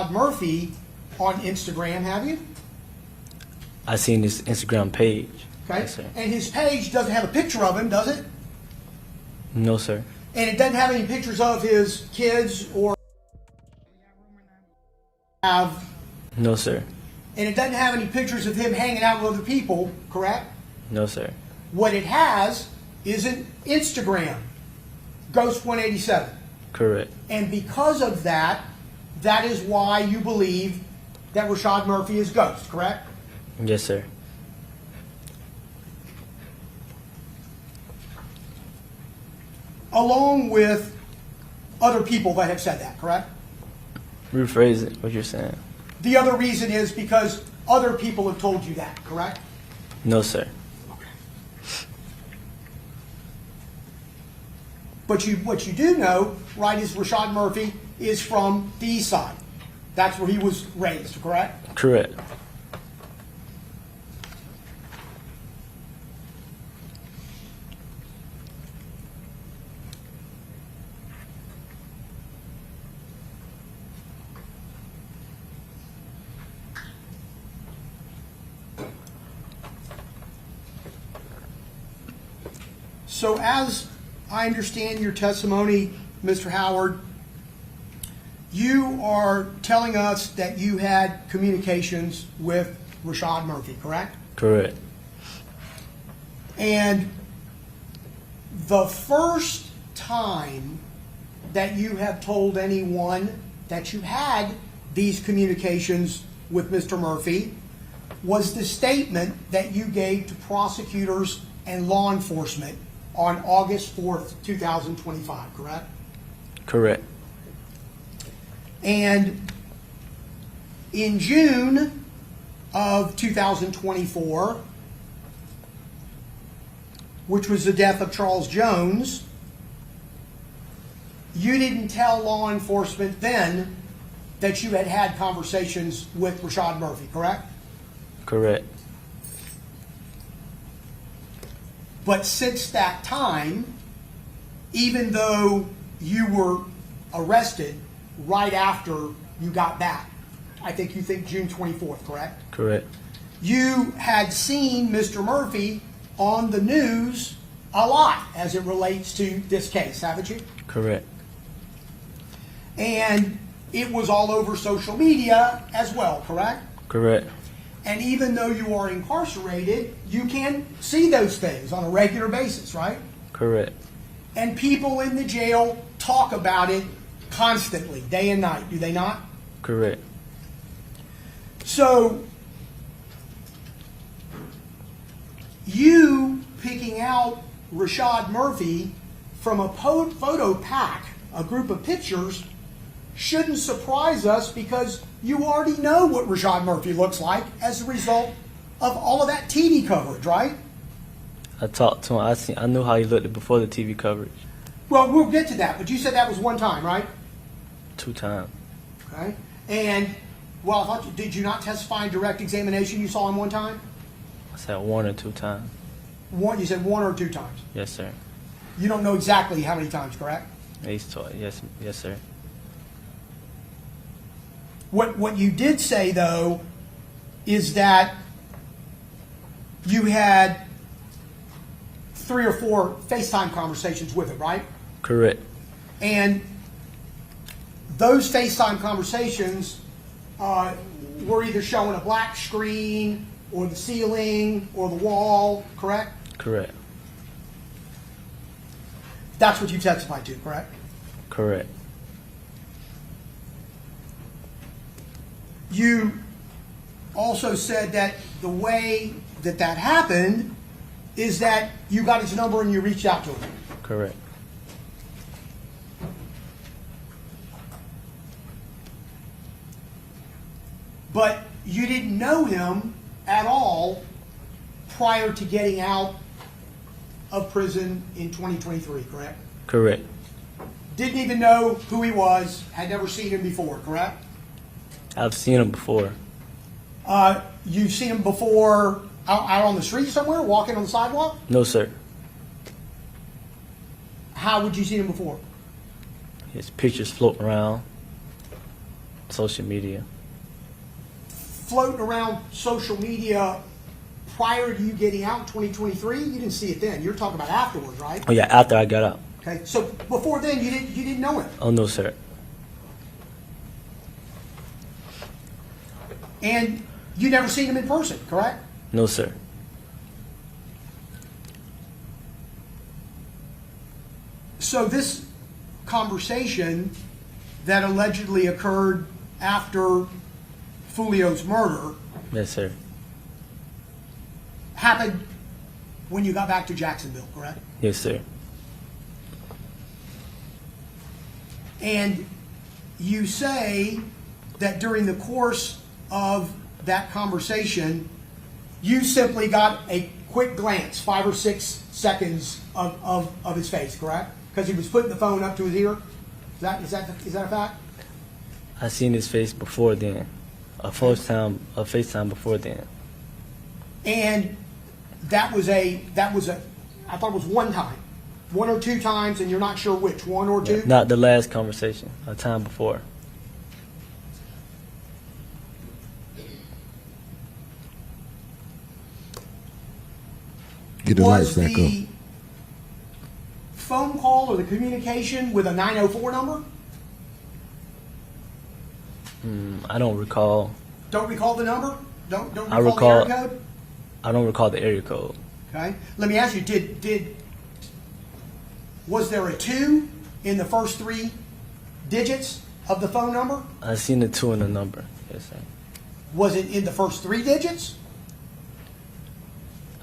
Rashad Murphy on Instagram, have you? I seen his Instagram page. Okay. Yes, sir. And his page doesn't have a picture of him, does it? No, sir. And it doesn't have any pictures of his kids or have. No, sir. And it doesn't have any pictures of him hanging out with other people, correct? No, sir. What it has is an Instagram, Ghost187. Correct. And because of that, that is why you believe that Rashad Murphy is Ghost, correct? Yes, sir. Along with other people that have said that, correct? Rephrase it, what you're saying. The other reason is because other people have told you that, correct? No, sir. But what you do know, right, is Rashad Murphy is from the East Side. That's where he was raised, correct? Correct. So as I understand your testimony, Mr. Howard, you are telling us that you had communications with Rashad Murphy, correct? Correct. And the first time that you have told anyone that you had these communications with Mr. Murphy was the statement that you gave to prosecutors and law enforcement on August 4th, 2025, correct? Correct. And in June of 2024, which was the death of Charles Jones, you didn't tell law enforcement then that you had had conversations with Rashad Murphy, correct? Correct. But since that time, even though you were arrested right after you got back, I think you think June 24th, correct? Correct. You had seen Mr. Murphy on the news a lot as it relates to this case, haven't you? Correct. And it was all over social media as well, correct? Correct. And even though you are incarcerated, you can see those things on a regular basis, right? Correct. And people in the jail talk about it constantly, day and night, do they not? Correct. So, you picking out Rashad Murphy from a photo pack, a group of pictures, shouldn't surprise us because you already know what Rashad Murphy looks like as a result of all of that TV coverage, right? I talked to him. I knew how he looked before the TV coverage. Well, we'll get to that, but you said that was one time, right? 2 times. Okay. And, well, I thought did you not testify in direct examination you saw him one time? I said 1 or 2 times. One, you said 1 or 2 times. Yes, sir. You don't know exactly how many times, correct? He's taught. Yes, sir. What you did say, though, is that you had 3 or 4 FaceTime conversations with him, right? Correct. And those FaceTime conversations were either showing a black screen or the ceiling or the wall, correct? Correct. That's what you testified to, correct? Correct. You also said that the way that that happened is that you got his number and you reached out to him. Correct. But you didn't know him at all prior to getting out of prison in 2023, correct? Correct. Didn't even know who he was, had never seen him before, correct? I've seen him before. You've seen him before out on the street somewhere, walking on the sidewalk? No, sir. How would you see him before? His pictures floating around. social media. Floating around social media prior to you getting out in 2023? You didn't see it then. You're talking about afterwards, right? Oh yeah, after I got out. Okay. So before then, you didn't know him, Oh no, sir. and you never seen him in person, correct? No, sir. So this conversation that allegedly occurred after Foolio's murder Yes, sir. happened when you got back to Jacksonville, correct? Yes, sir. And you say that during the course of that conversation, you simply got a quick glance, 5 or 6 seconds of his face, correct? Because he was putting the phone up to his ear. Is that a fact? I seen his face before then. A FaceTime before then. And that was I thought it was one time, 1 or 2 times, and you're not sure which, 1 or 2? Not the last conversation, a time before. Get the lights Was back up. the phone call or the communication with a 904 number? I don't recall. Don't recall the number? Don't I recall the recall- area code? I don't recall the area code. Okay. Let me ask you, was there a 2 in the first 3 digits of the phone number? I seen the 2 in the number. Yes, sir. Was it in the first 3 digits?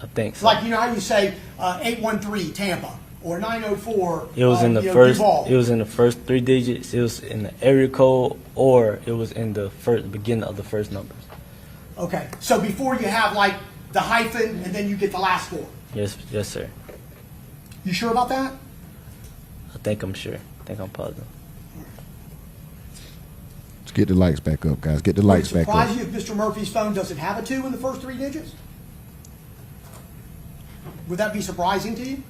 I think so. Like, you know how you say 813 Tampa or 904 It was in the Duval? first. It was in the first 3 digits. It was in the area code, or it was in the beginning of the first numbers. Okay. So before you have like the hyphen and then you get the last 4. Yes, yes, sir. You sure about that? I think I'm sure. I think I'm positive. Let's get the lights back up, guys. Get the lights Would it back up. surprise you if Mr. Murphy's phone doesn't have a 2 in the first 3 digits? Would that be surprising to you?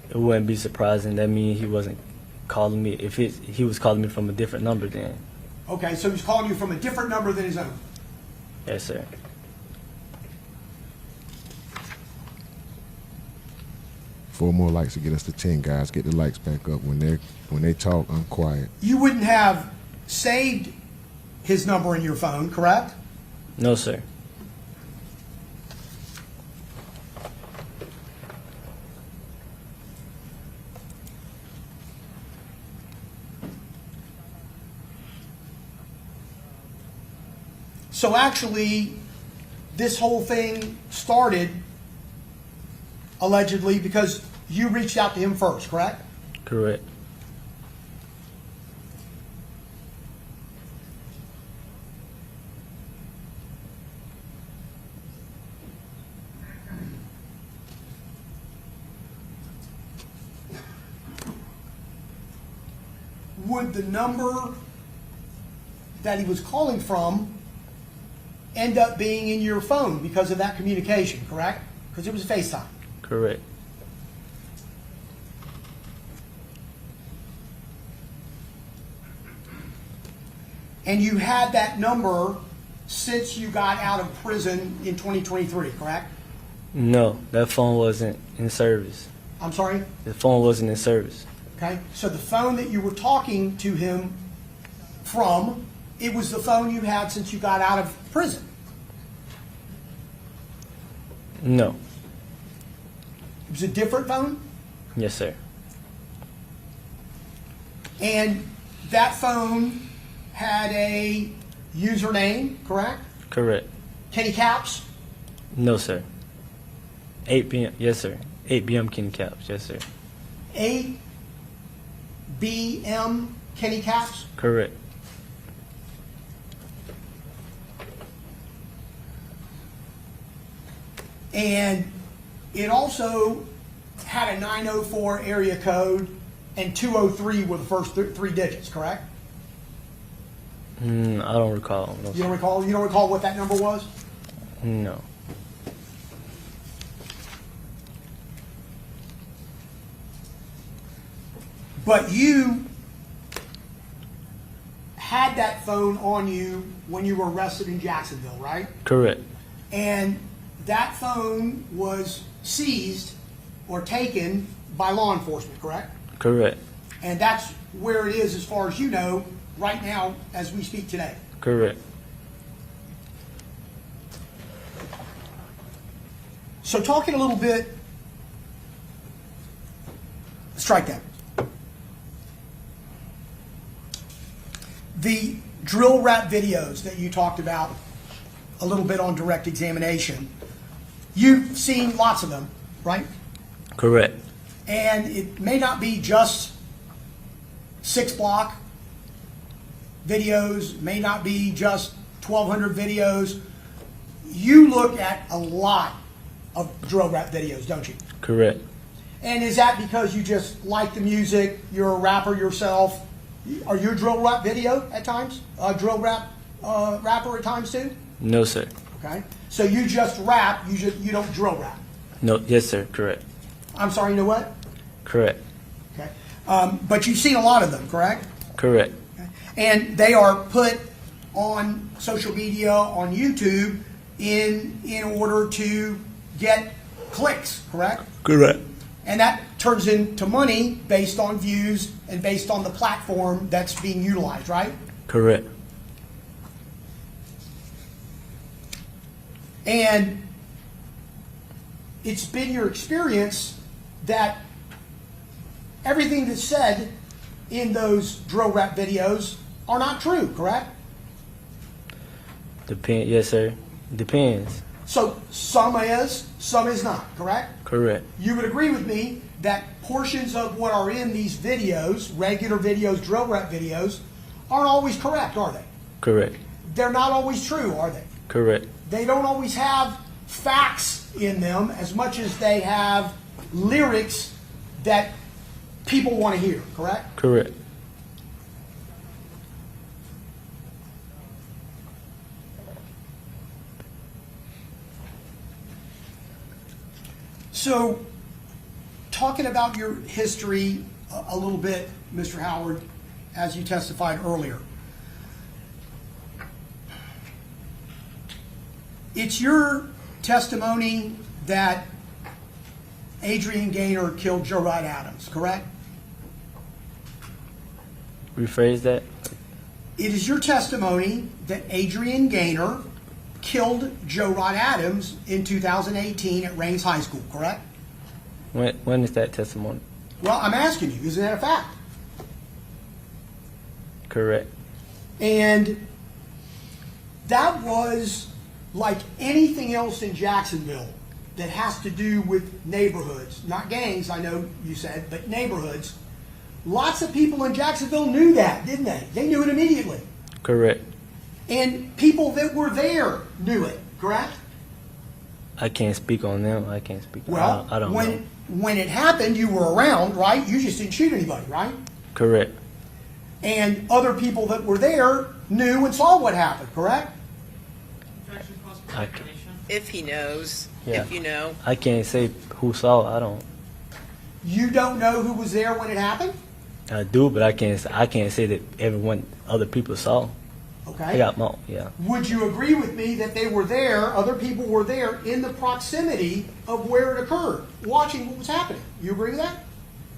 It wouldn't be surprising. That means he wasn't calling me. If he was calling me from a different number, then Okay, so he's calling you from a different number than his own. yes, sir. 4 more lights to get us to 10, guys. Get the lights back up. When they talk, I'm quiet. You wouldn't have saved his number in your phone, correct? No, sir. So actually, this whole thing started allegedly because you reached out to him first, correct? Correct. Would the number that he was calling from end up being in your phone because of that communication, correct? Because it was a FaceTime. Correct. And you had that number since you got out of prison in 2023, correct? No, that phone wasn't in service. I'm sorry? The phone wasn't in service. Okay, so the phone that you were talking to him from, it was the phone you had since you got out of prison. No. It was a different phone, Yes, sir. and that phone had a username, correct? Correct. Kenny Caps? No, sir. 8 p.m. Yes, sir. 8 p.m. Kenny Caps. Yes, sir. ABM Kenny Caps? Correct. And it also had a 904 area code, and 203 were the first 3 digits, correct? I don't recall. No, You sir. don't recall? You don't recall what that number was? No. But you had that phone on you when you were arrested in Jacksonville, right? Correct. And that phone was seized or taken by law enforcement, correct? Correct. And that's where it is, as far as you know, right now as we speak today. Correct. So talking a little bit, strike that. The drill rap videos that you talked about a little bit on direct examination, you've seen lots of them, right? Correct. And it may not be just 6-block videos, may not be just 1,200 videos. You look at a lot of drill rap videos, don't you? Correct. And is that because you just like the music, you're a rapper yourself? Are you a drill rap video at times? A drill rap rapper at times too? No, sir. Okay. So you just rap, you don't drill rap. No. Yes, sir. Correct. I'm sorry, you know what? Correct. Okay. But you've seen a lot of them, correct? Correct. Okay. And they are put on social media, on YouTube, in order to get clicks, correct? Correct. And that turns into money based on views and based on the platform that's being utilized, right? Correct. And it's been your experience that everything that's said in those drill rap videos are not true, correct? Depend. Yes, sir. Depends. So some is not, correct? Correct. You would agree with me that portions of what are in these videos, regular videos, drill rap videos, aren't always correct, are they? Correct. They're not always true, are they? Correct. They don't always have facts in them as much as they have lyrics that people want to hear, correct? Correct. So, talking about your history a little bit, Mr. Howard, as you testified earlier. It's your testimony that Adrian Gaynor killed Joe Wright Adams, correct? Rephrase that. It is your testimony that Adrian Gaynor killed Joe Wright Adams in 2018 at Rains High School, correct? When is that testimony? Well, I'm asking you, isn't that a fact? Correct. And that was like anything else in Jacksonville that has to do with neighborhoods, not gangs, I know you said, but neighborhoods. Lots of people in Jacksonville knew that, didn't they? They knew it immediately. Correct. And people that were there knew it, correct? I can't speak on them. I can't speak. Well, I don't know. When it happened, you were around, right? You just didn't shoot anybody, right? Correct. And other people that were there knew and saw what happened, correct? If he knows, Yeah. if you know. I can't say who saw. I don't. You don't know who was there when it happened? I do, but I can't say that everyone, other people saw. I Okay. got more. Yeah. Would you agree with me that they were there, other people were there in the proximity of where it occurred, watching what was happening? You agree with that?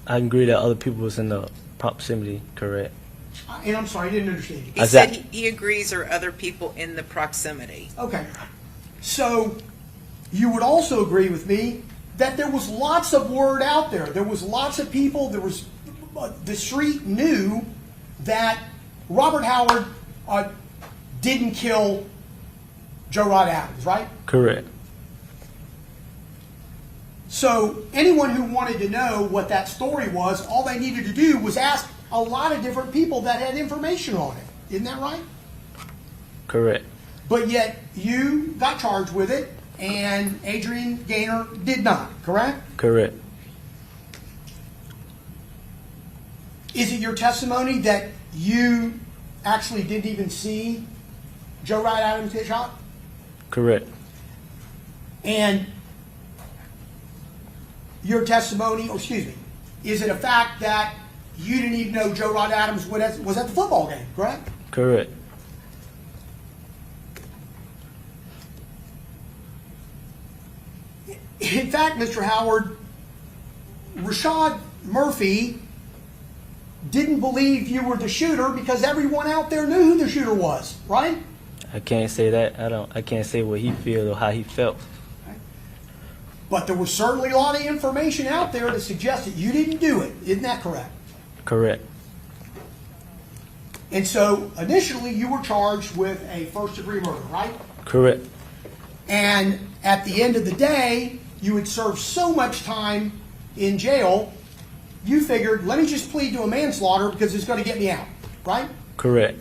I agree that other people was in the proximity. Correct. And I'm sorry, I didn't understand you. He Is said that- he agrees there are other people in the proximity. Okay. So you would also agree with me that there was lots of word out there. There was lots of people, the street knew that Robert Howard didn't kill Joe Wright Adams, right? Correct. So anyone who wanted to know what that story was, all they needed to do was ask a lot of different people that had information on it. Isn't that right? Correct. But yet you got charged with it, and Adrian Gaynor did not, correct? Correct. Is it your testimony that you actually didn't even see Joe Wright Adams get shot? Correct. And your testimony, or excuse me, is it a fact that you didn't even know Joe Wright Adams was at the football game, correct? Correct. In fact, Mr. Howard, Rashad Murphy didn't believe you were the shooter because everyone out there knew who the shooter was, right? I can't say that. I can't say what he feels or how he felt. But there was certainly a lot of information out there to suggest that you didn't do it. Isn't that correct? Correct. And so initially you were charged with a first-degree murder, right? Correct. And at the end of the day, you had served so much time in jail, you figured, let me just plead to a manslaughter because it's going to get me out, right? Correct.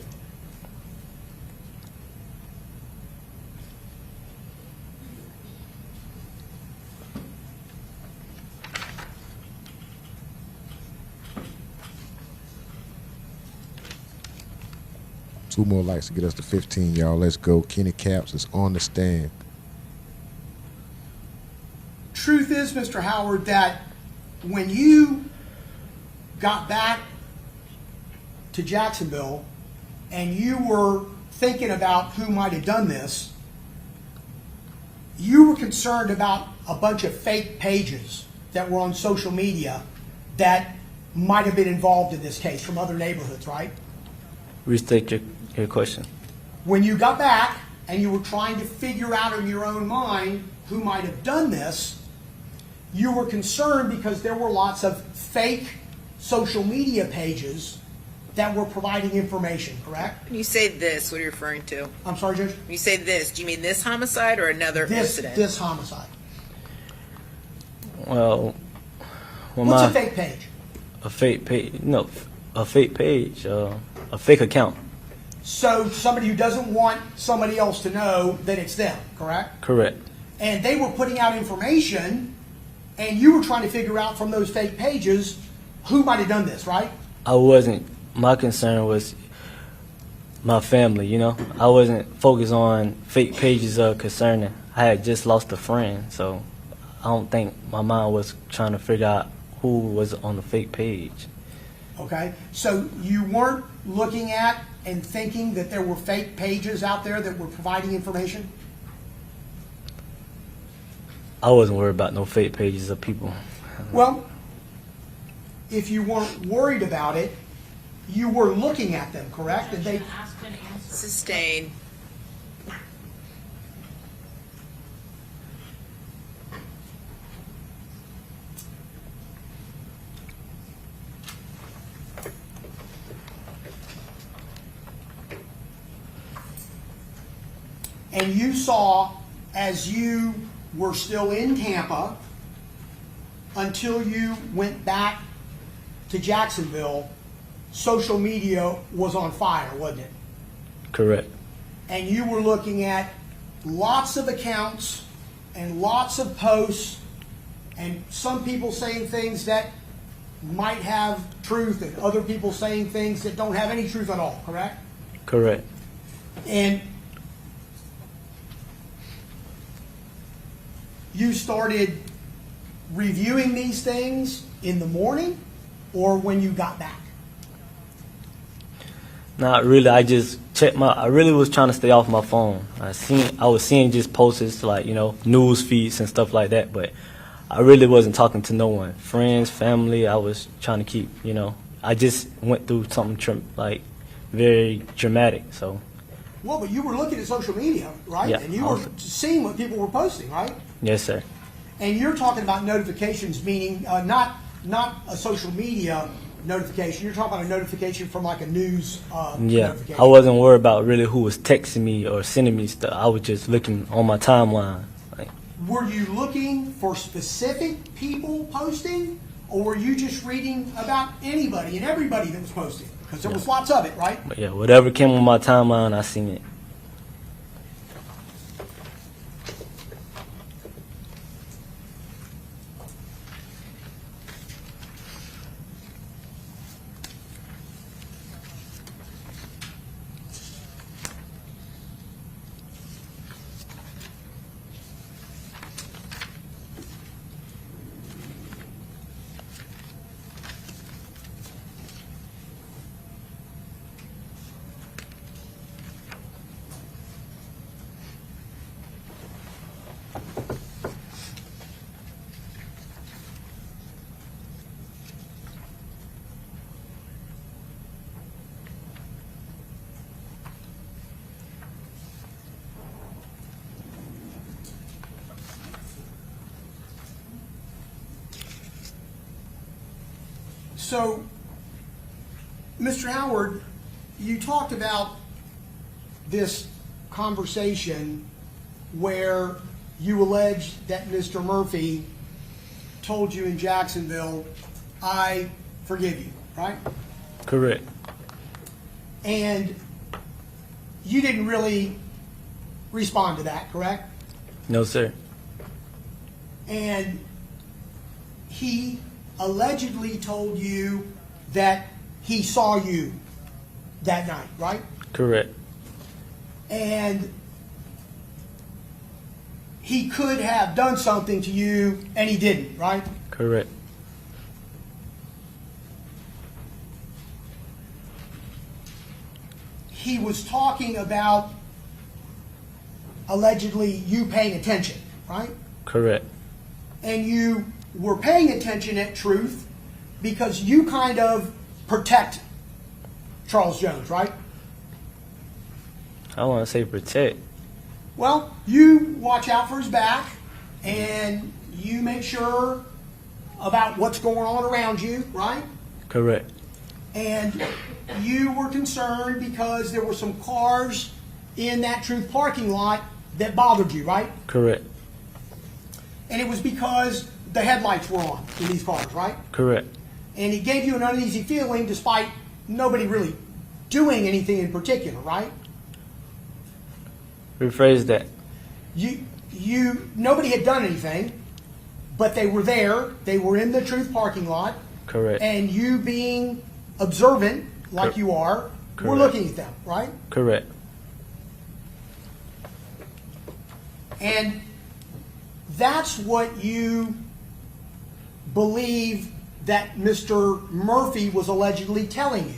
Two more likes to get us to 15, y'all. Let's go. Kenny Caps is on the stand. Truth is, Mr. Howard, that when you got back to Jacksonville and you were thinking about who might have done this, you were concerned about a bunch of fake pages that were on social media that might have been involved in this case from other neighborhoods, right? Restate your question. When you got back and you were trying to figure out in your own mind who might have done this, you were concerned because there were lots of fake social media pages that were providing information, correct? When you say this, what are you referring to? I'm sorry, Judge? When you say this, do you mean this homicide or another incident? This homicide. Well, What's a fake page? A fake page? No, a fake page. A fake account. So somebody who doesn't want somebody else to know that it's them, correct? Correct. And they were putting out information, and you were trying to figure out from those fake pages who might have done this, right? I wasn't. My concern was my family. You know, I wasn't focused on fake pages concerning. I had just lost a friend, so I don't think my mind was trying to figure out who was on the fake page. Okay, so you weren't looking at and thinking that there were fake pages out there that were providing information? I wasn't worried about no fake pages of people. Well, if you weren't worried about it, you were looking at them, correct? And they, Sustained. and you saw, as you were still in Tampa, until you went back to Jacksonville, social media was on fire, wasn't it? Correct. And you were looking at lots of accounts and lots of posts, and some people saying things that might have truth, and other people saying things that don't have any truth at all, correct? Correct. And you started reviewing these things in the morning or when you got back? Not really. I just checked I really was trying to stay off my phone. I was seeing just posts like, news feeds and stuff like that, but I really wasn't talking to no one. Friends, family, I was trying to keep, I just went through something very dramatic, so. Well, but you were looking at social media, right? Yeah, And you were seeing what people were posting, right? Yes, sir. And you're talking about notifications, meaning not a social media notification. You're talking about a notification from like a news Yeah, notification. I wasn't worried about really who was texting me or sending me stuff. I was just looking on my timeline. Were you looking for specific people posting, or were you just reading about anybody and everybody that was posting? Because there was lots of it, right? But yeah, whatever came on my timeline, I seen it. So, Mr. Howard, you talked about this conversation where you alleged that Mr. Murphy told you in Jacksonville, I forgive you, right? Correct. And you didn't really respond to that, correct? No, sir. And he allegedly told you that he saw you that night, right? Correct. And he could have done something to you and he didn't, right? Correct. He was talking about allegedly you paying attention, right? Correct. And you were paying attention at Truth because you kind of protect Charles Jones, right? I want to say protect. Well, you watch out for his back and you make sure about what's going on around you, right? Correct. And you were concerned because there were some cars in that Truth parking lot that bothered you, right? Correct. And it was because the headlights were on in these cars, right? Correct. And it gave you an uneasy feeling despite nobody really doing anything in particular, right? Rephrase that. Nobody had done anything, but they were there. They were in the Truth parking lot. Correct. And you being observant, like you are, were Correct. looking at them, right? Correct. And that's what you believe that Mr. Murphy was allegedly telling you,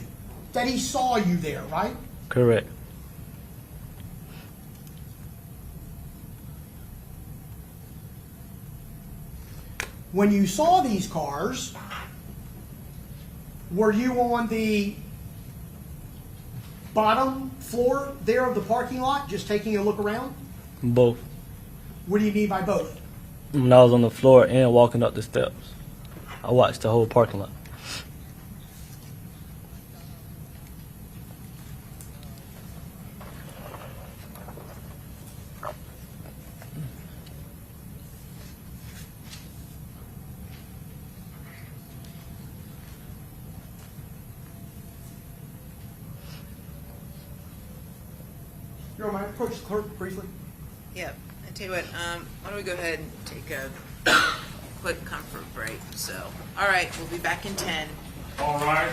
that he saw you there, right? Correct. When you saw these cars, were you on the bottom floor there of the parking lot, just taking a look around? Both. What do you mean by both? When I was on the floor and walking up the steps, I watched the whole parking lot. You don't mind, approach the clerk briefly. Yep. I tell you what, why don't we go ahead and take a quick comfort break? So, all right, we'll be back in 10. All right.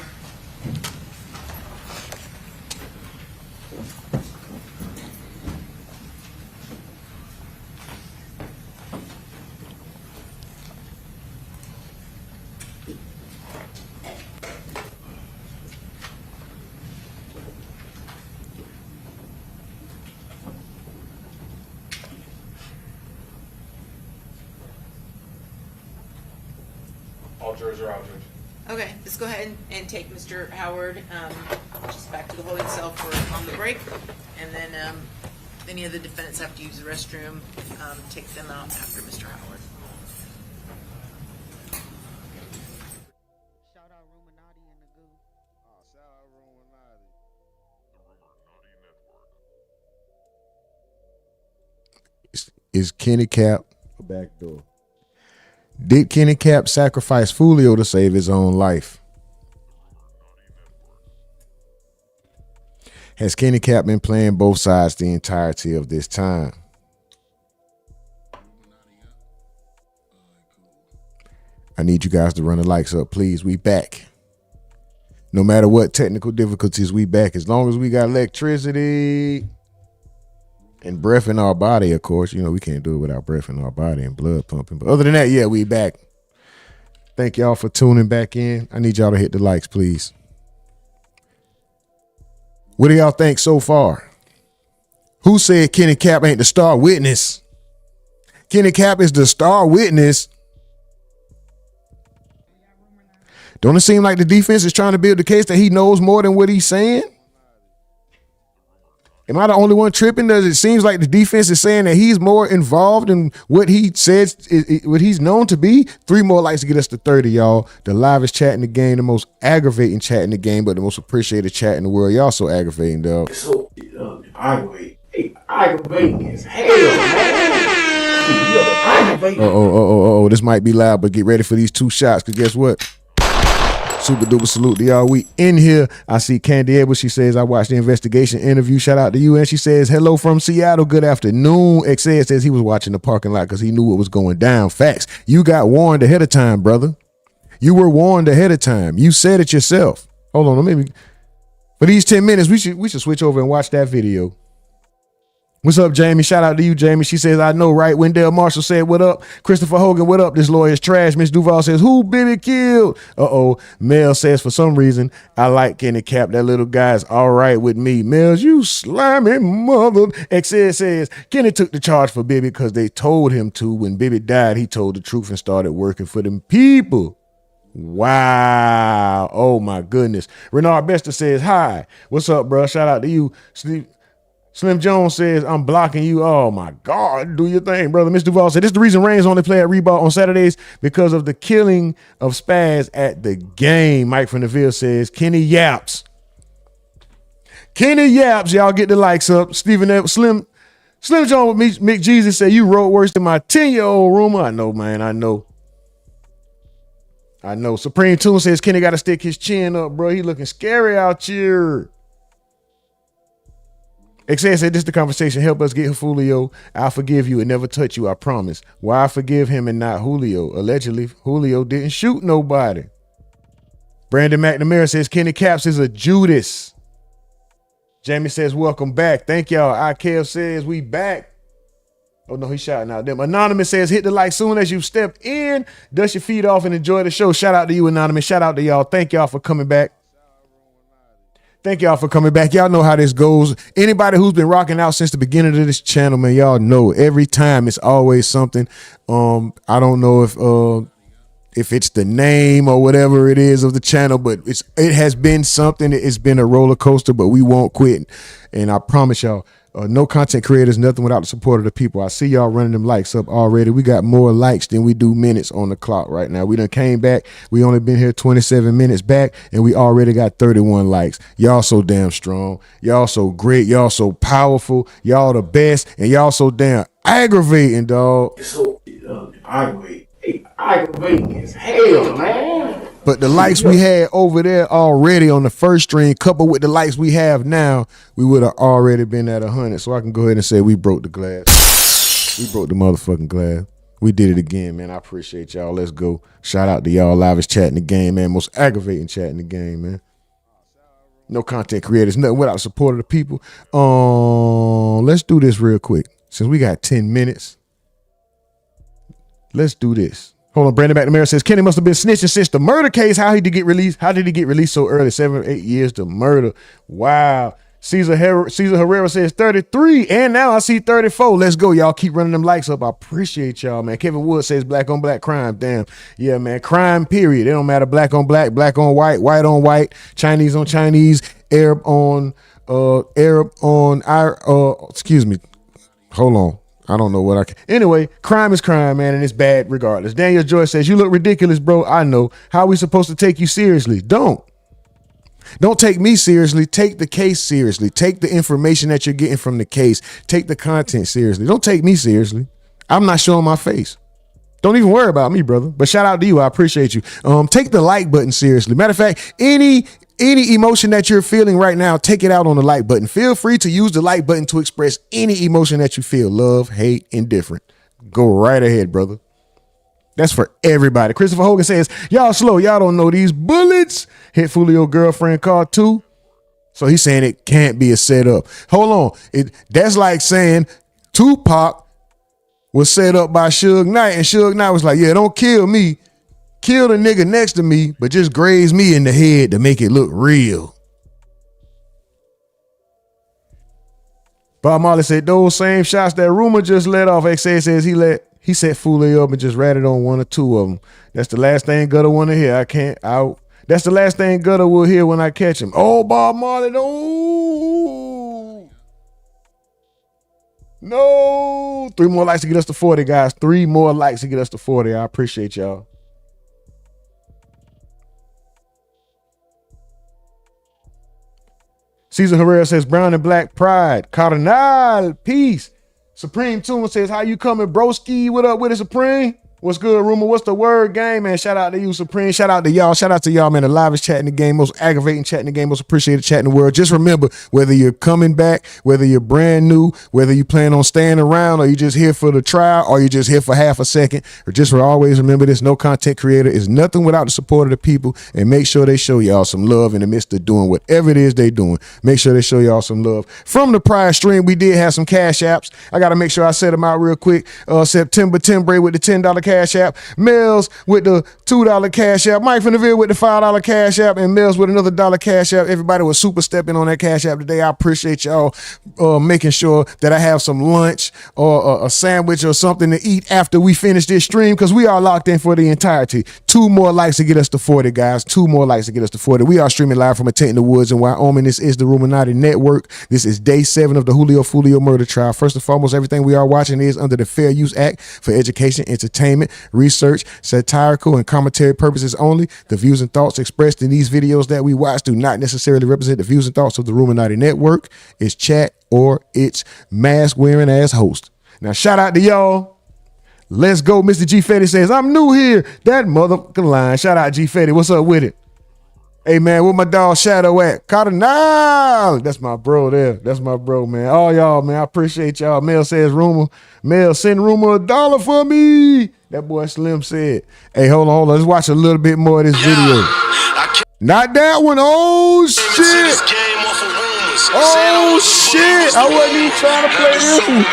All jurors are out, Judge. Okay, let's go ahead and take Mr. Howard just back to the holding cell for on the break, and then if any of the defendants have to use the restroom, take them out after Mr. Howard. Shout out RUMORNATI and the goo. Shout out RUMORNATI. Is Kenny Cap a backdoor? Did Kenny Cap sacrifice Foolio to save his own life? Has Kenny Cap been playing both sides the entirety of this time? I need you guys to run the likes up, please. We back. No matter what technical difficulties, we back. As long as we got electricity and breath in our body, of course. You know, we can't do it without breath in our body and blood pumping. But other than that, yeah, we back. Thank y'all for tuning back in. I need y'all to hit the likes, please. What do y'all think so far? Who said Kenny Cap ain't the star witness? Kenny Cap is the star witness. Don't it seem like the defense is trying to build the case that he knows more than what he's saying? Am I the only one tripping? Does it seems like the defense is saying that he's more involved in what he says, what he's known to be? 3 more likes to get us to 30, y'all. The livest chat in the game, the most aggravating chat in the game, but the most appreciated chat in the world. Y'all so aggravating, dog. So aggravating as hell, man. Oh, this might be loud, but get ready for these 2 shots, because guess what? Super duper salute to y'all. We in here. I see Candy Edwards. She says, I watched the investigation interview. Shout out to you. And she says, hello from Seattle. Good afternoon. XS says he was watching the parking lot because he knew what was going down. Facts. You got warned ahead of time, brother. You were warned ahead of time. You said it yourself. Hold on. Let me. For these 10 minutes, we should switch over and watch that video. What's up, Jamie? Shout out to you, Jamie. She says, I know, right? Wendell Marshall said, what up? Christopher Hogan, what up? This lawyer's trash. Miss Duval says, who Bibby killed? Uh-oh. Mel says, for some reason, I like Kenny Cap. That little guy's all right with me. Mel's, you slimy mother. XS says, Kenny took the charge for Bibby because they told him to. When Bibby died, he told the truth and started working for them people. Wow. Oh, my goodness. Renard Bester says, hi. What's up, bro? Shout out to you. Slim Jones says, I'm blocking you. Oh, my God. Do your thing, brother. Mr. Duval said, this is the reason Reigns only play at Reebok on Saturdays because of the killing of Spaz at the game. Mike from Neville says, Kenny Yaps. Kenny Yaps. Y'all get the likes up. Slim Jones with Mick Jesus said, you wrote worse than my 10-year-old rumor. I know, man. I know. Supreme Toon says, Kenny got to stick his chin up, bro. He looking scary out here. XS said, this is the conversation. Help us get Foolio. I'll forgive you and never touch you, I promise. Why forgive him and not Julio? Allegedly, Julio didn't shoot nobody. Brandon McNamara says, Kenny Caps is a Judas. Jamie says, welcome back. Thank y'all. Kev says, we back. Oh, no, he's shouting out them. Anonymous says, hit the like soon as you step in. Dust your feet off and enjoy the show. Shout out to you, Anonymous. Shout out to y'all. Thank y'all for coming back. Thank y'all for coming back. Y'all know how this goes. Anybody who's been rocking out since the beginning of this channel, man, y'all know every time it's always something. I don't know if it's the name or whatever it is of the channel, but it has been something. It's been a roller coaster, but we won't quit. And I promise y'all, no content creators, nothing without the support of the people. I see y'all running them likes up already. We got more likes than we do minutes on the clock right now. We done came back. We only been here 27 minutes back, and we already got 31 likes. Y'all so damn strong. Y'all so great. Y'all so powerful. Y'all the best, and y'all so damn aggravating, dog. So aggravating as hell, man. But the likes we had over there already on the first stream, coupled with the likes we have now, we would have already been at 100. So I can go ahead and say we broke the glass. We broke the motherfucking glass. We did it again, man. I appreciate y'all. Let's go. Shout out to y'all. Livest chat in the game, man. Most aggravating chat in the game, man. No content creators, nothing without the support of the people. Let's do this real quick. Since we got 10 minutes, let's do this. Hold on, Brandon McNamara says, Kenny must have been snitching since the murder case. How did he get released? How did he get released so early? 7 or 8 years to murder. Wow. Caesar Herrera says 33, and now I see 34. Let's go, y'all. Keep running them likes up. I appreciate y'all, man. Kevin Wood says black on black crime. Damn. Yeah, man. Crime, period. It don't matter. Black on black, black on white, white on white, Chinese on Chinese, Arab on, excuse me. Hold on. I don't know what I can. Anyway, crime is crime, man, and it's bad regardless. Daniel Joyce says, you look ridiculous, bro. I know. How are we supposed to take you seriously? Don't take me seriously. Take the case seriously. Take the information that you're getting from the case. Take the content seriously. Don't take me seriously. I'm not showing my face. Don't even worry about me, brother. But shout out to you. I appreciate you. Take the like button seriously. Matter of fact, any emotion that you're feeling right now, take it out on the like button. Feel free to use the like button to express any emotion that you feel. Love, hate, indifferent. Go right ahead, brother. That's for everybody. Christopher Hogan says, y'all slow. Y'all don't know these bullets. Hit Foolio girlfriend car too. So he's saying it can't be a setup. Hold on. That's like saying Tupac was set up by Suge Knight, and Suge Knight was like, yeah, don't kill me. Kill the nigga next to me, but just graze me in the head to make it look real. Bob Marley said those same shots that Rumor just let off. XA says he set Foolio up and just ratted on 1 or 2 of them. That's the last thing Gutter want to hear. That's the last thing Gutter will hear when I catch him. Oh, Bob Marley, no. No. 3 more likes to get us to 40, guys. 3 more likes to get us to 40. I appreciate y'all. Cesar Herrera says, brown and black pride. Cardinal, peace. Supreme Tuma says, how you coming, broski? What up with it, Supreme? What's good, Rumor? What's the word, game, man? Shout out to you, Supreme. Shout out to y'all. Shout out to y'all, man. The livest chat in the game, most aggravating chat in the game, most appreciated chat in the world. Just remember, whether you're coming back, whether you're brand new, whether you plan on staying around, or you just here for the trial, or you just here for half a second, or just always remember this, no content creator is nothing without the support of the people, and make sure they show y'all some love in the midst of doing whatever it is they doing. Make sure they show y'all some love. From the prior stream, we did have some cash apps. I got to make sure I set them out real quick. September Timbre with the $10 cash app, Mills with the $2 cash app, Mike from the Ville with the $5 cash app, and Mills with another $1 cash app. Everybody was super stepping on that cash app today. I appreciate y'all making sure that I have some lunch or a sandwich or something to eat after we finish this stream, because we are locked in for the entirety. 2 more likes to get us to 40, guys. 2 more likes to get us to 40. We are streaming live from a tent in the woods in Wyoming. This is the RUMORNATI Network. This is day 7 of the Foolio murder trial. First and foremost, everything we are watching is under the Fair Use Act for education, entertainment, research, satirical, and commentary purposes only. The views and thoughts expressed in these videos that we watch do not necessarily represent the views and thoughts of the RUMORNATI Network, its chat, or its mask-wearing ass host. Now, shout out to y'all. Let's go. Mr. G Fetty says, I'm new here. That motherfucking line. Shout out G Fetty. What's up with it? Hey, man, where my dog Shadow at? Cardinal. That's my bro there. That's my bro, man. All y'all, man, I appreciate y'all. Mel says, Rumor. Mel, send Rumor $1 for me. That boy Slim said. Hey, hold on. Let's watch a little bit more of this video. Not that one. Oh, shit. Oh, shit. I wasn't even trying to play this one.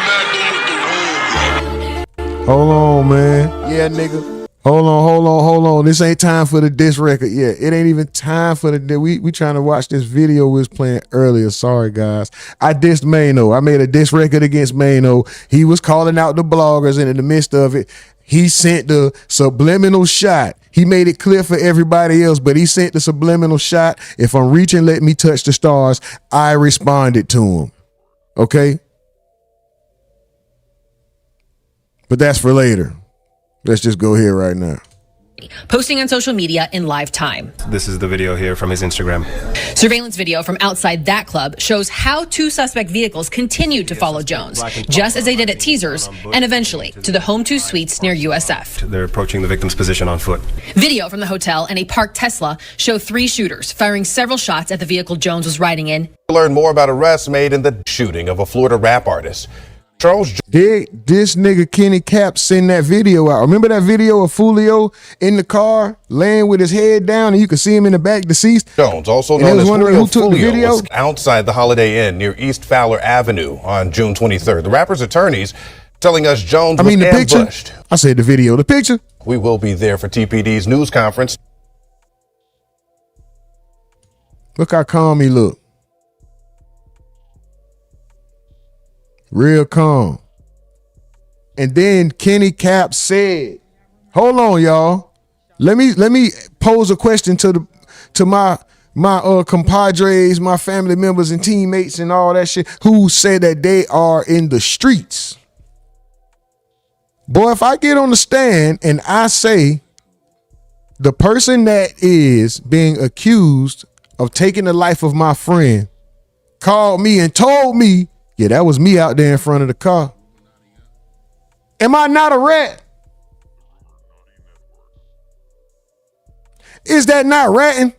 Hold on, man. Yeah, nigga. Hold on. This ain't time for the diss record yet. It ain't even time for the we trying to watch this video we was playing earlier. Sorry, guys. I dissed Mano. I made a diss record against Mano. He was calling out the bloggers, and in the midst of it, he sent the subliminal shot. He made it clear for everybody else, but he sent the subliminal shot. If I'm reaching, let me touch the stars. I responded to him. Okay? But that's for later. Let's just go here right now. Posting on social media in live time. This is the video here from his Instagram. Surveillance video from outside that club shows how 2 suspect vehicles continued to follow Jones, just as they did at Teasers, and eventually to the Home 2 suites near USF. They're approaching the victim's position on foot. Video from the hotel and a parked Tesla show 3 shooters firing several shots at the vehicle Jones was riding in. Learn more about arrests made in the shooting of a Florida rap artist. Did this nigga Kenny Cap send that video out? Remember that video of Foolio in the car laying with his head down, and you could see him in the back deceased? Jones, also known as Foolio, was outside the Holiday Inn near East Fowler Avenue on June 23rd. The rapper's attorneys telling us Jones was ambushed. Picture? I said the video. The picture? We will be there for TPD's news conference. Look how calm he look. Real calm. And then Kenny Cap said, hold on, y'all. Let me pose a question to my compadres, my family members and teammates and all that shit who say that they are in the streets. Boy, if I get on the stand and I say the person that is being accused of taking the life of my friend called me and told me, yeah, that was me out there in front of the car. Am I not a rat? Is that not ratting?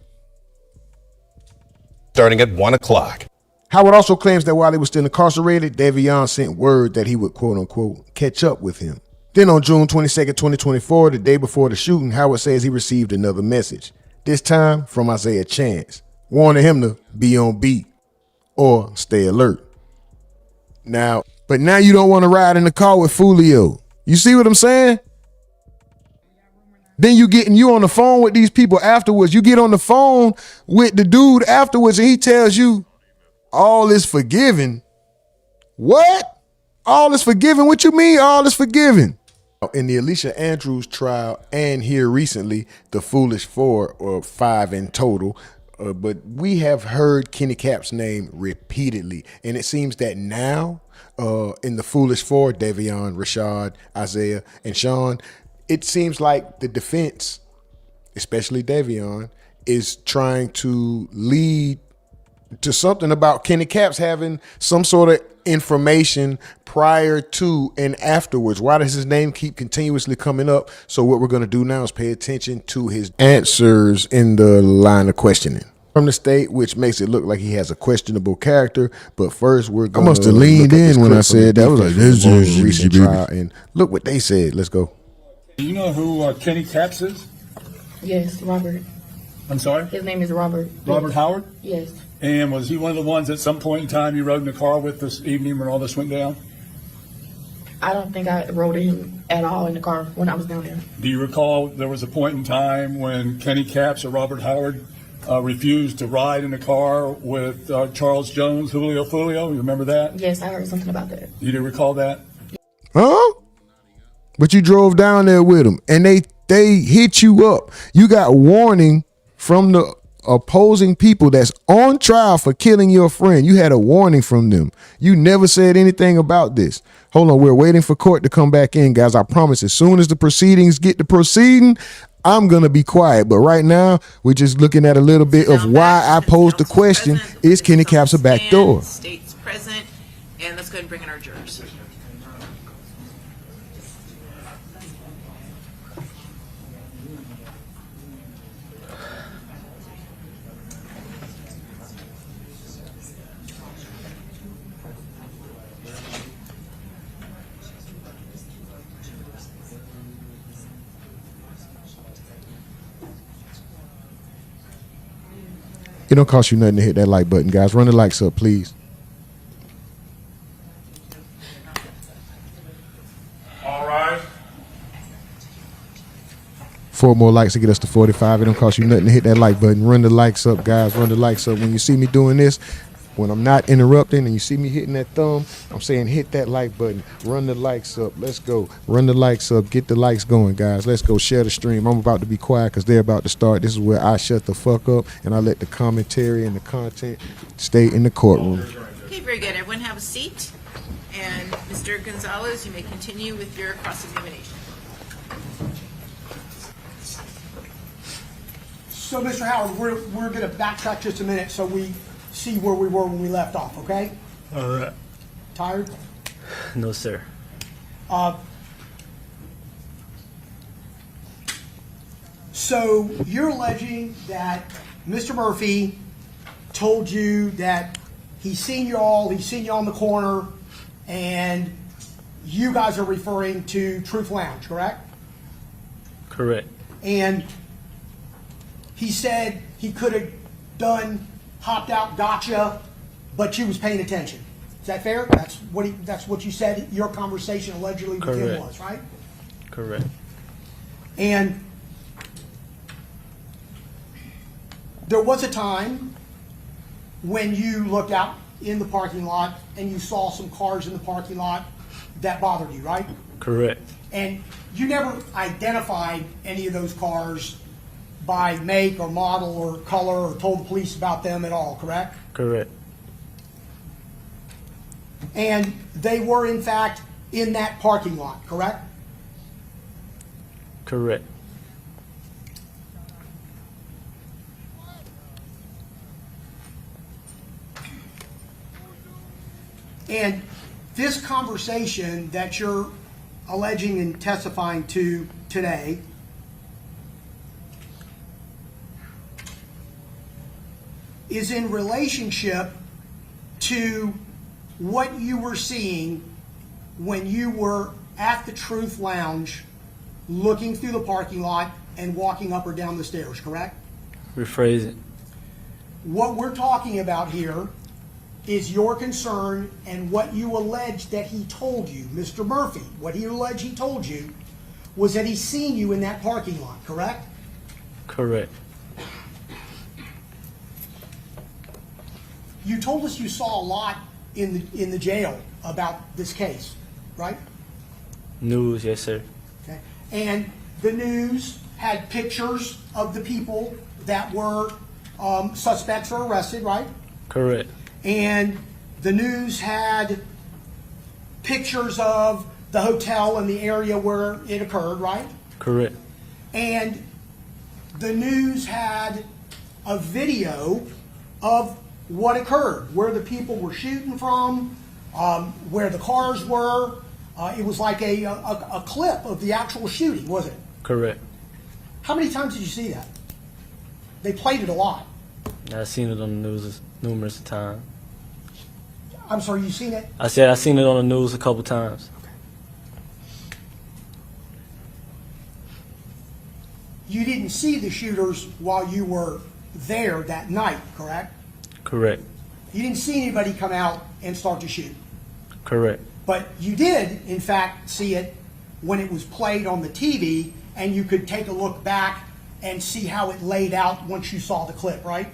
Starting at 1 o'clock. Howard also claims that while he was still incarcerated, Davion sent word that he would, quote unquote, catch up with him. Then on June 22nd, 2024, the day before the shooting, Howard says he received another message, this time from Isaiah Chance, warning him to be on beat or stay alert. But now you don't want to ride in the car with Foolio. You see what I'm saying? Then you on the phone with these people afterwards. You get on the phone with the dude afterwards and he tells you all is forgiven. What? All is forgiven? What you mean all is forgiven? In the Alicia Andrews trial and here recently, the Foolish 4 or 5 in total, but we have heard Kenny Cap's name repeatedly, and it seems that now in the Foolish Four, Davion, Rashad, Isaiah, and Sean, it seems like the defense, especially Davion, is trying to lead to something about Kenny Capps having some sort of information prior to and afterwards. Why does his name keep continuously coming up? So what we're going to do now is pay attention to his answers in the line of questioning from the state, which makes it look like he has a questionable character. But first, we're going to. I must have leaned in when I said that. Was like, this is recent trial, and look what they said. Let's go. Do you know who Kenny Capps is? Yes, Robert. I'm sorry? His name is Robert. Robert Howard? Yes. And was he one of the ones at some point in time you rode in the car with this evening when all this went down? I don't think I rode him at all in the car when I was down there. Do you recall there was a point in time when Kenny Capps or Robert Howard refused to ride in the car with Charles Jones, Foolio? You remember that? Yes, I heard something about that. You do recall that? Huh? But you drove down there with him, and they hit you up. You got warning from the opposing people that's on trial for killing your friend. You had a warning from them. You never said anything about this. Hold on, we're waiting for court to come back in, guys. I promise as soon as the proceedings get to proceeding, I'm going to be quiet. But right now, we're just looking at a little bit of why I posed the question, is Kenny Capps a backdoor? State's present, and let's go ahead and bring in our jurors. It don't cost you nothing to hit that like button, guys. Run the likes up, please. All right. 4 more likes to get us to 45. It don't cost you nothing to hit that like button. Run the likes up, guys. Run the likes up. When you see me doing this, when I'm not interrupting and you see me hitting that thumb, I'm saying hit that like button. Run the likes up. Let's go. Run the likes up. Get the likes going, guys. Let's go. Share the stream. I'm about to be quiet because they're about to start. This is where I shut the fuck up and I let the commentary and the content stay in the courtroom. Okay, very good. Everyone have a seat. And Mr. Gonzalez, you may continue with your cross-examination. So, Mr. Howard, we're going to backtrack just a minute so we see where we were when we left off, okay? All right. Tired? No, sir. So you're alleging that Mr. Murphy told you that he's seen you on the corner, and you guys are referring to Truth Lounge, correct? Correct. And he said he could have hopped out, gotcha, but you was paying attention. Is that fair? That's what you said your conversation allegedly with him was, right? Correct. And there was a time when you looked out in the parking lot and you saw some cars in the parking lot that bothered you, right? Correct. And you never identified any of those cars by make or model or color or told the police about them at all, correct? Correct. And they were, in fact, in that parking lot, correct? Correct. And this conversation that you're alleging and testifying to today is in relationship to what you were seeing when you were at the Truth Lounge looking through the parking lot and walking up or down the stairs, correct? Rephrase it. What we're talking about here is your concern and what you allege that he told you, Mr. Murphy. What he alleged he told you was that he's seen you in that parking lot, correct? Correct. You told us you saw a lot in the jail about this case, right? News, yes, sir. Okay. And the news had pictures of the people that were suspects or arrested, right? Correct. And the news had pictures of the hotel and the area where it occurred, right? Correct. And the news had a video of what occurred, where the people were shooting from, where the cars were. It was like a clip of the actual shooting, was it? Correct. How many times did you see that? They played it a lot. I've seen it on the news numerous times. I'm sorry, you seen it? I said I've seen it on the news a couple times. You didn't see the shooters while you were there that night, correct? Correct. You didn't see anybody come out and start to shoot. Correct. But you did, in fact, see it when it was played on the TV, and you could take a look back and see how it laid out once you saw the clip, right?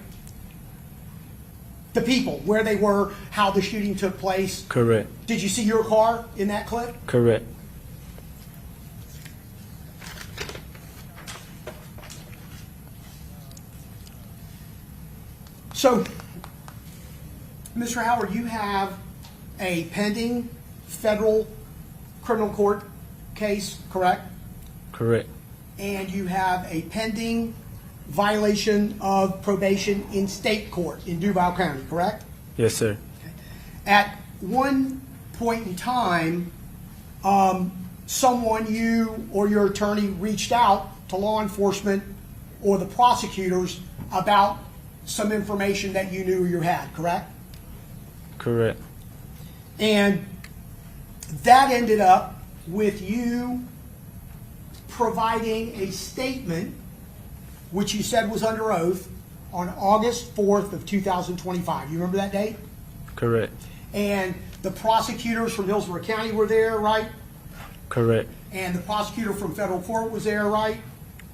The people, where they were, how the shooting took place. Correct. Did you see your car in that clip? Correct. So, Mr. Howard, you have a pending federal criminal court case, correct? Correct. And you have a pending violation of probation in state court in Duval County, correct? Yes, sir. At one point in time, someone, you or your attorney, reached out to law enforcement or the prosecutors about some information that you knew you had, correct? Correct. And that ended up with you providing a statement, which you said was under oath, on August 4th of 2025. You remember that date? Correct. And the prosecutors from Hillsborough County were there, right? Correct. And the prosecutor from federal court was there, right?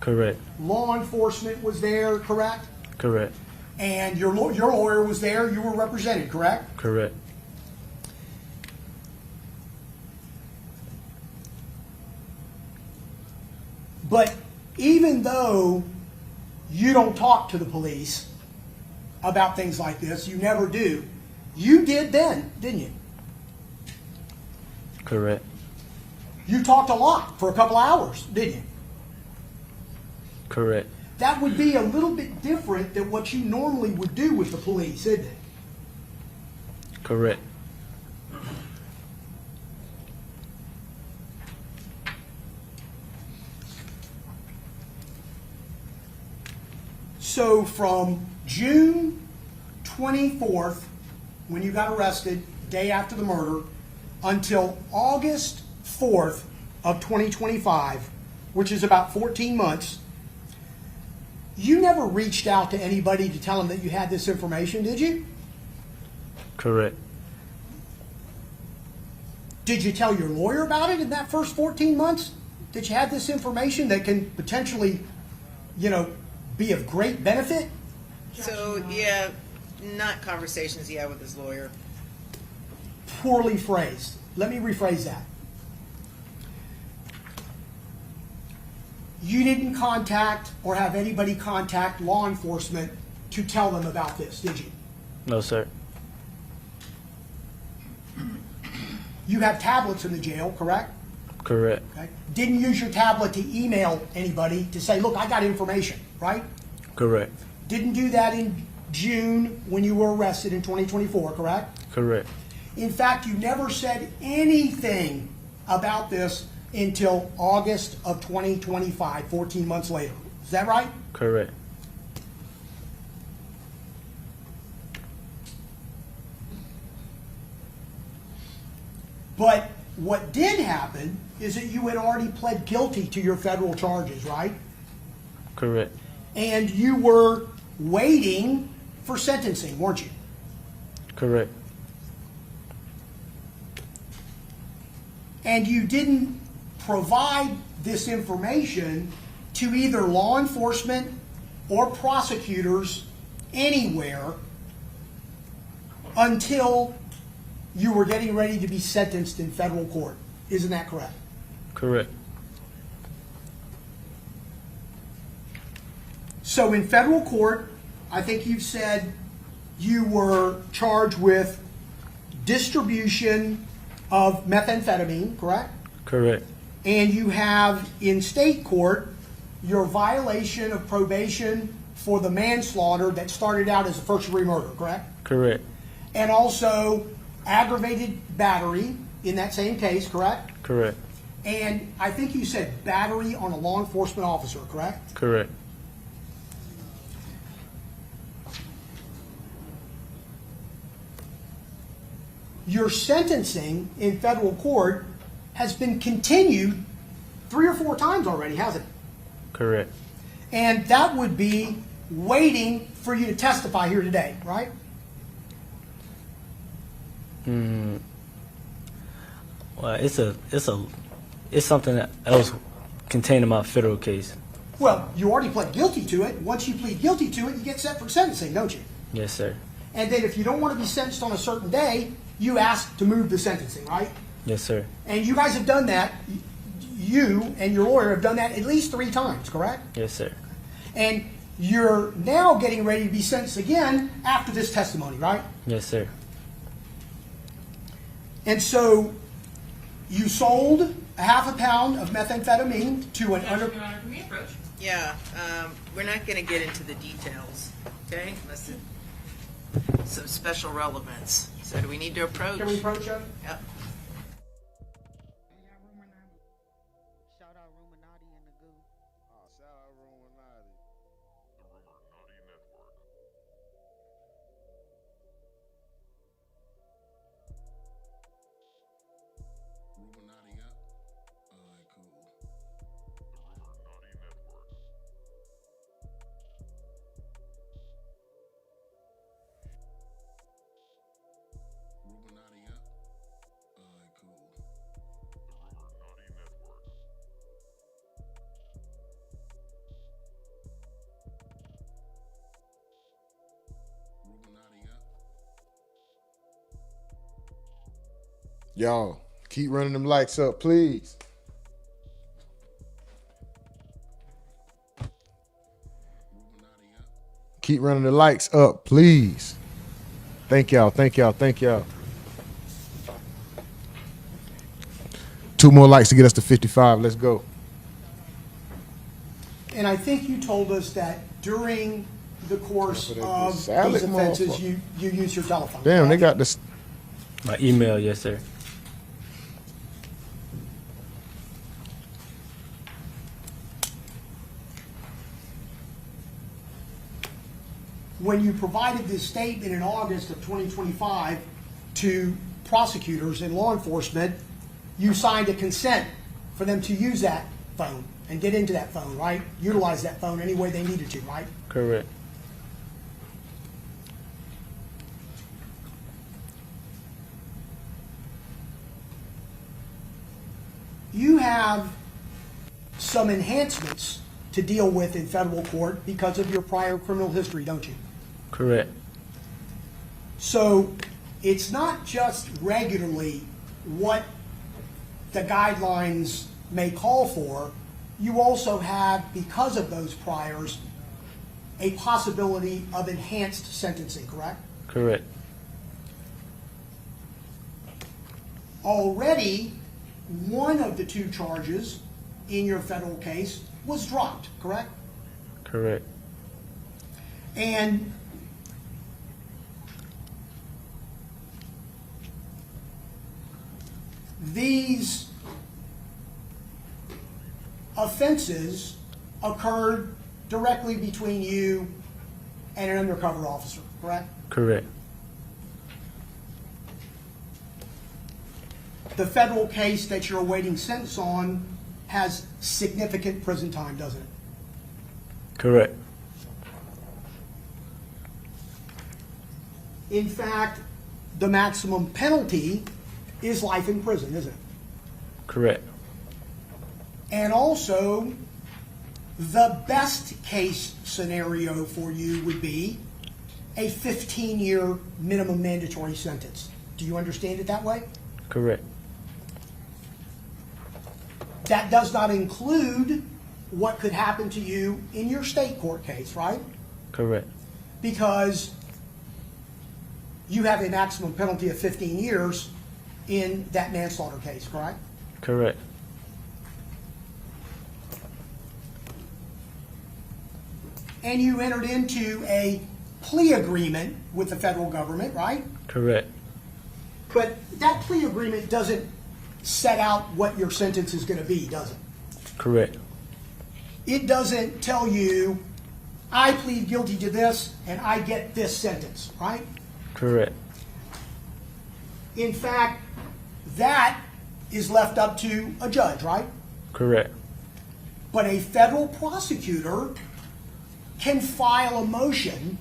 Correct. Law enforcement was there, correct? Correct. And your lawyer was there. You were represented, correct? Correct. But even though you don't talk to the police about things like this, you never do, you did then, didn't you? Correct. You talked a lot for a couple hours, didn't you? Correct. That would be a little bit different than what you normally would do with the police, isn't it? Correct. So from June 24th, when you got arrested, day after the murder, until August 4th of 2025, which is about 14 months, you never reached out to anybody to tell them that you had this information, did you? Correct. Did you tell your lawyer about it in that first 14 months? That you had this information that can potentially, be of great benefit? So, yeah, not conversations he had with his lawyer. Poorly phrased. Let me rephrase that. You didn't contact or have anybody contact law enforcement to tell them about this, did you? No, sir. You have tablets in the jail, correct? Correct. Okay. Didn't use your tablet to email anybody to say, look, I got information, right? Correct. Didn't do that in June when you were arrested in 2024, correct? Correct. In fact, you never said anything about this until August of 2025, 14 months later. Is that right? Correct. But what did happen is that you had already pled guilty to your federal charges, right? Correct. And you were waiting for sentencing, weren't you? Correct. And you didn't provide this information to either law enforcement or prosecutors anywhere until you were getting ready to be sentenced in federal court. Isn't that correct? Correct. So in federal court, I think you've said you were charged with distribution of methamphetamine, correct? Correct. And you have in state court your violation of probation for the manslaughter that started out as a first-degree murder, correct? Correct. And also aggravated battery in that same case, correct? Correct. And I think you said battery on a law enforcement officer, correct? Correct. Your sentencing in federal court has been continued 3 or 4 times already, hasn't it? Correct. And that would be waiting for you to testify here today, right? Well, it's something else contained in my federal case. Well, you already pled guilty to it. Once you plead guilty to it, you get set for sentencing, don't you? Yes, sir. And then if you don't want to be sentenced on a certain day, you ask to move the sentencing, right? Yes, sir. And you guys have done that. You and your lawyer have done that at least 3 times, correct? Yes, sir. And you're now getting ready to be sentenced again after this testimony, right? Yes, sir. And so you sold a half a pound of methamphetamine to an Can we approach? Yeah, we're not going to get into the details, okay? Unless it's some special relevance. So do we need to approach? Can we approach you? Yep. Shout out RUMORNATI in the goo. Shout out RUMORNATI. The RUMORNATI Network. RUMORNATI up? Alright, cool. The RUMORNATI Network. RUMORNATI up? Alright, cool. The RUMORNATI Network. RUMORNATI up? Y'all, keep running them lights up, please. Keep running the lights up, please. Thank y'all, thank y'all, thank y'all. 2 more likes to get us to 55. Let's go. And I think you told us that during the course of these salad, offenses, motherfucker. you use your telephone. Damn, they correct? got this. My email, yes, sir. When you provided this statement in August of 2025 to prosecutors and law enforcement, you signed a consent for them to use that phone and get into that phone, right? Utilize that phone any way they needed to, right? Correct. You have some enhancements to deal with in federal court because of your prior criminal history, don't you? Correct. So it's not just regularly what the guidelines may call for. You also have, because of those priors, a possibility of enhanced sentencing, correct? Correct. Already, one of the 2 charges in your federal case was dropped, correct? Correct. And these offenses occurred directly between you and an undercover officer, correct? Correct. The federal case that you're awaiting sentence on has significant prison time, doesn't it? Correct. In fact, the maximum penalty is life in prison, isn't it? Correct. And also, the best case scenario for you would be a 15-year minimum mandatory sentence. Do you understand it that way? Correct. That does not include what could happen to you in your state court case, right? Correct. Because you have a maximum penalty of 15 years, in that manslaughter case, correct? Correct. And you entered into a plea agreement with the federal government, right? Correct. But that plea agreement doesn't set out what your sentence is going to be, does it? Correct. It doesn't tell you, I plead guilty to this and I get this sentence, right? Correct. In fact, that is left up to a judge, right? Correct. But a federal prosecutor can file a motion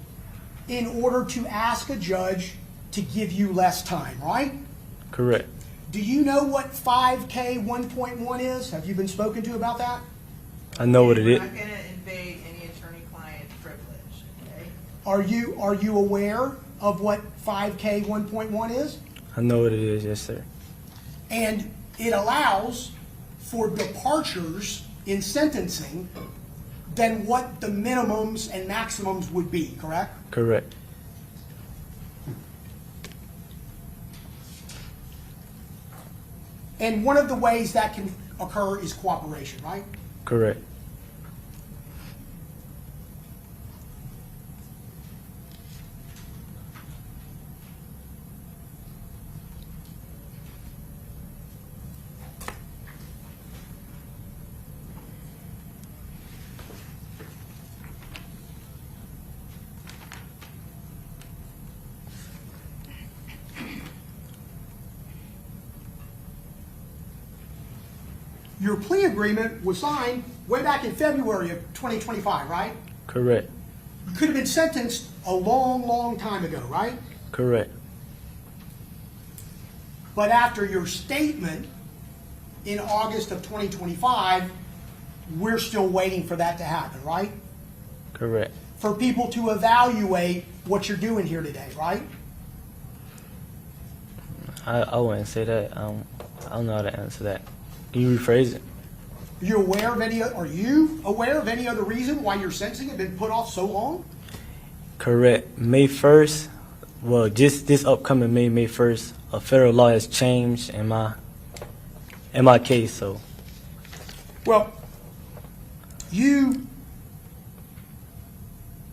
in order to ask a judge to give you less time, right? Correct. Do you know what 5K 1.1 is? Have you been spoken to about that? I know what it is. We're not going to invade any attorney-client privilege, okay? Are you aware of what 5K 1.1 is? I know what it is, yes, sir. And it allows for departures in sentencing than what the minimums and maximums would be, correct? Correct. And one of the ways that can occur is cooperation, right? Correct. Your plea agreement was signed way back in February of 2025, right? Correct. You could have been sentenced a long, long time ago, right? Correct. But after your statement in August of 2025, we're still waiting for that to happen, right? Correct. For people to evaluate what you're doing here today, right? I wouldn't say that. I don't know how to answer that. Can you rephrase it? Are you aware of any other reason why your sentencing had been put off so long? Correct. May 1st, well, just this upcoming May 1st, a federal law has changed in my case, so. Well, you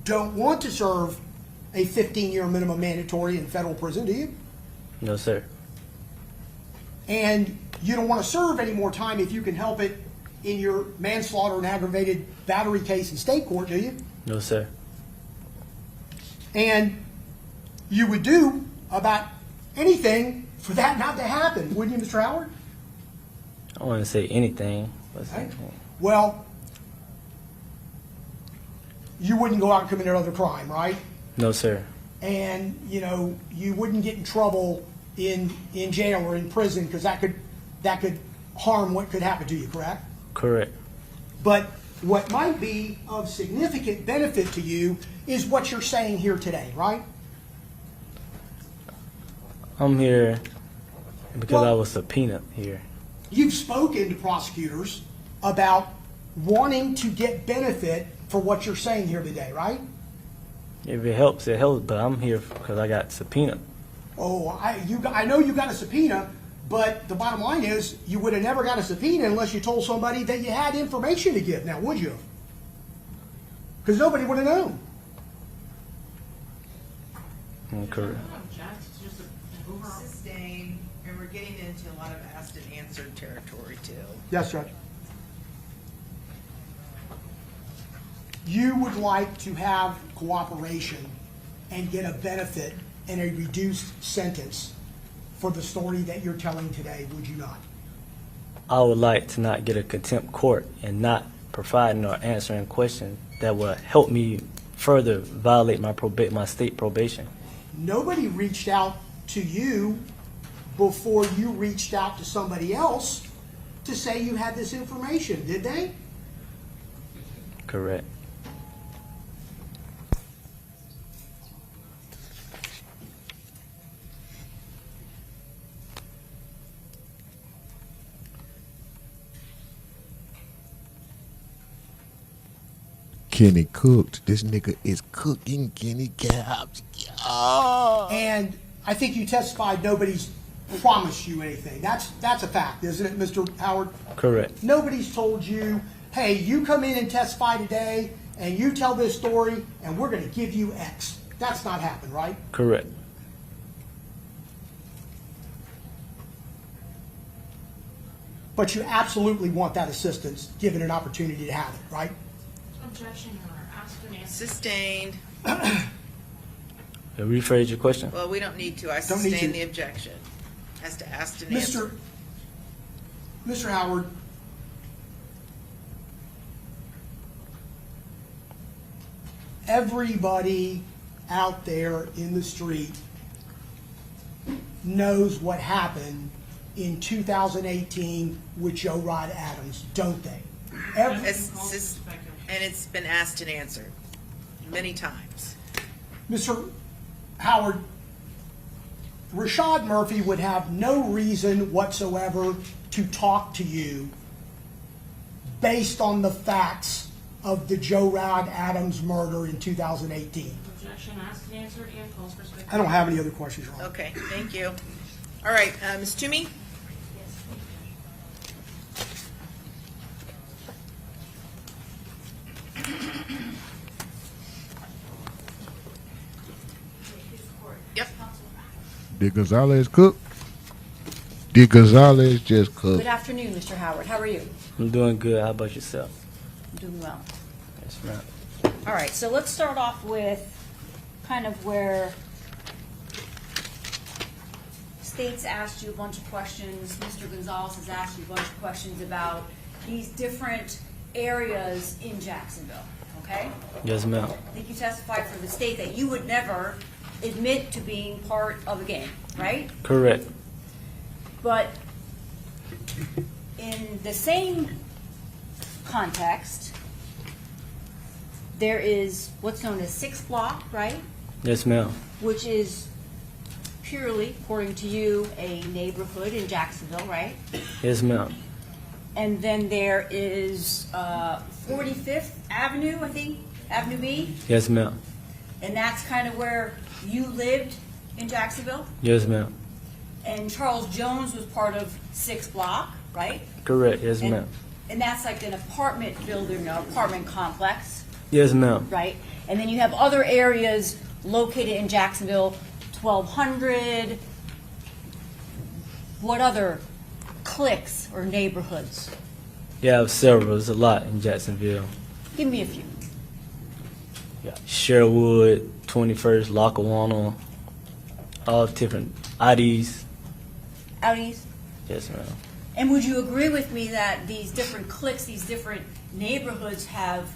don't want to serve a 15-year minimum mandatory in federal prison, do you? No, sir. And you don't want to serve any more time if you can help it in your manslaughter and aggravated battery case in state court, do you? No, sir. And you would do about anything for that not to happen, wouldn't you, Mr. Howard? I wouldn't say anything. But Right. Well, you wouldn't go out and commit another crime, right? No, sir. And, you wouldn't get in trouble in jail or in prison because that could harm what could happen to you, correct? Correct. But what might be of significant benefit to you is what you're saying here today, right? I'm here because Well- I was subpoenaed here. You've spoken to prosecutors about wanting to get benefit for what you're saying here today, right? If it helps, it helps, but I'm here because I got subpoenaed. Oh, I know you got a subpoena, but the bottom line is you would have never got a subpoena unless you told somebody that you had information to give. Now, would you? Because nobody would have known. Correct. Sustained, and we're getting into a lot of asked and answered territory too. Yes, Judge. You would like to have cooperation and get a benefit and a reduced sentence for the story that you're telling today, would you not? I would like to not get a contempt court and not providing or answering questions that will help me further violate my state probation. Nobody reached out to you before you reached out to somebody else to say you had this information, did they? Correct. Kenny cooked. This nigga is cooking Kenny Caps. Yeah. And I think you testified nobody's promised you anything. That's a fact, isn't it, Mr. Howard? Correct. Nobody's told you, hey, you come in and testify today, and you tell this story, and we're going to give you X. That's not happened, right? Correct. But you absolutely want that assistance, given an opportunity to have it, right? Objection, Your Honor. Asked and answered. Sustained. Rephrase your question. Well, we don't need to. I Don't need sustain to. the objection. Has to ask and answer. Mr. Howard, everybody out there in the street knows what happened in 2018 with Joe Rod Adams, don't they? And it's been asked and answered many times. Mr. Howard, Rashad Murphy would have no reason whatsoever to talk to you based on the facts of the Joe Rod Adams murder in 2018. Objection, asked and answered, and calls for spectator. I don't have any other questions, Your Honor. Okay, thank you. All right, Ms. Toomey? Yep. Did Gonzalez cook? Did Gonzalez just cook? Good afternoon, Mr. Howard. How are you? I'm doing good. How about yourself? I'm doing well. Yes, ma'am. All right, so let's start off with kind of where State's asked you a bunch of questions. Mr. Gonzalez has asked you a bunch of questions about these different areas in Jacksonville, okay? Yes, ma'am. I think you testified for the state that you would never admit to being part of a gang, right? Correct. But in the same context, there is what's known as 6 Block, right? Yes, ma'am. Which is purely, according to you, a neighborhood in Jacksonville, right? Yes, ma'am. And then there is 45th Avenue, I think, Avenue B, Yes, ma'am. and that's kind of where you lived in Jacksonville. Yes, ma'am. And Charles Jones was part of 6 Block, right? Correct. Yes, And- ma'am. And that's like an apartment building, an apartment complex, Yes, ma'am. right? And then you have other areas located in Jacksonville, 1200. What other cliques or neighborhoods? Yeah, I have several. There's a lot in Jacksonville. Give me a few. Yeah. Sherwood, 21st, Lackawanna, all different IDs. Outies? Yes, ma'am. And would you agree with me that these different cliques, these different neighborhoods have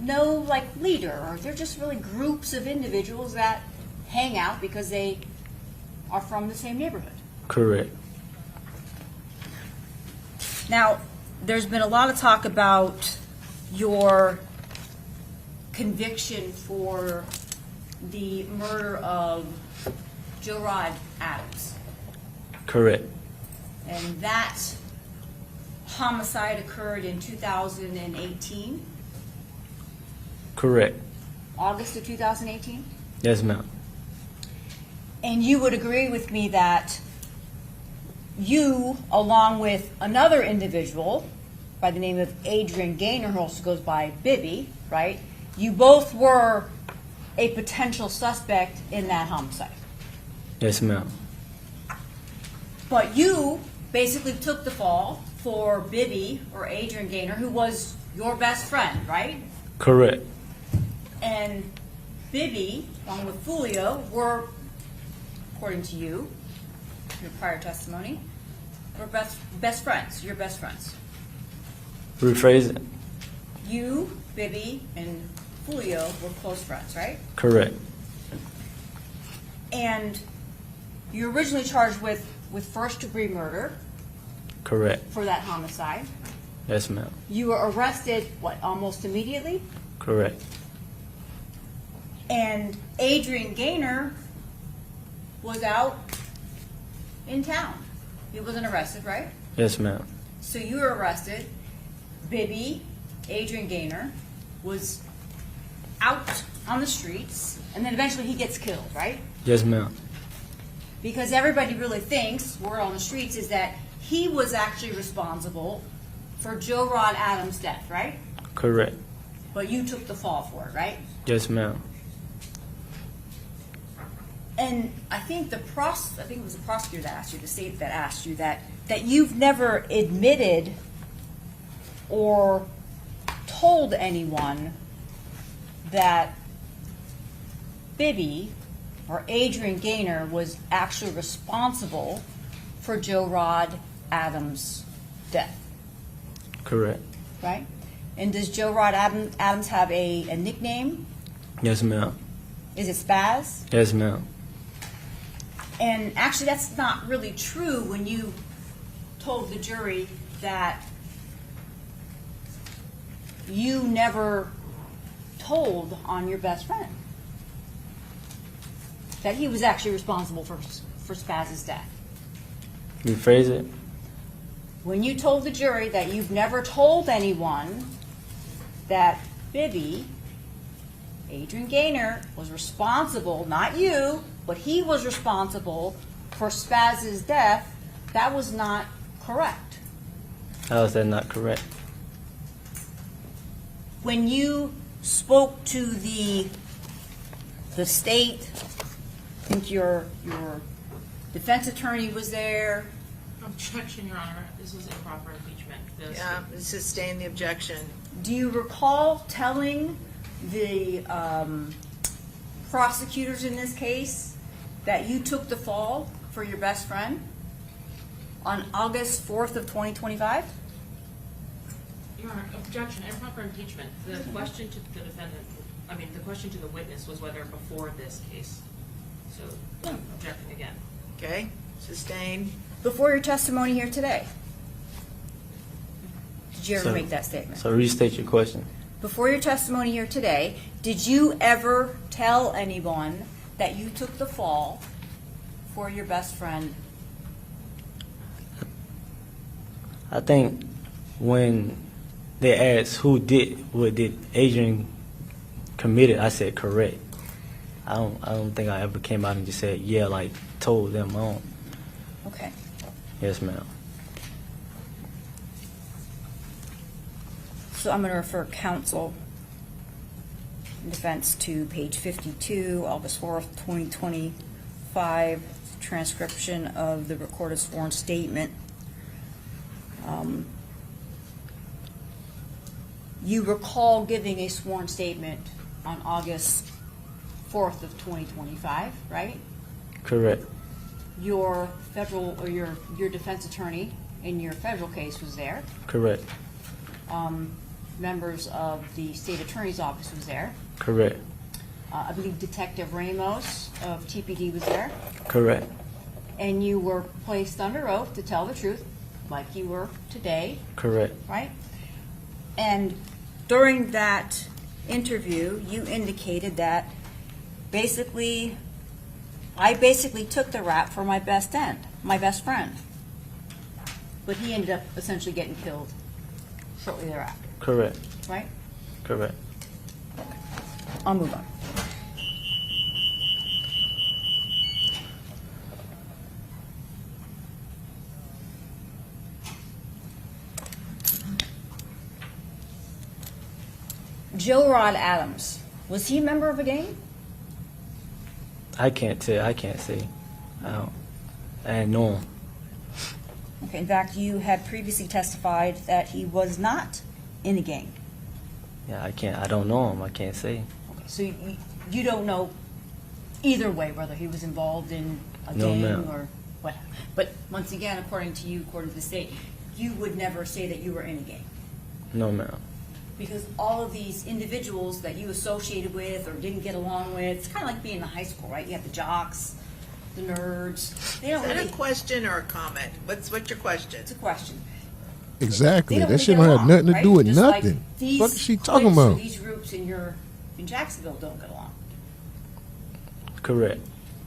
no like leader, or they're just really groups of individuals that hang out because they are from the same neighborhood? Correct. Now, there's been a lot of talk about your conviction for the murder of Joe Rod Adams. Correct. And that homicide occurred in 2018, Correct. August of 2018. Yes, ma'am. And you would agree with me that you, along with another individual by the name of Adrian Gaynor, who also goes by Bibby, right? You both were a potential suspect in that homicide. Yes, ma'am. But you basically took the fall for Bibby, or Adrian Gaynor, who was your best friend, right? Correct. And Bibby, along with Foolio, were, according to you, your prior testimony, were best friends, your best friends. Rephrase it. You, Bibby, and Foolio were close friends, right? Correct. And you were originally charged with first-degree murder Correct. for that homicide. Yes, ma'am. You were arrested, what, almost immediately? Correct. And Adrian Gaynor was out in town. He wasn't arrested, right? Yes, ma'am. So you were arrested. Bibby, Adrian Gaynor, was out on the streets, and then eventually he gets killed, right? Yes, ma'am. Because everybody really thinks, word on the streets, is that he was actually responsible for Joe Rod Adams' death, right? Correct. But you took the fall for it, right? Yes, ma'am. And I think it was the prosecutor that asked you, the state that asked you that you've never admitted or told anyone that Bibby or Adrian Gaynor was actually responsible for Joe Rod Adams' death, Correct. right? And does Joe Rod Adams have a nickname? Yes, ma'am. Is it Spaz? Yes, ma'am. And actually, that's not really true when you told the jury that you never told on your best friend that he was actually responsible for Spaz's death. Rephrase it. When you told the jury that you've never told anyone that Bibby, Adrian Gaynor, was responsible, not you, but he was responsible for Spaz's death, that was not correct. How is that not correct? When you spoke to the state, I think your defense attorney was there. Objection, Your Honor. This was improper impeachment. Yeah, sustain the objection. Do you recall telling the prosecutors in this case that you took the fall for your best friend on August 4th of 2025? Your Honor, objection, improper impeachment. The question to the defendant, the question to the witness was whether before this case. So, objecting again. Okay, sustained. Before your testimony here today, did you ever make that statement? So restate your question. Before your testimony here today, did you ever tell anyone that you took the fall for your best friend? I think when they asked what did Adrian committed, I said correct. I don't think I ever came out and just said, yeah, like told them on. Okay. Yes, ma'am. So I'm going to refer counsel in defense to page 52, August 4th, 2025, transcription of the recorded sworn statement. You recall giving a sworn statement on August 4th of 2025, right? Correct. Your federal or your defense attorney in your federal case was there. Correct. Members of the state attorney's office was there. Correct. I believe Detective Ramos of TPD was there. Correct. And you were placed under oath to tell the truth, like you were today. Correct. Right? And during that interview, you indicated that I basically took the rap for my best friend. But he ended up essentially getting killed shortly thereafter. Correct. Right? Correct. I'll move on. Joe Rod Adams, was he a member of a gang? I can't tell. I can't see. I didn't know him. Okay, in fact, you had previously testified that he was not in a gang. Yeah, I don't know him. I can't say. Okay, so you don't know either way whether he was involved in a No, gang ma'am. or what. But once again, according to you, according to the state, you would never say that you were in a gang. No, ma'am. Because all of these individuals that you associated with or didn't get along with, it's kind of like being in high school, right? You have the jocks, the nerds. They don't Is that really. a question or a comment? What's your question? It's a question. Exactly. They don't That really shit get don't have along, nothing to right? do with Just like nothing. these What is she talking cliques or about? These groups in Jacksonville don't get along, Correct.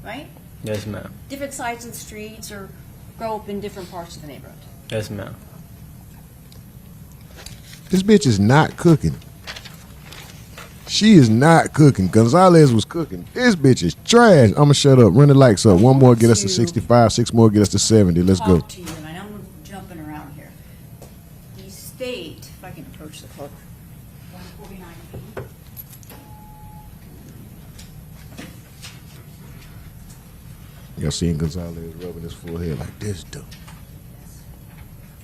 right? Yes, ma'am. Different sides of the streets or grow up in different parts of the neighborhood. Yes, ma'am. This bitch is not cooking. She is not cooking. Gonzalez was cooking. This bitch is trash. I'ma shut up. Run the lights up. One more get us to 65. 6 more get us to 70. Let's go. Talk to you, and I know I'm jumping around here. The state, if I can approach the clerk, 149B. Y'all seen Gonzalez rubbing his forehead like this, dude.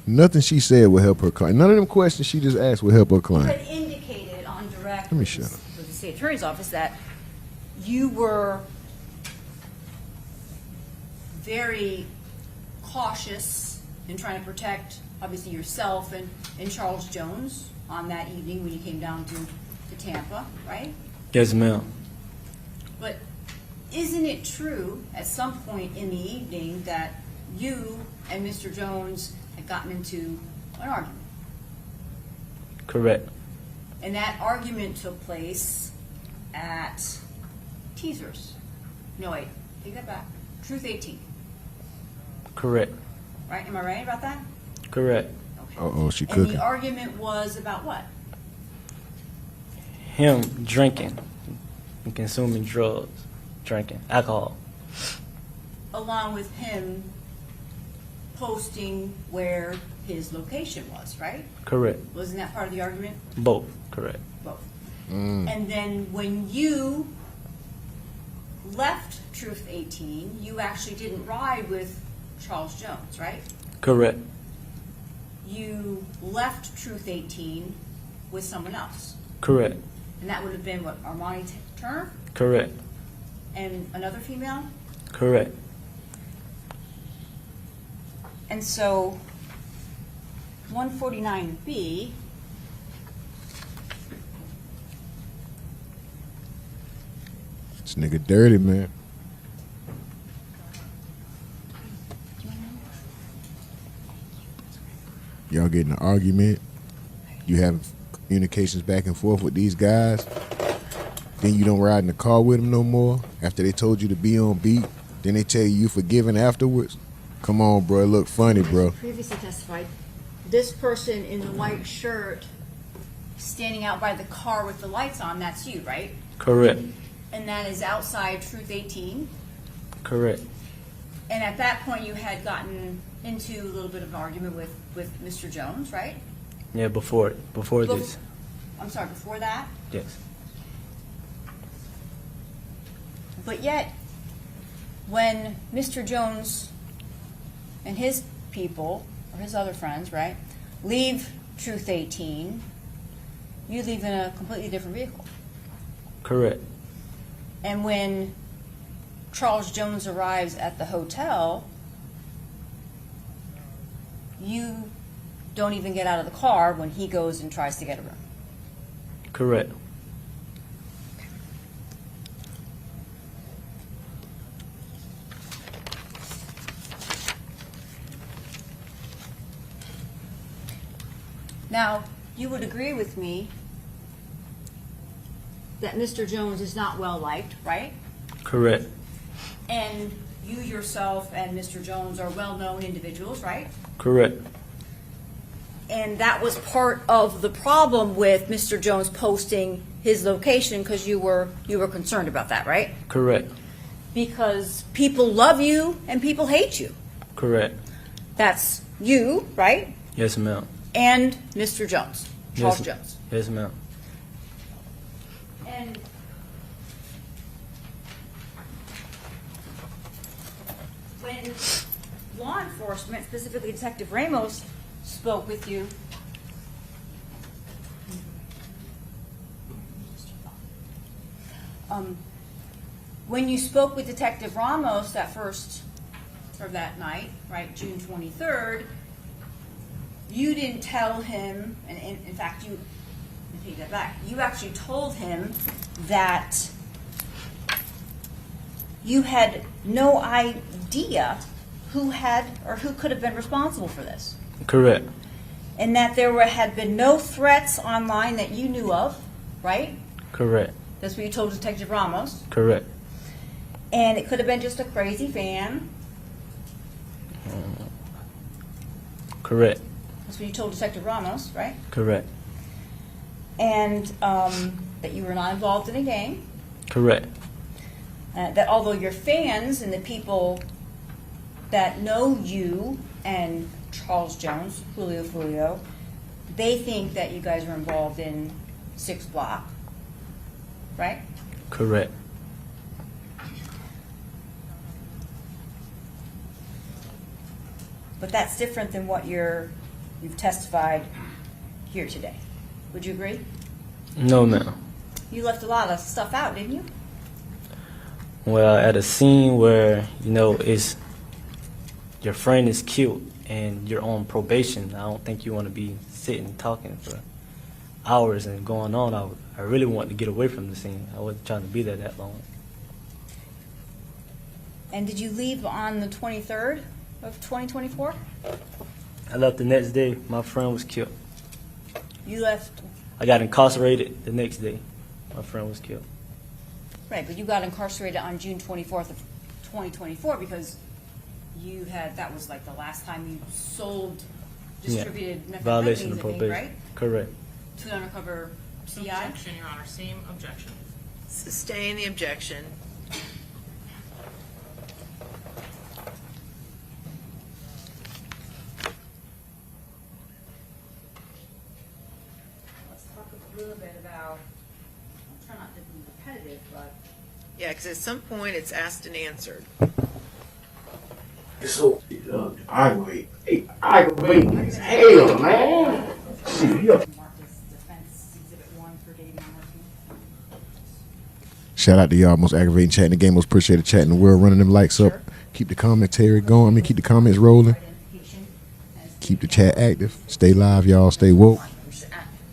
Nothing she said would help her client. None of them questions she just asked would help her You client. had indicated on direct Let me shut up. with the state attorney's office that you were very cautious in trying to protect, obviously, yourself and Charles Jones on that evening when you came down to Tampa, right? Yes, ma'am. But isn't it true at some point in the evening that you and Mr. Jones had gotten into an argument? Correct. And that argument took place at Teasers. No, wait, take that back. Truth 18, Correct. right? Am I right about that? Correct. Uh-oh, she And cooking. the argument was about what? Him drinking and consuming drugs, drinking alcohol. Along with him posting where his location was, right? Correct. Wasn't that part of the argument? Both. Correct. Both. And then when you left Truth 18, you actually didn't ride with Charles Jones, right? Correct. You left Truth 18 with someone else. Correct. And that would have been what, Armani Turner Correct. and another female? Correct. And so 149B This nigga dirty, man. Y'all getting an argument. You have communications back and forth with these guys. Then you don't ride in the car with them no more after they told you to be on beat. Then they tell you forgiven afterwards. Come on, bro. It look funny, bro. previously testified, this person in the white shirt standing out by the car with the lights on, that's you, right? Correct. And that is outside Truth 18. Correct. And at that point, you had gotten into a little bit of an argument with Mr. Jones, right? Yeah, before this. I'm sorry, before that? Yes. But yet, when Mr. Jones and his people, or his other friends, right, leave Truth 18, you leave in a completely different vehicle. Correct. And when Charles Jones arrives at the hotel, you don't even get out of the car when he goes and tries to get a room. Correct. Now, you would agree with me that Mr. Jones is not well liked, right? Correct. And you yourself and Mr. Jones are well-known individuals, right? Correct. And that was part of the problem with Mr. Jones posting his location because you were concerned about that, right? Correct. Because people love you and people hate you. Correct. That's you, right? Yes, ma'am. And Mr. Jones, Charles Yes, Jones. Yes, ma'am. And when law enforcement, specifically Detective Ramos, spoke with you, when you spoke with Detective Ramos that night, right, June 23rd, you didn't tell him, and in fact, let me take that back. You actually told him that you had no idea who had or who could have been responsible for this. Correct. And that there had been no threats online that you knew of, right? Correct. That's what you told Detective Ramos. Correct. And it could have been just a crazy fan. Correct. That's what you told Detective Ramos, right? Correct. And that you were not involved in a gang, Correct. that although your fans and the people that know you and Charles Jones, Julio Foolio, they think that you guys were involved in 6 Block, right? Correct. But that's different than what you've testified here today. Would you agree? No, ma'am. You left a lot of stuff out, didn't you? Well, at a scene where, it's your friend is killed and you're on probation, I don't think you want to be sitting talking for hours and going on. I really wanted to get away from the scene. I wasn't trying to be there that long. And did you leave on the 23rd of 2024? I left the next day. My friend was killed. You left, I got incarcerated the next day. My friend was killed. right, but you got incarcerated on June 24th of 2024 because that was like the last time you distributed Violation methamphetamines, of I think, probation. right? Correct. To undercover CI? Objection, Your Honor, same objection. Sustain the objection. Let's talk a little bit about, I'm trying not to be repetitive, but Yeah, because at some point it's asked and answered. So, aggravating as hell, man. Marcus Defense Exhibit 1 for David Murphy. Shout out to y'all, most aggravating chat in the game, most appreciated chat in the world. Running them likes up. Keep the commentary going. Keep the comments rolling. Keep the chat active. Stay live, y'all. Stay woke.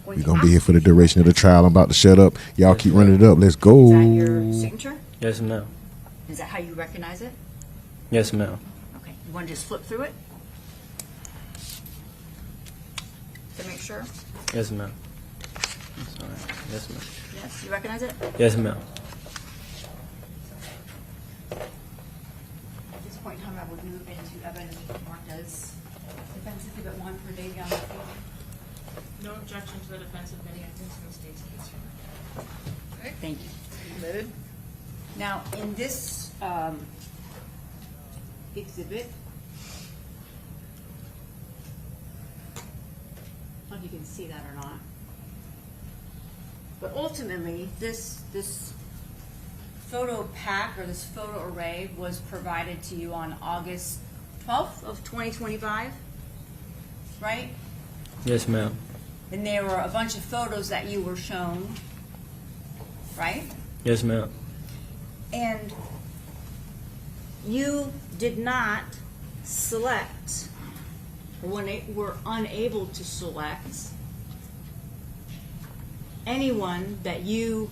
We're going to be here for the duration of the trial. I'm about to shut up. Y'all keep running it up. Let's go. Is that your signature? Yes, ma'am. Is that how you recognize it? Yes, ma'am. Okay, you want to just flip through it? To make sure? Yes, ma'am. Sorry. Yes, ma'am. Yes, you recognize it? Yes, ma'am. At this point in time, I would move into evidence marked as Defense Exhibit 1 for David Murphy. No objection to the defense of any evidence in the state's case, Your Honor. Okay, thank you. Submitted. Now, in this exhibit, I don't know if you can see that or not, but ultimately, this photo pack or this photo array was provided to you on August 12th of 2025, right? Yes, ma'am. And there were a bunch of photos that you were shown, right? Yes, ma'am. And you did not select, or were unable to select, anyone that you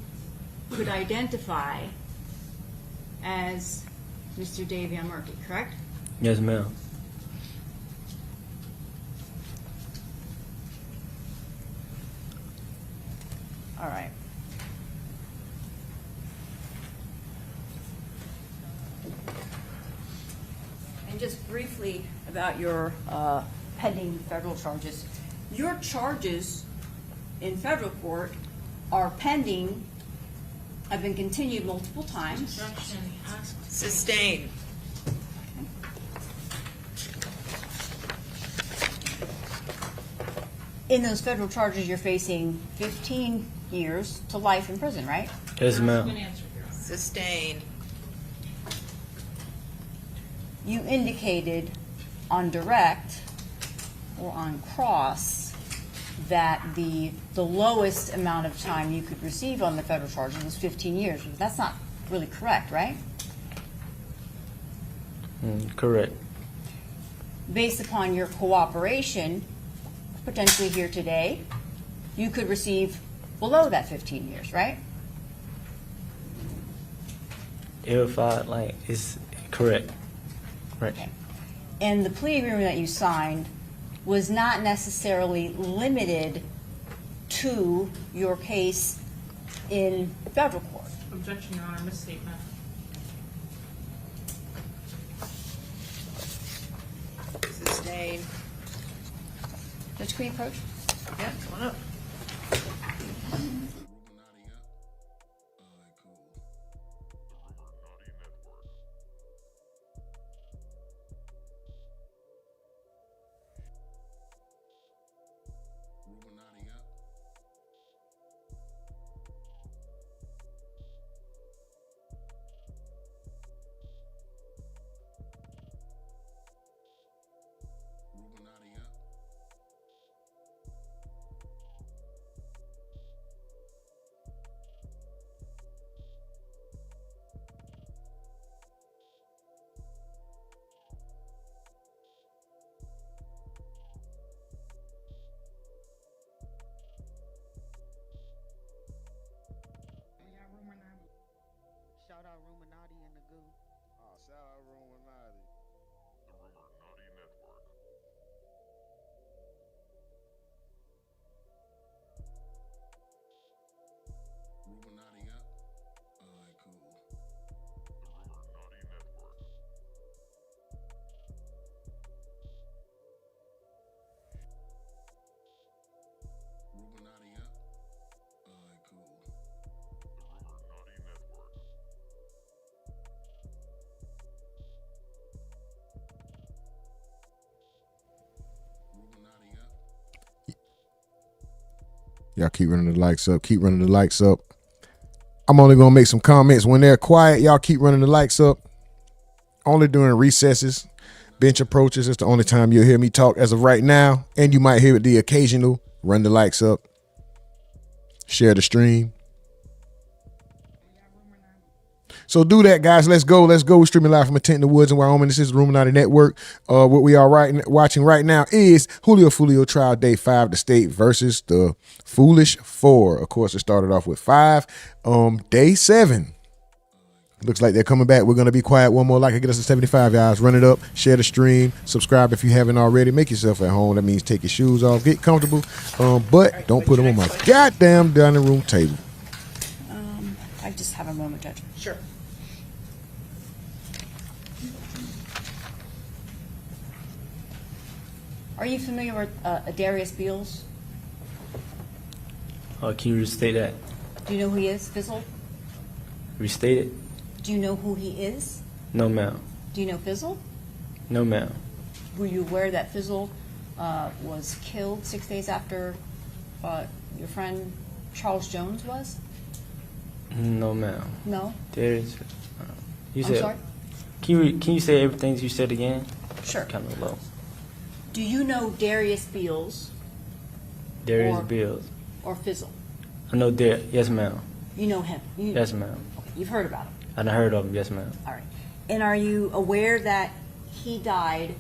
could identify as Mr. Davion Murphy, correct? Yes, ma'am. All right. And just briefly about your pending federal charges. Your charges in federal court are pending, have been continued multiple times. Objection, asked. Sustain. In those federal charges, you're facing 15 years to life in prison, right? Yes, It's been ma'am. answered, Your Honor. Sustain. You indicated on direct or on cross that the lowest amount of time you could receive on the federal charges was 15 years. That's not really correct, right? Correct. Based upon your cooperation, potentially here today, you could receive below that 15 years, right? If it's correct. Right. Okay. And the plea agreement that you signed was not necessarily limited to your case in federal court. Objection, Your Honor, misstatement. Sustain. Judge, can we approach? Yeah, come on up. Y'all keep running the likes up. Keep running the likes up. I'm only going to make some comments when they're quiet. Y'all keep running the likes up. Only during recesses, bench approaches. It's the only time you'll hear me talk as of right now. And you might hear the occasional run the likes up. Share the stream. So do that, guys. Let's go. Let's go. We're streaming live from a tent in the woods in Wyoming. This is Rumournati Network. What we are watching right now is Foolio trial day 5, the state versus the Foolish 4. Of course, it started off with 5. Day 7. Looks like they're coming back. We're going to be quiet. One more like. Get us to 75, guys. Run it up. Share the stream. Subscribe if you haven't already. Make yourself at home. That means take your shoes off. Get comfortable. But don't put them on my goddamn dining room table. I just have a moment, Judge. Sure. Are you familiar with Darius Beals? Can you restate that? Do you know who he is, Fizzle? Restate it? Do you know who he is? No, ma'am. Do you know Fizzle? No, ma'am. Were you aware that Fizzle was killed 6 days after your friend Charles Jones was? No, ma'am. No? There's. You I'm said. sorry? Can you say everything you said again? Sure. Kind of low. Do you know Darius Beals? Darius or, Beals. Or Fizzle? I know Darius. Yes, ma'am. You know him? Yes, ma'am. Okay. You've heard about him? I done heard of him. Yes, ma'am. All right. And are you aware that he died,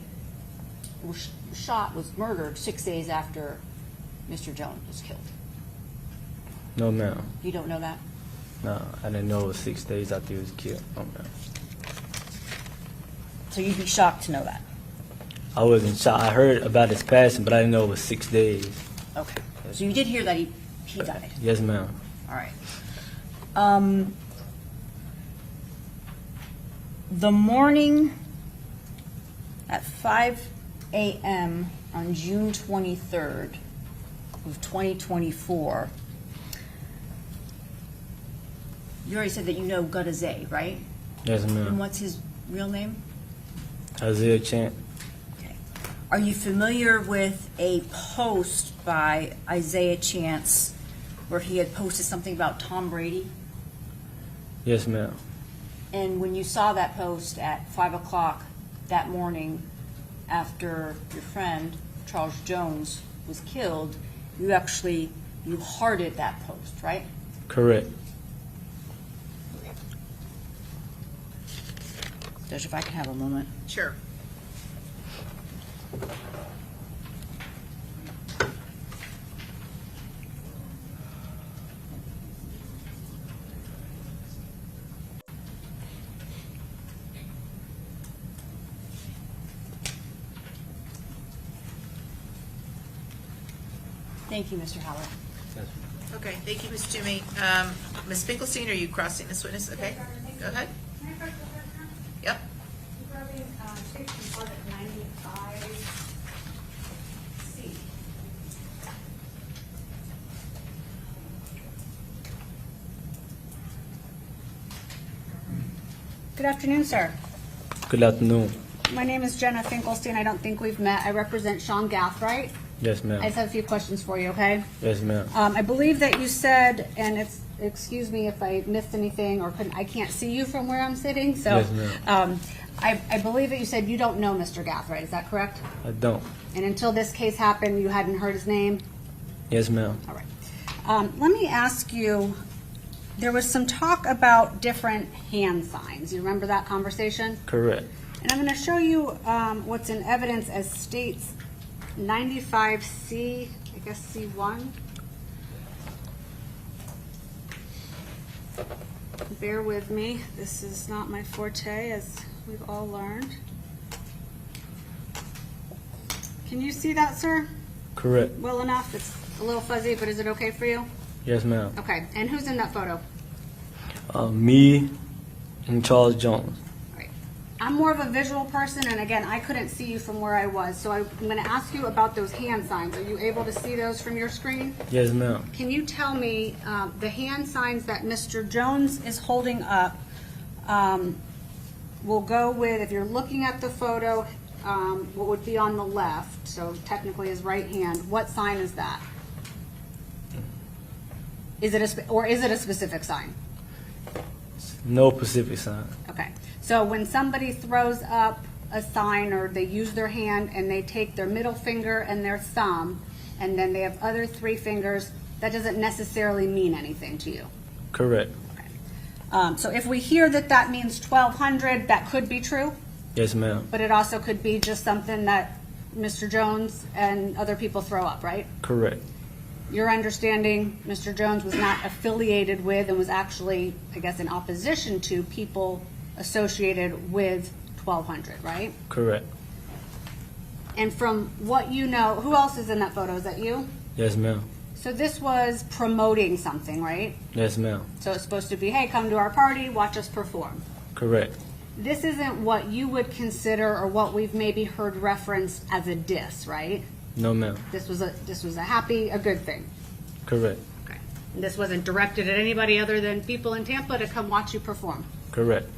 was shot, was murdered 6 days after Mr. Jones was killed? No, ma'am. You don't know that? No, I didn't know it was 6 days after he was killed. No, ma'am. So you'd be shocked to know that? I wasn't shocked. I heard about his passing, but I didn't know it was 6 days. Okay. So you did hear that he died? Yes, ma'am. All right. The morning at 5 a.m. on June 23rd of 2024, you already said that you know Gudazay, right? Yes, ma'am. And what's his real name? Isaiah Chant. Okay. Are you familiar with a post by Isaiah Chance where he had posted something about Tom Brady? Yes, ma'am. And when you saw that post at 5 o'clock that morning after your friend Charles Jones was killed, you hearted that post, right? Correct. Judge, if I can have a moment. Sure. Thank you, Mr. Howard. Okay, thank you, Ms. Toomey. Ms. Finkelstein, are you crossing this witness? Okay, go ahead. Yep. Good afternoon, sir. Good afternoon. My name is Jenna Finkelstein. I don't think we've met. I represent Sean Gathright. Yes, ma'am. I just have a few questions for you, okay? Yes, ma'am. I believe that you said, and excuse me if I missed anything or I can't see you from where I'm sitting, so. Yes, ma'am. I believe that you said you don't know Mr. Gathright, is that correct? I don't. And until this case happened, you hadn't heard his name? Yes, ma'am. All right. Let me ask you, there was some talk about different hand signs. You remember that conversation? Correct. And I'm going to show you what's in evidence as states 95C, I guess C1. Bear with me. This is not my forte, as we've all learned. Can you see that, sir? Correct. Well enough. It's a little fuzzy, but is it okay for you? Yes, ma'am. Okay. And who's in that photo? Me and Charles Jones. I'm more of a visual person, and again, I couldn't see you from where I was, so I'm going to ask you about those hand signs. Are you able to see those from your screen? Yes, ma'am. Can you tell me the hand signs that Mr. Jones is holding up will go with, if you're looking at the photo, what would be on the left, so technically his right hand, what sign is that? Is it or is it a specific sign? No specific sign. Okay. So when somebody throws up a sign or they use their hand and they take their middle finger and their thumb and then they have other 3 fingers, that doesn't necessarily mean anything to you. Correct. So if we hear that that means 1,200, that could be true, Yes, ma'am. but it also could be just something that Mr. Jones and other people throw up, right? Correct. Your understanding, Mr. Jones was not affiliated with and was actually, I guess, in opposition to people associated with 1,200, right? Correct. And from what you know, who else is in that photo? Is that you? Yes, ma'am. So this was promoting something, right? Yes, ma'am. So it's supposed to be, hey, come to our party, watch us perform. Correct. This isn't what you would consider or what we've maybe heard referenced as a diss, right? No, ma'am. This was a good thing. Correct. Okay. And this wasn't directed at anybody other than people in Tampa to come watch you perform. Correct.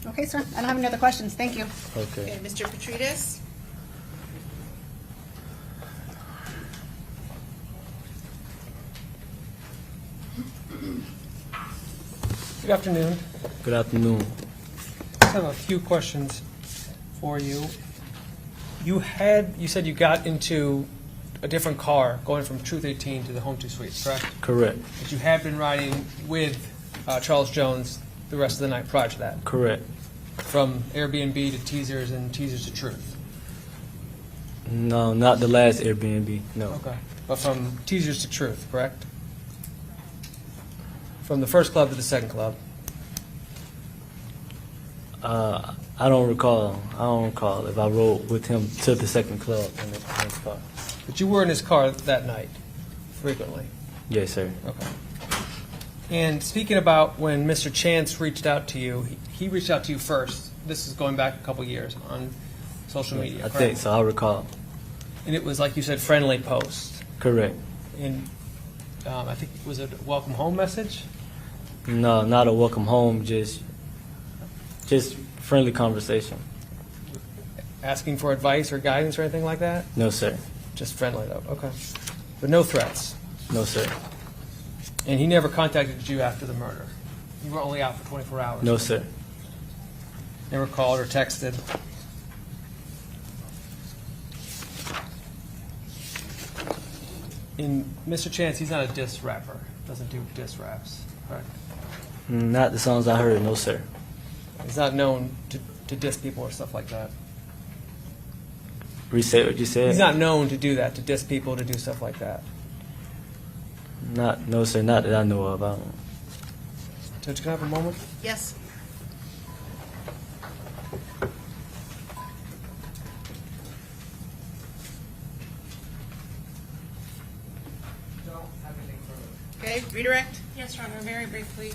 Okay, sir. I don't have any other questions. Thank you. Okay. Okay, Mr. Petridis? Good afternoon. Good afternoon. I have a few questions for you. You said you got into a different car going from Truth 18 to the Home 2 Suites, correct? Correct. But you had been riding with Charles Jones the rest of the night prior to that, Correct. from Airbnb to Teasers and Teasers to Truth. No, not the last Airbnb. No. Okay. But from Teasers to Truth, correct? From the first club to the second club. I don't recall. If I rode with him to the second club in his car. But you were in his car that night, frequently. Yes, sir. Okay. And speaking about when Mr. Chance reached out to you, he reached out to you first. This is going back a couple years on social media. I correct? think so. I recall. And it was, like you said, friendly post. Correct. And I think it was a welcome home message. No, not a welcome home. Just friendly conversation. Asking for advice or guidance or anything like that? No, sir. Just friendly, though. Okay. But no threats. No, sir. And he never contacted you after the murder. You were only out for 24 hours. No, sir. Never called or texted. And Mr. Chance, he's not a diss rapper. Doesn't do diss raps, correct? Not the songs I heard. No, sir. He's not known to diss people or stuff like that. Restate what you said. He's not known to do that, to diss people, to do stuff like that. No, sir. Not that I know of. I don't. Judge, can I have a moment? Yes. Okay, redirect? Yes, Your Honor, very briefly.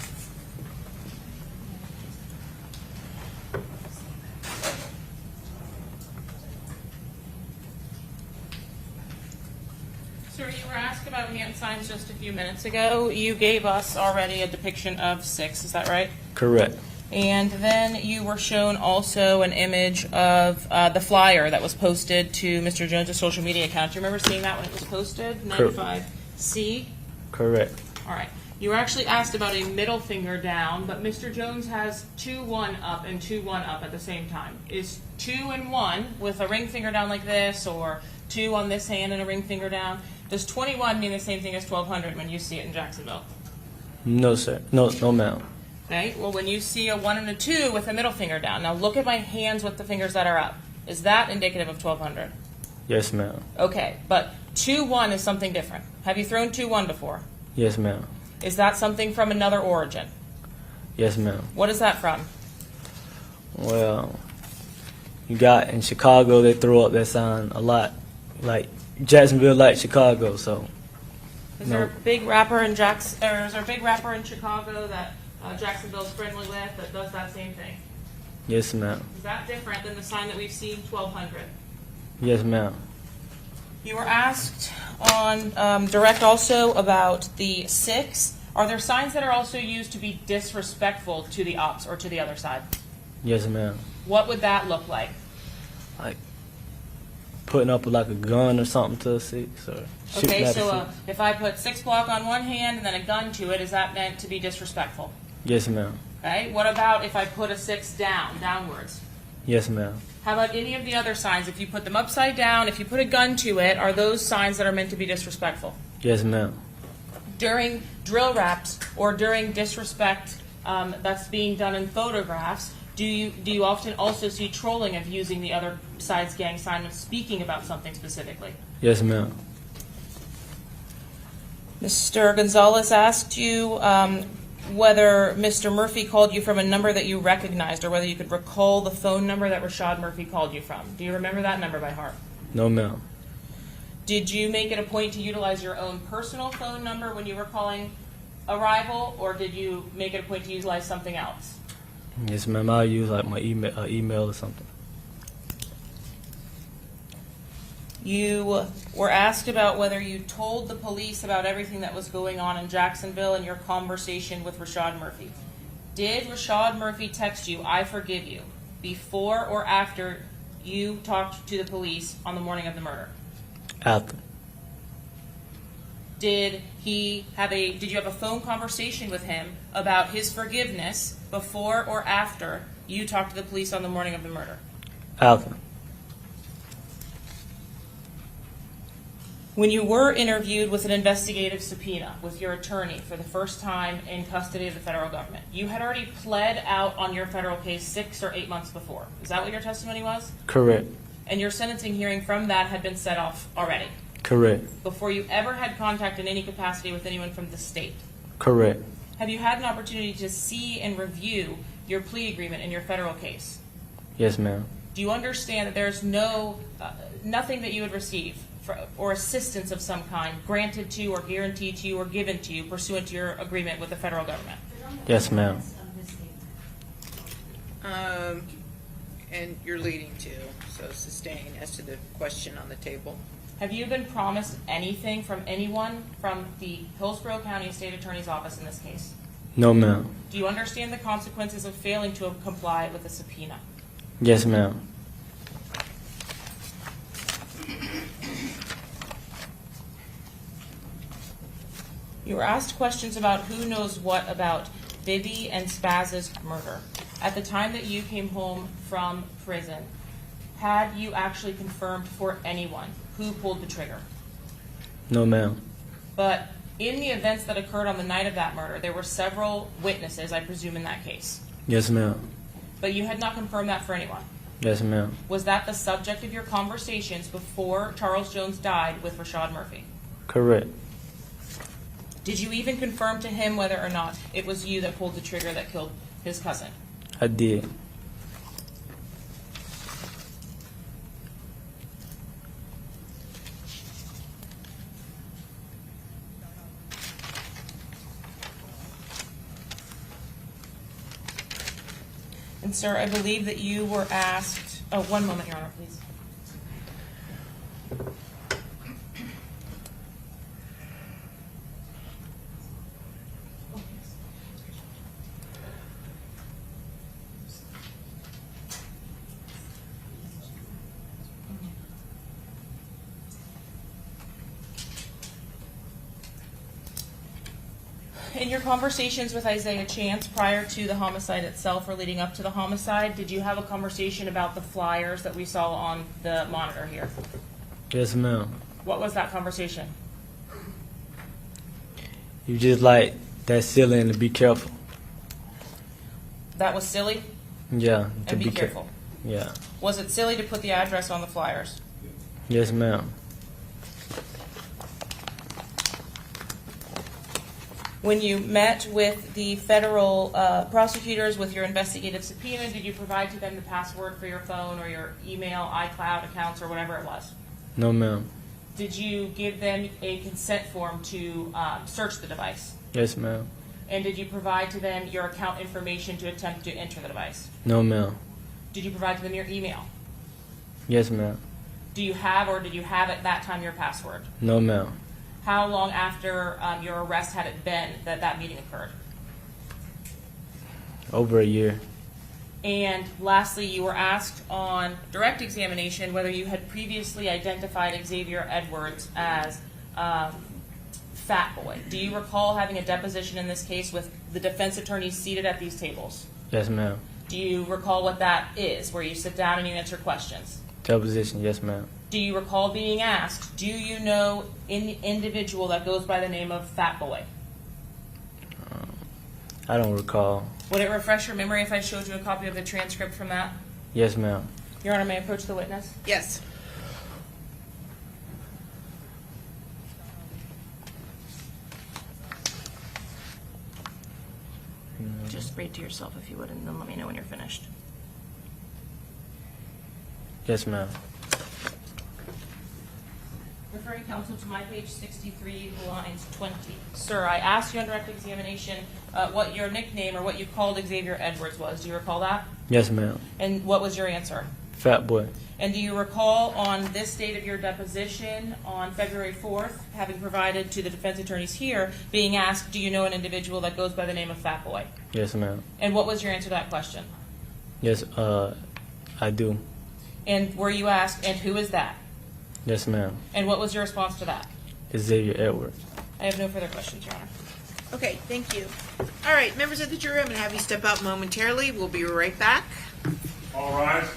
Sir, you were asked about hand signs just a few minutes ago. You gave us already a depiction of 6, is that right? Correct. And then you were shown also an image of the flyer that was posted to Mr. Jones' social media account. Do you remember seeing that when it was posted? 95C? Correct. All right. You were actually asked about a middle finger down, but Mr. Jones has 2-1 up and 2-1 up at the same time. Is 2 and 1 with a ring finger down like this, or 2 on this hand and a ring finger down? Does 21 mean the same thing as 1200 when you see it in Jacksonville? No, sir. No, ma'am. Okay. Well, when you see a 1 and a 2 with a middle finger down, now look at my hands with the fingers that are up. Is that indicative of 1200? Yes, ma'am. Okay, but 2-1 is something different. Have you thrown 2-1 before? Yes, ma'am. Is that something from another origin? Yes, ma'am. What is that from? Well, you got in Chicago, they throw up that sign a lot. Like Jacksonville, like Chicago, so. Is there a big rapper in is there a big rapper in Chicago that Jacksonville's friendly with that does that same thing? Yes, ma'am. Is that different than the sign that we've seen 1200? Yes, ma'am. You were asked on direct also about the 6. Are there signs that are also used to be disrespectful to the ops or to the other side? Yes, ma'am. What would that look like? Like putting up like a gun or something to a 6 or shooting Okay, at so a 6. if I put 6 block on one hand and then a gun to it, is that meant to be disrespectful? Yes, ma'am. Okay, what about if I put a 6 downwards? Yes, ma'am. How about any of the other signs? If you put them upside down, if you put a gun to it, are those signs that are meant to be disrespectful? Yes, ma'am. During drill raps or during disrespect that's being done in photographs, do you often also see trolling of using the other side's gang sign when speaking about something specifically? Yes, ma'am. Mr. Gonzalez asked you whether Mr. Murphy called you from a number that you recognized or whether you could recall the phone number that Rashad Murphy called you from. Do you remember that number by heart? No, ma'am. Did you make it a point to utilize your own personal phone number when you were calling a rival, or did you make it a point to utilize something else? Yes, ma'am. I'll use like my email or something. You were asked about whether you told the police about everything that was going on in Jacksonville in your conversation with Rashad Murphy. Did Rashad Murphy text you, "I forgive you," before or after you talked to the police on the morning of the murder? After. Did you have a phone conversation with him about his forgiveness before or after you talked to the police on the morning of the murder? After. When you were interviewed with an investigative subpoena with your attorney for the first time in custody of the federal government, you had already pled out on your federal case 6 or 8 months before. Is that what your testimony was? Correct. And your sentencing hearing from that had been set off already, Correct. before you ever had contact in any capacity with anyone from the state. Correct. Have you had an opportunity to see and review your plea agreement in your federal case? Yes, ma'am. Do you understand that there's nothing that you would receive or assistance of some kind granted to or guaranteed to you or given to you pursuant to your agreement with the federal government? Yes, ma'am. And you're leading to, so sustain as to the question on the table. Have you been promised anything from anyone from the Hillsborough County State Attorney's Office in this case? No, ma'am. Do you understand the consequences of failing to comply with a subpoena? Yes, ma'am. You were asked questions about who knows what about Bibi and Spaz's murder. At the time that you came home from prison, had you actually confirmed for anyone who pulled the trigger? No, ma'am. But in the events that occurred on the night of that murder, there were several witnesses, I presume, in that case. Yes, ma'am. But you had not confirmed that for anyone. Yes, ma'am. Was that the subject of your conversations before Charles Jones died with Rashad Murphy? Correct. Did you even confirm to him whether or not it was you that pulled the trigger that killed his cousin? I did. And sir, I believe that you were asked, oh, one moment, Your Honor, please. In your conversations with Isaiah Chance prior to the homicide itself or leading up to the homicide, did you have a conversation about the flyers that we saw on the monitor here? Yes, ma'am. What was that conversation? You just like that silly and to be careful. That was silly? Yeah. To And be careful. Yeah. Was it silly to put the address on the flyers? Yes, ma'am. When you met with the federal prosecutors with your investigative subpoena, did you provide to them the password for your phone or your email, iCloud accounts, or whatever it was? No, ma'am. Did you give them a consent form to search the device? Yes, ma'am. And did you provide to them your account information to attempt to enter the device? No, ma'am. Did you provide to them your email? Yes, ma'am. Do you have or did you have at that time your password? No, ma'am. How long after your arrest had it been that that meeting occurred? Over a year. And lastly, you were asked on direct examination whether you had previously identified Xavier Edwards as Fat Boy. Do you recall having a deposition in this case with the defense attorneys seated at these tables? Yes, ma'am. Do you recall what that is, where you sit down and you answer questions? Deposition, yes, ma'am. Do you recall being asked, do you know an individual that goes by the name of Fat Boy? I don't recall. Would it refresh your memory if I showed you a copy of the transcript from that? Yes, ma'am. Your Honor, may I approach the witness? Yes. Just read to yourself if you would, and then let me know when you're finished. Yes, ma'am. Referring counsel to my page 63, lines 20. Sir, I asked you on direct examination what your nickname or what you called Xavier Edwards was. Do you recall that? Yes, ma'am. And what was your answer? Fat Boy. And do you recall on this date of your deposition on February 4th, having provided to the defense attorneys here, being asked, do you know an individual that goes by the name of Fat Boy? Yes, ma'am. And what was your answer to that question? Yes, I do. And were you asked, and who is that? Yes, ma'am. And what was your response to that? Xavier Edwards. I have no further questions, Your Honor. Okay, thank you. All right, members of the jury, I'm going to have you step out momentarily. We'll be right back. All rise.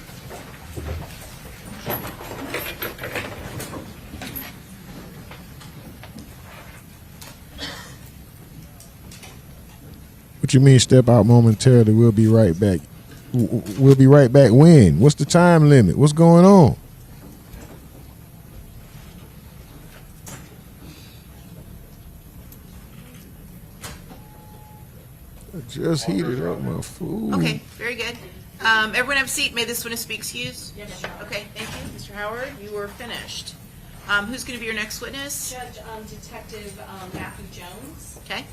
What you mean step out momentarily? We'll be right back. We'll be right back when? What's the time limit? What's going on? I just heated up my food. Okay, very good. Everyone have a seat. May this witness be excused? Yes, Your Honor. Okay, thank you. Mr. Howard, you were finished. Who's going to be your next witness? Judge, Detective Matthew Jones. Okay.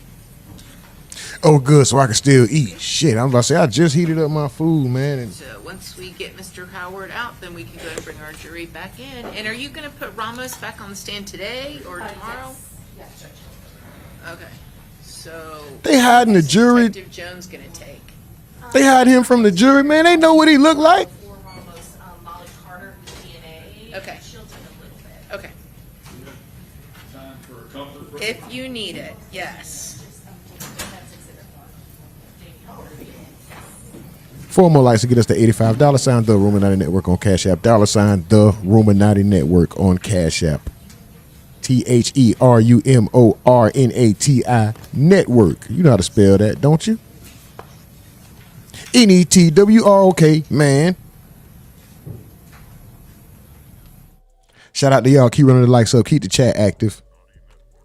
Oh, good, so I can still eat. Shit, I'm about to say, I just heated up my food, man. And So once we get Mr. Howard out, then we can go and bring our jury back in. And are you going to put Ramos back on the stand today or tomorrow? Yes, Judge. Okay. So they hiding the jury. Detective Jones going to take. They hide him from the jury, man. They know what he look like. For Ramos, Molly Carter, DNA. Okay. She'll take a little bit. Okay. Time for a comfort break. If you need it, yes. Four more likes to get us to $85. $, the Rumonati Network on Cash App. $, the Rumonati Network on Cash App. TheRumornati Network. You know how to spell that, don't you? NETWRK, man. Shout out to y'all. Keep running the likes up. Keep the chat active.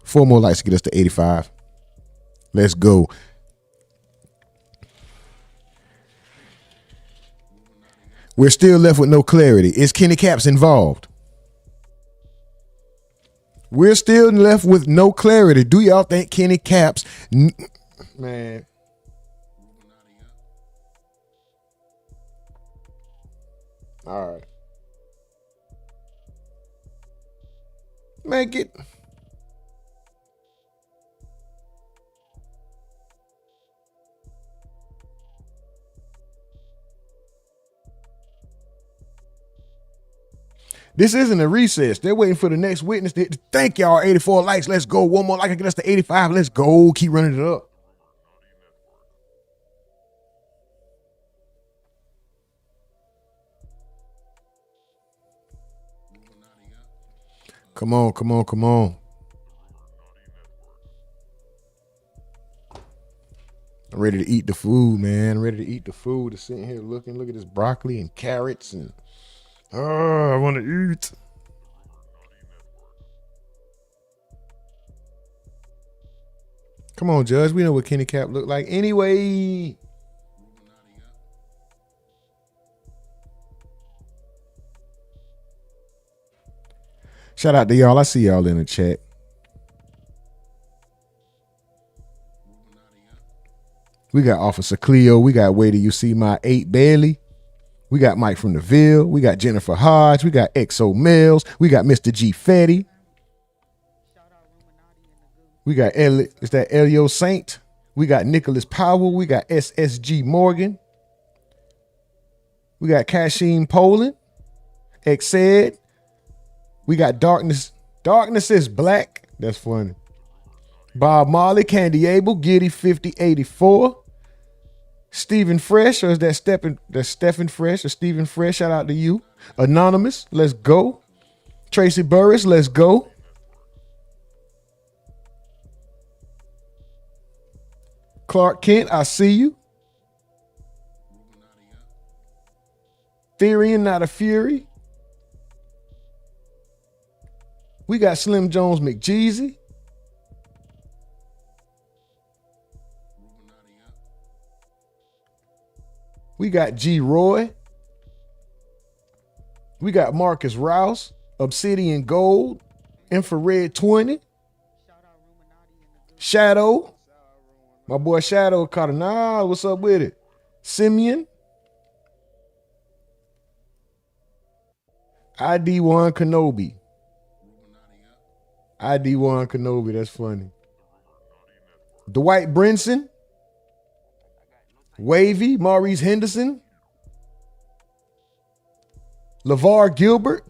Four more likes to get us to 85. Let's go. We're still left with no clarity. Is Kenny Caps involved? We're still left with no clarity. Do y'all think Kenny Caps... Man. All right. Make it. This isn't a recess. They're waiting for the next witness. Thank y'all. 84 likes. Let's go. One more like to get us to 85. Let's go. Keep running it up. Come on, come on, come on. I'm ready to eat the food, man. I'm ready to eat the food. Just sitting here looking. Look at this broccoli and carrots and I want to eat. Come on, Judge. We know what Kenny Cap looked like anyway. Shout out to y'all. I see y'all in the chat. We got Officer Cleo. We got Wait Till You See My 8 Bailey. We got Mike from the Ville. We got Jennifer Hodge. We got XO Mills. We got Mr. G Fetty. We got is that Elio Saint? We got Nicholas Powell. We got SSG Morgan. We got Kashim Poland, Exed. We got Darkness. Darkness is Black. That's funny. Bob Marley, Candy Abel, Giddy 5084. Stephen Fresh, or is that Stephen Fresh or Stephen Fresh? Shout out to you. Anonymous, let's go. Tracy Burris, let's go. Clark Kent, I see you. Therian, not a Fury. We got Slim Jones McJeezy. We got G. Roy. We got Marcus Rouse, Obsidian Gold, Infrared 20. Shadow. My boy Shadow Cardinal, what's up with it? Simeon. ID1 Kenobi. ID1 Kenobi, that's funny. Dwight Brinson. Wavy, Maurice Henderson. LeVar Gilbert.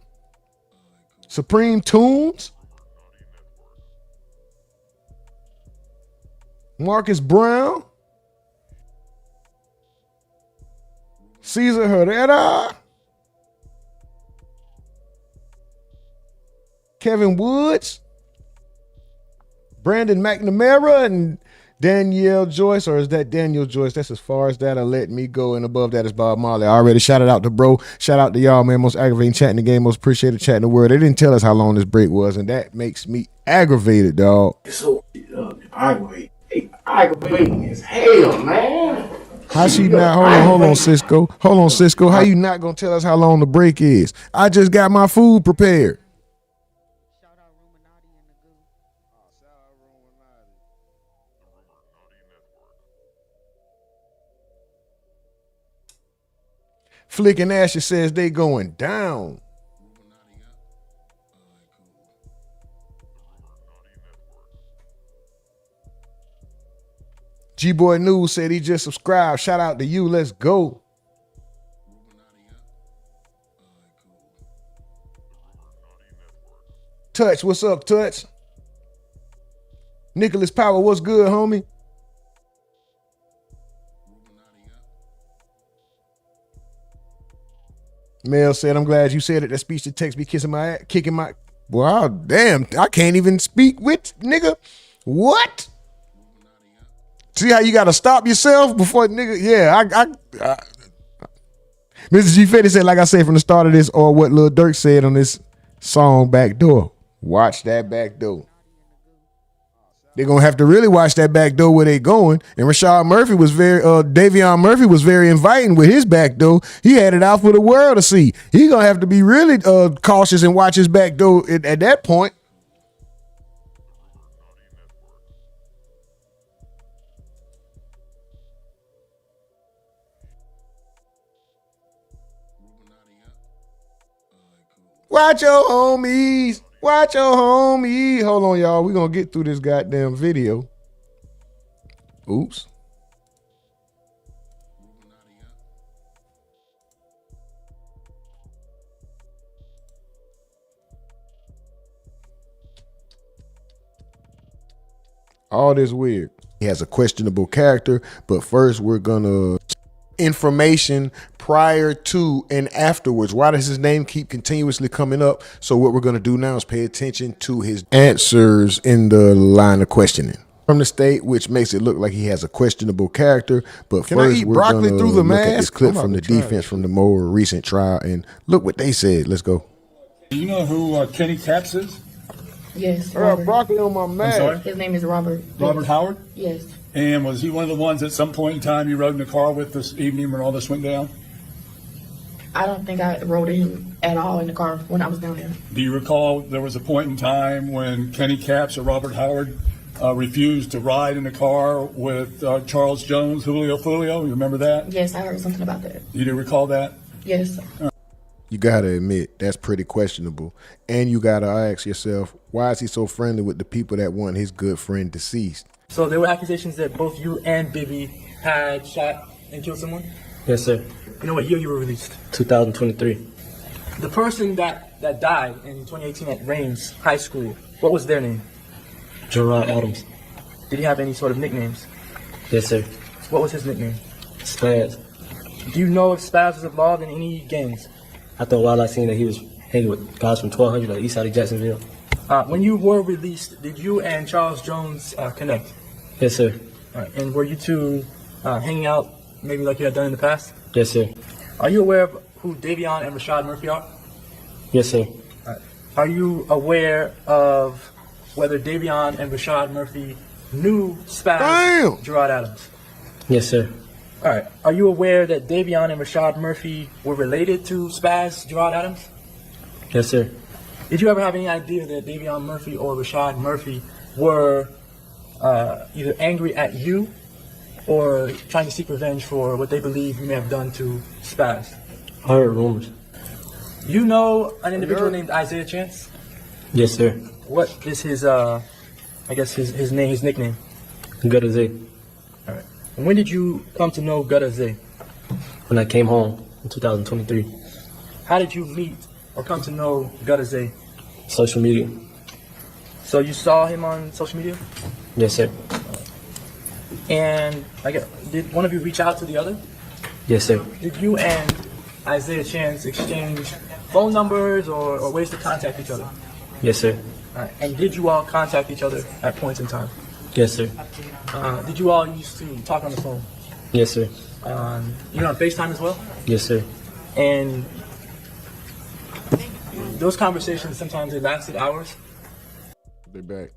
Supreme Tunes. Marcus Brown. Cesar Herrera. Kevin Woods. Brandon McNamara and Danielle Joyce, or is that Daniel Joyce? That's as far as that'll let me go. And above that is Bob Marley. I already shouted out to bro. Shout out to y'all, man. Most aggravating chat in the game. Most appreciated chat in the world. They didn't tell us how long this break was, and that makes me aggravated, dog. So aggravating as hell, man. How she not? Hold on, Cisco. Hold on, Cisco. How you not gonna tell us how long the break is? I just got my food prepared. Shout out RUMORNATI in the goo. Shout out RUMORNATI. Flick and Asher says they going down. G-Boy News said he just subscribed. Shout out to you. Let's go. Touch, what's up, Touch? Nicholas Power, what's good, homie? Mel said, I'm glad you said it. That speech to text be kissing my ass, kicking my. Wow, damn. I can't even speak with nigga. What? See how you got to stop yourself before nigga. Yeah, I Mr. G Fetty said, like I said from the start of this, or what Lil Durk said on this song, Back Door. Watch that back door. They're going to have to really watch that back door where they going. And Rashad Murphy was Davion Murphy was very inviting with his back door. He had it out for the world to see. He going to have to be really cautious and watch his back door at that point. Watch your homies. Watch your homie. Hold on, y'all. We're going to get through this goddamn video. Oops. All this weird. He has a questionable character, but first we're going to information prior to and afterwards. Why does his name keep continuously coming up? So what we're going to do now is pay attention to his answers in the line of questioning from the state, which makes it look like he has a questionable character. But first we're going to look at this clip from the defense from the more recent trial and look what they said. Let's go. Do you know who Kenny Capps is? Yes. I got broccoli on my mask. I'm sorry? His name is Robert. Robert Howard? Yes. And was he one of the ones at some point in time you rode in the car with this evening when all this went down? I don't think I rode him at all in the car when I was down there. Do you recall there was a point in time when Kenny Capps or Robert Howard refused to ride in the car with Charles Jones, Foolio? You remember that? Yes, I heard something about that. You do recall that? Yes. You got to admit, that's pretty questionable. And you got to ask yourself, why is he so friendly with the people that want his good friend deceased? So there were accusations that both you and Bibby had shot and killed someone? Yes, sir. You know what year you were released? 2023. The person that died in 2018 at Rains High School, what was their name? Gerard Adams. Did he have any sort of nicknames? Yes, sir. What was his nickname? Spaz. Do you know if Spaz was involved in any gangs? After a while, I seen that he was hanging with guys from 1200 on the east side of Jacksonville. When you were released, did you and Charles Jones connect? Yes, sir. All right. And were you two hanging out maybe like you had done in the past? Yes, sir. Are you aware of who Davion and Rashad Murphy are? Yes, sir. All right. Are you aware of whether Davion and Rashad Murphy knew Spaz Gerard Adams? Yes, sir. All right. Are you aware that Davion and Rashad Murphy were related to Spaz Gerard Adams? Yes, sir. Did you ever have any idea that Davion Murphy or Rashad Murphy were either angry at you or trying to seek revenge for what they believe you may have done to Spaz? I heard rumors. You know an individual named Isaiah Chance? Yes, sir. What is his, his name, his nickname? Gutta Zay. All right. And when did you come to know Gutta Zay? When I came home in 2023. How did you meet or come to know Gutta Zay? Social media. So you saw him on social media? Yes, sir. And did one of you reach out to the other? Yes, sir. Did you and Isaiah Chance exchange phone numbers or ways to contact each other? Yes, sir. All right. And did you all contact each other at points in time? Yes, sir. Did you all used to talk on the phone? Yes, sir. You're on FaceTime as well? Yes, sir. And those conversations, sometimes they lasted hours? They back.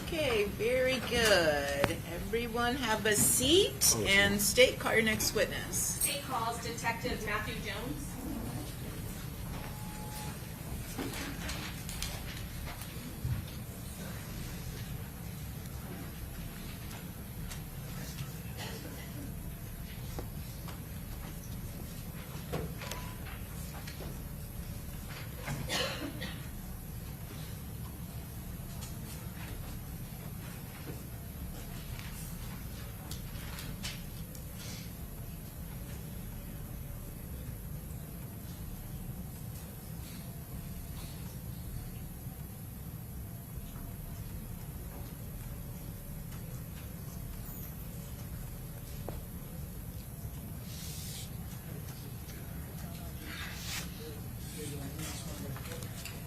Okay, very good. Everyone have a seat and state, call your next witness. State calls Detective Matthew Jones.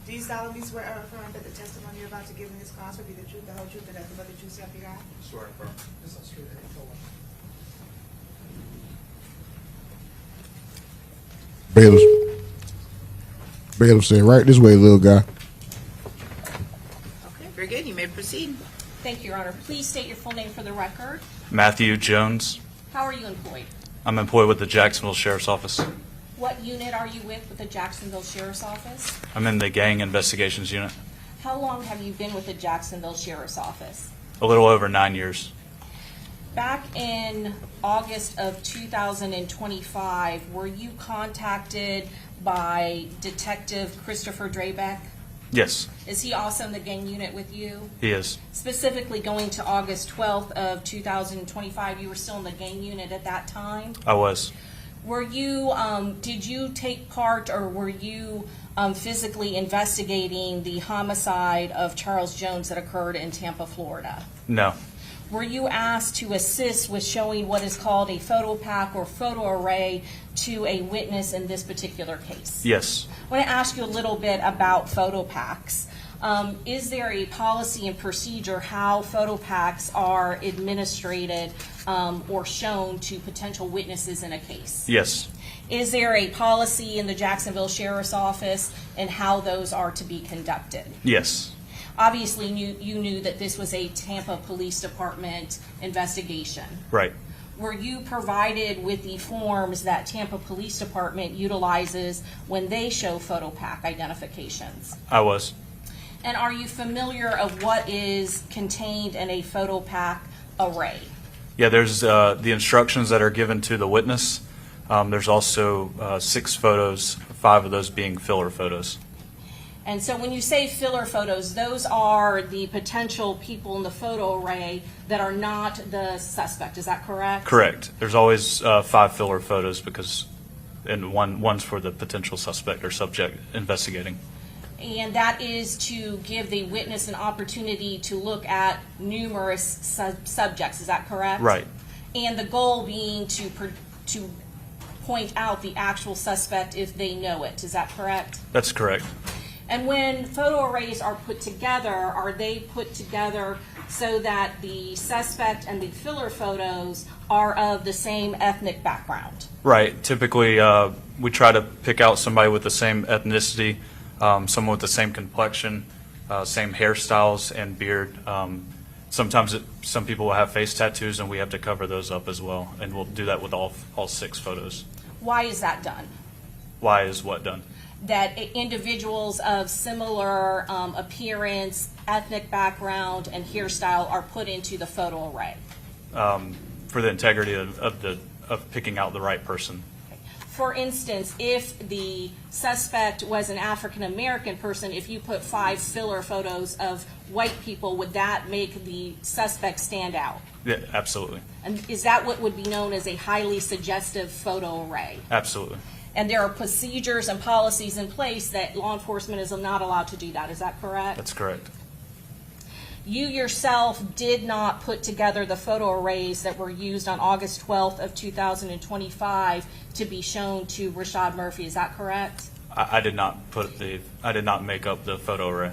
Do you solemnly swear or affirm that the testimony you're about to give in this cause will be the truth, the whole truth, and nothing but the truth, so help you God? Swear and affirm. Bailiff said, right this way, little guy. Okay, very good. You may proceed. Thank you, Your Honor. Please state your full name for the record. Matthew Jones. How are you employed? I'm employed with the Jacksonville Sheriff's Office. What unit are you with the Jacksonville Sheriff's Office? I'm in the Gang Investigations Unit. How long have you been with the Jacksonville Sheriff's Office? A little over 9 years. Back in August of 2025, were you contacted by Detective Christopher Drabeck? Yes, Is he also in the gang unit with you? he is. Specifically going to August 12th of 2025, you were still in the gang unit at that time? I was. Were you, did you take part or were you physically investigating the homicide of Charles Jones that occurred in Tampa, Florida? No. Were you asked to assist with showing what is called a photo pack or photo array to a witness in this particular case? Yes. I want to ask you a little bit about photo packs. Is there a policy and procedure how photo packs are administrated or shown to potential witnesses in a case? Yes. Is there a policy in the Jacksonville Sheriff's Office and how those are to be conducted? Yes. Obviously, you knew that this was a Tampa Police Department investigation. Right. Were you provided with the forms that Tampa Police Department utilizes when they show photo pack identifications? I was. And are you familiar of what is contained in a photo pack array? Yeah, there's the instructions that are given to the witness. There's also 6 photos, 5 of those being filler photos. And so when you say filler photos, those are the potential people in the photo array that are not the suspect. Is that correct? Correct. There's always 5 filler photos and one's for the potential suspect or subject investigating. And that is to give the witness an opportunity to look at numerous subjects. Is that correct? Right. And the goal being to point out the actual suspect if they know it. Is that correct? That's correct. And when photo arrays are put together, are they put together so that the suspect and the filler photos are of the same ethnic background? Right. Typically, we try to pick out somebody with the same ethnicity, someone with the same complexion, same hairstyles and beard. Sometimes some people will have face tattoos, and we have to cover those up as well. And we'll do that with all 6 photos. Why is that done? Why is what done? That individuals of similar appearance, ethnic background, and hairstyle are put into the photo array. For the integrity of picking out the right person. For instance, if the suspect was an African American person, if you put 5 filler photos of white people, would that make the suspect stand out? Yeah, absolutely. And is that what would be known as a highly suggestive photo array? Absolutely. And there are procedures and policies in place that law enforcement is not allowed to do that. Is that correct? That's correct. You yourself did not put together the photo arrays that were used on August 12th of 2025 to be shown to Rashad Murphy. Is that correct? I did not make up the photo array.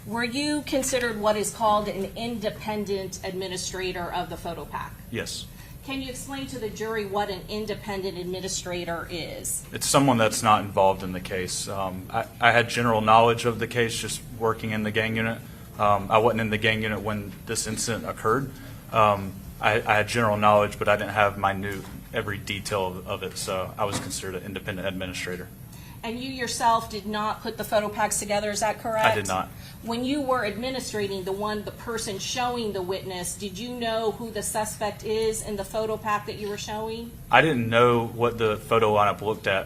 Were you considered what is called an independent administrator of the photo pack? Yes. Can you explain to the jury what an independent administrator is? It's someone that's not involved in the case. I had general knowledge of the case just working in the gang unit. I wasn't in the gang unit when this incident occurred. I had general knowledge, but I didn't have every detail of it, so I was considered an independent administrator. And you yourself did not put the photo packs together, is that correct? I did not. When you were administrating the person showing the witness, did you know who the suspect is in the photo pack that you were showing? I didn't know what the photo lineup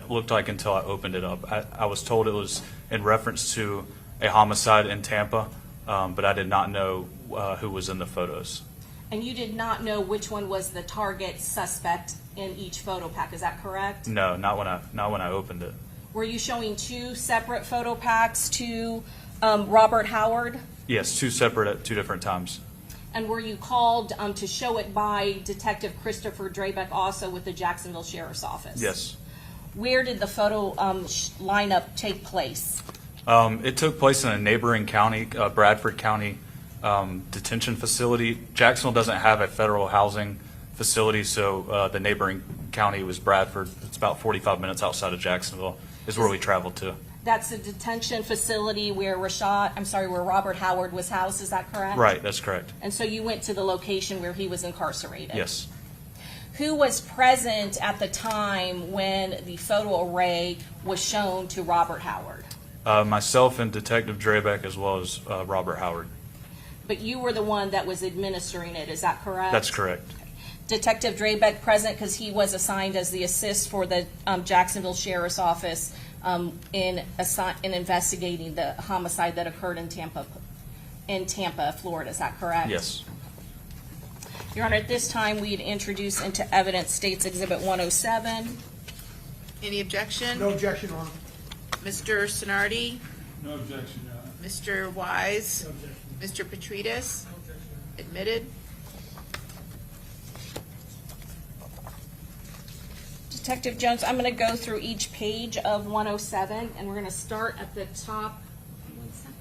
looked like until I opened it up. I was told it was in reference to a homicide in Tampa, but I did not know who was in the photos. And you did not know which one was the target suspect in each photo pack, is that correct? No, not when I opened it. Were you showing 2 separate photo packs to Robert Howard? Yes, 2 separate at 2 different times. And were you called to show it by Detective Christopher Drabeck also with the Jacksonville Sheriff's Office? Yes. Where did the photo lineup take place? It took place in a neighboring county, Bradford County detention facility. Jacksonville doesn't have a federal housing facility, so the neighboring county was Bradford. It's about 45 minutes outside of Jacksonville is where we traveled to. That's a detention facility where Robert Howard was housed, is that correct? Right, that's correct. And so you went to the location where he was incarcerated? Yes. Who was present at the time when the photo array was shown to Robert Howard? Myself and Detective Drabeck, as well as Robert Howard. But you were the one that was administering it, is that correct? That's correct. Detective Drabeck present because he was assigned as the assist for the Jacksonville Sheriff's Office in investigating the homicide that occurred in Tampa, Florida. Is that correct? Yes. Your Honor, at this time we'd introduce into evidence State's Exhibit 107. Any objection? No objection, Your Honor. Mr. Sonardi? No objection, Your Honor. Mr. Wise? No objection. Mr. Petridis? No objection. Admitted. Detective Jones, I'm going to go through each page of 107, and we're going to start at the top. 1 second.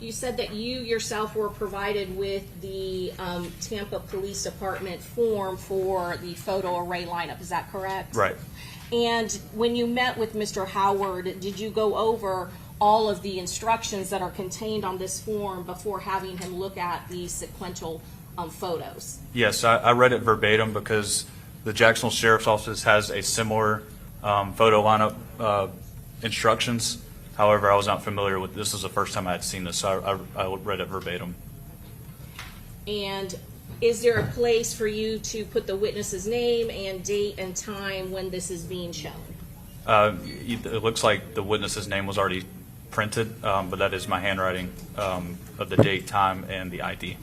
You said that you yourself were provided with the Tampa Police Department form for the photo array lineup. Is that correct? Right. And when you met with Mr. Howard, did you go over all of the instructions that are contained on this form before having him look at the sequential photos? Yes, I read it verbatim because the Jacksonville Sheriff's Office has a similar photo lineup instructions. However, I was not familiar with this. Was the first time I had seen this, so I read it verbatim. And is there a place for you to put the witness's name and date and time when this is being shown? It looks like the witness's name was already printed, but that is my handwriting of the date, time, and the ID.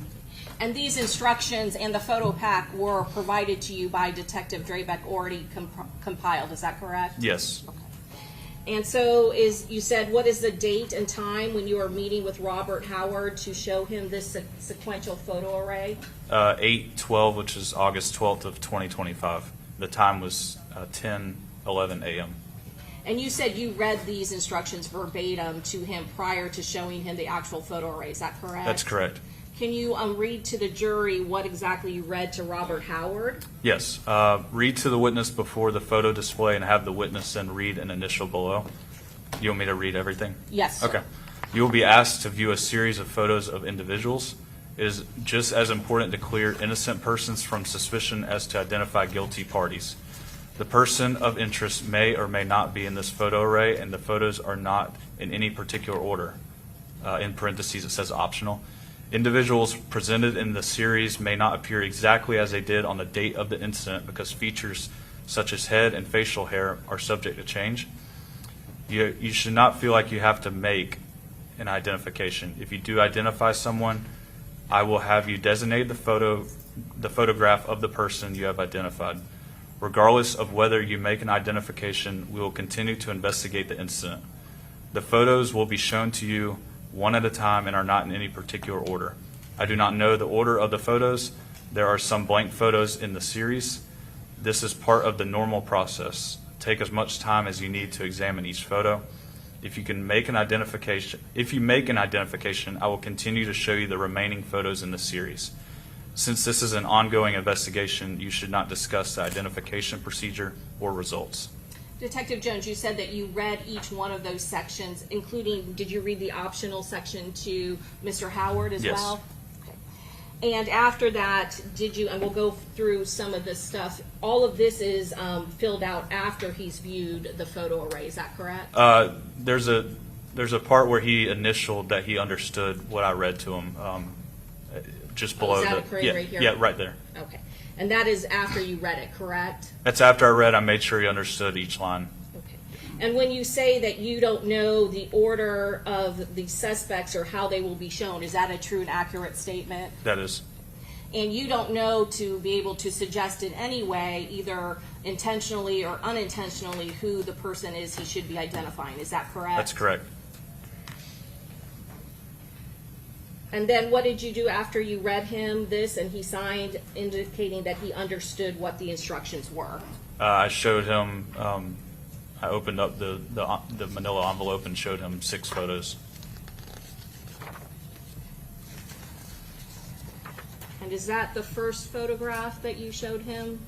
And these instructions and the photo pack were provided to you by Detective Drabeck, already compiled, is that correct? Yes. Okay. And so you said, what is the date and time when you are meeting with Robert Howard to show him this sequential photo array? 8/12, which is August 12th of 2025. The time was 10:11 a.m. And you said you read these instructions verbatim to him prior to showing him the actual photo array, is that correct? That's correct. Can you read to the jury what exactly you read to Robert Howard? Yes. Read to the witness before the photo display and have the witness then read an initial below. You want me to read everything? Yes, sir. Okay. You will be asked to view a series of photos of individuals. It is just as important to clear innocent persons from suspicion as to identify guilty parties. The person of interest may or may not be in this photo array, and the photos are not in any particular order. In parentheses, it says optional. Individuals presented in the series may not appear exactly as they did on the date of the incident because features such as head and facial hair are subject to change. You should not feel like you have to make an identification. If you do identify someone, I will have you designate the photograph of the person you have identified. Regardless of whether you make an identification, we will continue to investigate the incident. The photos will be shown to you one at a time and are not in any particular order. I do not know the order of the photos. There are some blank photos in the series. This is part of the normal process. Take as much time as you need to examine each photo. If you make an identification, I will continue to show you the remaining photos in the series. Since this is an ongoing investigation, you should not discuss the identification procedure or results. Detective Jones, you said that you read each one of those sections, including, did you read the optional section to Mr. Howard as Yes. well? Okay. And after that, and we'll go through some of this stuff, all of this is filled out after he's viewed the photo array, is that correct? There's a part where he initialed that he understood what I read to him, just below is that occurring right here? Yeah, right there. Okay. And that is after you read it, correct? That's after I read. I made sure he understood each line. Okay. And when you say that you don't know the order of the suspects or how they will be shown, is that a true and accurate statement? That is. And you don't know to be able to suggest in any way, either intentionally or unintentionally, who the person is he should be identifying. Is that correct? That's correct. And then what did you do after you read him this and he signed indicating that he understood what the instructions were? I showed him, I opened up the manila envelope and showed him 6 photos. And is that the first photograph that you showed him?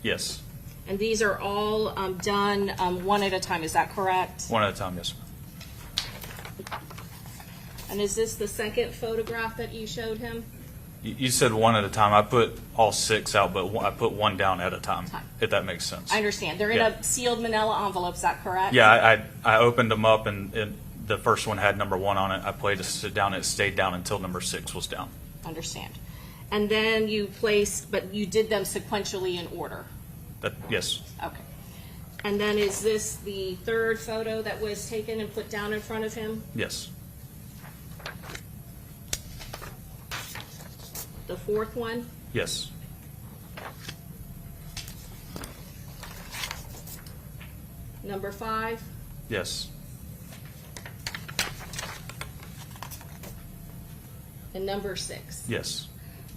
Yes. And these are all done one at a time, is that correct? One at a time, yes. And is this the second photograph that you showed him? You said one at a time. I put all 6 out, but I put one down at a time, if that makes sense. I understand. They're in a sealed manila envelope, is that correct? Yeah, I opened them up, and the first one had number 1 on it. I played to sit down, and it stayed down until number 6 was down. Understand. And then you placed, but you did them sequentially in order? Yes. Okay. And then is this the third photo that was taken and put down in front of him? Yes. The fourth one? Yes. Number 5? Yes. And number 6? Yes.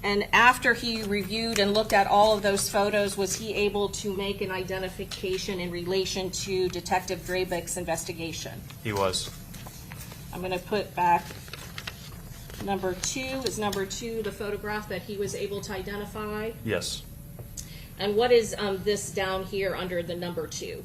And after he reviewed and looked at all of those photos, was he able to make an identification in relation to Detective Drabeck's investigation? He was. I'm going to put back number 2. Is number 2 the photograph that he was able to identify? Yes. And what is this down here under the number 2?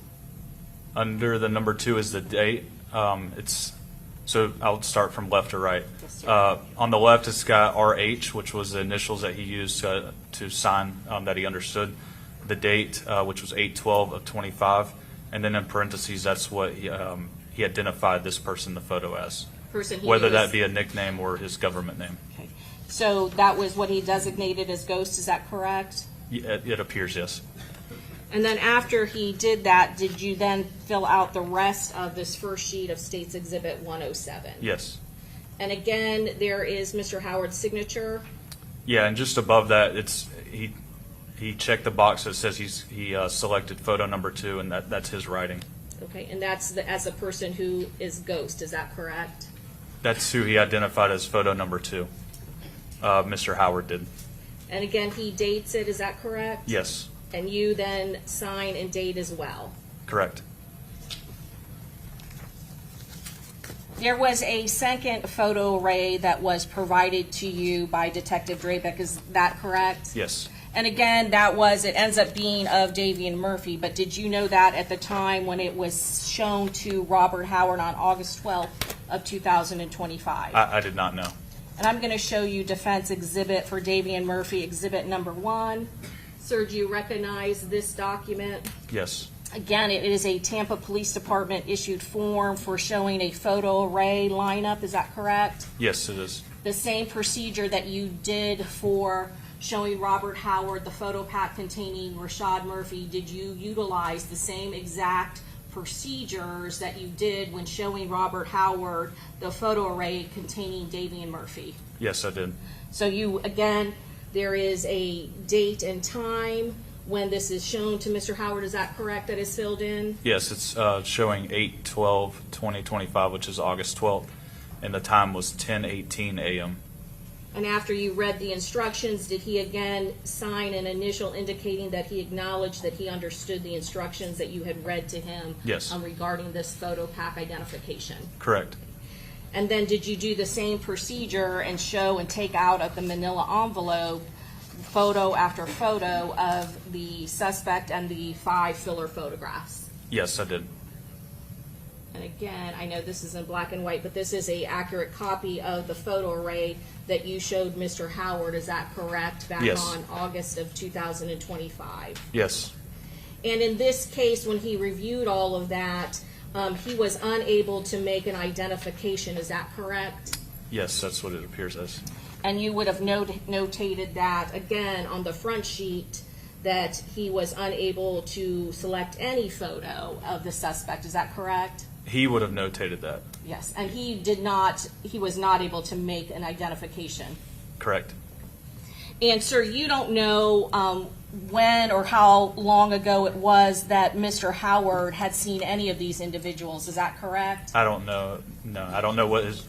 Under the number 2 is the date. So I'll start from left to right. Yes, sir. On the left, it's got RH, which was the initials that he used to sign that he understood. The date, which was 8/12 of 25, and then in parentheses, that's what he identified this person in the photo as. Whether that be a nickname or his government name. Okay. So that was what he designated as Ghost, is that correct? It appears, yes. And then after he did that, did you then fill out the rest of this first sheet of State's Exhibit 107? Yes. And again, there is Mr. Howard's signature. Yeah, and just above that, he checked the box that says he selected photo number 2, and that's his writing. Okay, and that's as a person who is Ghost, is that correct? That's who he identified as photo number 2. Mr. Howard did. And again, he dates it, is that correct? Yes. And you then sign and date as well. Correct. There was a second photo array that was provided to you by Detective Drabeck, is that correct? Yes. And again, it ends up being of Davian Murphy, but did you know that at the time when it was shown to Robert Howard on August 12th of 2025? I did not know. And I'm going to show you defense exhibit for Davian Murphy, exhibit number 1. Sir, do you recognize this document? Yes. Again, it is a Tampa Police Department issued form for showing a photo array lineup, is that correct? Yes, it is. The same procedure that you did for showing Robert Howard the photo pack containing Rashad Murphy, did you utilize the same exact procedures that you did when showing Robert Howard the photo array containing Davian Murphy? Yes, I did. So again, there is a date and time when this is shown to Mr. Howard, is that correct, that is filled in? Yes, it's showing 8/12/2025, which is August 12th, and the time was 10:18 a.m. And after you read the instructions, did he again sign an initial indicating that he acknowledged that he understood the instructions that you had read to him? Yes. Regarding this photo pack identification? Correct. And then did you do the same procedure and show and take out of the manila envelope photo after photo of the suspect and the 5 filler photographs? Yes, I did. And again, I know this is in black and white, but this is an accurate copy of the photo array that you showed Mr. Howard, is that correct? Back Yes. on August of 2025. Yes. And in this case, when he reviewed all of that, he was unable to make an identification, is that correct? Yes, that's what it appears as. And you would have notated that, again, on the front sheet, that he was unable to select any photo of the suspect, is that correct? He would have notated that. Yes, and he was not able to make an identification. Correct. And sir, you don't know when or how long ago it was that Mr. Howard had seen any of these individuals, is that correct? I don't know. No, I don't know what his...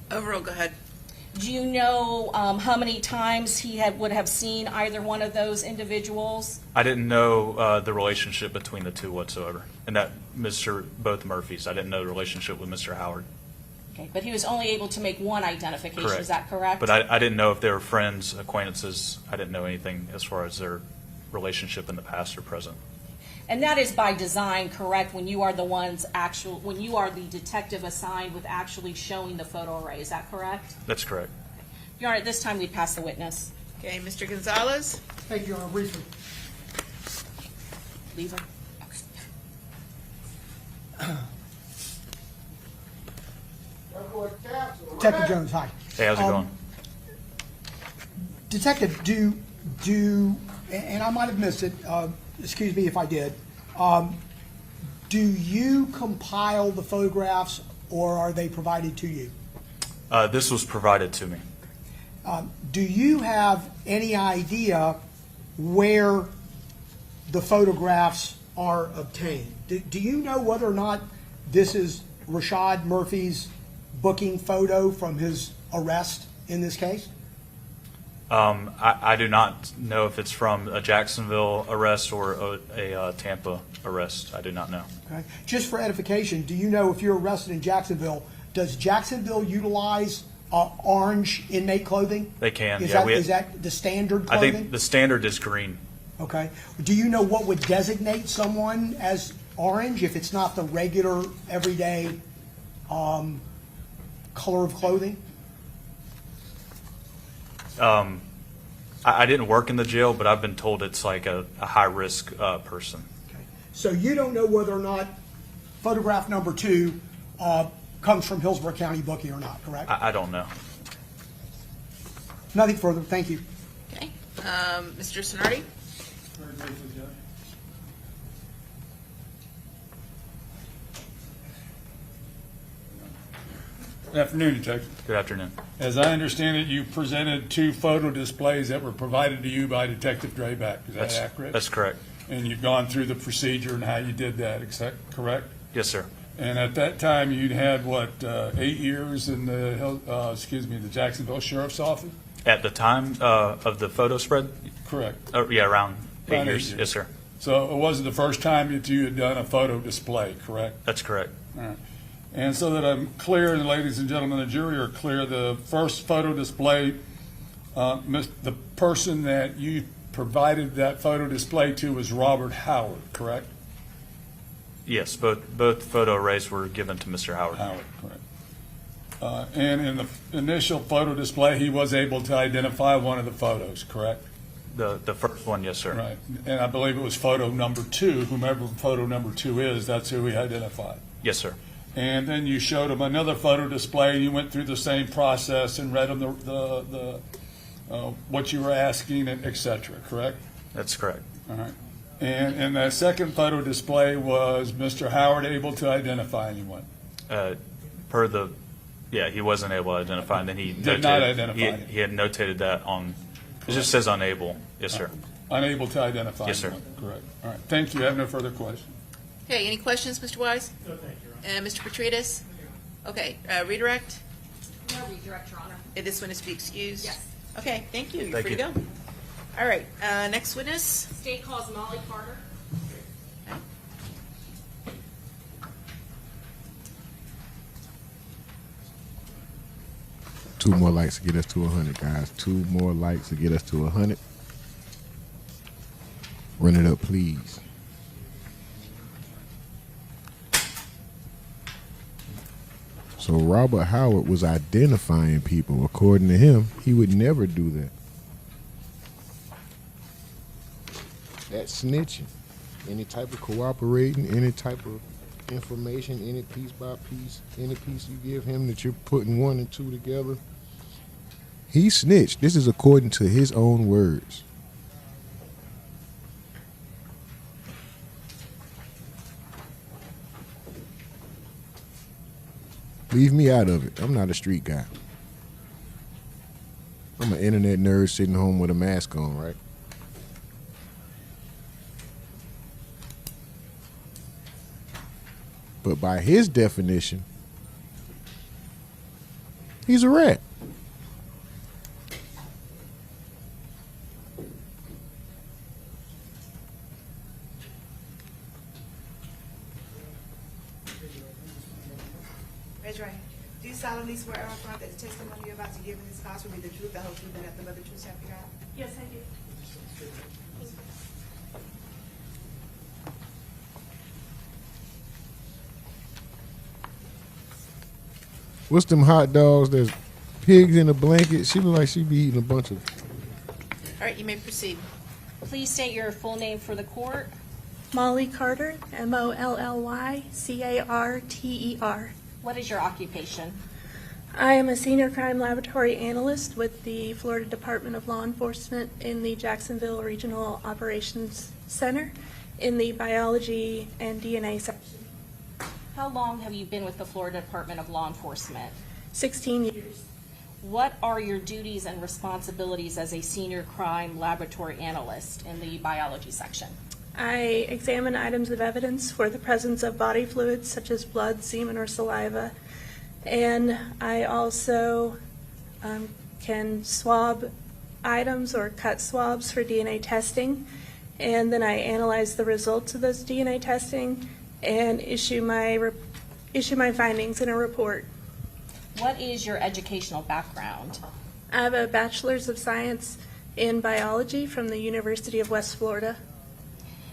Overall, go ahead. Do you know how many times he would have seen either one of those individuals? I didn't know the relationship between the two whatsoever. And that both Murphys, I didn't know the relationship with Mr. Howard. Okay, but he was only able to make one identification, Correct. Is that correct? But I didn't know if they were friends, acquaintances. I didn't know anything as far as their relationship in the past or present. And that is by design, correct, when you are the when you are the detective assigned with actually showing the photo array, is that correct? That's correct. Your Honor, at this time we'd pass the witness. Okay, Mr. Gonzalez? Thank you, Your Honor. Briefly. Leave her. Detective Jones, hi. Hey, how's it going? Detective, and I might have missed it, excuse me if I did, do you compile the photographs or are they provided to you? This was provided to me. Do you have any idea where the photographs are obtained? Do you know whether or not this is Rashad Murphy's booking photo from his arrest in this case? I do not know if it's from a Jacksonville arrest or a Tampa arrest. I do not know. Okay. Just for edification, do you know if you're arrested in Jacksonville, does Jacksonville utilize orange inmate clothing? They can. Is Yeah, that the standard I clothing? think the standard is green. Okay. Do you know what would designate someone as orange if it's not the regular, everyday color of clothing? I didn't work in the jail, but I've been told it's like a high-risk person. So you don't know whether or not photograph number 2 comes from Hillsborough County bookie or not, correct? I don't know. Nothing further. Thank you. Okay. Mr. Sonardi? Good afternoon, Detective. Good afternoon. As I understand it, you presented 2 photo displays that were provided to you by Detective Drayback. Is that accurate? That's correct. And you've gone through the procedure and how you did that, is that correct? Yes, sir. And at that time, you'd had, 8 years in the Jacksonville Sheriff's Office? At the time of the photo spread? Correct. Yeah, around 8 Around 8 years. years. Yes, sir. So it wasn't the first time that you had done a photo display, correct? That's correct. All right. And so that I'm clear, and ladies and gentlemen of the jury are clear, the first photo display, the person that you provided that photo display to was Robert Howard, correct? Yes, both photo arrays were given to Mr. Howard. Howard, correct. And in the initial photo display, he was able to identify one of the photos, correct? The first one, yes, sir. Right. And I believe it was photo number 2, whomever photo number 2 is, that's who he identified. Yes, sir. And then you showed him another photo display. You went through the same process and read him the what you were asking, and et cetera, correct? That's correct. All right. And in that second photo display, was Mr. Howard able to identify anyone? He wasn't able to identify, and then he Did not identify. He had notated that on. It just says unable. Yes, sir. Unable to identify. Yes, sir. anyone. Correct. All right. Thank you. I have no further questions. Okay, any questions, Mr. Wise? No, thank you. Mr. Petridis? Okay, redirect? No redirect, Your Honor. This one is to be excused? Yes. Okay, thank you. You're Thank free you. to go. All right, next witness? State calls Molly Carter. Two more likes to get us to 100, guys. 2 more likes to get us to 100. Run it up, please. So Robert Howard was identifying people. According to him, he would never do that. That's snitching. Any type of cooperating, any type of information, any piece by piece, any piece you give him that you're putting 1 and 2 together, he snitched. This is according to his own words. Leave me out of it. I'm not a street guy. I'm an internet nerd sitting home with a mask on, right? But by his definition, he's a rat. Raise your right hand. Do you solemnly swear or affirm that the testimony you're about to give in this cause will be the truth, the whole truth, and nothing but the truth, so help you God? Yes, I do. What's them hot dogs? There's pigs in a blanket. She look like she be eating a bunch of. All right, you may proceed. Please state your full name for the court. Molly Carter, MOLLYCARTER. What is your occupation? I am a senior crime laboratory analyst with the Florida Department of Law Enforcement in the Jacksonville Regional Operations Center in the biology and DNA section. How long have you been with the Florida Department of Law Enforcement? 16 years. What are your duties and responsibilities as a senior crime laboratory analyst in the biology section? I examine items of evidence for the presence of body fluids such as blood, semen, or saliva. And I also can swab items or cut swabs for DNA testing. And then I analyze the results of those DNA testing and issue my findings in a report. What is your educational background? I have a Bachelor's of Science in Biology from the University of West Florida.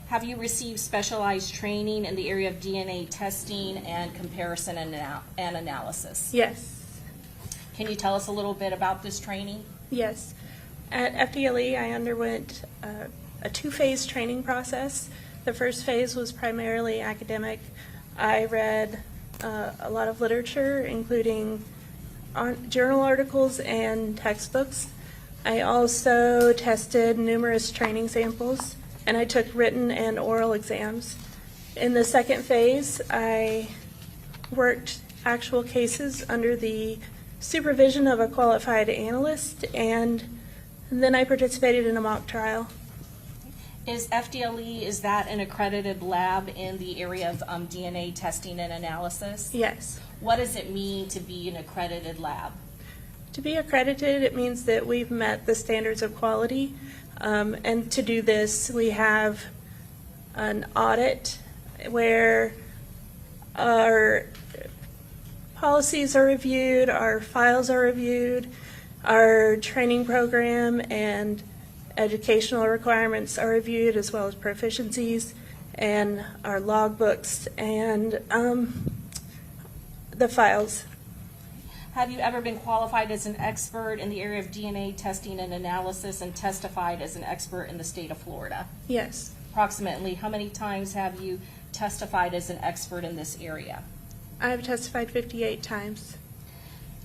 Have you received specialized training in the area of DNA testing and comparison and analysis? Yes. Can you tell us a little bit about this training? Yes. At FDLE, I underwent a two-phase training process. The first phase was primarily academic. I read a lot of literature, including journal articles and textbooks. I also tested numerous training samples, and I took written and oral exams. In the second phase, I worked actual cases under the supervision of a qualified analyst, and then I participated in a mock trial. Is FDLE, is that an accredited lab in the area of DNA testing and analysis? Yes. What does it mean to be an accredited lab? To be accredited, it means that we've met the standards of quality. And to do this, we have an audit where our policies are reviewed, our files are reviewed, our training program and educational requirements are reviewed, as well as proficiencies, and our logbooks and the files. Have you ever been qualified as an expert in the area of DNA testing and analysis and testified as an expert in the state of Florida? Yes. Approximately how many times have you testified as an expert in this area? I've testified 58 times.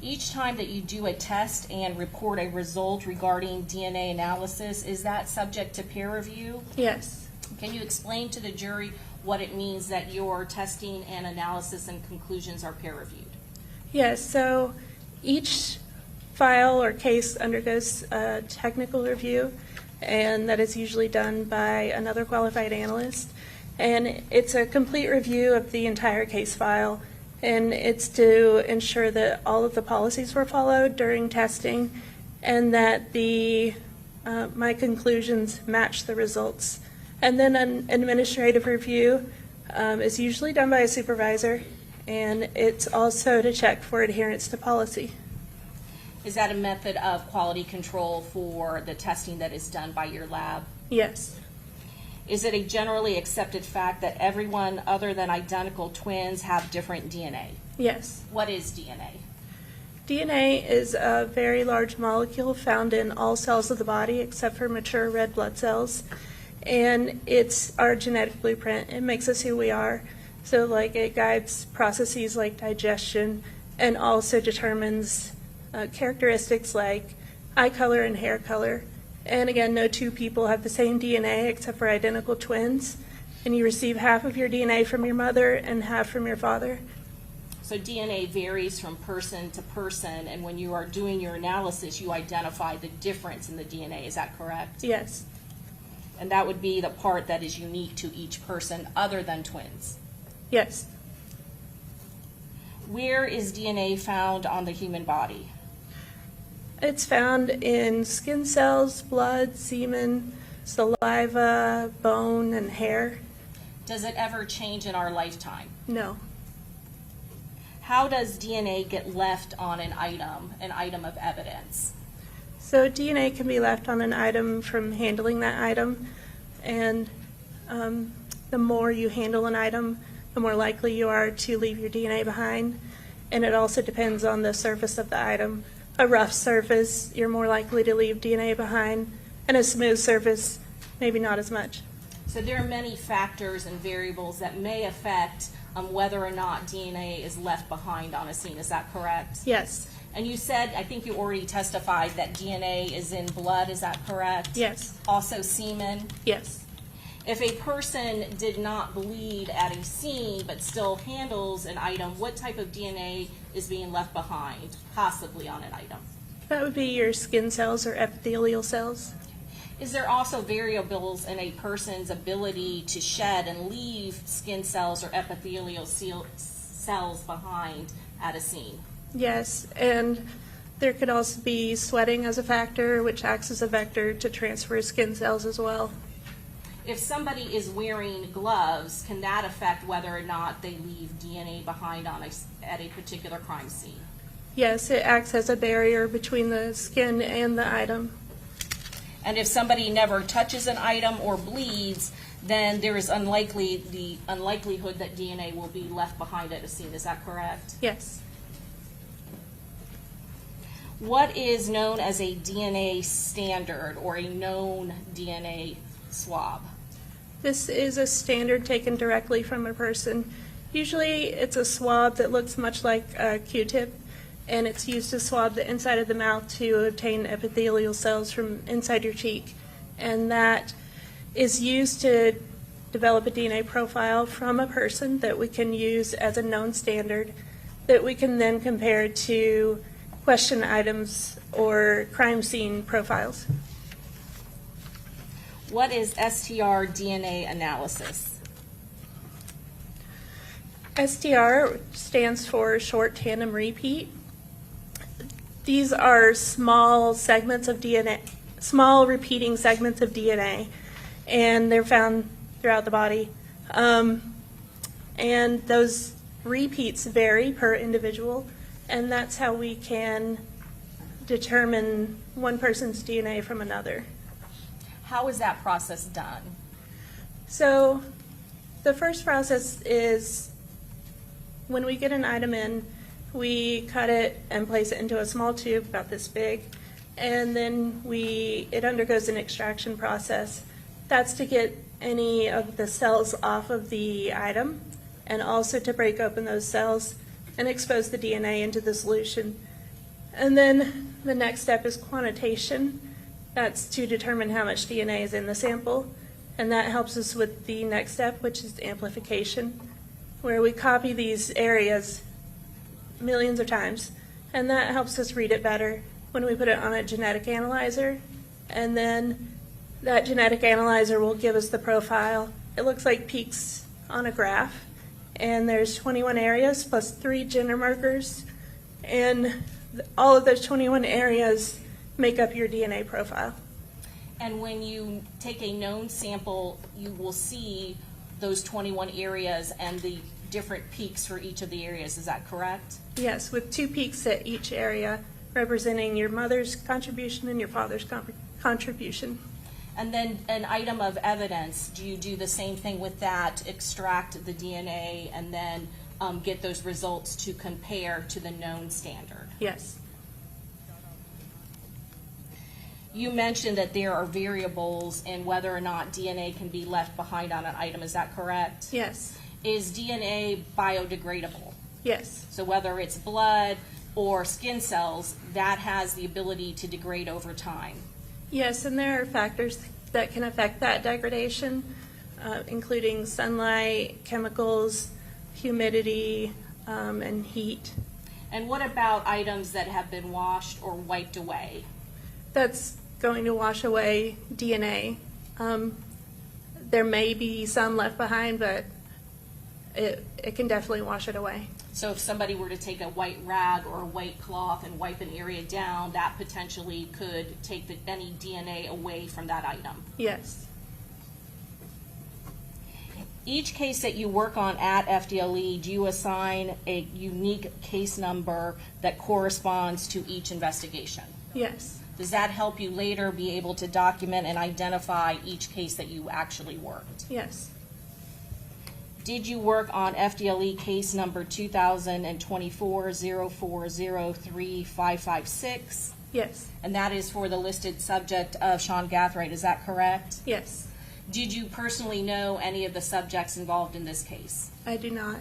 Each time that you do a test and report a result regarding DNA analysis, is that subject to peer review? Yes. Can you explain to the jury what it means that your testing and analysis and conclusions are peer reviewed? Yes, so each file or case undergoes a technical review, and that is usually done by another qualified analyst. And it's a complete review of the entire case file, and it's to ensure that all of the policies were followed during testing and that my conclusions match the results. And then an administrative review is usually done by a supervisor, and it's also to check for adherence to policy. Is that a method of quality control for the testing that is done by your lab? Yes. Is it a generally accepted fact that everyone other than identical twins have different DNA? Yes. What is DNA? DNA is a very large molecule found in all cells of the body except for mature red blood cells. And it's our genetic blueprint. It makes us who we are. So like it guides processes like digestion and also determines characteristics like eye color and hair color. And again, no two people have the same DNA except for identical twins. And you receive half of your DNA from your mother and half from your father. So DNA varies from person to person, and when you are doing your analysis, you identify the difference in the DNA. Is that correct? Yes. And that would be the part that is unique to each person other than twins? Yes. Where is DNA found on the human body? It's found in skin cells, blood, semen, saliva, bone, and hair. Does it ever change in our lifetime? No. How does DNA get left on an item of evidence? So DNA can be left on an item from handling that item, and the more you handle an item, the more likely you are to leave your DNA behind. And it also depends on the surface of the item. A rough surface, you're more likely to leave DNA behind, and a smooth surface, maybe not as much. So there are many factors and variables that may affect whether or not DNA is left behind on a scene. Is that correct? Yes. And you said, I think you already testified, that DNA is in blood. Is that correct? Yes. Also semen? Yes. If a person did not bleed at a scene but still handles an item, what type of DNA is being left behind, possibly on an item? That would be your skin cells or epithelial cells. Is there also variables in a person's ability to shed and leave skin cells or epithelial cells behind at a scene? Yes, and there could also be sweating as a factor, which acts as a vector to transfer skin cells as well. If somebody is wearing gloves, can that affect whether or not they leave DNA behind at a particular crime scene? Yes, it acts as a barrier between the skin and the item. And if somebody never touches an item or bleeds, then there is the unlikelihood that DNA will be left behind at a scene. Is that correct? Yes. What is known as a DNA standard or a known DNA swab? This is a standard taken directly from a person. Usually it's a swab that looks much like a Q-tip, and it's used to swab the inside of the mouth to obtain epithelial cells from inside your cheek. And that is used to develop a DNA profile from a person that we can use as a known standard that we can then compare to question items or crime scene profiles. What is STR DNA analysis? STR stands for short tandem repeat. These are small segments of DNA, small repeating segments of DNA, and they're found throughout the body. And those repeats vary per individual, and that's how we can determine one person's DNA from another. How is that process done? So the first process is when we get an item in, we cut it and place it into a small tube about this big, and then it undergoes an extraction process. That's to get any of the cells off of the item and also to break open those cells and expose the DNA into the solution. And then the next step is quantitation. That's to determine how much DNA is in the sample, and that helps us with the next step, which is amplification, where we copy these areas millions of times, and that helps us read it better when we put it on a genetic analyzer, and then that genetic analyzer will give us the profile. It looks like peaks on a graph, and there's 21 areas plus 3 gender markers, and all of those 21 areas make up your DNA profile. And when you take a known sample, you will see those 21 areas and the different peaks for each of the areas. Is that correct? Yes, with 2 peaks at each area, representing your mother's contribution and your father's contribution. And then an item of evidence, do you do the same thing with that, extract the DNA, and then get those results to compare to the known standard? Yes. You mentioned that there are variables in whether or not DNA can be left behind on an item. Is that correct? Yes. Is DNA biodegradable? Yes. So whether it's blood or skin cells, that has the ability to degrade over time. Yes, and there are factors that can affect that degradation, including sunlight, chemicals, humidity, and heat. And what about items that have been washed or wiped away? That's going to wash away DNA. There may be some left behind, but it can definitely wash it away. So if somebody were to take a white rag or a white cloth and wipe an area down, that potentially could take any DNA away from that item. Yes. Each case that you work on at FDLE, do you assign a unique case number that corresponds to each investigation? Yes. Does that help you later be able to document and identify each case that you actually worked? Yes. Did you work on FDLE case number 2024-0403-556? Yes. And that is for the listed subject of Sean Gathright, is that correct? Yes. Did you personally know any of the subjects involved in this case? I do not.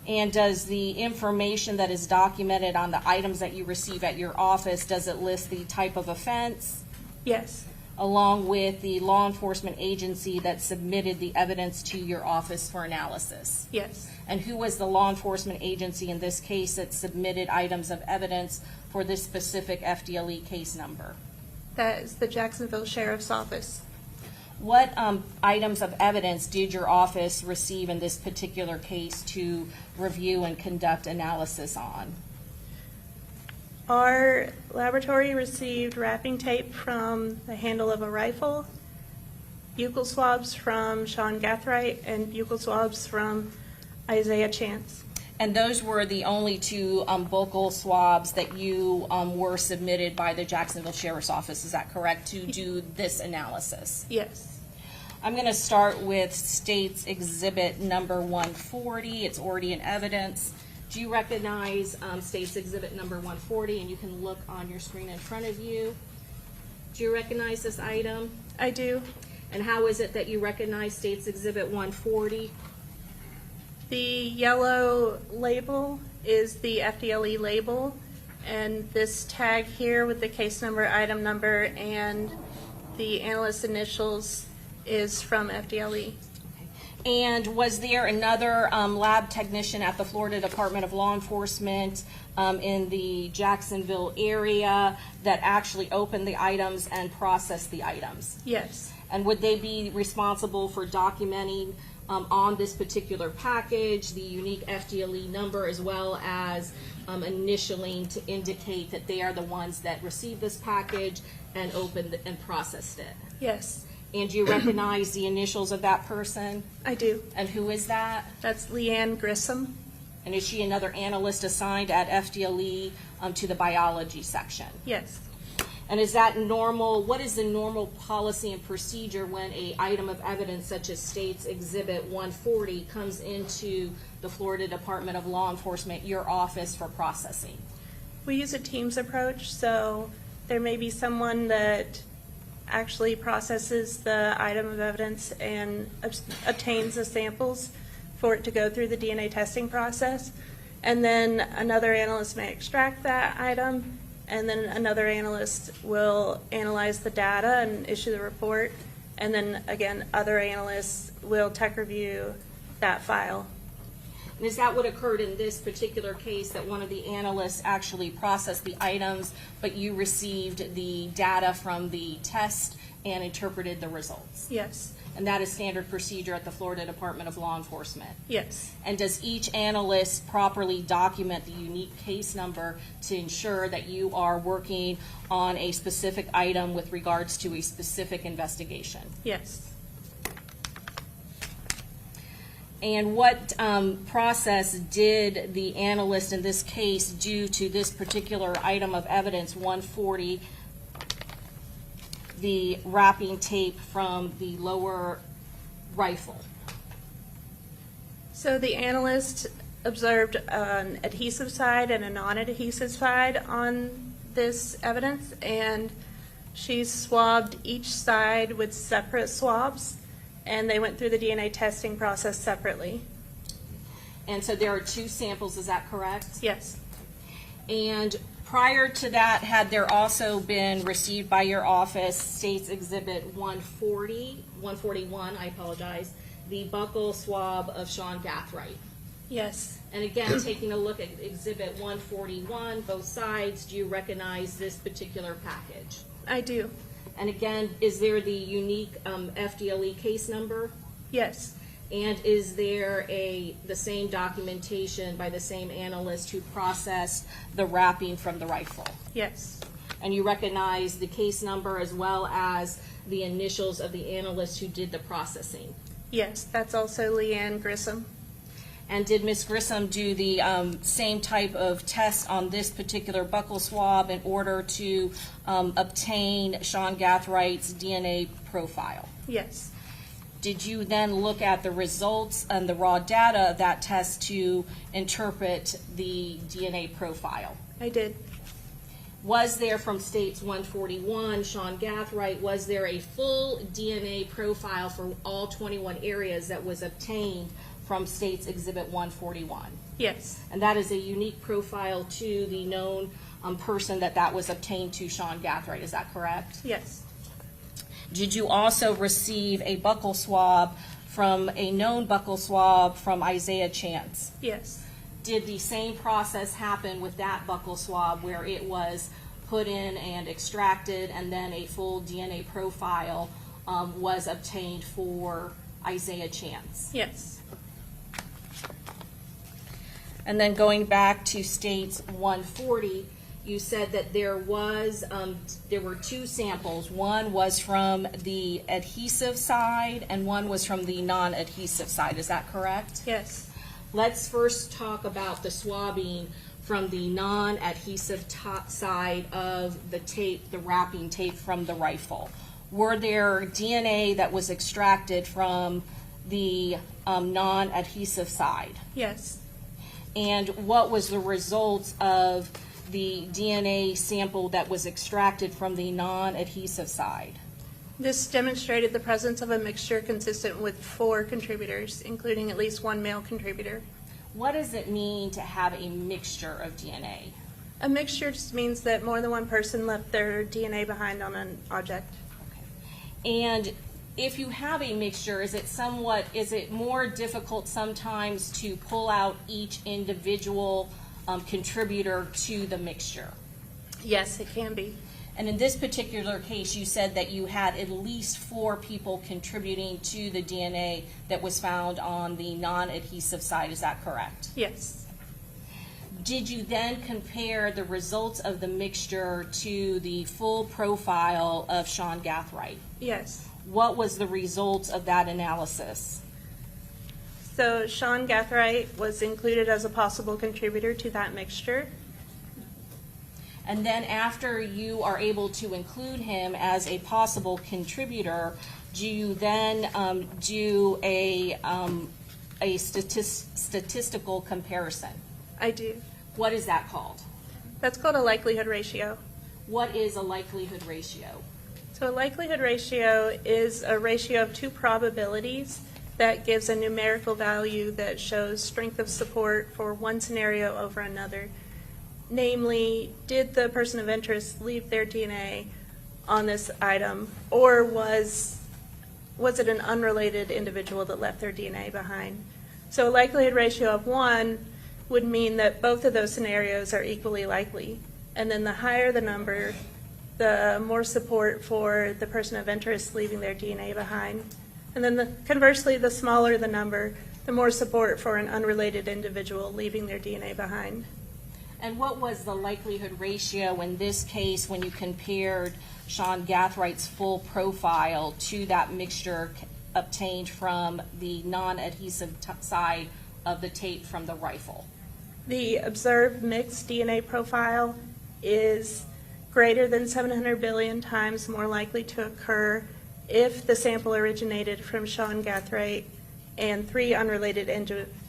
And does the information that is documented on the items that you receive at your office, does it list the type of offense? Yes. Along with the law enforcement agency that submitted the evidence to your office for analysis? Yes. And who was the law enforcement agency in this case that submitted items of evidence for this specific FDLE case number? That is the Jacksonville Sheriff's Office. What items of evidence did your office receive in this particular case to review and conduct analysis on? Our laboratory received wrapping tape from the handle of a rifle, buccal swabs from Sean Gathright, and buccal swabs from Isaiah Chance. And those were the only two buccal swabs that you were submitted by the Jacksonville Sheriff's Office, is that correct, to do this analysis? Yes. I'm going to start with State's Exhibit number 140. It's already in evidence. Do you recognize State's Exhibit number 140? And you can look on your screen in front of you. Do you recognize this item? I do. And how is it that you recognize State's Exhibit 140? The yellow label is the FDLE label, and this tag here with the case number, item number, and the analyst initials is from FDLE. And was there another lab technician at the Florida Department of Law Enforcement in the Jacksonville area that actually opened the items and processed the items? Yes. And would they be responsible for documenting on this particular package the unique FDLE number, as well as initialing to indicate that they are the ones that received this package and opened and processed it? Yes. And do you recognize the initials of that person? I do. And who is that? That's Leanne Grissom. And is she another analyst assigned at FDLE to the biology section? Yes. And is that normal? What is the normal policy and procedure when a item of evidence such as State's Exhibit 140 comes into the Florida Department of Law Enforcement, your office, for processing? We use a Teams approach, so there may be someone that actually processes the item of evidence and obtains the samples for it to go through the DNA testing process. And then another analyst may extract that item, and then another analyst will analyze the data and issue the report. And then again, other analysts will tech review that file. And is that what occurred in this particular case, that one of the analysts actually processed the items, but you received the data from the test and interpreted the results? Yes. And that is standard procedure at the Florida Department of Law Enforcement? Yes. And does each analyst properly document the unique case number to ensure that you are working on a specific item with regards to a specific investigation? Yes. And what process did the analyst in this case do to this particular item of evidence, 140, the wrapping tape from the lower rifle? So the analyst observed an adhesive side and a non-adhesive side on this evidence, and she swabbed each side with separate swabs, and they went through the DNA testing process separately. And so there are two samples, is that correct? Yes. And prior to that, had there also been received by your office State's Exhibit 141, I apologize, the buccal swab of Sean Gathright? Yes. And again, taking a look at Exhibit 141, both sides, do you recognize this particular package? I do. And again, is there the unique FDLE case number? Yes. And is there the same documentation by the same analyst who processed the wrapping from the rifle? Yes. And you recognize the case number as well as the initials of the analyst who did the processing? Yes, that's also Leanne Grissom. And did Ms. Grissom do the same type of test on this particular buccal swab in order to obtain SeanGathright's DNA profile? Yes. Did you then look at the results and the raw data of that test to interpret the DNA profile? I did. Was there, from States 141, Sean Gathright, was there a full DNA profile for all 21 areas that was obtained from States Exhibit 141? Yes. And that is a unique profile to the known person that was obtained to, Sean Gathright, is that correct? Yes. Did you also receive a buccal swab from a known buccal swab from Isaiah Chance? Yes. Did the same process happen with that buccal swab where it was put in and extracted and then a full DNA profile was obtained for Isaiah Chance? Yes. And then going back to States 140, you said that there were two samples. One was from the adhesive side and one was from the non-adhesive side. Is that correct? Yes. Let's first talk about the swabbing from the non-adhesive top side of the tape, the wrapping tape from the rifle. Were there DNA that was extracted from the non-adhesive side? Yes. And what was the results of the DNA sample that was extracted from the non-adhesive side? This demonstrated the presence of a mixture consistent with 4 contributors, including at least 1 male contributor. What does it mean to have a mixture of DNA? A mixture just means that more than one person left their DNA behind on an object. And if you have a mixture, is it more difficult sometimes to pull out each individual contributor to the mixture? Yes, it can be. And in this particular case, you said that you had at least 4 people contributing to the DNA that was found on the non-adhesive side. Is that correct? Yes. Did you then compare the results of the mixture to the full profile of Sean Gathright? Yes. What was the results of that analysis? So Sean Gathright was included as a possible contributor to that mixture. And then after you are able to include him as a possible contributor, do you then do a statistical comparison? I do. What is that called? That's called a likelihood ratio. What is a likelihood ratio? So a likelihood ratio is a ratio of 2 probabilities that gives a numerical value that shows strength of support for one scenario over another. Namely, did the person of interest leave their DNA on this item, or was it an unrelated individual that left their DNA behind? So a likelihood ratio of 1 would mean that both of those scenarios are equally likely. And then the higher the number, the more support for the person of interest leaving their DNA behind. And then conversely, the smaller the number, the more support for an unrelated individual leaving their DNA behind. And what was the likelihood ratio in this case when you compared SeanGathright's full profile to that mixture obtained from the non-adhesive side of the tape from the rifle? The observed mixed DNA profile is greater than 700 billion times more likely to occur if the sample originated from Sean Gathright and 3 unrelated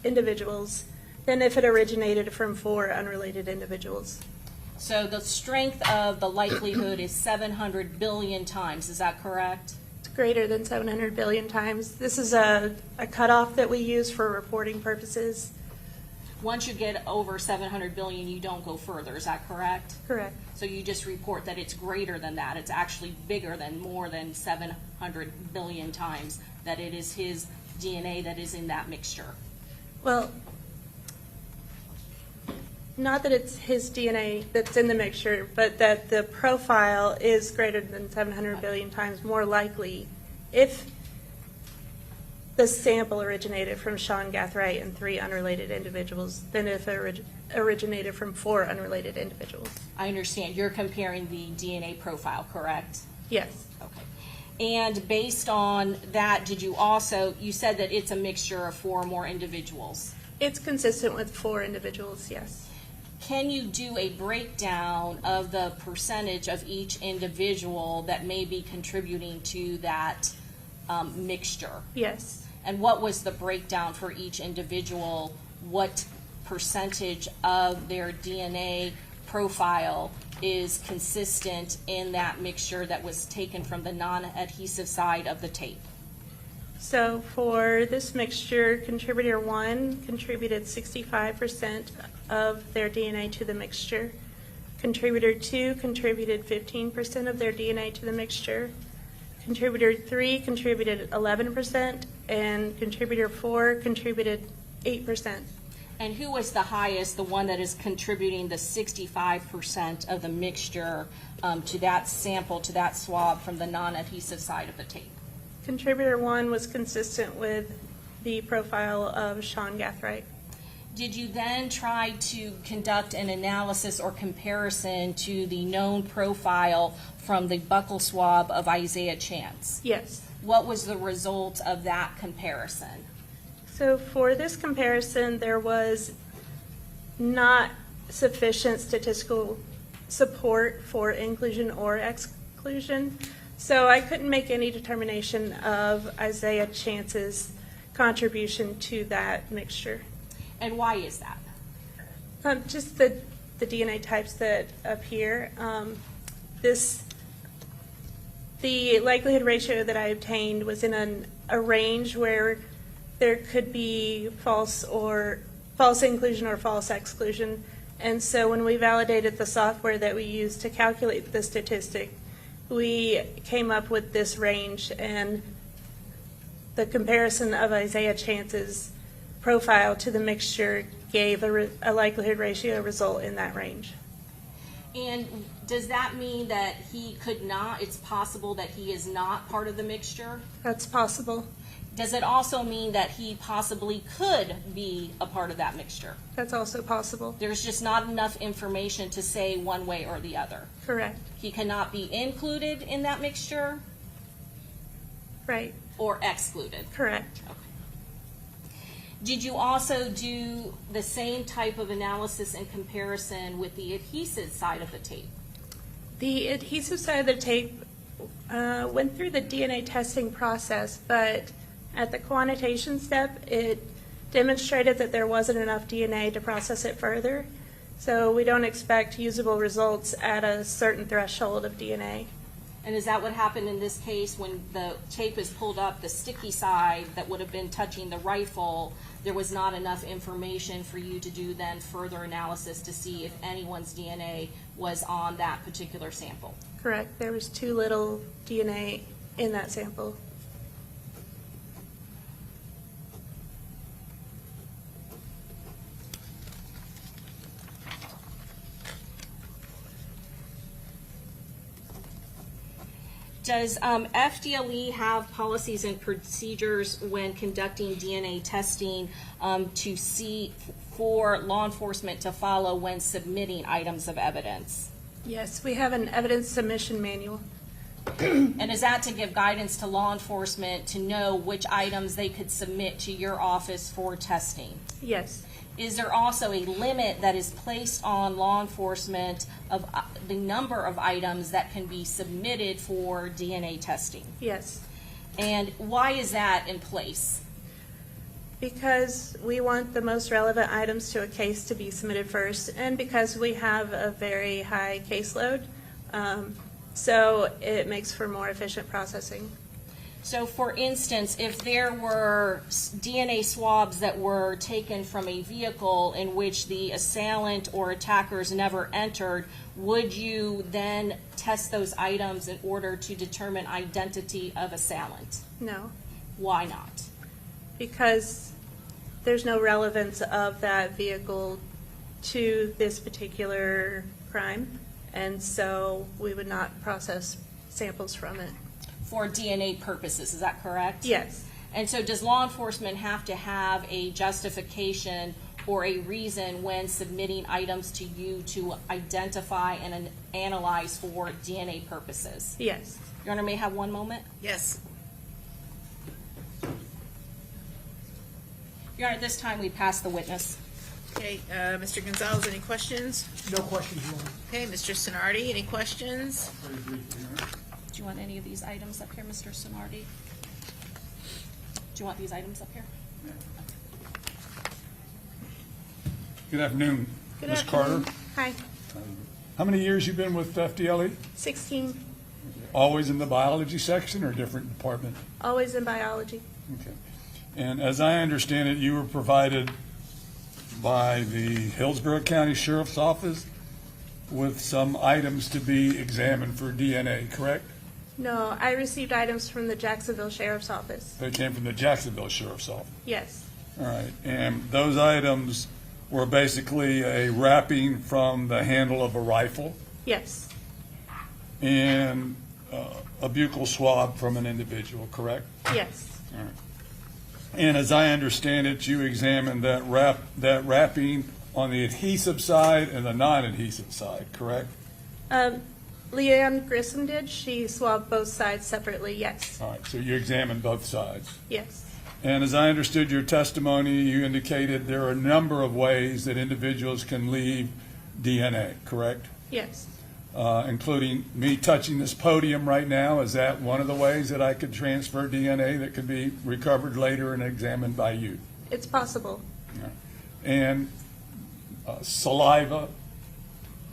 individuals than if it originated from 4 unrelated individuals. So the strength of the likelihood is 700 billion times, is that correct? It's greater than 700 billion times. This is a cutoff that we use for reporting purposes. Once you get over 700 billion, you don't go further, is that correct? Correct. So you just report that it's greater than that. It's actually bigger than more than 700 billion times, that it is his DNA that is in that mixture. Well, not that it's his DNA that's in the mixture, but that the profile is greater than 700 billion times more likely if the sample originated from Sean Gathright and 3 unrelated individuals than if it originated from 4 unrelated individuals. I understand. You're comparing the DNA profile, correct? Yes. Okay. And based on that, you said that it's a mixture of 4 or more individuals? It's consistent with 4 individuals, yes. Can you do a breakdown of the percentage of each individual that may be contributing to that mixture? Yes. And what was the breakdown for each individual? What percentage of their DNA profile is consistent in that mixture that was taken from the non-adhesive side of the tape? So for this mixture, contributor 1 contributed 65% of their DNA to the mixture. Contributor 2 contributed 15% of their DNA to the mixture. Contributor 3 contributed 11%, and contributor 4 contributed 8%. And who was the highest, the one that is contributing the 65% of the mixture to that sample, to that swab from the non-adhesive side of the tape? Contributor 1 was consistent with the profile of Sean Gathright. Did you then try to conduct an analysis or comparison to the known profile from the buccal swab of Isaiah Chance? Yes. What was the result of that comparison? So for this comparison, there was not sufficient statistical support for inclusion or exclusion. So I couldn't make any determination of Isaiah Chance's contribution to that mixture. And why is that? Just the DNA types that appear. The likelihood ratio that I obtained was in a range where there could be false inclusion or false exclusion. And so when we validated the software that we used to calculate the statistic, we came up with this range, and the comparison of Isaiah Chance's profile to the mixture gave a likelihood ratio result in that range. And does that mean that he could not, it's possible that he is not part of the mixture? That's possible. Does it also mean that he possibly could be a part of that mixture? That's also possible. There's just not enough information to say one way or the other. Correct. He cannot be included in that mixture? Right. Or excluded? Correct. Okay. Did you also do the same type of analysis and comparison with the adhesive side of the tape? The adhesive side of the tape went through the DNA testing process, but at the quantitation step, it demonstrated that there wasn't enough DNA to process it further. So we don't expect usable results at a certain threshold of DNA. And is that what happened in this case when the tape is pulled up, the sticky side that would have been touching the rifle, there was not enough information for you to do then further analysis to see if anyone's DNA was on that particular sample? Correct. There was too little DNA in that sample. Does FDLE have policies and procedures when conducting DNA testing to see for law enforcement to follow when submitting items of evidence? Yes, we have an evidence submission manual. And is that to give guidance to law enforcement to know which items they could submit to your office for testing? Yes. Is there also a limit that is placed on law enforcement of the number of items that can be submitted for DNA testing? Yes. And why is that in place? Because we want the most relevant items to a case to be submitted first, and because we have a very high caseload, so it makes for more efficient processing. So for instance, if there were DNA swabs that were taken from a vehicle in which the assailant or attackers never entered, would you then test those items in order to determine identity of assailant? No. Why not? Because there's no relevance of that vehicle to this particular crime, and so we would not process samples from it. For DNA purposes, is that correct? Yes. And so does law enforcement have to have a justification or a reason when submitting items to you to identify and analyze for DNA purposes? Yes. Your Honor, may I have one moment? Yes. Your Honor, at this time we pass the witness. Okay, Mr. Gonzalez, any questions? No questions, Your Honor. Okay, Mr. Sonardi, any questions? Do you want any of these items up here, Mr. Sonardi? Do you want these items up here? Good afternoon, Good Ms. afternoon. Carter. Hi. How many years you been with FDLE? 16. Always in the biology section or different department? Always in biology. Okay. And as I understand it, you were provided by the Hillsborough County Sheriff's Office with some items to be examined for DNA, correct? No, I received items from the Jacksonville Sheriff's Office. They came from the Jacksonville Sheriff's Office. Yes. All right. And those items were basically a wrapping from the handle of a rifle Yes. and a buccal swab from an individual, correct? Yes. All right. And as I understand it, you examined that wrapping on the adhesive side and the non-adhesive side, correct? Leanne Grissom did. She swabbed both sides separately, yes. All right, so you examined both sides. Yes. And as I understood your testimony, you indicated there are a number of ways that individuals can leave DNA, correct? Yes. Including me touching this podium right now. Is that one of the ways that I could transfer DNA that could be recovered later and examined by you? It's possible. And saliva,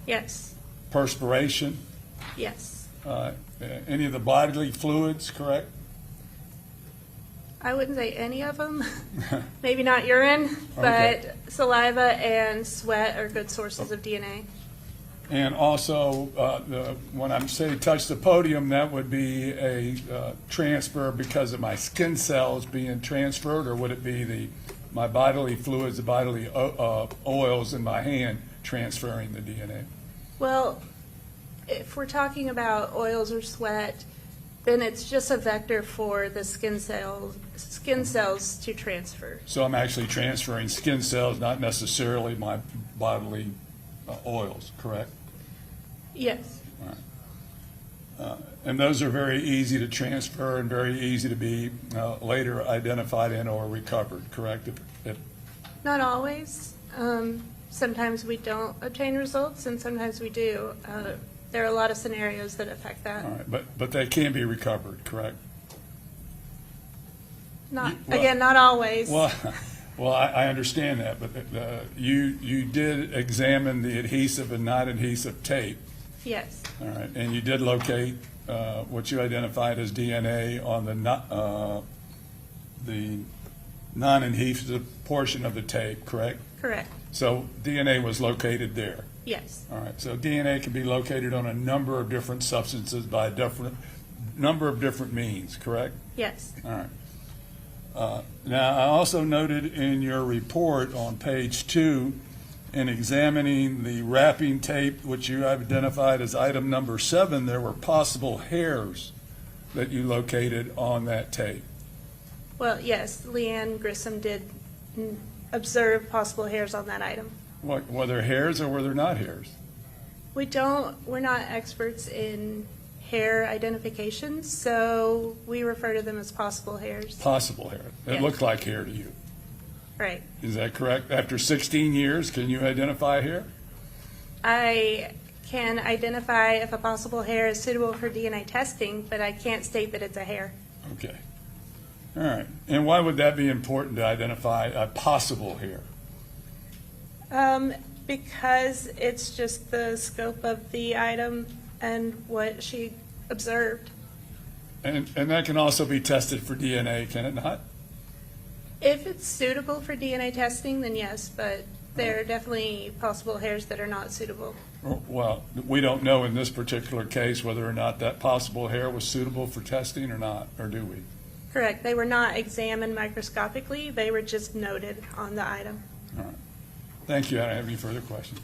Yes. perspiration, Yes. any of the bodily fluids, correct? I wouldn't say any of them. Maybe not urine, but Okay. saliva and sweat are good sources of DNA. And also, when I'm saying touch the podium, that would be a transfer because of my skin cells being transferred, or would it be my bodily fluids, the bodily oils in my hand transferring the DNA? Well, if we're talking about oils or sweat, then it's just a vector for the skin cells to transfer. So I'm actually transferring skin cells, not necessarily my bodily oils, correct? Yes. And those are very easy to transfer and very easy to be later identified and or recovered, correct? Not always. Sometimes we don't obtain results, and sometimes we do. There are a lot of scenarios that affect that. All right, but they can be recovered, correct? Not always. Well, I understand that, but you did examine the adhesive and non-adhesive tape. Yes. All right, and you did locate what you identified as DNA on the non-adhesive portion of the tape, correct? Correct. So DNA was located there. Yes. All right, so DNA can be located on a number of different substances by a different number of different means, correct? Yes. All right. Now, I also noted in your report on page 2, in examining the wrapping tape, which you identified as item number 7, there were possible hairs that you located on that tape. Well, yes, Leanne Grissom did observe possible hairs on that item. Were there hairs or were there not hairs? We're not experts in hair identification, so we refer to them as possible hairs. Possible hair. It Yes. looked like hair to you. Right. Is that correct? After 16 years, can you identify hair? I can identify if a possible hair is suitable for DNA testing, but I can't state that it's a hair. Okay. All right. And why would that be important to identify a possible hair? Because it's just the scope of the item and what she observed. And that can also be tested for DNA, can it not? If it's suitable for DNA testing, then yes, but there are definitely possible hairs that are not suitable. Well, we don't know in this particular case whether or not that possible hair was suitable for testing or not, or do we? Correct. They were not examined microscopically. They were just noted on the item. All right. Thank you. I don't have any further questions.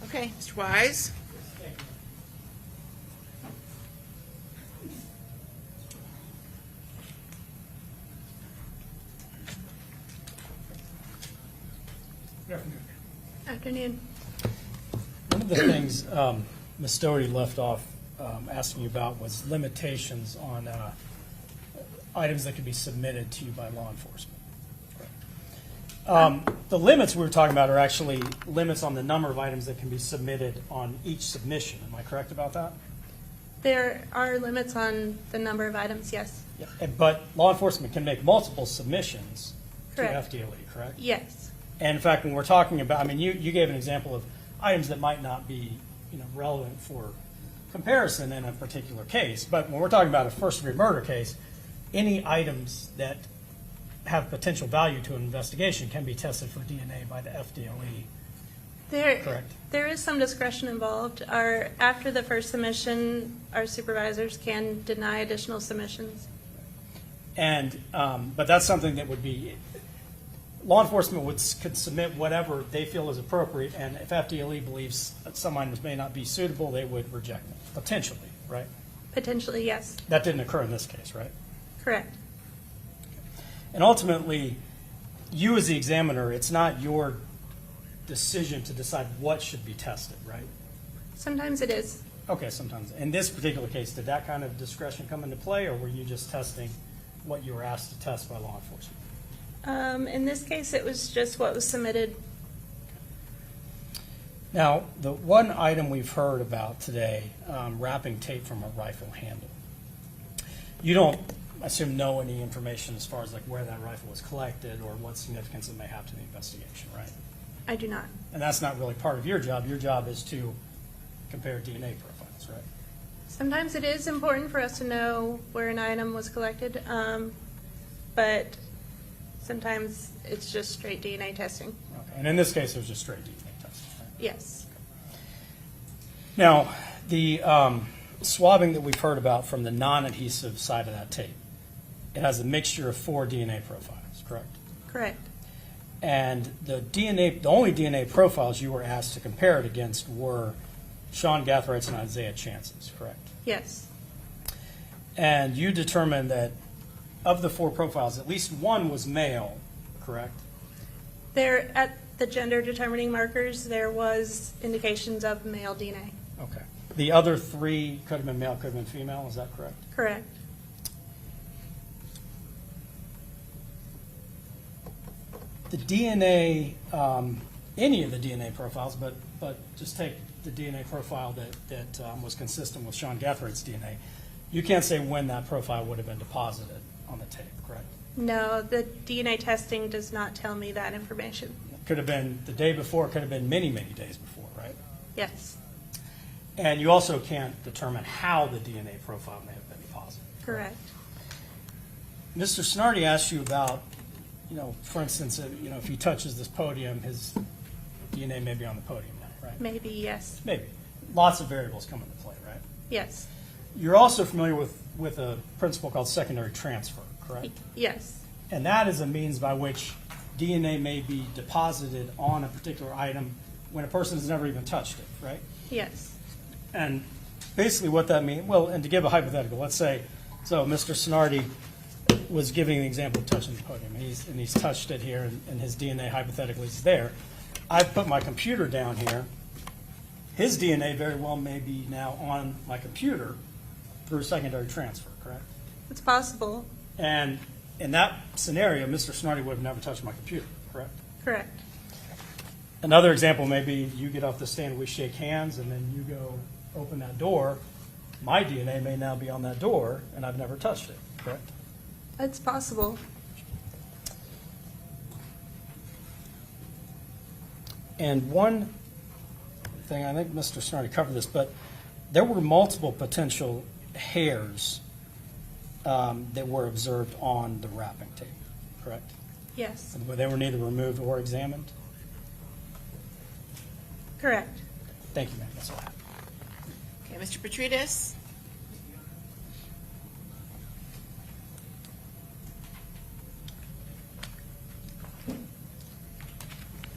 Okay, Mr. Wise? Afternoon. One of the things Ms. Story left off asking you about was limitations on items that could be submitted to you by law enforcement. The limits we were talking about are actually limits on the number of items that can be submitted on each submission. Am I correct about that? There are limits on the number of items, yes. But law enforcement can make multiple submissions Correct. to FDLE, correct? Yes. And in fact, when we're talking about, I mean, you gave an example of items that might not be, relevant for comparison in a particular case. But when we're talking about a first-degree murder case, any items that have potential value to an investigation can be tested for DNA by the FDLE. Correct. There is some discretion involved. After the first submission, our supervisors can deny additional submissions. And but that's something that would be law enforcement could submit whatever they feel is appropriate, and if FDLE believes that some items may not be suitable, they would reject them potentially, right? Potentially, yes. That didn't occur in this case, right? Correct. And ultimately, you as the examiner, it's not your decision to decide what should be tested, right? Sometimes it is. Okay, sometimes. In this particular case, did that kind of discretion come into play, or were you just testing what you were asked to test by law enforcement? In this case, it was just what was submitted. Now, the one item we've heard about today, wrapping tape from a rifle handle. You don't, I assume, know any information as far as like where that rifle was collected or what significance it may have to the investigation, right? I do not. And that's not really part of your job. Your job is to compare DNA profiles, right? Sometimes it is important for us to know where an item was collected, but sometimes it's just straight DNA testing. Okay. And in this case, it was just straight DNA testing, right? Yes. Now, the swabbing that we've heard about from the non-adhesive side of that tape, it has a mixture of 4 DNA profiles, correct? Correct. And the only DNA profiles you were asked to compare it against were Sean Gathrights and Isaiah Chance's, correct? Yes. And you determined that of the 4 profiles, at least one was male, correct? There, at the gender determining markers, there was indications of male DNA. Okay. The other 3 could have been male, could have been female, is that correct? Correct. The DNA, any of the DNA profiles, but just take the DNA profile that was consistent with Sean Gathrights' DNA, you can't say when that profile would have been deposited on the tape, correct? No, the DNA testing does not tell me that information. It could have been the day before, it could have been many, many days before, right? Yes. And you also can't determine how the DNA profile may have been deposited. Correct. Mr. Snarty asked you about, for instance, if he touches this podium, his DNA may be on the podium now, right? Maybe, yes. Maybe. Lots of variables come into play, right? Yes. You're also familiar with a principle called secondary transfer, correct? Yes. And that is a means by which DNA may be deposited on a particular item when a person has never even touched it, right? Yes. And basically what that means, well, and to give a hypothetical, let's say, so Mr. Snarty was giving an example of touching the podium, and he's touched it here, and his DNA hypothetically is there. I've put my computer down here. His DNA very well may be now on my computer through secondary transfer, correct? It's possible. And in that scenario, Mr. Snarty would have never touched my computer, correct? Correct. Another example may be you get off the stand, we shake hands, and then you go open that door. My DNA may now be on that door, and I've never touched it, correct? It's possible. And one thing, I think Mr. Snarty covered this, but there were multiple potential hairs that were observed on the wrapping tape, correct? Yes. They were neither removed or examined? Correct. Thank you, ma'am. That's all I have. Okay, Mr. Petridis?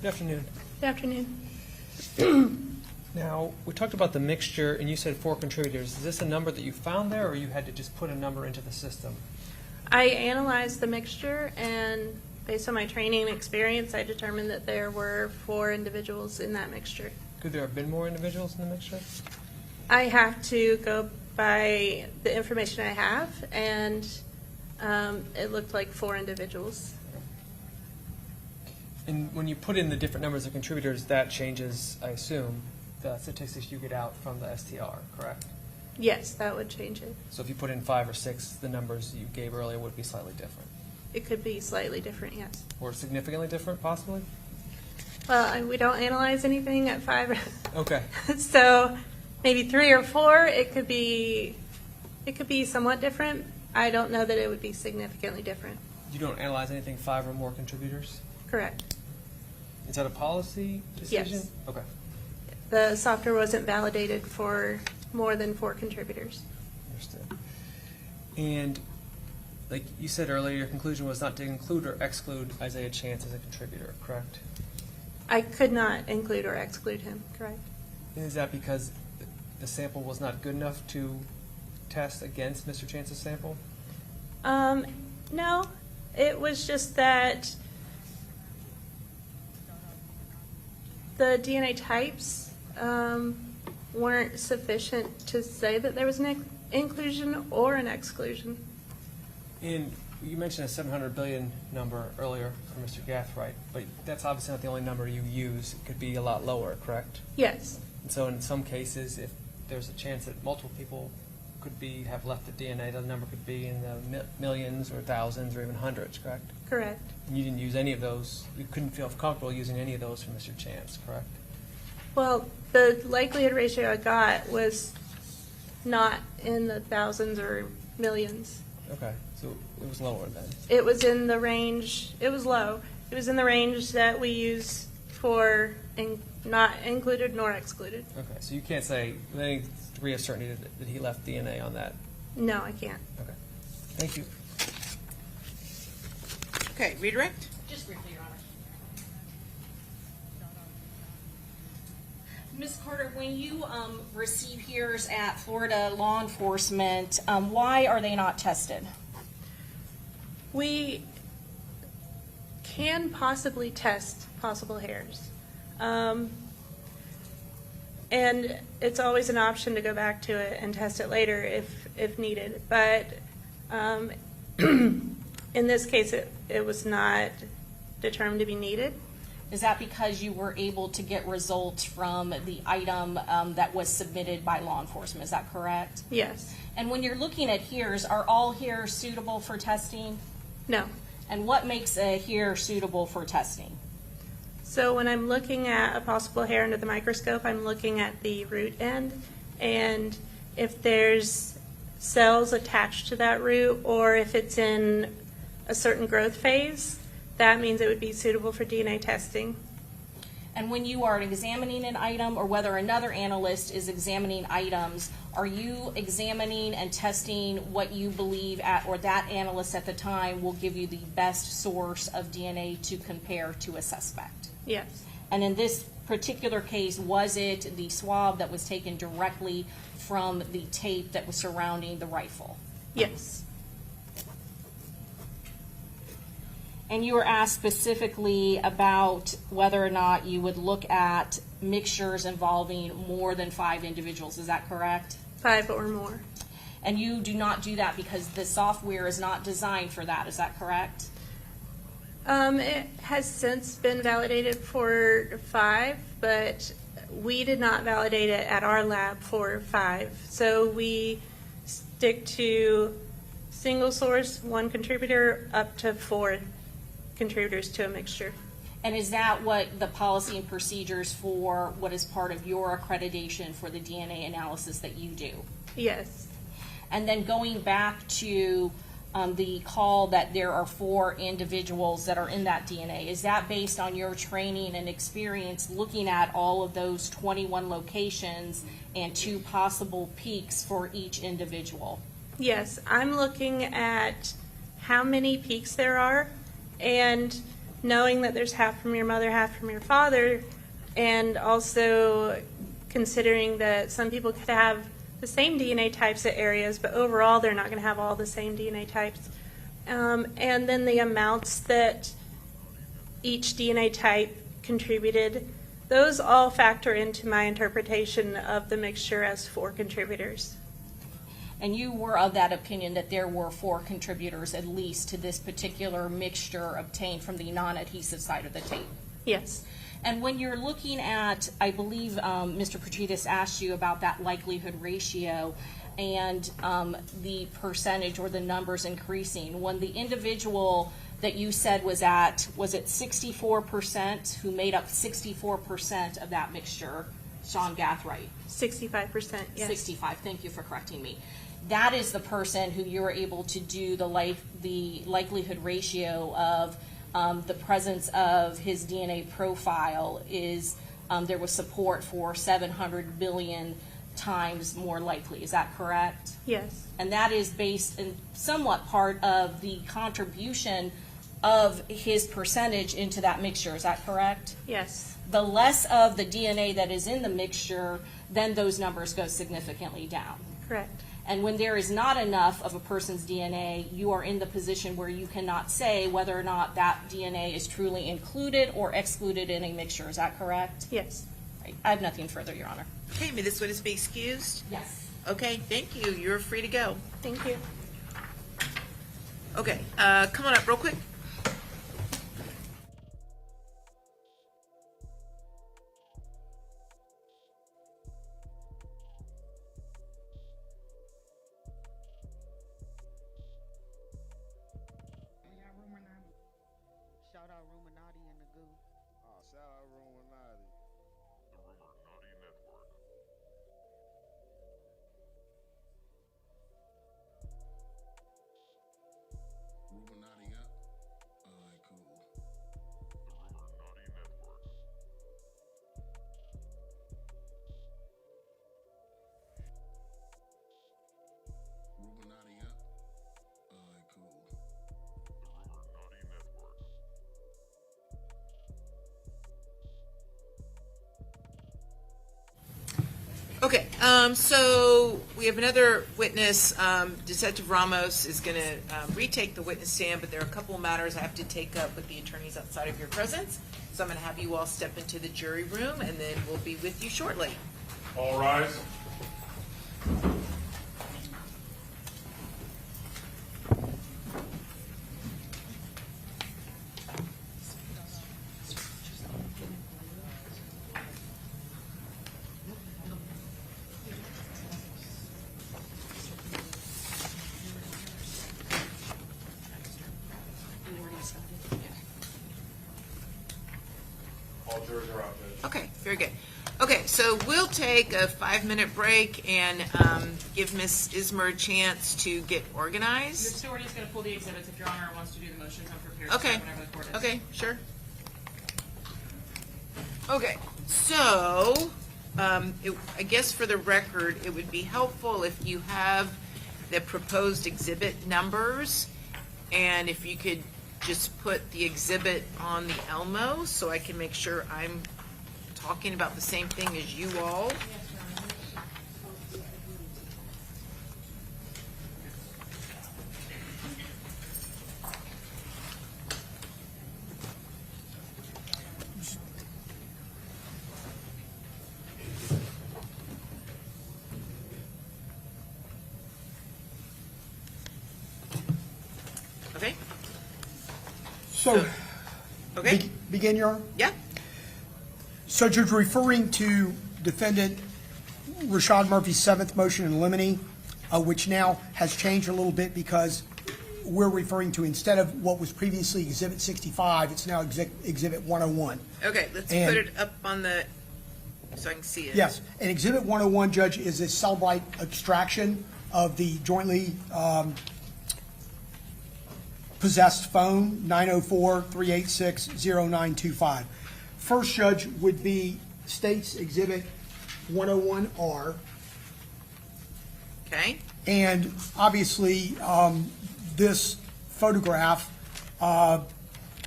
Good afternoon. Good afternoon. Now, we talked about the mixture, and you said 4 contributors. Is this a number that you found there, or you had to just put a number into the system? I analyzed the mixture, and based on my training and experience, I determined that there were 4 individuals in that mixture. Could there have been more individuals in the mixture? I have to go by the information I have, and it looked like 4 individuals. And when you put in the different numbers of contributors, that changes, I assume, the statistics you get out from the STR, correct? Yes, that would change it. So if you put in 5 or 6, the numbers you gave earlier would be slightly different. It could be slightly different, yes. Or significantly different, possibly? Well, we don't analyze anything at 5. Okay. So maybe 3 or 4, it could be somewhat different. I don't know that it would be significantly different. You don't analyze anything 5 or more contributors? Correct. Is that a policy decision? Yes. Okay. The software wasn't validated for more than 4 contributors. Understood. And like you said earlier, your conclusion was not to include or exclude Isaiah Chance as a contributor, correct? I could not include or exclude him, correct? And is that because the sample was not good enough to test against Mr. Chance's sample? No, it was just that the DNA types weren't sufficient to say that there was an inclusion or an exclusion. And you mentioned a 700 billion number earlier for Mr. Gathright, but that's obviously not the only number you use. It could be a lot lower, correct? Yes. And so in some cases, if there's a chance that multiple people could have left the DNA, the number could be in the millions or thousands or even hundreds, correct? Correct. And you didn't use any of those. You couldn't feel comfortable using any of those for Mr. Chance, correct? Well, the likelihood ratio I got was not in the thousands or millions. Okay, so it was lower then. It was in the range, it was low. It was in the range that we use for not included nor excluded. Okay, so you can't say with any degree of certainty that he left DNA on that. No, I can't. Okay, thank you. Okay, redirect. Just briefly, Your Honor. Ms. Carter, when you receive hears at Florida law enforcement, why are they not tested? We can possibly test possible hairs. And it's always an option to go back to it and test it later if needed. But in this case, it was not determined to be needed. Is that because you were able to get results from the item that was submitted by law enforcement? Is that correct? Yes. And when you're looking at hairs, are all hairs suitable for testing? No. And what makes a hair suitable for testing? So when I'm looking at a possible hair under the microscope, I'm looking at the root end, and if there's cells attached to that root, or if it's in a certain growth phase, that means it would be suitable for DNA testing. And when you are examining an item, or whether another analyst is examining items, are you examining and testing what you believe or that analyst at the time will give you the best source of DNA to compare to a suspect? Yes. And in this particular case, was it the swab that was taken directly from the tape that was surrounding the rifle? Yes. And you were asked specifically about whether or not you would look at mixtures involving more than 5 individuals. Is that correct? 5 or more. And you do not do that because the software is not designed for that. Is that correct? It has since been validated for 5, but we did not validate it at our lab for 5. So we stick to single source, 1 contributor, up to 4 contributors to a mixture. And is that what the policy and procedures for what is part of your accreditation for the DNA analysis that you do? Yes. And then going back to the call that there are 4 individuals that are in that DNA, is that based on your training and experience looking at all of those 21 locations and 2 possible peaks for each individual? Yes, I'm looking at how many peaks there are, and knowing that there's half from your mother, half from your father, and also considering that some people could have the same DNA types at areas, but overall they're not going to have all the same DNA types. And then the amounts that each DNA type contributed, those all factor into my interpretation of the mixture as 4 contributors. And you were of that opinion that there were 4 contributors at least to this particular mixture obtained from the non-adhesive side of the tape? Yes. And when you're looking at, I believe Mr. Petridis asked you about that likelihood ratio and the percentage or the numbers increasing. When the individual that you said was at, was it 64%, who made up 64% of that mixture, Sean Gathright? 65%, yes. 65, thank you for correcting me. That is the person who you were able to do the likelihood ratio of the presence of his DNA profile is there was support for 700 billion times more likely. Is that correct? Yes. And that is based in somewhat part of the contribution of his percentage into that mixture. Is that correct? Yes. The less of the DNA that is in the mixture, then those numbers go significantly down. Correct. And when there is not enough of a person's DNA, you are in the position where you cannot say whether or not that DNA is truly included or excluded in a mixture. Is that correct? Yes. I have nothing further, Your Honor. Okay, may this witness be excused? Yes. Okay, thank you. You're free to go. Thank you. Okay, come on up real quick. Shout out RUMORNATI and the goo. Oh, shout out RUMORNATI. The RUMORNATI Network. RUMORNATI up? Alright, cool. The RUMORNATI Network. RUMORNATI up? Alright, cool. The RUMORNATI Network. Okay, so we have another witness. Detective Ramos is going to retake the witness stand, but there are a couple of matters I have to take up with the attorneys outside of your presence. So I'm going to have you all step into the jury room, and then we'll be with you shortly. All rise. All jurors are out, Judge. Okay, very good. Okay, so we'll take a 5-minute break and give Ms. Ismer a chance to get organized. Ms. Stewart is going to pull the exhibits. If Your Honor wants to do the motions, I'm prepared to Okay. start whenever the court is. Okay, sure. Okay, so I guess for the record, it would be helpful if you have the proposed exhibit numbers, and if you could just put the exhibit on the Elmo so I can make sure I'm talking about the same thing as you all. Okay? So, Okay. begin, Your Honor? Yeah. So, Judge, referring to defendant Rashad Murphy's 7th motion in limine, which now has changed a little bit because we're referring to, instead of what was previously Exhibit 65, it's now Exhibit 101. Okay, let's And- put it up on the, so I can see it. Yes, and Exhibit 101, Judge, is a Cellbrite abstraction of the jointly possessed phone, 904-386-0925. First, Judge, would be State's Exhibit 101R. Okay. And obviously, this photograph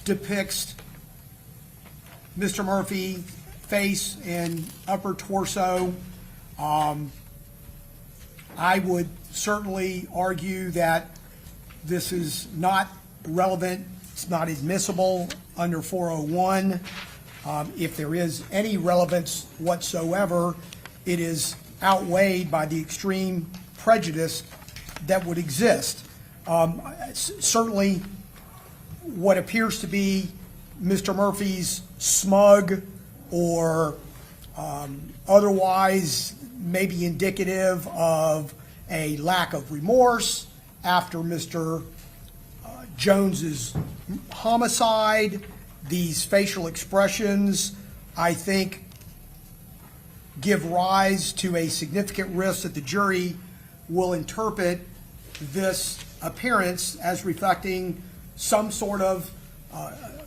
depicts Mr. Murphy face and upper torso. I would certainly argue that this is not relevant, it's not admissible under 401. If there is any relevance whatsoever, it is outweighed by the extreme prejudice that would exist. Certainly, what appears to be Mr. Murphy's smug or otherwise maybe indicative of a lack of remorse after Mr. Jones's homicide. These facial expressions, I think, give rise to a significant risk that the jury will interpret this appearance as reflecting some sort of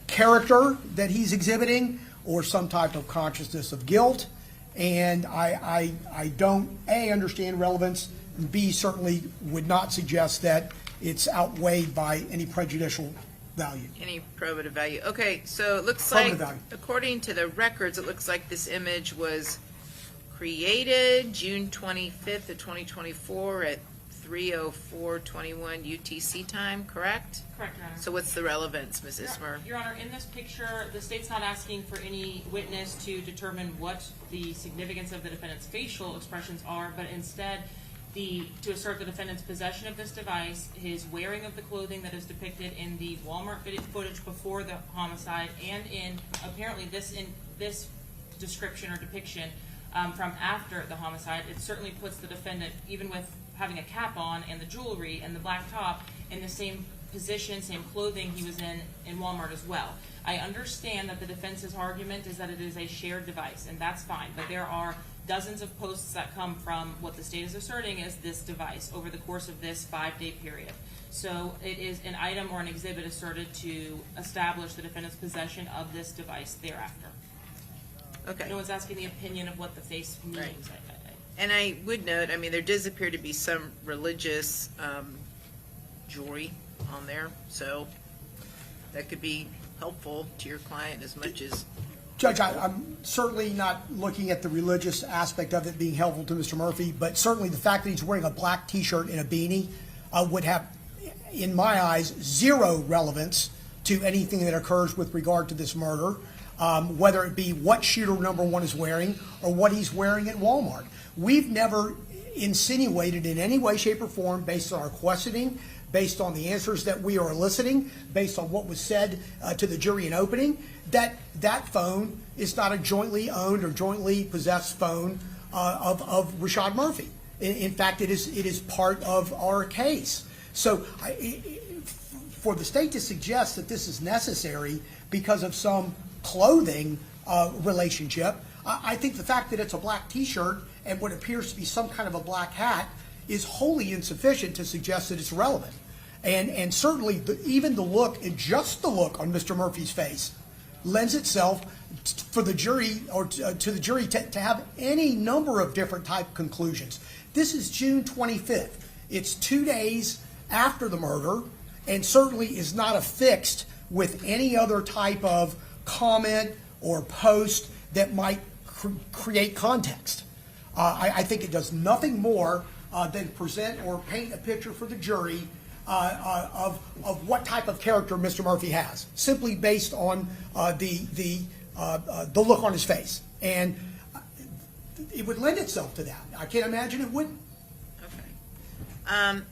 character that he's exhibiting or some type of consciousness of guilt. And I don't, A, understand relevance, and B, certainly would not suggest that it's outweighed by any prejudicial value. Any probative value. Okay, so it looks Probative like, value. according to the records, it looks like this image was created June 25th of 2024 at 3:04:21 UTC time, correct? Correct, Your Honor. So what's the relevance, Ms. Ismer? Your Honor, in this picture, the state's not asking for any witness to determine what the significance of the defendant's facial expressions are, but instead to assert the defendant's possession of this device, his wearing of the clothing that is depicted in the Walmart footage before the homicide, and in apparently this description or depiction from after the homicide. It certainly puts the defendant, even with having a cap on and the jewelry and the black top, in the same position, same clothing he was in Walmart as well. I understand that the defense's argument is that it is a shared device, and that's fine, but there are dozens of posts that come from what the state is asserting is this device over the course of this 5-day period. So it is an item or an exhibit asserted to establish the defendant's possession of this device thereafter. Okay. No one's asking the opinion of what the face means. Right. And I would note, I mean, there does appear to be some religious jewelry on there, so that could be helpful to your client as much as... Judge, I'm certainly not looking at the religious aspect of it being helpful to Mr. Murphy, but certainly the fact that he's wearing a black T-shirt and a beanie would have, in my eyes, zero relevance to anything that occurs with regard to this murder, whether it be what shooter number one is wearing or what he's wearing at Walmart. We've never insinuated in any way, shape, or form, based on our questioning, based on the answers that we are eliciting, based on what was said to the jury in opening, that that phone is not a jointly owned or jointly possessed phone of Rashad Murphy. In fact, it is part of our case. So for the state to suggest that this is necessary because of some clothing relationship, I think the fact that it's a black T-shirt and what appears to be some kind of a black hat is wholly insufficient to suggest that it's relevant. And certainly even the look, and just the look on Mr. Murphy's face, lends itself for the jury or to the jury to have any number of different type conclusions. This is June 25th. It's 2 days after the murder, and certainly is not affixed with any other type of comment or post that might create context. I think it does nothing more than present or paint a picture for the jury of what type of character Mr. Murphy has, simply based on the look on his face, and it would lend itself to that. I can't imagine it wouldn't. Okay.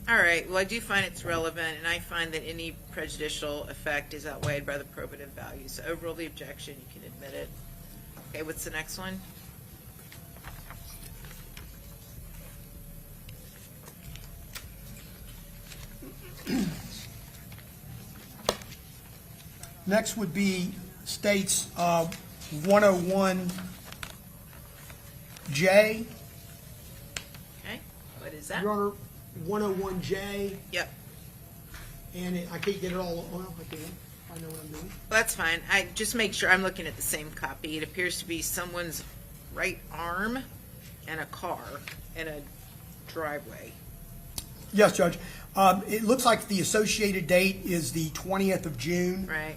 All right. Well, I do find it's relevant, and I find that any prejudicial effect is outweighed by the probative value. So overrule the objection. You can admit it. Okay. What's the next one? Next would be states 101J. Okay. What is that? Your Honor, 101J. Yep. And I can't get it all. Well, I can. I know what I'm doing. Well, that's fine. I just make sure I'm looking at the same copy. It appears to be someone's right arm and a car in a driveway. Yes, Judge. It looks like the associated date is the 20th of June. Right.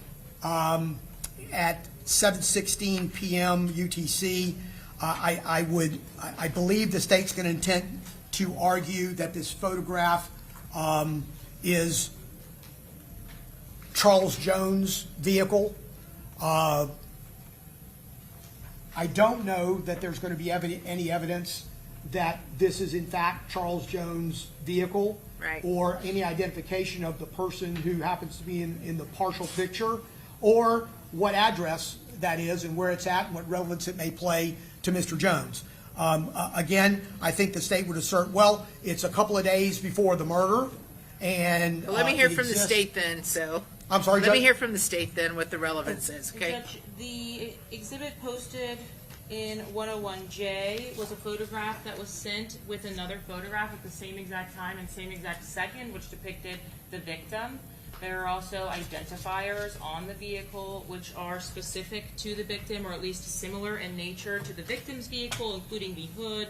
At 7:16 p.m. UTC. I believe the state's going to intend to argue that this photograph is Charles Jones' vehicle. I don't know that there's going to be any evidence that this is in fact Charles Jones' vehicle, right, or any identification of the person who happens to be in the partial picture, or what address that is and where it's at and what relevance it may play to Mr. Jones. Again, I think the state would assert, well, it's a couple of days before the murder, and well, let me hear from the state then. So I'm sorry, let me Judge? hear from the state then what the relevance is. Okay. Judge, the exhibit posted in 101J was a photograph that was sent with another photograph at the same exact time and same exact second, which depicted the victim. There are also identifiers on the vehicle which are specific to the victim, or at least similar in nature to the victim's vehicle, including the hood,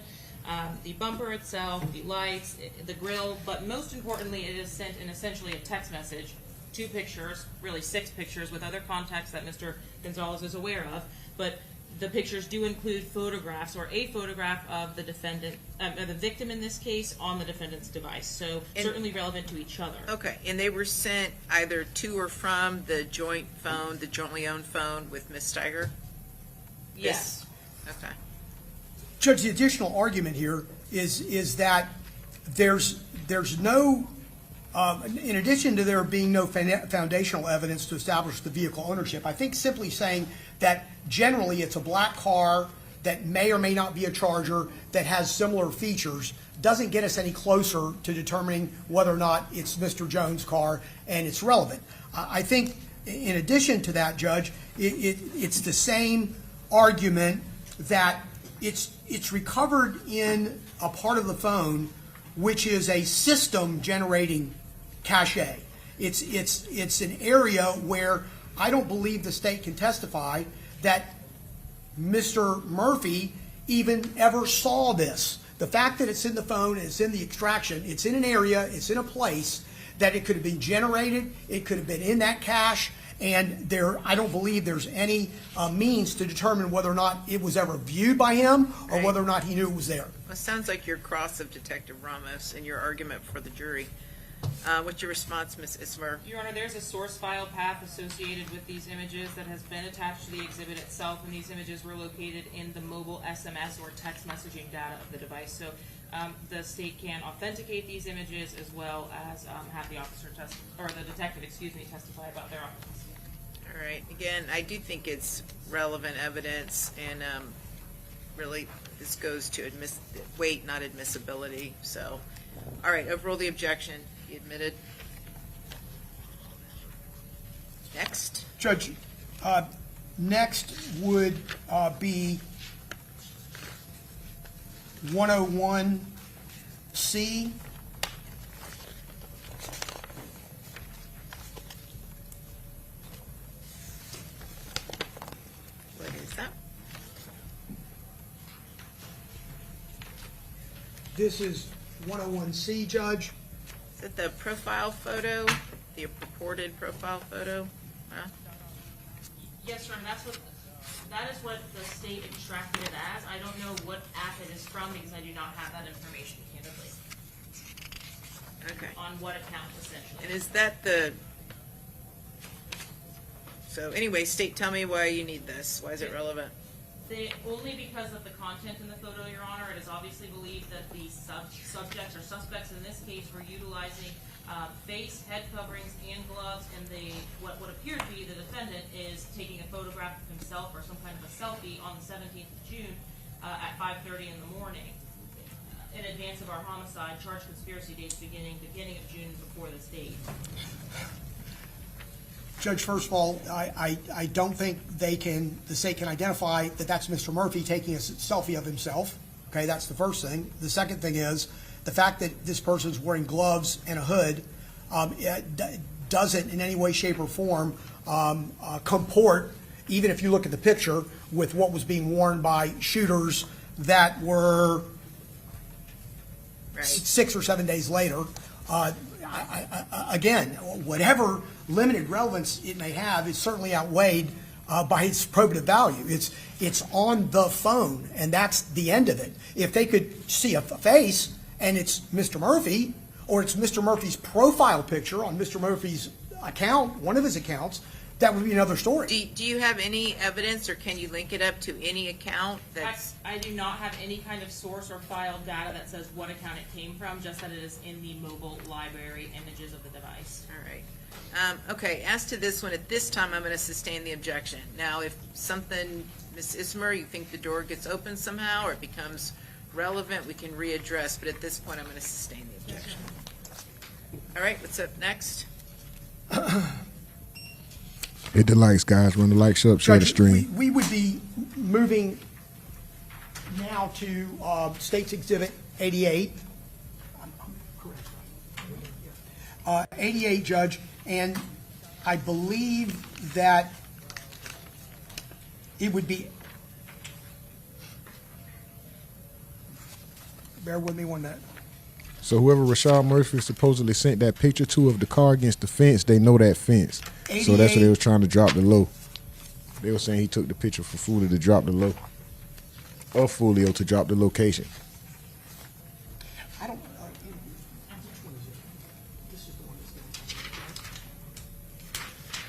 the bumper itself, the lights, the grille, but most importantly, it is sent in essentially a text message, 2 pictures, really 6 pictures with other context that Mr. Gonzalez is aware of, but the pictures do include photographs or a photograph of the defendant, the victim in this case, on the defendant's device. So certainly relevant to each other. Okay, and they were sent either to or from the joint phone, the jointly owned phone with Ms. Steiger? Yes. Okay. Judge, the additional argument here is that there's no, in addition to there being no foundational evidence to establish the vehicle ownership, I think simply saying that generally it's a black car that may or may not be a Charger that has similar features doesn't get us any closer to determining whether or not it's Mr. Jones' car and it's relevant. I think in addition to that, Judge, it's the same argument that it's recovered in a part of the phone which is a system generating cache. It's an area where I don't believe the state can testify that Mr. Murphy even ever saw this. The fact that it's in the phone, it's in the extraction, it's in an area, it's in a place that it could have been generated, it could have been in that cache, and I don't believe there's any means to determine whether or not it was ever viewed by him or whether or not he knew it was there. Well, it sounds like your cross of Detective Ramos and your argument for the jury. What's your response, Ms. Ismer? Your Honor, there's a source file path associated with these images that has been attached to the exhibit itself, and these images were located in the mobile SMS or text messaging data of the device. So the state can authenticate these images as well as have the officer the detective, testify about their authenticity. All right. Again, I do think it's relevant evidence, and really this goes to weight, not admissibility. So, all right, overrule the objection. He admitted. Next. Judge, next would be 101C. What is that? This is 101C, Judge. Is it the profile photo? The purported profile photo? Huh? Yes, Your Honor, that is what the state extracted it as. I don't know what app it is from because I do not have that information, candidly. Okay. On what account, essentially. And is that the... So anyway, state, tell me why you need this. Why is it relevant? Only because of the content in the photo, Your Honor. It is obviously believed that the subjects or suspects in this case were utilizing face, head coverings, and gloves, and what would appear to be the defendant is taking a photograph of himself or some kind of a selfie on the 17th of June at 5:30 in the morning. In advance of our homicide, charged conspiracy dates beginning of June before this date. Judge, first of all, I don't think the state can identify that that's Mr. Murphy taking a selfie of himself. Okay, that's the first thing. The second thing is the fact that this person's wearing gloves and a hood doesn't in any way, shape, or form comport, even if you look at the picture, with what was being worn by shooters that were 6 or 7 days later. Again, whatever limited relevance it may have is certainly outweighed by its probative value. It's on the phone, and that's the end of it. If they could see a face and it's Mr. Murphy, or it's Mr. Murphy's profile picture on Mr. Murphy's account, one of his accounts, that would be another story. Do you have any evidence, or can you link it up to any account that's... I do not have any kind of source or file data that says what account it came from, just that it is in the mobile library images of the device. All right. Okay, as to this one, at this time, I'm going to sustain the objection. Now, if something, Ms. Ismer, you think the door gets open somehow or it becomes relevant, we can readdress, but at this point, I'm going to sustain the objection. All right, what's up next? Hit the likes, guys. Run the likes up, share the stream. We would be moving now to State's Exhibit 88. 88, Judge, and I believe that it would be, bear with me 1 minute. So whoever Rashad Murphy supposedly sent that picture to of the car against the fence, they know that fence. So that's what they was trying to drop the low. They were saying he took the picture for Foolio to drop the Foolio to drop the location. I don't.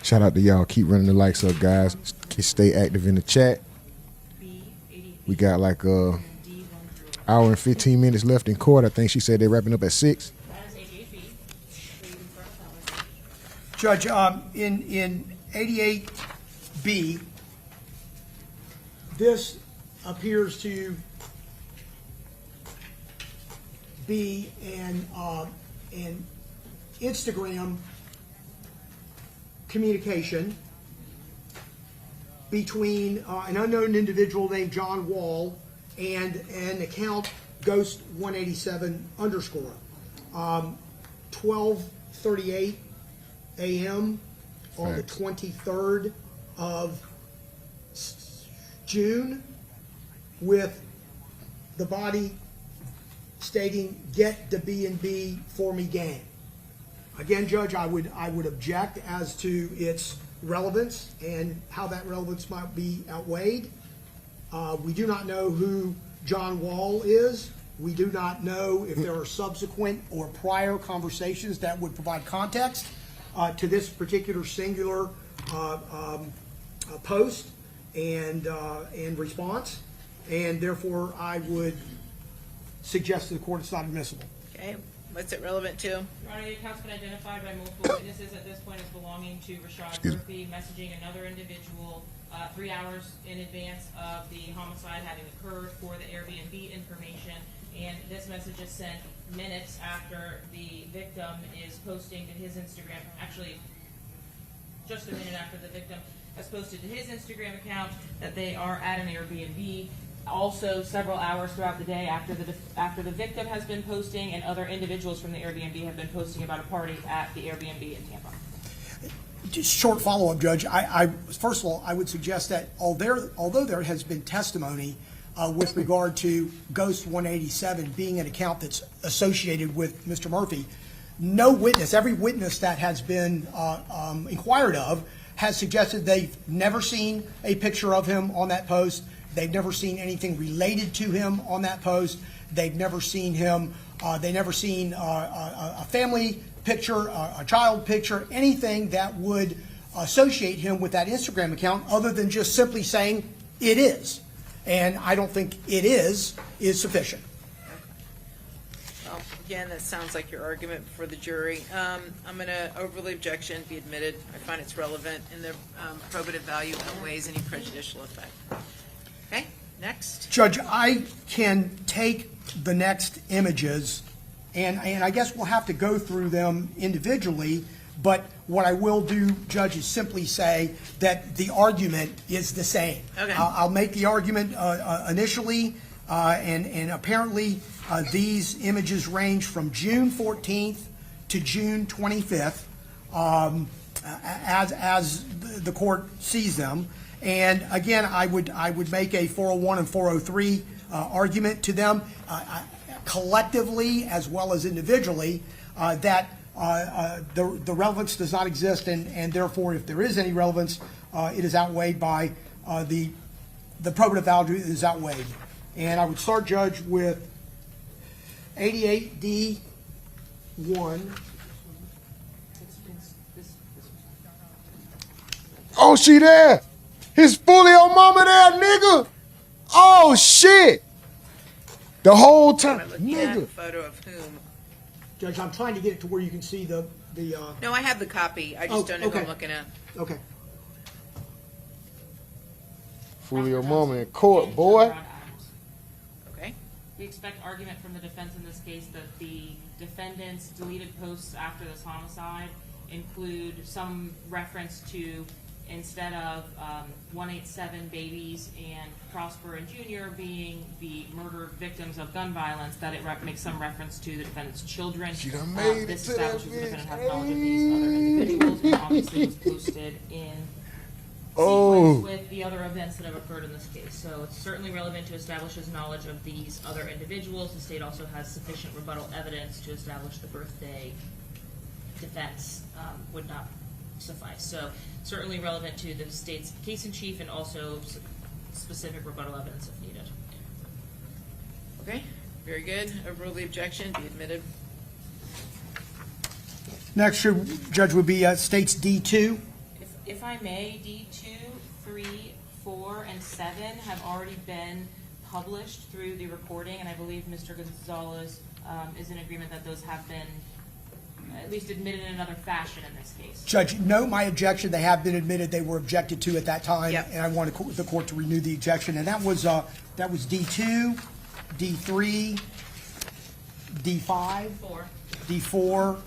Shout out to y'all. Keep running the likes up, guys. Stay active in the chat. We got like hour and 15 minutes left in court. I think she said they're wrapping up at 6. Judge, in 88B, this appears to be an Instagram communication between an unknown individual named John Wall and an account Ghost187 _ 12:38 a.m. on the 23rd of June, with the body stating, "Get the B&B for me, gang." Again, Judge, I would object as to its relevance and how that relevance might be outweighed. We do not know who John Wall is. We do not know if there are subsequent or prior conversations that would provide context to this particular singular post and response, and therefore I would suggest to the court it's not admissible. Okay, what's it relevant to? Your Honor, the account's been identified by multiple witnesses at this point as belonging to Rashad Murphy, messaging another individual 3 hours in advance of the homicide having occurred for the Airbnb information. And this message is sent minutes after the victim is posting to his Instagram, actually just a minute after the victim has posted to his Instagram account that they are at an Airbnb. Also, several hours throughout the day after the victim has been posting, and other individuals from the Airbnb have been posting about a party at the Airbnb in Tampa. Just short follow-up, Judge. First of all, I would suggest that although there has been testimony with regard to Ghost187 being an account that's associated with Mr. Murphy, no witness, every witness that has been inquired of has suggested they've never seen a picture of him on that post. They've never seen anything related to him on that post. They've never seen him, they've never seen a family picture, a child picture, anything that would associate him with that Instagram account other than just simply saying it is. And I don't think it is sufficient. Well, again, that sounds like your argument for the jury. I'm going to overly objection, be admitted. I find it's relevant, and the probative value outweighs any prejudicial effect. Okay, next. Judge, I can take the next images, and I guess we'll have to go through them individually, but what I will do, Judge, is simply say that the argument is the same. Okay. I'll make the argument initially, and apparently these images range from June 14th to June 25th, as the court sees them. And again, I would make a 401 and 403 argument to them, collectively as well as individually, that the relevance does not exist, and therefore, if there is any relevance, it is outweighed by the probative value is outweighed. And I would start, Judge, with 88D1. Oh, she there. His Foolio mama there, nigga. Oh, shit. The whole time, nigga. Photo of whom? Judge, I'm trying to get it to where you can see the No, I have the copy. I just don't know who okay. I'm looking at. Okay. Foolio mama in court, boy. Okay. We expect argument from the defense in this case that the defendant's deleted posts after this homicide include some reference to, instead of 187 babies and Prosper and Junior being the murdered victims of gun violence, that it makes some reference to the defendant's children. She done made this it to that establishes the defendant has bitch. knowledge of these other individuals, and obviously was posted in Oh. sequence with the other events that have occurred in this case. So it's certainly relevant to establish his knowledge of these other individuals. The state also has sufficient rebuttal evidence to establish the birthday defense would not suffice. So certainly relevant to the state's case in chief and also specific rebuttal evidence if needed. Okay, very good. Overrule the objection, be admitted. Next, Judge, would be State's D2. If I may, D2, 3, 4, and 7 have already been published through the recording, and I believe Mr. Gonzalez is in agreement that those have been at least admitted in another fashion in this case. Judge, no, my objection. They have been admitted. They were objected to at that time, Yep. and I wanted the court to renew the objection. And that was D2, D3, D5, 4. D4.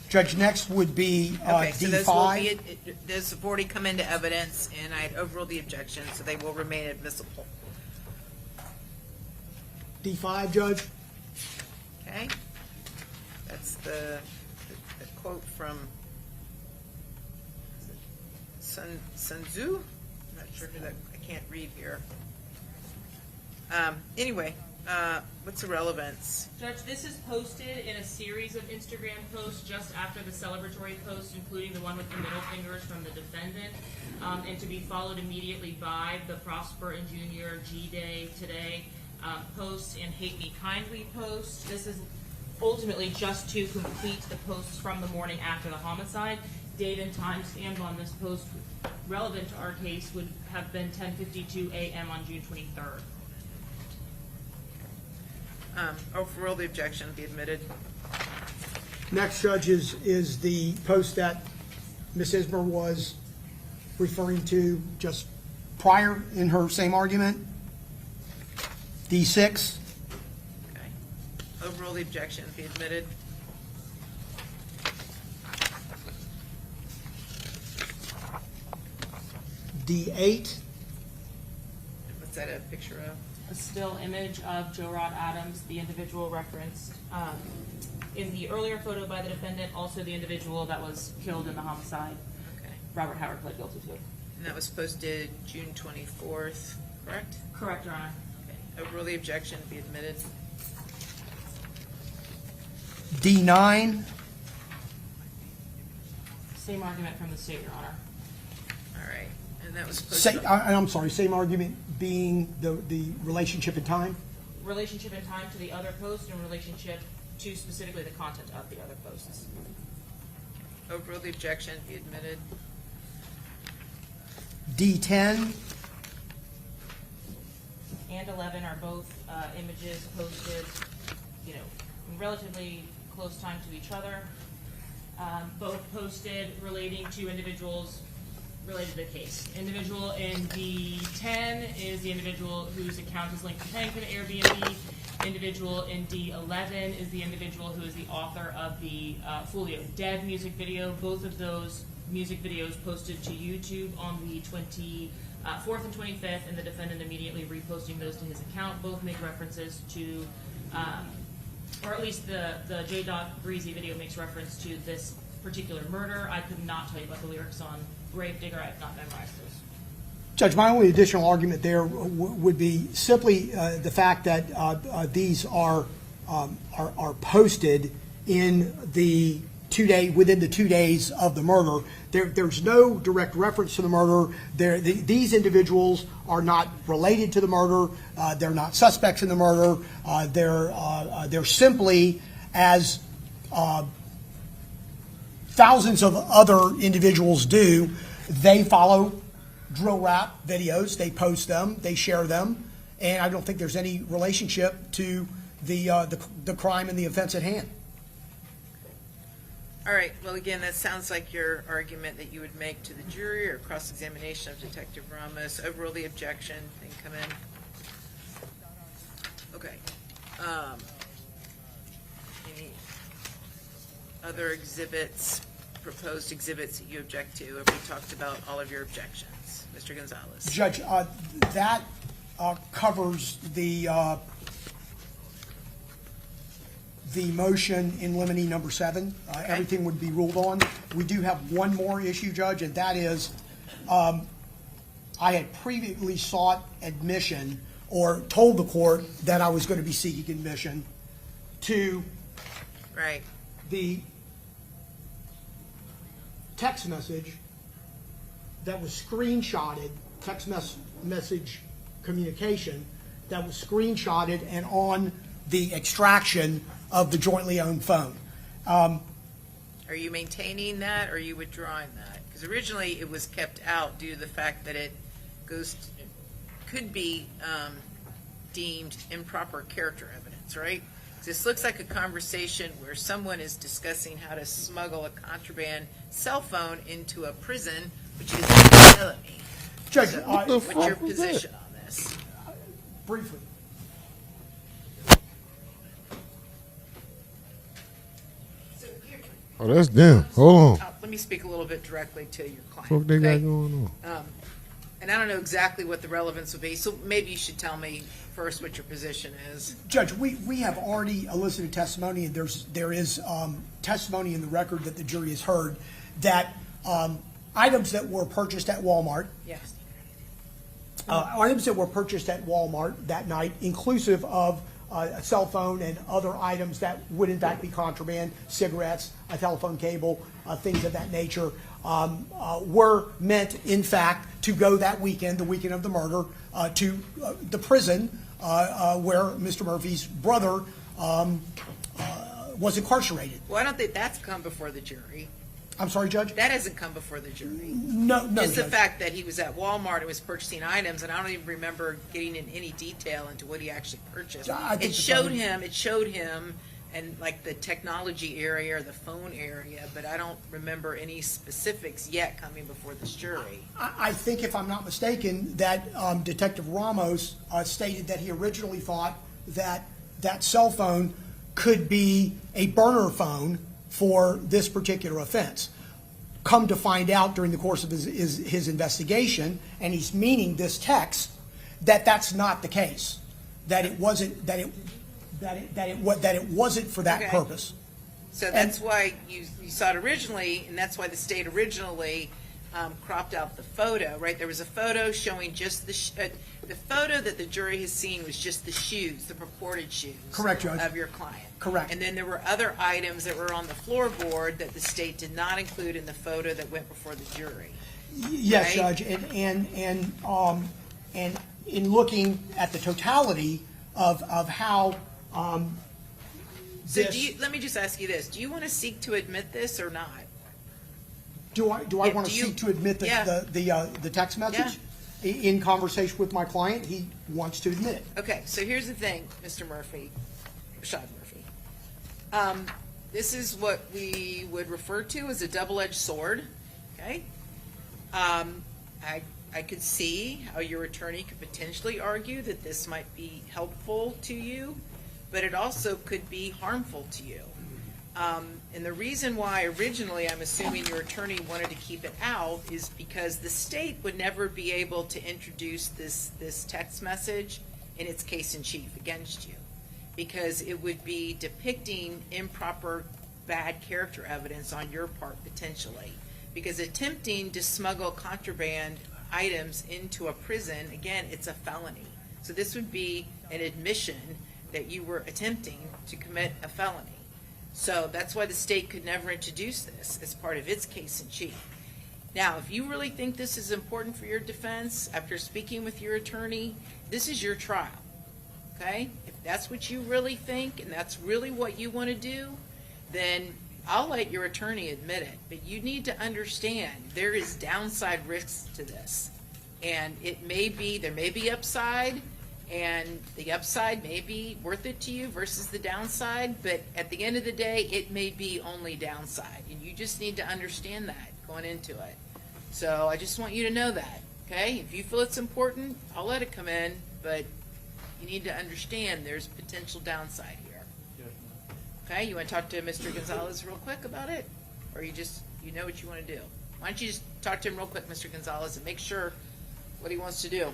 Judge, next would be Okay, so those will D5. be, those have already come into evidence, and I overruled the objection, so they will remain admissible. D5, Judge. Okay? That's the quote from Sun Tzu? I'm not sure who that, I can't read here. Anyway, what's the relevance? Judge, this is posted in a series of Instagram posts just after the celebratory post, including the one with the middle fingers from the defendant, and to be followed immediately by the Prosper and Junior G-Day Today posts and Hate Me Kindly posts. This is ultimately just to complete the posts from the morning after the homicide. Date and time stamp on this post relevant to our case would have been 10:52 a.m. on June 23rd. Overrule the objection, be admitted. Next, Judge, is the post that Ms. Ismer was referring to just prior in her same argument. D6. Okay. Overrule the objection, be admitted. D8. What's that a picture of? A still image of Joe Rod Adams, the individual referenced in the earlier photo by the defendant, also the individual that was killed in the homicide. Okay. Robert Howard pled guilty to. And that was posted June 24th, correct? Correct, Your Honor. Okay. Overrule the objection, be admitted. D9. Same argument from the state, Your Honor. All right. And that was posted. I'm sorry, same argument being the relationship in time? Relationship in time to the other post and relationship to specifically the content of the other posts. Overrule the objection, be admitted. D10. And 11 are both images posted, in relatively close time to each other. Both posted relating to individuals related to the case. Individual in D10 is the individual whose account is linked to paying for the Airbnb. Individual in D11 is the individual who is the author of the Foolio Dead music video. Both of those music videos posted to YouTube on the 24th and 25th, and the defendant immediately reposting those to his account. Both make references to, or at least the J. Breezy video makes reference to this particular murder. I could not tell you about the lyrics on Gravedigger. I have not memorized those. Judge, my only additional argument there would be simply the fact that these are posted in the within the 2 days of the murder. There's no direct reference to the murder. These individuals are not related to the murder. They're not suspects in the murder. They're simply, as thousands of other individuals do, they follow drill rap videos. They post them. They share them. And I don't think there's any relationship to the crime and the offense at hand. All right. Well, again, that sounds like your argument that you would make to the jury or cross-examination of Detective Ramos. Overrule the objection and come in. Okay. Any other exhibits, proposed exhibits that you object to? Have we talked about all of your objections? Mr. Gonzalez. Judge, that covers the motion in limine number 7. Everything would be ruled on. We do have one more issue, Judge, and that is I had previously sought admission or told the court that I was going to be seeking admission, to Right. the text message that was screenshotted, text message communication that was screenshotted and on the extraction of the jointly owned phone. Are you maintaining that, or are you withdrawing that? Because originally it was kept out due to the fact that it could be deemed improper character evidence, right? This looks like a conversation where someone is discussing how to smuggle a contraband cell phone into a prison, which is a felony. Judge, So, what what's your position on this? Briefly. Oh, that's them. Hold on. Let me speak a little bit directly to your client. What they got okay? going on? And I don't know exactly what the relevance would be, so maybe you should tell me first what your position is. Judge, we have already elicited testimony, and there is testimony in the record that the jury has heard that items that were purchased at Walmart, Yes. items that were purchased at Walmart that night, inclusive of a cell phone and other items that would in fact be contraband, cigarettes, a telephone cable, things of that nature, were meant in fact to go that weekend, the weekend of the murder, to the prison where Mr. Murphy's brother was incarcerated. Well, I don't think that's come before the jury. I'm sorry, Judge? That hasn't come before the jury. No, Just the Judge. fact that he was at Walmart and was purchasing items, and I don't even remember getting in any detail into what he actually purchased. I think It showed him, and like the technology area or the phone area, but I don't remember any specifics yet coming before this jury. I think, if I'm not mistaken, that Detective Ramos stated that he originally thought that that cell phone could be a burner phone for this particular offense. Come to find out during the course of his investigation, and he's meaning this text, that that's not the case. That it wasn't. That it wasn't for that Okay. purpose. So that's why you saw it originally, and that's why the state originally cropped out the photo, right? There was a photo showing just the photo that the jury has seen was just the shoes, the purported shoes. Correct, Judge. Of your client. Correct. And then there were other items that were on the floorboard that the state did not include in the photo that went before the jury. Yes, Right? Judge, and in looking at the totality of how So let me just ask you this: do you want to seek to admit this or not? do I want to do you- seek to admit Yeah. the text message? In conversation with my client, he wants to admit it. Okay, so here's the thing, Mr. Murphy, Rashad Murphy. This is what we would refer to as a double-edged sword, okay? I could see how your attorney could potentially argue that this might be helpful to you, but it also could be harmful to you. And the reason why originally I'm assuming your attorney wanted to keep it out is because the state would never be able to introduce this text message in its case in chief against you, because it would be depicting improper bad character evidence on your part potentially. Because attempting to smuggle contraband items into a prison, again, it's a felony. So this would be an admission that you were attempting to commit a felony. So that's why the state could never introduce this as part of its case in chief. Now, if you really think this is important for your defense, after speaking with your attorney, this is your trial, okay? If that's what you really think and that's really what you want to do, then I'll let your attorney admit it. But you need to understand there is downside risks to this. And there may be upside, and the upside may be worth it to you versus the downside, but at the end of the day, it may be only downside, and you just need to understand that going into it. So I just want you to know that, okay? If you feel it's important, I'll let it come in, but you need to understand there's potential downside here. Okay, you want to talk to Mr. Gonzalez real quick about it? Or you know what you want to do? Why don't you just talk to him real quick, Mr. Gonzalez, and make sure what he wants to do.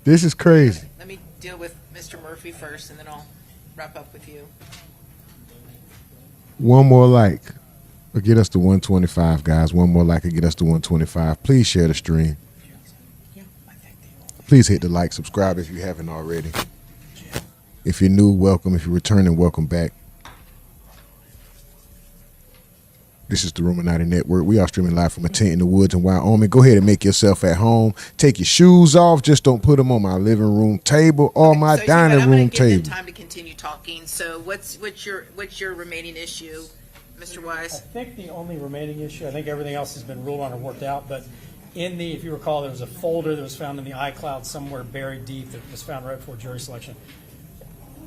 This is crazy. Let me deal with Mr. Murphy first, and then I'll wrap up with you. One more like will get us to 125, guys. One more like will get us to 125. Please share the stream. Please hit the like, subscribe if you haven't already. If you're new, welcome. If you're returning, welcome back. This is the RUMORNATI Network. We are streaming live from a tent in the woods in Wyoming. Go ahead and make yourself at home. Take your shoes off. Just don't put them on my living room table or my dining room table. I'm going to give them time to continue talking. So what's your remaining issue, Mr. Wise? I think the only remaining issue, I think everything else has been ruled on or worked out, but in the, if you recall, there was a folder that was found in the iCloud somewhere buried deep that was found right before jury selection.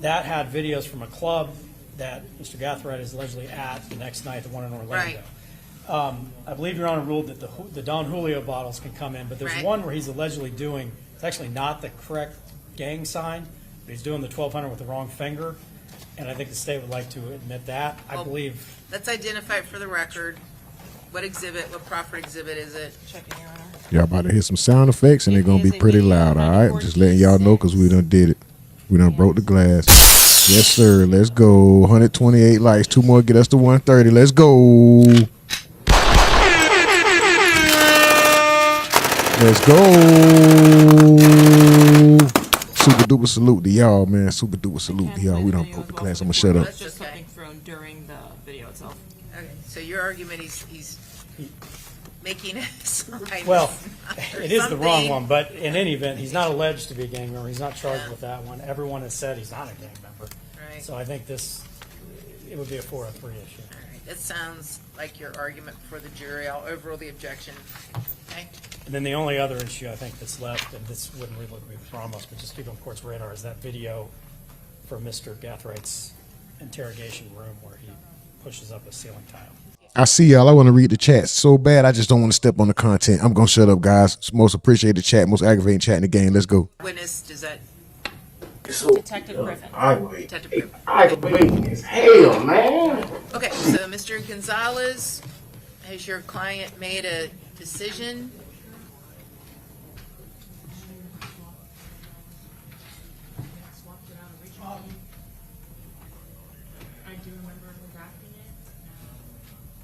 That had videos from a club that Mr. Gathright is allegedly at the next night, the one in Orlando. Right. I believe Your Honor ruled that the Don Julio bottles can come in, but there's one where he's allegedly doing, it's actually not the correct gang sign, but he's doing the 1200 with the wrong finger, and I think the state would like to admit that. I believe. Let's identify it for the record. What exhibit, what proffer exhibit is it? Checking, Your Honor. Y'all about to hear some sound effects, and they're going to be pretty loud, all right? I'm just letting y'all know because we done did it. We done broke the glass. Yes, sir. Let's go. 128 likes. 2 more get us to 130. Let's go. Let's go. Super duper salute to y'all, man. Super duper salute to y'all. We done broke the glass. I'm going to shut up. That's just something thrown during the video itself. Okay, so your argument, he's making a sign. Well, it is the wrong one, but in any event, he's not alleged to be a gang member. He's not charged with that one. Everyone has said he's not a gang member. Right. So I think it would be a 403 issue. All right, that sounds like your argument for the jury. I'll overrule the objection. Okay. And then the only other issue I think that's left, and this wouldn't really be Ramos, but just keep on court's radar, is that video from Mr. Gathwright's interrogation room where he pushes up a ceiling tile. I see y'all. I want to read the chat so bad. I just don't want to step on the content. I'm going to shut up, guys. Most appreciated chat, most aggravating chat in the game. Let's go. Witness, does that? Detective Griffin. Detective Griffin. Aggravating as hell, man. Okay, so Mr. Gonzalez, has your client made a decision?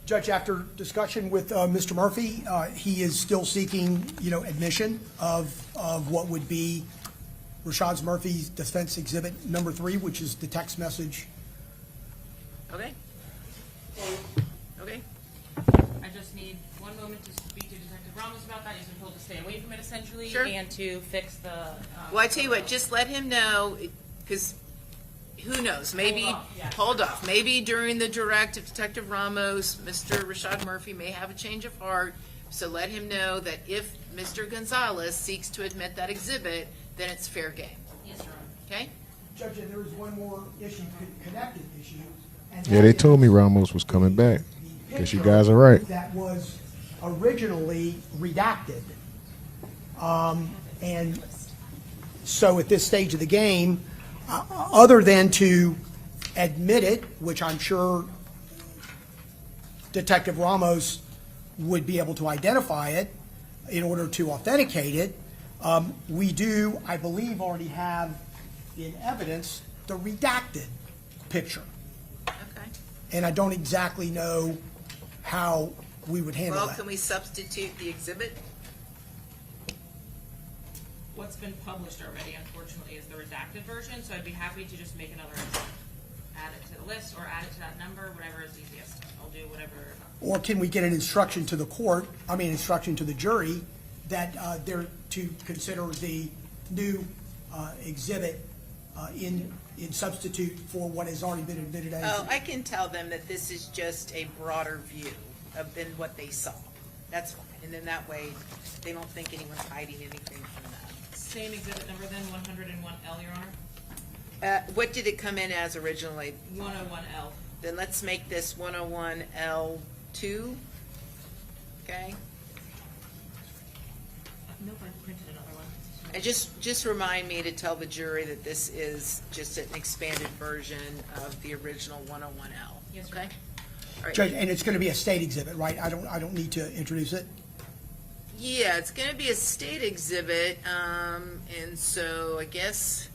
Judge, after discussion with Mr. Murphy, he is still seeking, admission of what would be Rashad Murphy's defense exhibit number 3, which is the text message. Okay. Okay. I just need one moment to speak to Detective Ramos about that. He's been told to stay away from it essentially, Sure. and to fix the. Well, I tell you what, just let him know, because who knows? Maybe hold off. Maybe during the direct of Detective Ramos, Mr. Rashad Murphy may have a change of heart. So let him know that if Mr. Gonzalez seeks to admit that exhibit, then it's fair game. Yes, Your Honor. Okay. Judge, and there is one more issue, connected issue. And Yeah, they told me Ramos was coming back. Guess you guys are right. That was originally redacted. And so at this stage of the game, other than to admit it, which I'm sure Detective Ramos would be able to identify it in order to authenticate it, we do, I believe, already have in evidence the redacted picture. Okay. And I don't exactly know how we would handle Well, that. can we substitute the exhibit? What's been published already, unfortunately, is the redacted version, so I'd be happy to just make another exhibit. Add it to the list or add it to that number, whatever is easiest. I'll do whatever. Or can we get an instruction to the court, instruction to the jury, that they're to consider the new exhibit in substitute for what has already been admitted as? Oh, I can tell them that this is just a broader view than what they saw. That's fine. And then that way, they don't think anyone's hiding anything from that. Same exhibit number then, 101L, Your Honor. What did it come in as originally? 101L. Then let's make this 101L2. Okay? Nope, I printed another one. And just remind me to tell the jury that this is just an expanded version of the original 101L. Yes, okay? All right. Judge, and it's going to be a state exhibit, right? I don't need to introduce it? Yeah, it's going to be a state exhibit, and so I guess,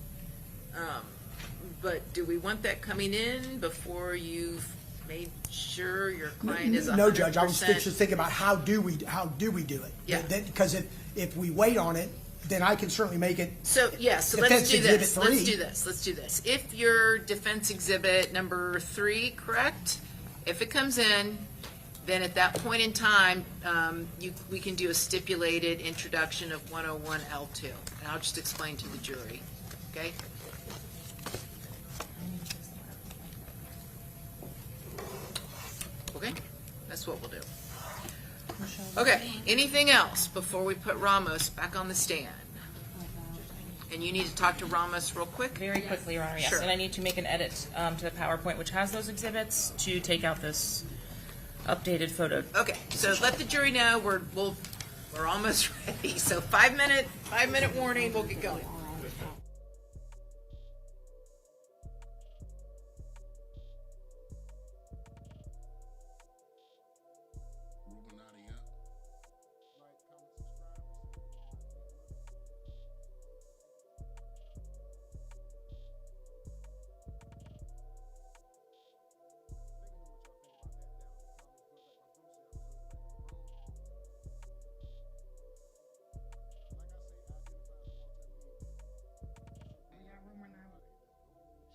but do we want that coming in before you've made sure your client is 100%. No, Judge, I was just thinking about how do we do it? Yeah. Because if we wait on it, then I can certainly make it. So, let's Defense do Exhibit this. 3. Let's do this. If your defense exhibit number 3, correct? If it comes in, then at that point in time, we can do a stipulated introduction of 101L2. And I'll just explain to the jury, okay? Okay, that's what we'll do. Okay, anything else before we put Ramos back on the stand? And you need to talk to Ramos real quick? Very quickly, Your Honor, yes. Sure. And I need to make an edit to the PowerPoint, which has those exhibits, to take out this updated photo. Okay, so let the jury know we're almost ready. So 5-minute warning, we'll get going.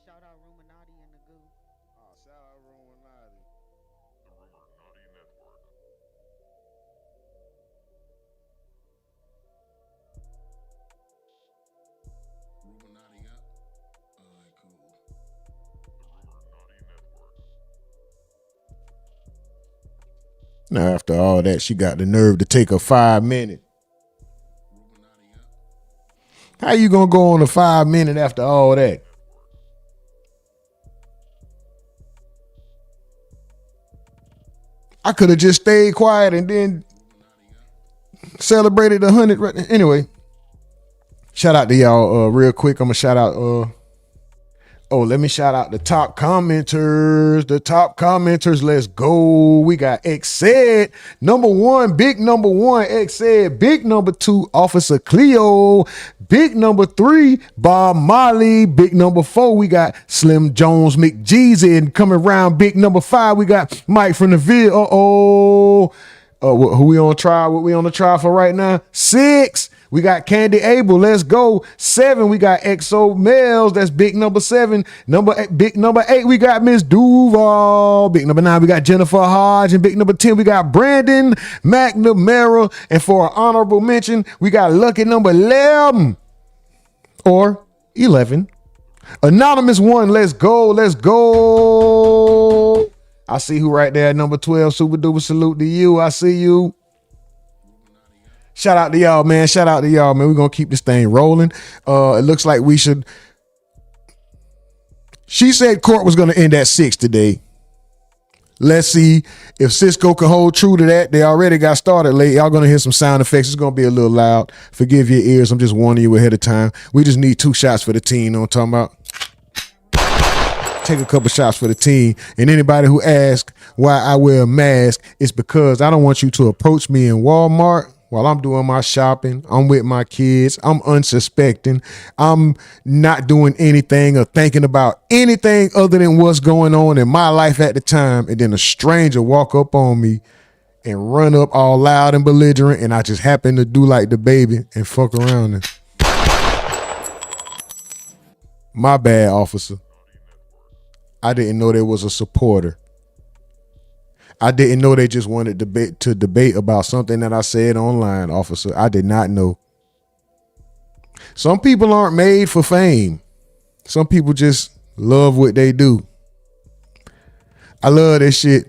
Shout out RUMORNATI in the goo. Oh, shout out RUMORNATI. The RUMORNATI Network. RUMORNATI up? Alright, cool. The RUMORNATI Network. Now, after all that, she got the nerve to take a 5 minute. How you gonna go on a 5 minute after all that? I could have just stayed quiet and then celebrated 100. Anyway, shout out to y'all real quick. I'm gonna shout out. Let me shout out the top commenters. The top commenters. Let's go. We got Xed, number 1, big number 1, Xed, big number 2, Officer Cleo, big number 3, Bob Molly, big number 4, we got Slim Jones McJeezy, and coming around big number 5, we got Mike from the Ville. Who we on trial? What we on the trial for right now? 6. We got Candy Abel. Let's go. 7. We got XO Males. That's big number 7. Big number 8. We got Miss Duval. Big number 9. We got Jennifer Hodge. And big number 10. We got Brandon McNamara. And for an honorable mention, we got lucky number 11 or 11. Anonymous 1. Let's go. Let's go. I see who right there. Number 12. Super duper salute to you. I see you. Shout out to y'all, man. Shout out to y'all, man. We're going to keep this thing rolling. It looks like we should. She said court was going to end at 6 today. Let's see if Cisco can hold true to that. They already got started late. Y'all going to hear some sound effects. It's going to be a little loud. Forgive your ears. I'm just warning you ahead of time. We just need 2 shots for the team. You know what I'm talking about? Take a couple shots for the team. And anybody who asks why I wear a mask, it's because I don't want you to approach me in Walmart while I'm doing my shopping. I'm with my kids. I'm unsuspecting. I'm not doing anything or thinking about anything other than what's going on in my life at the time. And then a stranger walk up on me and run up all loud and belligerent. And I just happen to do like the baby and fuck around. And my bad, officer. I didn't know there was a supporter. I didn't know they just wanted to debate about something that I said online, officer. I did not know. Some people aren't made for fame. Some people just love what they do. I love this shit.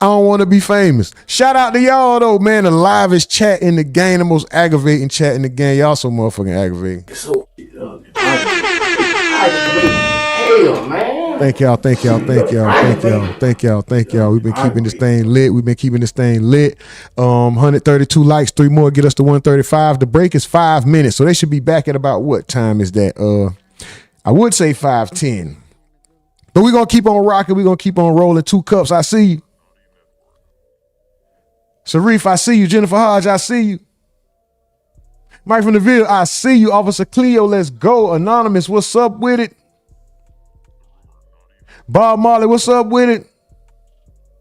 I don't want to be famous. Shout out to y'all though, man. The livest chat in the game, the most aggravating chat in the game. Y'all so motherfucking aggravating. So, hell, man. Thank y'all. We've been keeping this thing lit. 132 likes, 3 more get us to 135. The break is 5 minutes, so they should be back at about what time is that? I would say 5:10. But we're gonna keep on rocking. We're gonna keep on rolling. 2 cups. I see you. Sharif, I see you. Jennifer Hodge, I see you. Mike from the Ville, I see you. Officer Cleo, let's go. Anonymous, what's up with it? Bob Marley, what's up with it?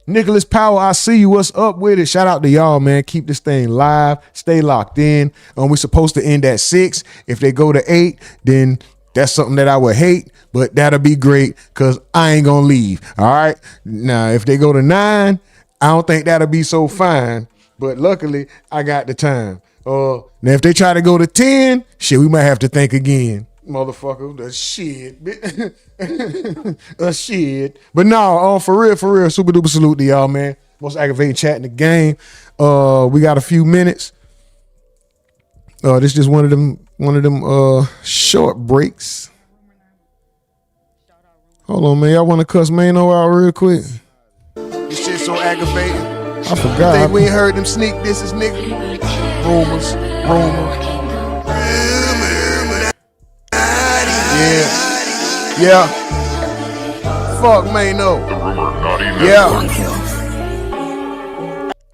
Nicholas Powell, I see you. What's up with it? Shout out to y'all, man. Keep this thing live. Stay locked in. We're supposed to end at 6. If they go to 8, then that's something that I would hate, but that'll be great because I ain't going to leave. All right. Now, if they go to 9, I don't think that'll be so fine, but luckily I got the time. Now, if they try to go to 10, shit, we might have to think again. Motherfucker, the shit. Shit. But no, for real, super duper salute to y'all, man. Most aggravating chat in the game. We got a few minutes. This is just one of them short breaks. Hold on, man. Y'all want to cuss Mano out real quick? This shit so aggravating. I forgot. Think we ain't heard them sneak disses, nigga. Rumors. Yeah. Fuck Mano. Yeah.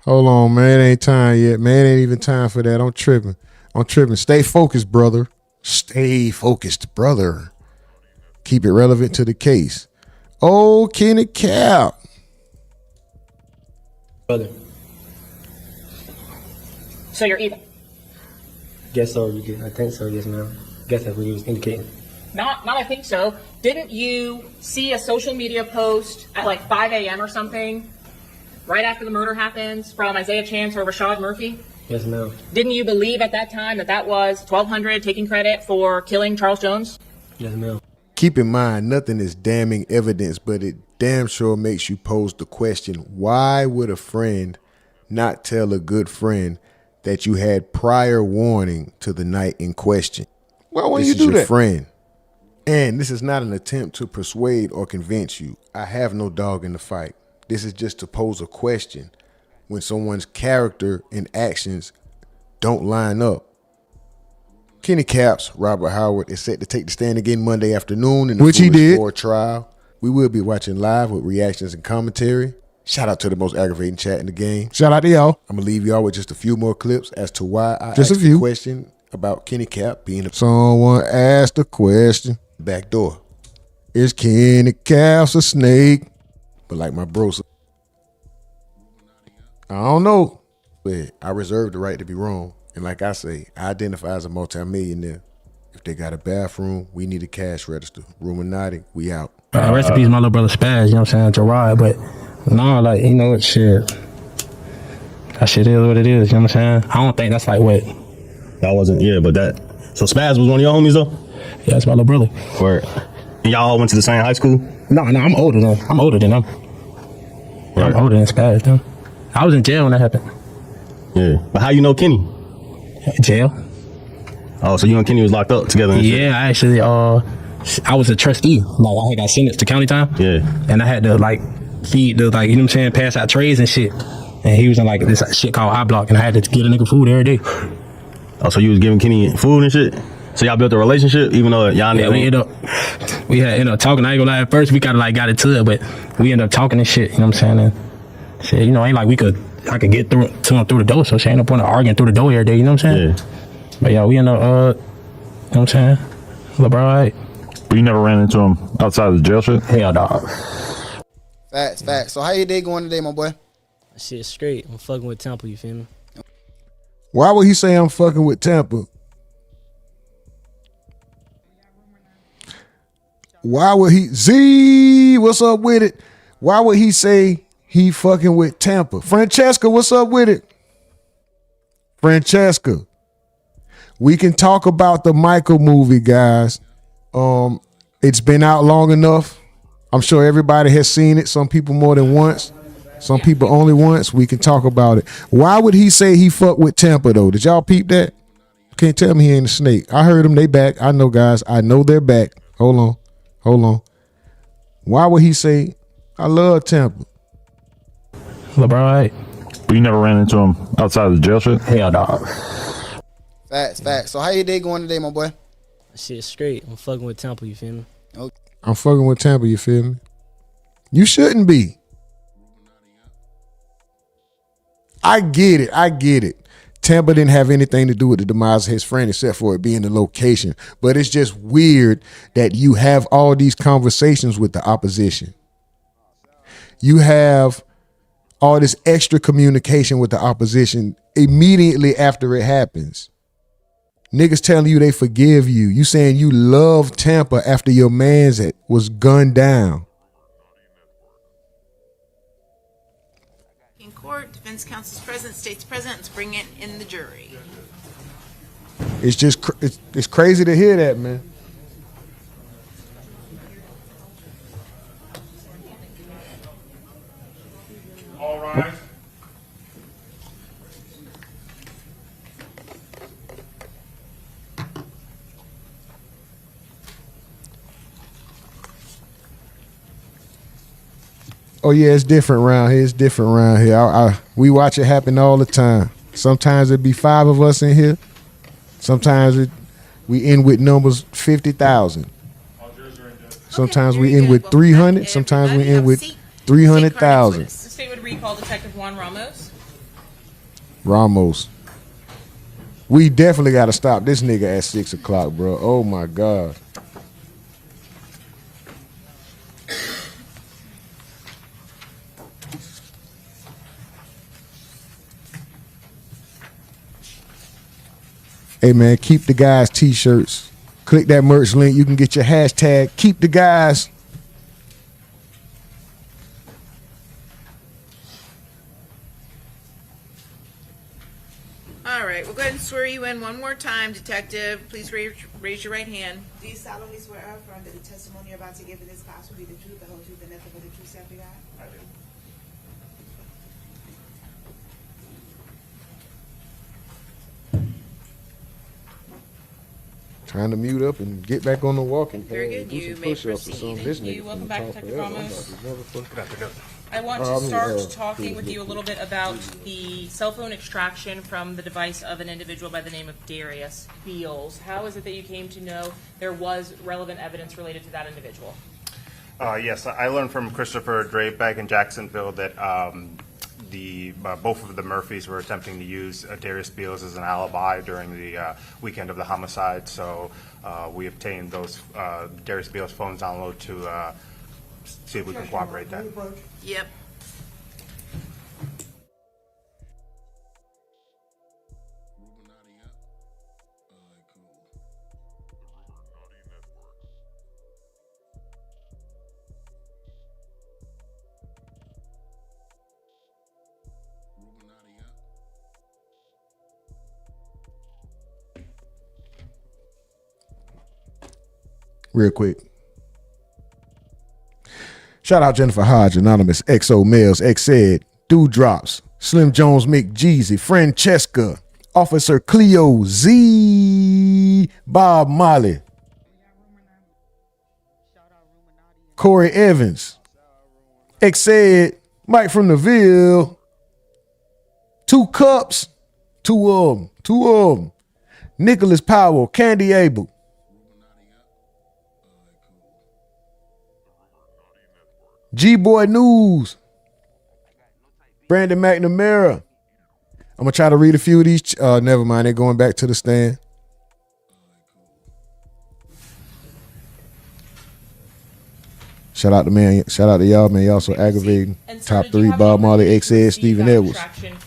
Hold on, man. It ain't time yet, man. It ain't even time for that. I'm tripping. Stay focused, brother. Stay focused, brother. Keep it relevant to the case. Oh, Kenny Cap. Brother. So you're even. Guess so. I think so. Yes, ma'am. Guess that's what he was indicating. Not I think so. Didn't you see a social media post at like 5 a.m. or something, right after the murder happens, from Isaiah Chance or Rashad Murphy? Yes, ma'am. Didn't you believe at that time that was 1,200 taking credit for killing Charles Jones? Yes, ma'am. Keep in mind, nothing is damning evidence, but it damn sure makes you pose the question, why would a friend not tell a good friend that you had prior warning to the night in question? Why wouldn't you do that? This is your friend. And this is not an attempt to persuade or convince you. I have no dog in the fight. This is just to pose a question when someone's character and actions don't line up. Kenny Caps, Robert Howard, is set to take the stand again Monday afternoon in the Foolio trial. We will be watching live with reactions and commentary. Shout out to the most aggravating chat in the game. Shout out to y'all. I'm going to leave y'all with just a few more clips as to why I just asked the question about Kenny Cap being a... Someone asked a question. Back door. Is Kenny Caps a snake? But like my bro said, I don't know, but I reserve the right to be wrong. And like I say, I identify as a multimillionaire. If they got a bathroom, we need a cash register. Rumonati, we out. Recipes, my little brother Spaz, you know what I'm saying, Gerard, but no, like, you know, shit. That shit is what it is, you know what I'm saying? I don't think that's like what. That wasn't, yeah, but that. So Spaz was one of your homies though? Yeah, that's my little brother. Word. And y'all all went to the same high school? No, I'm older than them. Right. I'm older than Spaz, though. I was in jail when that happened. Yeah. But how you know Kenny? Jail. Oh, so you and Kenny was locked up together and shit? Yeah, I actually, I was a trustee. Like, I had got sentenced to county time. Yeah. And I had to, like, feed the, like, you know what I'm saying, pass out trays and shit. And he was in, like, this shit called I Block, and I had to get a nigga food every day. Oh, so you was giving Kenny food and shit? So y'all built a relationship, even though y'all we ended up talking. I ain't gonna lie, at first we kind of like got into it, but we ended up talking and shit, you know what I'm saying? And shit, you know, ain't like I could get through to him through the door, so she ain't no point of arguing through the door every day, you know what I'm saying? Yeah. But yeah, we ended up, you know what I'm saying? Look, bro, all right. But you never ran into him outside of the jail shit? Hell, dog. Facts. So how your day going today, my boy? Shit straight. I'm fucking with Temple, you feel me? Why would he say I'm fucking with Tampa? Why would he... Z, what's up with it? Why would he say he fucking with Tampa? Francesca, what's up with it? Francesca. We can talk about the Michael movie, guys. It's been out long enough. I'm sure everybody has seen it. Some people more than once. Some people only once. We can talk about it. Why would he say he fuck with Tampa, though? Did y'all peep that? Can't tell me he ain't a snake. I heard them. They back. I know, guys. I know they're back. Hold on. Why would he say, I love Tampa? Look, bro, all right. But you never ran into him outside of the jail shit? Hell, dog. Facts. So how your day going today, my boy? Shit straight. I'm fucking with Temple, you feel me? Okay. I'm fucking with Tampa, you feel me? You shouldn't be. I get it. Tampa didn't have anything to do with the demise of his friend except for it being the location. But it's just weird that you have all these conversations with the opposition. You have all this extra communication with the opposition immediately after it happens. Niggas telling you they forgive you. You saying you love Tampa after your man's was gunned down. In court, defense counsel's present, state's present. Let's bring it in the jury. It's just it's crazy to hear that, man. All rise. Oh yeah, it's different around here. It's different around here. We watch it happen all the time. Sometimes it be 5 of us in here. Sometimes we end with numbers 50,000. Sometimes we end with 300. Sometimes we end with 300,000. The state would recall Detective Juan Ramos. Ramos. We definitely got to stop this nigga at 6 o'clock, bro. Oh my God. Hey man, keep the guys t-shirts. Click that merch link. You can get your hashtag. Keep the guys. All right, we'll go ahead and swear you in one more time, Detective. Please raise your right hand. Do you solemnly swear or affirm that the testimony you're about to give in this class will be the truth, the whole truth, and nothing but the truth, so help you God? I do. Trying to mute up and get back on the walking pad. Very good. Do You some may push-ups or proceed. something. This Thank you. nigga Welcome finna back, talk Detective forever. Ramos. I'm about to motherfucker. I want I to mean, start talking with you a little bit about the cell phone extraction from the device of an individual by the name of Darius Beals. How is it that you came to know there was relevant evidence related to that individual? Yes, I learned from Christopher Drape back in Jacksonville that both of the Murphys were attempting to use Darius Beals as an alibi during the weekend of the homicide. So we obtained those Darius Beals phones download to see if we can cooperate that. Yep. Real quick. Shout out Jennifer Hodge, Anonymous, XO Males, X said, Dewdrops, Slim Jones, Mick Jeezy, Francesca, Officer Cleo, Z, Bob Molly, Corey Evans, X said, Mike from the Ville, 2 Cups, 2 of them, Nicholas Powell, Candy Abel, G-Boy News, Brandon McNamara. I'm going to try to read a few of these. Never mind, they're going back to the stand. Shout out to y'all, man. Y'all so aggravating. Top 3, Bob Marley, X-Ed, Stephen Edwards.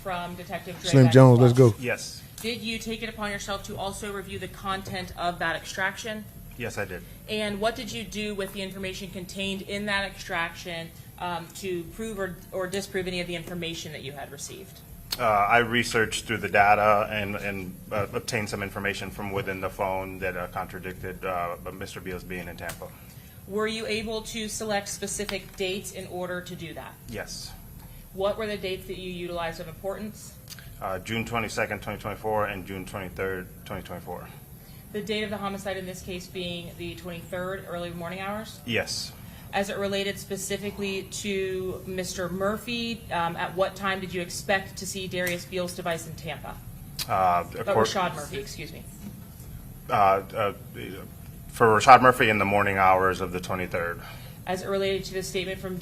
From Detective Drape Slim Jones, let's go. Yes. Did you take it upon yourself to also review the content of that extraction? Yes, I did. And what did you do with the information contained in that extraction to prove or disprove any of the information that you had received? I researched through the data and obtained some information from within the phone that contradicted Mr. Beals being in Tampa. Were you able to select specific dates in order to do that? Yes. What were the dates that you utilized of importance? June 22nd, 2024 and June 23rd, 2024. The date of the homicide in this case being the 23rd, early morning hours? Yes. As it related specifically to Mr. Murphy, at what time did you expect to see Darius Beals' device in Tampa? Rashad Murphy, excuse me. For Rashad Murphy in the morning hours of the 23rd. As it related to the statement from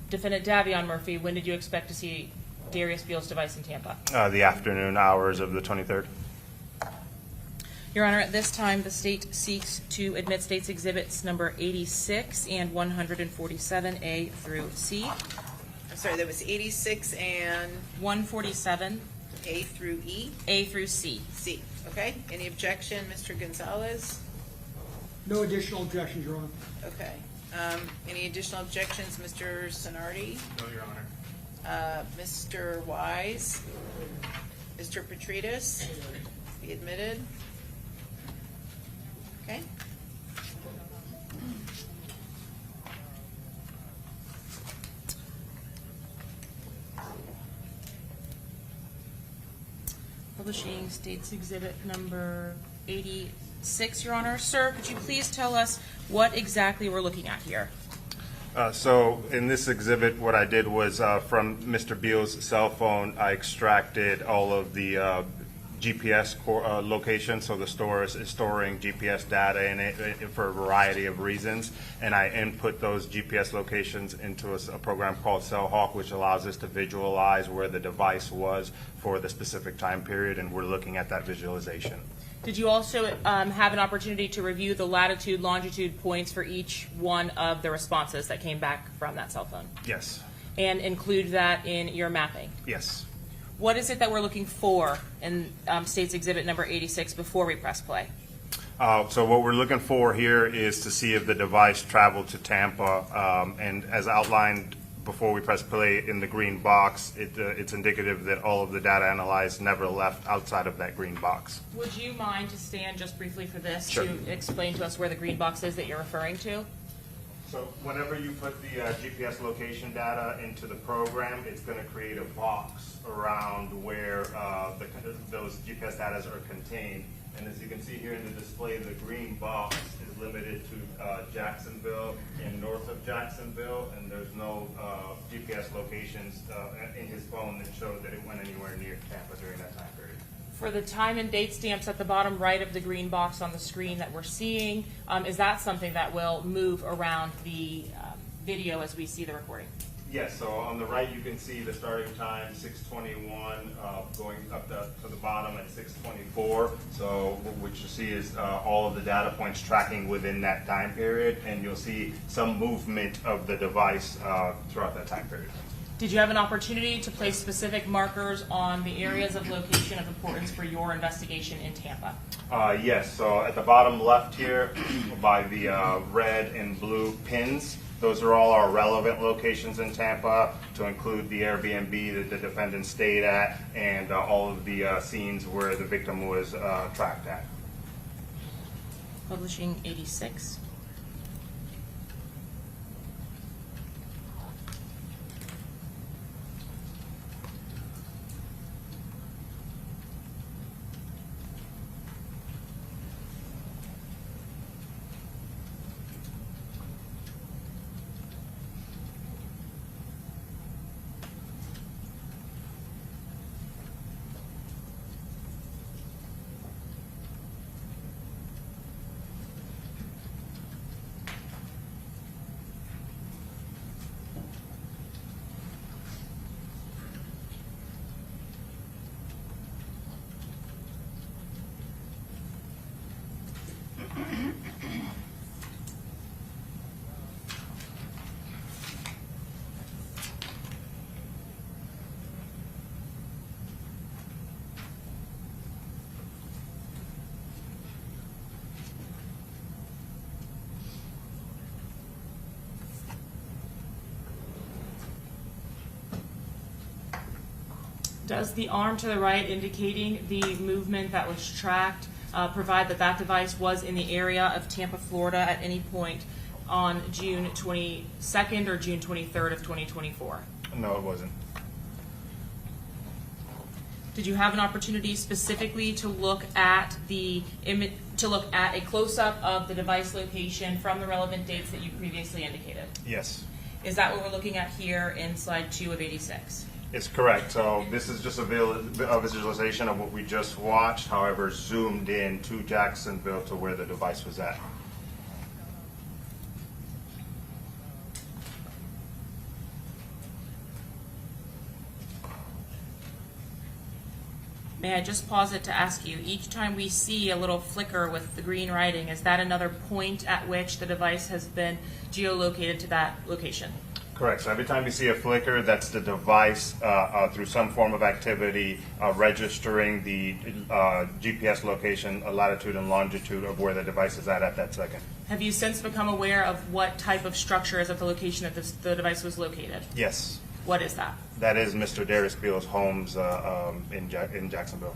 Defendant Davion Murphy, when did you expect to see Darius Beals' device in Tampa? The afternoon hours of the 23rd. Your Honor, at this time, the state seeks to admit state's exhibits number 86 and 147A through C. sorry, that was 86 and 147, A through E? A through C. C, okay. Any objection, Mr. Gonzalez? No additional objections, Your Honor. Okay. Any additional objections, Mr. Sonardi? No, Your Honor. Mr. Wise? Mr. Petrides? Be admitted. Okay. Publishing States Exhibit number 86, Your Honor. Sir, could you please tell us what exactly we're looking at here? So in this exhibit, what I did was from Mr. Beal's cell phone, I extracted all of the GPS locations. So the store is storing GPS data in it for a variety of reasons. And I input those GPS locations into a program called CellHawk, which allows us to visualize where the device was for the specific time period. And we're looking at that visualization. Did you also have an opportunity to review the latitude, longitude points for each one of the responses that came back from that cell phone? Yes. And include that in your mapping? Yes. What is it that we're looking for in States Exhibit number 86 before we press play? So what we're looking for here is to see if the device traveled to Tampa, and as outlined before we press play in the green box, it's indicative that all of the data analyzed never left outside of that green box. Would you mind to stand just briefly for this Sure. to explain to us where the green box is that you're referring to? So whenever you put the GPS location data into the program, it's going to create a box around where those GPS data are contained. And as you can see here in the display, the green box is limited to Jacksonville and north of Jacksonville, and there's no GPS locations in his phone that showed that it went anywhere near Tampa during that time period. For the time and date stamps at the bottom right of the green box on the screen that we're seeing, is that something that will move around the video as we see the recording? Yes, so on the right you can see the starting time, 6:21, going up to the bottom at 6:24. So what you see is all of the data points tracking within that time period, and you'll see some movement of the device throughout that time period. Did you have an opportunity to place specific markers on the areas of location of importance for your investigation in Tampa? Yes, so at the bottom left here by the red and blue pins, those are all our relevant locations in Tampa, to include the Airbnb that the defendant stayed at and all of the scenes where the victim was tracked at. Publishing 86. Does the arm to the right indicating the movement that was tracked provide that that device was in the area of Tampa, Florida at any point on June 22nd or June 23rd of 2024? No, it wasn't. Did you have an opportunity specifically to look at a close-up of the device location from the relevant dates that you previously indicated? Yes. Is that what we're looking at here in slide 2 of 86? It's correct. So this is just a visualization of what we just watched, however, zoomed in to Jacksonville to where the device was at. May I just pause it to ask you, each time we see a little flicker with the green writing, is that another point at which the device has been geolocated to that location? Correct. So every time you see a flicker, that's the device through some form of activity registering the GPS location, latitude and longitude of where the device is at that second. Have you since become aware of what type of structure is at the location that the device was located? Yes. What is that? That is Mr. Darius Beal's homes in Jacksonville.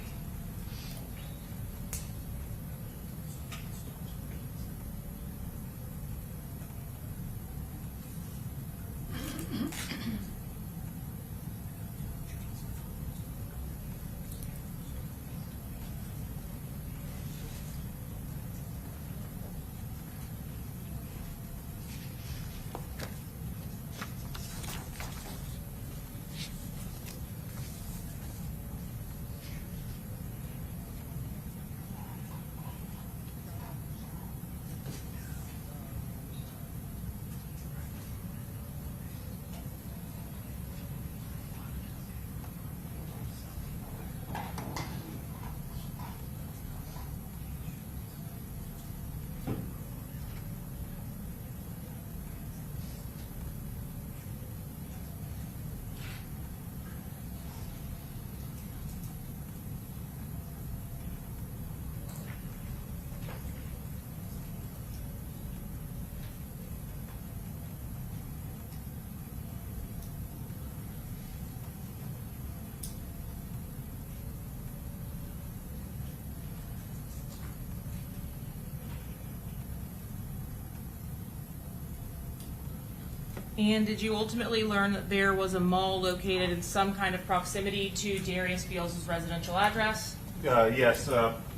And did you ultimately learn that there was a mall located in some kind of proximity to Darius Beals' residential address? Yes,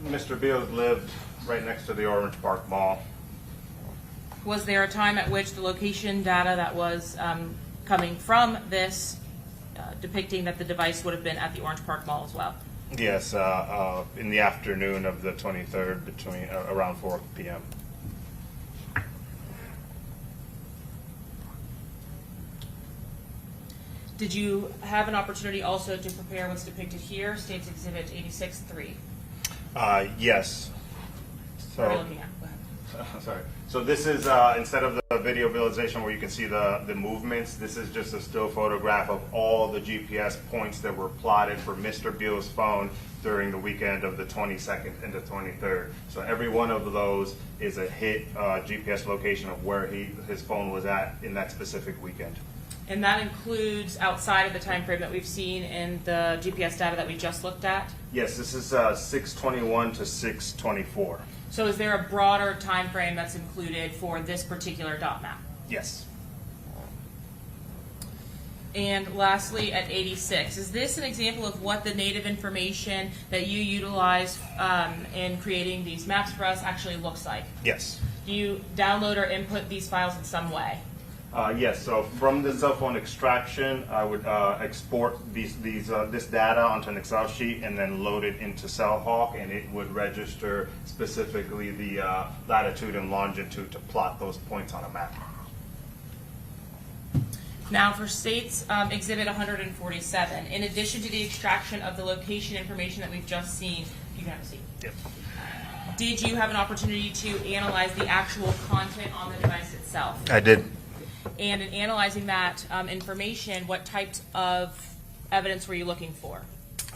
Mr. Beals lived right next to the Orange Park Mall. Was there a time at which the location data that was coming from this depicting that the device would have been at the Orange Park Mall as well? Yes, in the afternoon of the 23rd, between around 4 p.m. Did you have an opportunity also to prepare what's depicted here, State's Exhibit 86-3? Yes. What are you looking at? Go ahead. Sorry. So this is, instead of the video visualization where you can see the movements, this is just a still photograph of all the GPS points that were plotted for Mr. Beal's phone during the weekend of the 22nd and the 23rd. So every one of those is a hit GPS location of where his phone was at in that specific weekend. And that includes outside of the time frame that we've seen in the GPS data that we just looked at? Yes, this is 6/21 to 6/24. So is there a broader time frame that's included for this particular dot map? Yes. And lastly, at 86, is this an example of what the native information that you utilize in creating these maps for us actually looks like? Yes. Do you download or input these files in some way? Yes, so from the cell phone extraction, I would export this data onto an Excel sheet and then load it into CellHawk, and it would register specifically the latitude and longitude to plot those points on a map. Now for State's Exhibit 147, in addition to the extraction of the location information that we've just seen, you can have a seat. Yep. Did you have an opportunity to analyze the actual content on the device itself? I did. And in analyzing that information, what types of evidence were you looking for?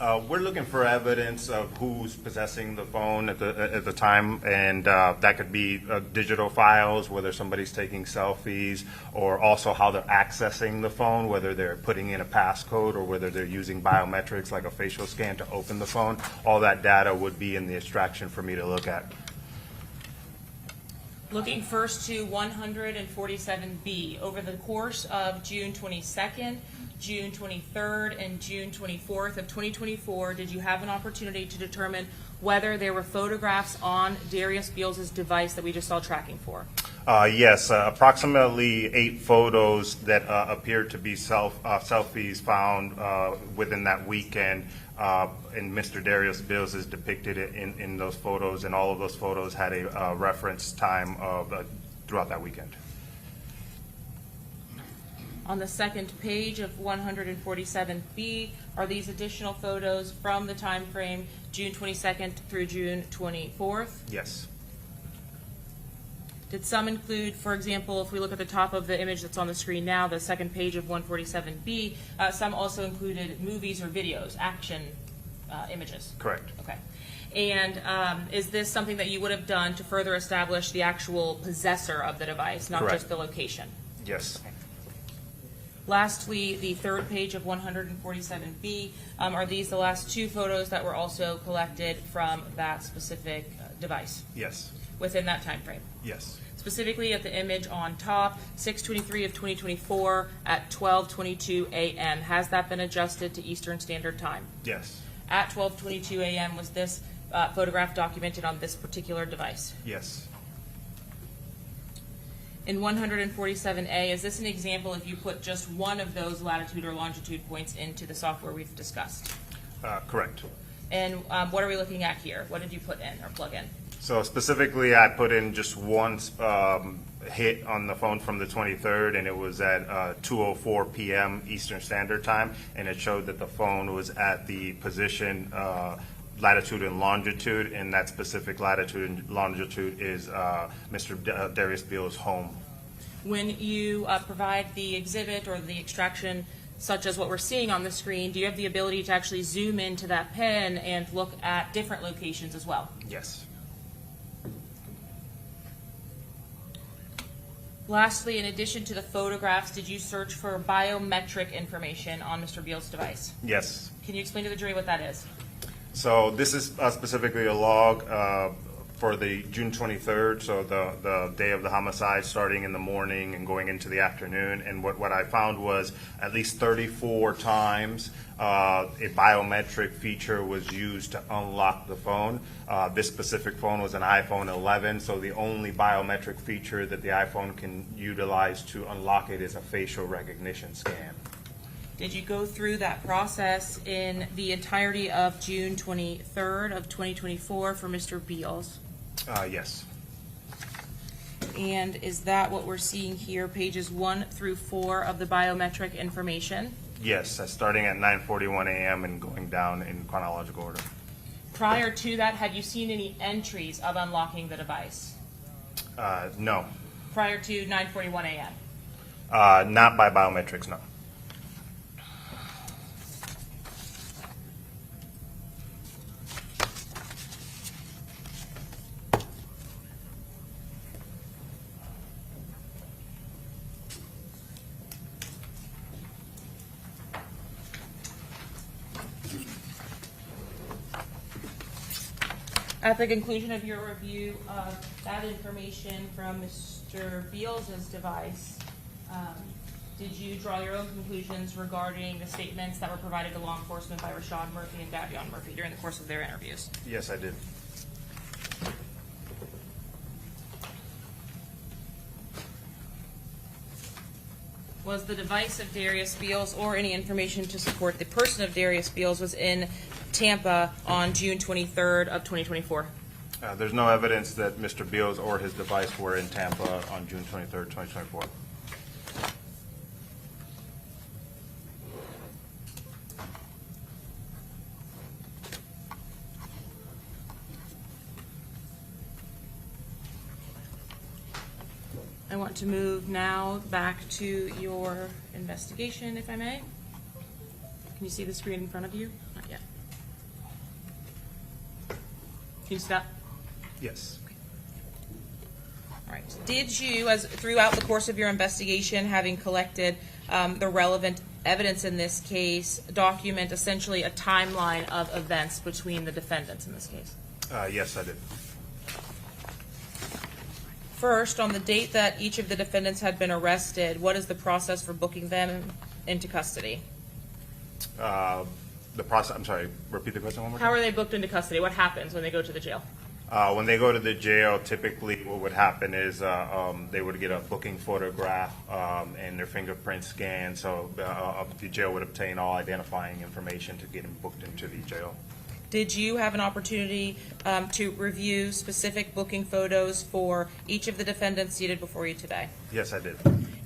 We're looking for evidence of who's possessing the phone at the time, and that could be digital files, whether somebody's taking selfies, or also how they're accessing the phone, whether they're putting in a passcode or whether they're using biometrics like a facial scan to open the phone. All that data would be in the extraction for me to look at. Looking first to 147B, over the course of June 22nd, June 23rd, and June 24th of 2024, did you have an opportunity to determine whether there were photographs on Darius Beals' device that we just saw tracking for? Yes, approximately 8 photos that appeared to be selfies found within that weekend. And Mr. Darius Beals is depicted in those photos, and all of those photos had a reference time of throughout that weekend. On the second page of 147B, are these additional photos from the time frame June 22nd through June 24th? Yes. Did some include, for example, if we look at the top of the image that's on the screen now, the second page of 147B, some also included movies or videos, action images? Correct. Okay. And is this something that you would have done to further establish the actual possessor of the device, not Correct. just the location? Yes. Lastly, the third page of 147B, are these the last two photos that were also collected from that specific device? Yes. Within that time frame? Yes. Specifically at the image on top, 6/23 of 2024 at 12:22 a.m. Has that been adjusted to Eastern Standard Time? Yes. At 12:22 a.m. was this photograph documented on this particular device? Yes. In 147A, is this an example if you put just one of those latitude or longitude points into the software we've discussed? Correct. And what are we looking at here? What did you put in or plug in? So specifically, I put in just one hit on the phone from the 23rd, and it was at 2:04 p.m. Eastern Standard Time, and it showed that the phone was at the position latitude and longitude, and that specific latitude and longitude is Mr. Darius Beal's home. When you provide the exhibit or the extraction, such as what we're seeing on the screen, do you have the ability to actually zoom into that pen and look at different locations as well? Yes. Lastly, in addition to the photographs, did you search for biometric information on Mr. Beal's device? Yes. Can you explain to the jury what that is? So this is specifically a log for the June 23rd, so the day of the homicide, starting in the morning and going into the afternoon. And what I found was at least 34 times a biometric feature was used to unlock the phone. This specific phone was an iPhone 11, so the only biometric feature that the iPhone can utilize to unlock it is a facial recognition scan. Did you go through that process in the entirety of June 23rd of 2024 for Mr. Beals? Yes. And is that what we're seeing here, pages 1 through 4 of the biometric information? Yes, starting at 9:41 a.m. and going down in chronological order. Prior to that, had you seen any entries of unlocking the device? No. Prior to 9:41 a.m.? Not by biometrics, no. At the conclusion of your review of that information from Mr. Beals' device, did you draw your own conclusions regarding the statements that were provided to law enforcement by Rashad Murphy and Davion Murphy during the course of their interviews? Yes, I did. Was the device of Darius Beals or any information to support the person of Darius Beals was in Tampa on June 23rd of 2024? There's no evidence that Mr. Beals or his device were in Tampa on June 23rd, 2024. I want to move now back to your investigation, if I may. Can you see the screen in front of you? Not yet. Can you see that? Yes. All right. Did you, as throughout the course of your investigation, having collected the relevant evidence in this case, document essentially a timeline of events between the defendants in this case? Yes, I did. First, on the date that each of the defendants had been arrested, what is the process for booking them into custody? The process, I'm sorry, repeat the question one more time. How are they booked into custody? What happens when they go to the jail? When they go to the jail, typically what would happen is they would get a booking photograph and their fingerprint scanned, so the jail would obtain all identifying information to get them booked into the jail. Did you have an opportunity to review specific booking photos for each of the defendants seated before you today? Yes, I did.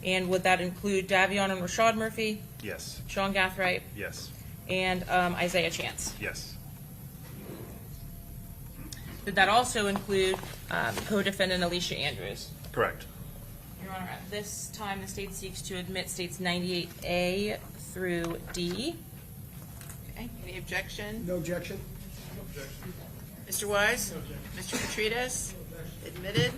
And would that include Davion and Rashad Murphy? Yes. Sean Gathright? Yes. And Isaiah Chance? Yes. Did that also include co-defendant Alicia Andrews? Correct. Your Honor, at this time, the state seeks to admit states 98A through D. Okay, any objection? No objection. Mr. Wise? Mr. Petridis? Admitted.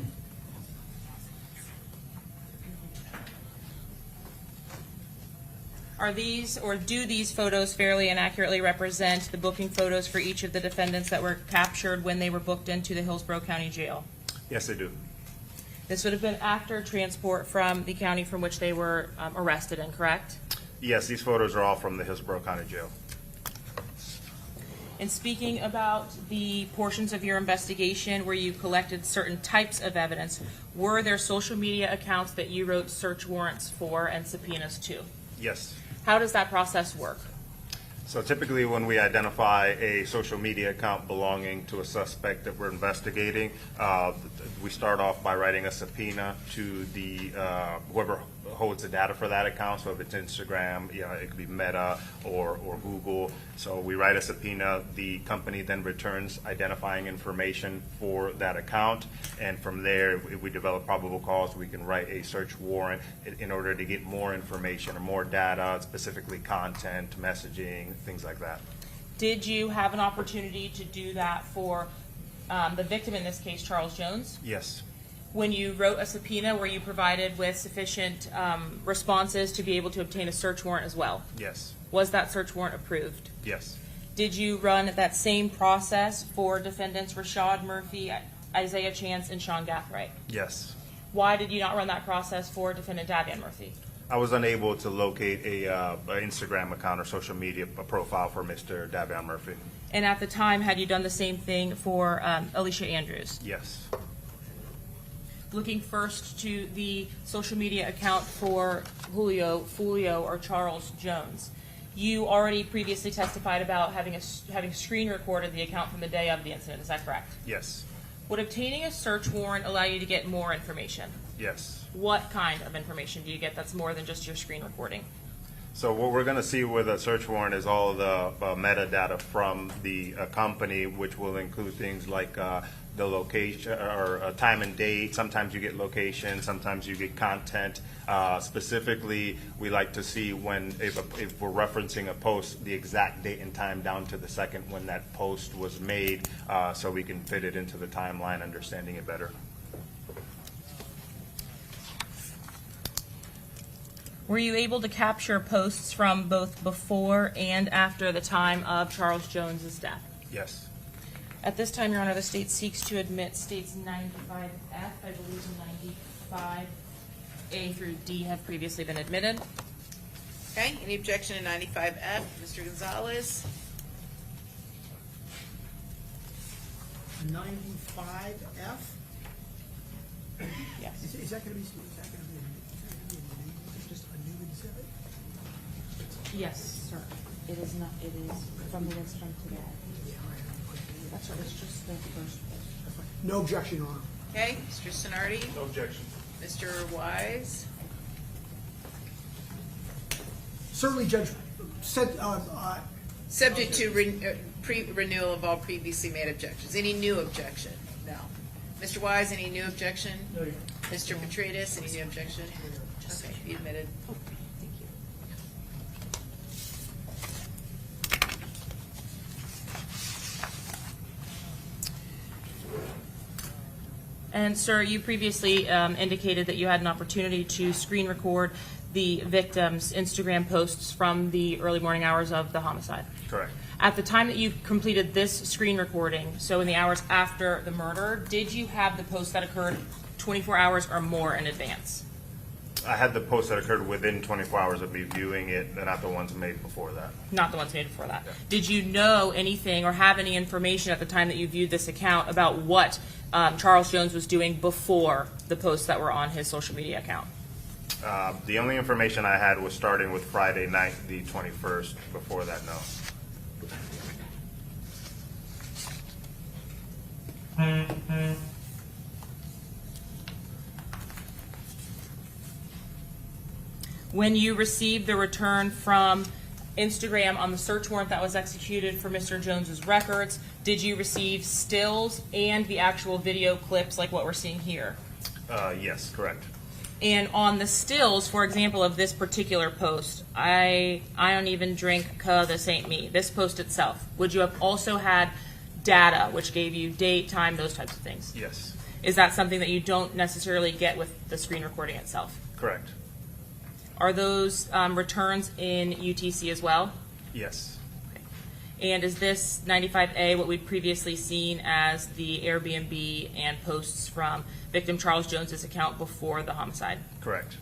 Are these, or do these photos fairly and accurately represent the booking photos for each of the defendants that were captured when they were booked into the Hillsborough County Jail? Yes, they do. This would have been after transport from the county from which they were arrested in, correct? Yes, these photos are all from the Hillsborough County Jail. In speaking about the portions of your investigation where you collected certain types of evidence, were there social media accounts that you wrote search warrants for and subpoenas to? Yes. How does that process work? So typically when we identify a social media account belonging to a suspect that we're investigating, we start off by writing a subpoena to the whoever holds the data for that account. So if it's Instagram, it could be Meta or Google. So we write a subpoena. The company then returns identifying information for that account. And from there, if we develop probable cause, we can write a search warrant in order to get more information or more data, specifically content, messaging, things like that. Did you have an opportunity to do that for the victim, in this case, Charles Jones? Yes. When you wrote a subpoena, were you provided with sufficient responses to be able to obtain a search warrant as well? Yes. Was that search warrant approved? Yes. Did you run that same process for defendants Rashad Murphy, Isaiah Chance, and Sean Gathright? Yes. Why did you not run that process for defendant Davian Murphy? I was unable to locate an Instagram account or social media profile for Mr. Davion Murphy. And at the time, had you done the same thing for Alicia Andrews? Yes. Looking first to the social media account for Julio, Foolio, or Charles Jones, you already previously testified about having screen recorded the account from the day of the incident. Is that correct? Yes. Would obtaining a search warrant allow you to get more information? Yes. What kind of information do you get that's more than just your screen recording? So what we're going to see with a search warrant is all the metadata from the company, which will include things like the location or time and date. Sometimes you get location, sometimes you get content. Specifically, we like to see when, if we're referencing a post, the exact date and time down to the second when that post was made, so we can fit it into the timeline, understanding it better. Were you able to capture posts from both before and after the time of Charles Jones's death? Yes. At this time, Your Honor, the state seeks to admit states 95F, I believe 95A through D have previously been admitted. Okay, any objection to 95F? Mr. Gonzalez? 95F? Yes. Is that going to be just a new exhibit? Yes, sir. It is not, it is from the incident today. That's right, it's just the first post. No objection, Your Honor. Okay, Mr. Sonardi? No objection. Mr. Wise? Certainly, Judge, Subject to renewal of all previously made objections. Any new objection? No. Mr. Wise, any new objection? No, Your Honor. Mr. Petridis, any new objection? Okay, be admitted. Thank you. And sir, you previously indicated that you had an opportunity to screen record the victim's Instagram posts from the early morning hours of the homicide. Correct. At the time that you completed this screen recording, so in the hours after the murder, did you have the post that occurred 24 hours or more in advance? I had the posts that occurred within 24 hours of me viewing it, and not the ones made before that. Not the ones made before that. Yeah. Did you know anything or have any information at the time that you viewed this account about what Charles Jones was doing before the posts that were on his social media account? The only information I had was starting with Friday night, the 21st. Before that, no. When you received the return from Instagram on the search warrant that was executed for Mr. Jones's records, did you receive stills and the actual video clips like what we're seeing here? Yes, correct. And on the stills, for example, of this particular post, I don't even drink this ain't me, this post itself, would you have also had data which gave you date, time, those types of things? Yes. Is that something that you don't necessarily get with the screen recording itself? Correct. Are those returns in UTC as well? Yes. And is this 95A what we'd previously seen as the Airbnb and posts from victim Charles Jones's account before the homicide? Correct.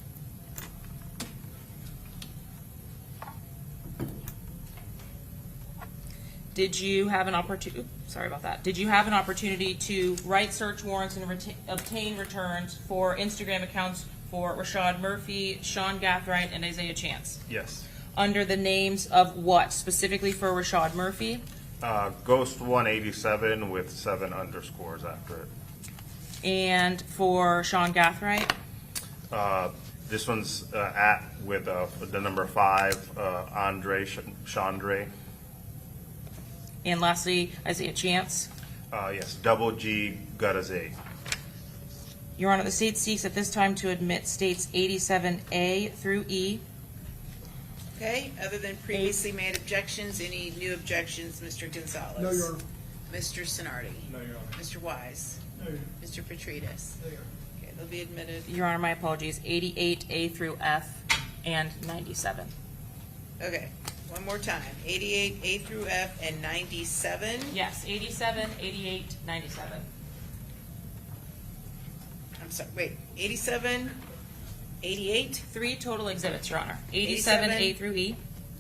Did you have an opportunity? Sorry about that. Did you have an opportunity to write search warrants and obtain returns for Instagram accounts for Rashad Murphy, Sean Gathright, and Isaiah Chance? Yes. Under the names of what? Specifically for Rashad Murphy? Ghost 187 with 7 underscores after it. And for Sean Gathright? This one's at with the number 5, Andre Chandre. And lastly, Isaiah Chance? Yes, double G Gutazay. Your Honor, the state seeks at this time to admit states 87A through E. Okay, other than previously made objections, any new objections, Mr. Gonzalez? No, Your Honor. Mr. Sonardi? No, Your Honor. Mr. Wise? No, Your Mr. Petridis? No, Your Honor. Okay, they'll be admitted. Your Honor, my apologies, 88A through F and 97. Okay, one more time. 88, A through F, and 97? Yes, 87, 88, 97. I'm sorry, wait, 87, 88? 3 total exhibits, Your Honor. 87A through E.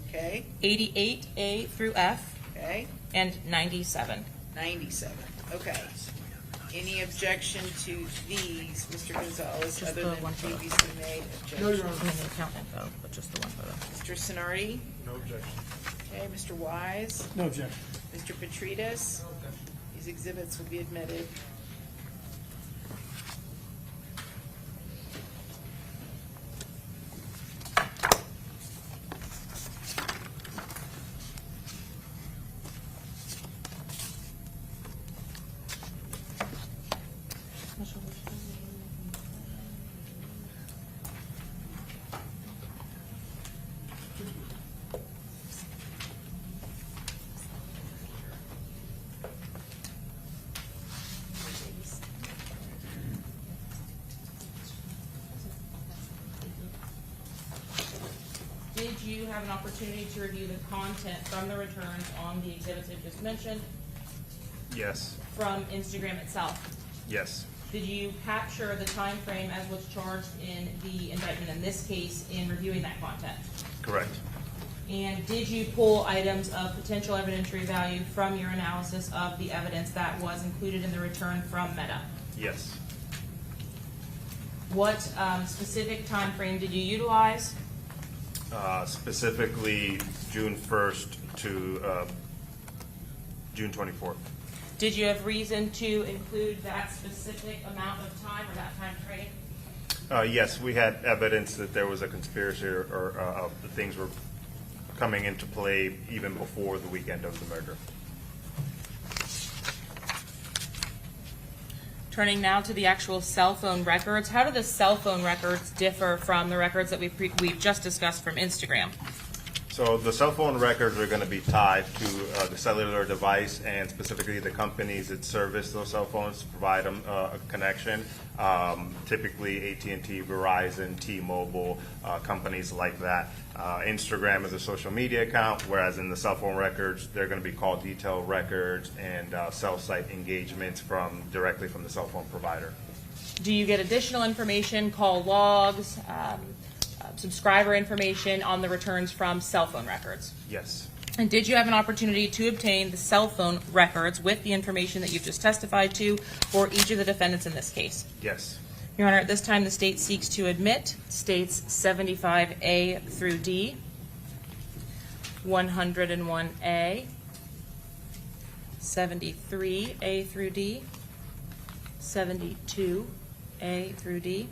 Okay. 88A through F. Okay. And 97. 97, okay. Any objection to these, Mr. Gonzalez, Just other the than one photo. previously made objections? No, Your Honor. I mean, the account info, but just the one photo. Mr. Sonardi? No objection. Okay, Mr. Wise? No objection. Mr. Petridis? These exhibits will be admitted. Did you have an opportunity to review the content from the returns on the exhibits I just mentioned Yes. from Instagram itself? Yes. Did you capture the time frame as was charged in the indictment in this case in reviewing that content? Correct. And did you pull items of potential evidentiary value from your analysis of the evidence that was included in the return from Meta? Yes. What specific time frame did you utilize? Specifically June 1st to June 24th. Did you have reason to include that specific amount of time or that time frame? Yes, we had evidence that there was a conspiracy or the things were coming into play even before the weekend of the murder. Turning now to the actual cell phone records, how do the cell phone records differ from the records that we've just discussed from Instagram? So the cell phone records are going to be tied to the cellular device and specifically the companies that service those cell phones to provide them a connection. Typically AT&T, Verizon, T-Mobile, companies like that. Instagram is a social media account, whereas in the cell phone records, they're going to be called detail records and cell site engagements directly from the cell phone provider. Do you get additional information, call logs, subscriber information on the returns from cell phone records? Yes. And did you have an opportunity to obtain the cell phone records with the information that you've just testified to for each of the defendants in this case? Yes. Your Honor, at this time the state seeks to admit states 75A through D, 101A, 73A through D, 72A through D,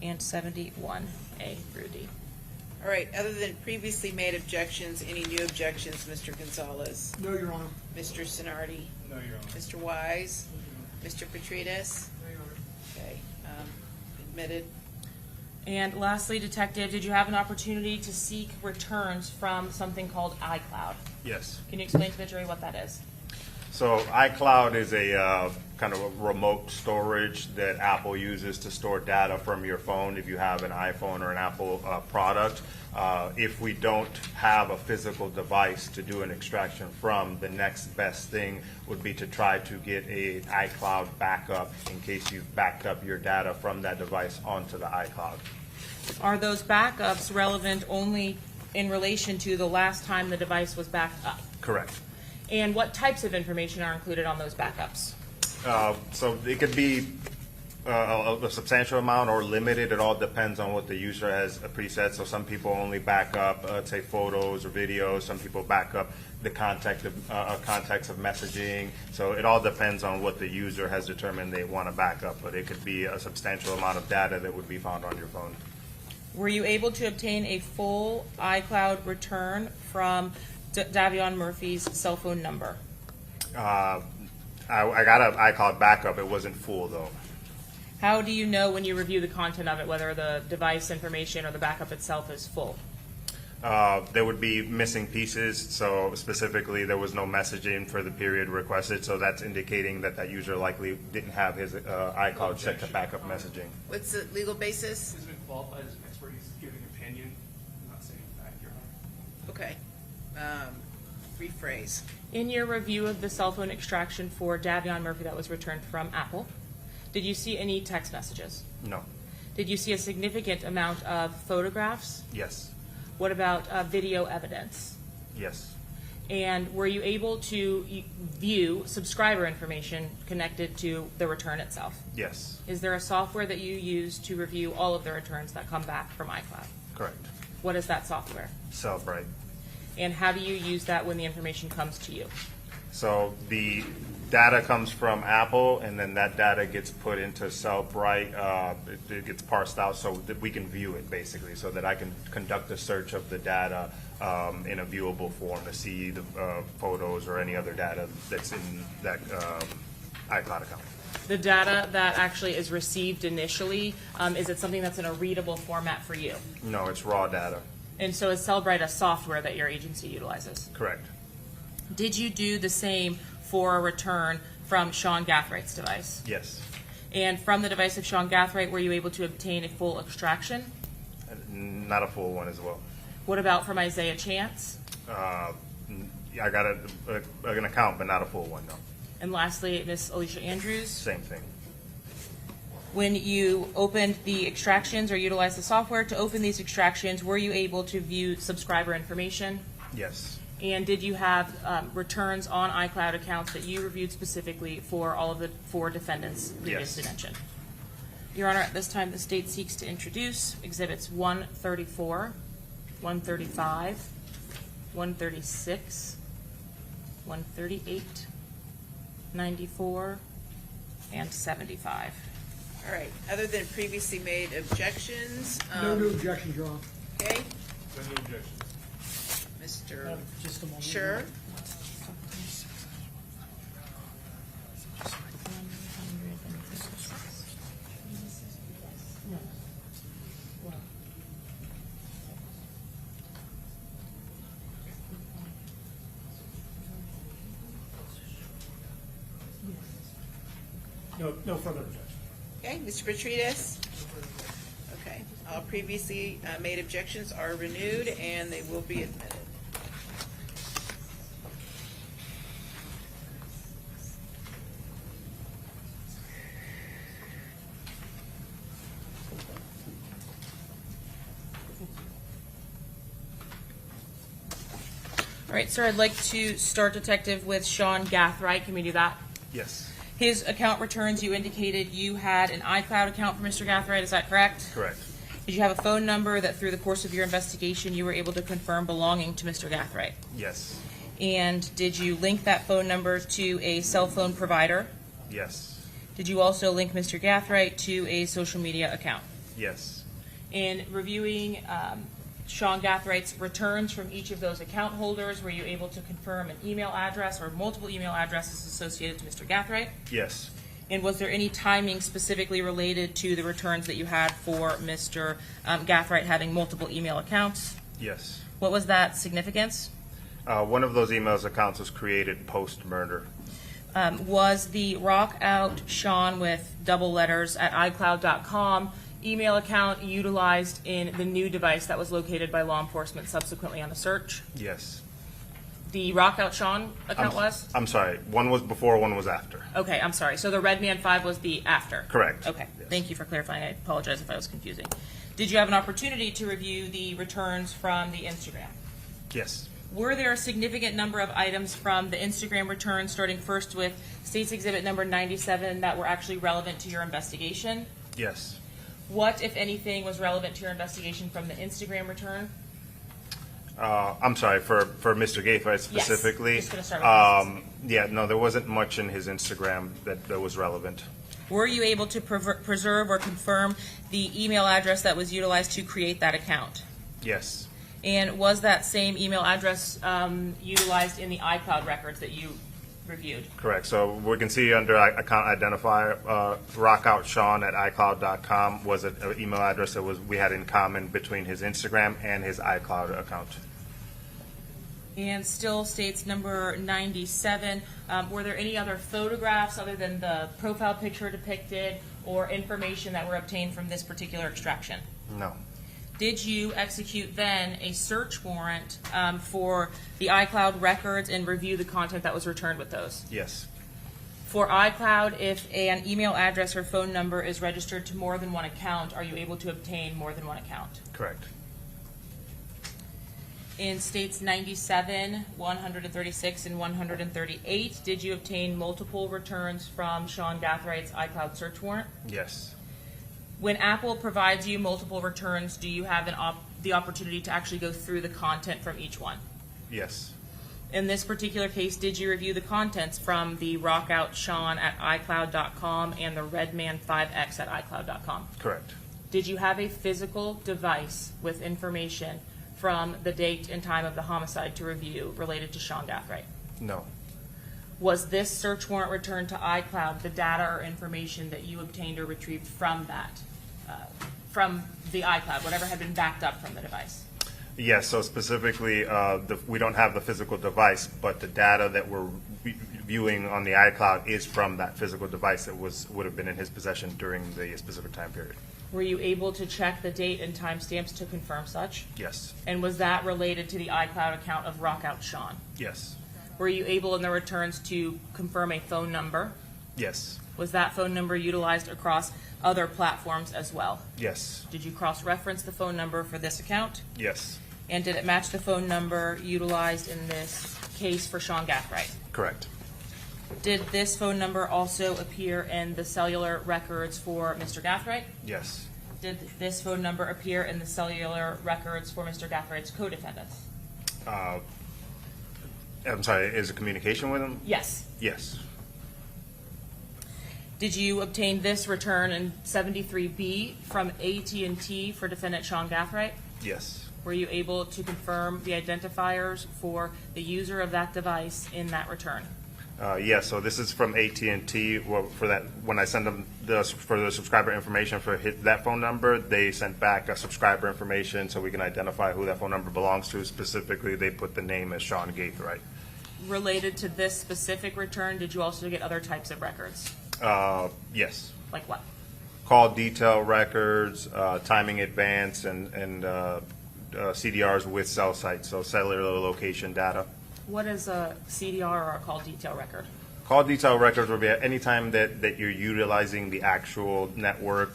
and 71A through D. All right, other than previously made objections, any new objections, Mr. Gonzalez? No, Your Honor. Mr. Sinardi? No, Your Honor. Mr. Wise? Mr. Petrides? No, Your Honor. Okay, admitted. And lastly, Detective, did you have an opportunity to seek returns from something called iCloud? Yes. Can you explain to the jury what that is? So iCloud is a kind of a remote storage that Apple uses to store data from your phone if you have an iPhone or an Apple product. If we don't have a physical device to do an extraction from, the next best thing would be to try to get a iCloud backup in case you've backed up your data from that device onto the iCloud. Are those backups relevant only in relation to the last time the device was backed up? Correct. And what types of information are included on those backups? So it could be a substantial amount or limited. It all depends on what the user has preset. So some people only back up, say, photos or videos. Some people back up the context of messaging. So it all depends on what the user has determined they want to back up. But it could be a substantial amount of data that would be found on your phone. Were you able to obtain a full iCloud return from Davion Murphy's cell phone number? I got an iCloud backup. It wasn't full, though. How do you know when you review the content of it whether the device information or the backup itself is full? There would be missing pieces. So specifically, there was no messaging for the period requested. So that's indicating that that user likely didn't have his iCloud set to backup messaging. What's the legal basis? He's been qualified as an expert. He's giving opinion. I'm not saying fact, Your Honor. Okay. Rephrase. In your review of the cell phone extraction for Davion Murphy that was returned from Apple, did you see any text messages? No. Did you see a significant amount of photographs? Yes. What about video evidence? Yes. And were you able to view subscriber information connected to the return itself? Yes. Is there a software that you use to review all of the returns that come back from iCloud? Correct. What is that software? Cellbrite. And how do you use that when the information comes to you? So the data comes from Apple, and then that data gets put into Cellbrite. It gets parsed out so that we can view it, basically, so that I can conduct a search of the data in a viewable form to see the photos or any other data that's in that iCloud account. The data that actually is received initially, is it something that's in a readable format for you? No, it's raw data. And so is Cellbrite a software that your agency utilizes? Correct. Did you do the same for a return from Sean Gathwright's device? Yes. And from the device of Sean Gathwright, were you able to obtain a full extraction? Not a full one as well. What about from Isaiah Chance? I got an account, but not a full one, no. And lastly, Miss Alicia Andrews? Same thing. When you opened the extractions or utilized the software to open these extractions, were you able to view subscriber information? Yes. And did you have returns on iCloud accounts that you reviewed specifically for all of the 4 defendants previously mentioned? Your Honor, at this time, the state seeks to introduce Exhibits 134, 135, 136, 138, 94, and 75. All right. Other than previously made objections. No new objections, Your Honor. Okay. No new objections. Mr. Just a moment. Sure. No further objection. Okay, Mr. Petrides? Okay, all previously made objections are renewed and they will be admitted. All right, sir, I'd like to start, Detective, with Sean Gathwright. Can we do that? Yes. His account returns, you indicated you had an iCloud account for Mr. Gathwright. Is that correct? Correct. Did you have a phone number that through the course of your investigation you were able to confirm belonging to Mr. Gathwright? Yes. And did you link that phone number to a cell phone provider? Yes. Did you also link Mr. Gathwright to a social media account? Yes. In reviewing Sean Gathrights returns from each of those account holders? Were you able to confirm an email address or multiple email addresses associated to Mr. Gathright? Yes. And was there any timing specifically related to the returns that you had for Mr. Gathright having multiple email accounts? Yes. What was that significance? One of those emails accounts was created post-murder. Was the rock out Sean with double letters at iCloud.com email account utilized in the new device that was located by law enforcement subsequently on a search? Yes. The rock out Sean account was? I'm sorry. One was before, one was after. Okay, I'm sorry. So the Redman 5 was the after? Correct. Okay, thank you for clarifying. I apologize if I was confusing. Did you have an opportunity to review the returns from the Instagram? Yes. Were there a significant number of items from the Instagram return, starting first with State's Exhibit number 97, that were actually relevant to your investigation? Yes. What, if anything, was relevant to your investigation from the Instagram return? I'm sorry, for Mr. Gaithright specifically. Yes. Just gonna start with yeah, no, there wasn't much in his Instagram that was relevant. Were you able to preserve or confirm the email address that was utilized to create that account? Yes. And was that same email address utilized in the iCloud records that you reviewed? Correct. So we can see under account identifier, rockoutsean at iCloud.com was an email address that we had in common between his Instagram and his iCloud account. And still states number 97. Were there any other photographs other than the profile picture depicted or information that were obtained from this particular extraction? No. Did you execute then a search warrant for the iCloud records and review the content that was returned with those? Yes. For iCloud, if an email address or phone number is registered to more than one account, are you able to obtain more than one account? Correct. In states 97, 136, and 138, did you obtain multiple returns from Sean Gaathright's iCloud search warrant? Yes. When Apple provides you multiple returns, do you have the opportunity to actually go through the content from each one? Yes. In this particular case, did you review the contents from the Rockout Sean at iCloud.com and the Redman 5X at iCloud.com? Correct. Did you have a physical device with information from the date and time of the homicide to review related to Sean Gathright? No. Was this search warrant returned to iCloud the data or information that you obtained or retrieved from that, from the iCloud, whatever had been backed up from the device? Yes, so specifically, we don't have the physical device, but the data that we're viewing on the iCloud is from that physical device that would have been in his possession during the specific time period. Were you able to check the date and timestamps to confirm such? Yes. And was that related to the iCloud account of Rockout Sean? Yes. Were you able in the returns to confirm a phone number? Yes. Was that phone number utilized across other platforms as well? Yes. Did you cross-reference the phone number for this account? Yes. And did it match the phone number utilized in this case for Sean Gathright? Correct. Did this phone number also appear in the cellular records for Mr. Gathright? Yes. Did this phone number appear in the cellular records for Mr. Gathright's co-defendants? I'm sorry, is it communication with him? Yes. Yes. Did you obtain this return in 73B from AT&T for defendant Sean Gathright? Yes. Were you able to confirm the identifiers for the user of that device in that return? Yes, so this is from AT&T. Well, for that, when I send them for the subscriber information for that phone number, they sent back a subscriber information so we can identify who that phone number belongs to. Specifically, they put the name as Sean Gathright. Related to this specific return, did you also get other types of records? Yes. Like what? Call detail records, timing advance, and CDRs with cell sites, so cellular location data. What is a CDR or a call detail record? Call detail records will be at any time that you're utilizing the actual network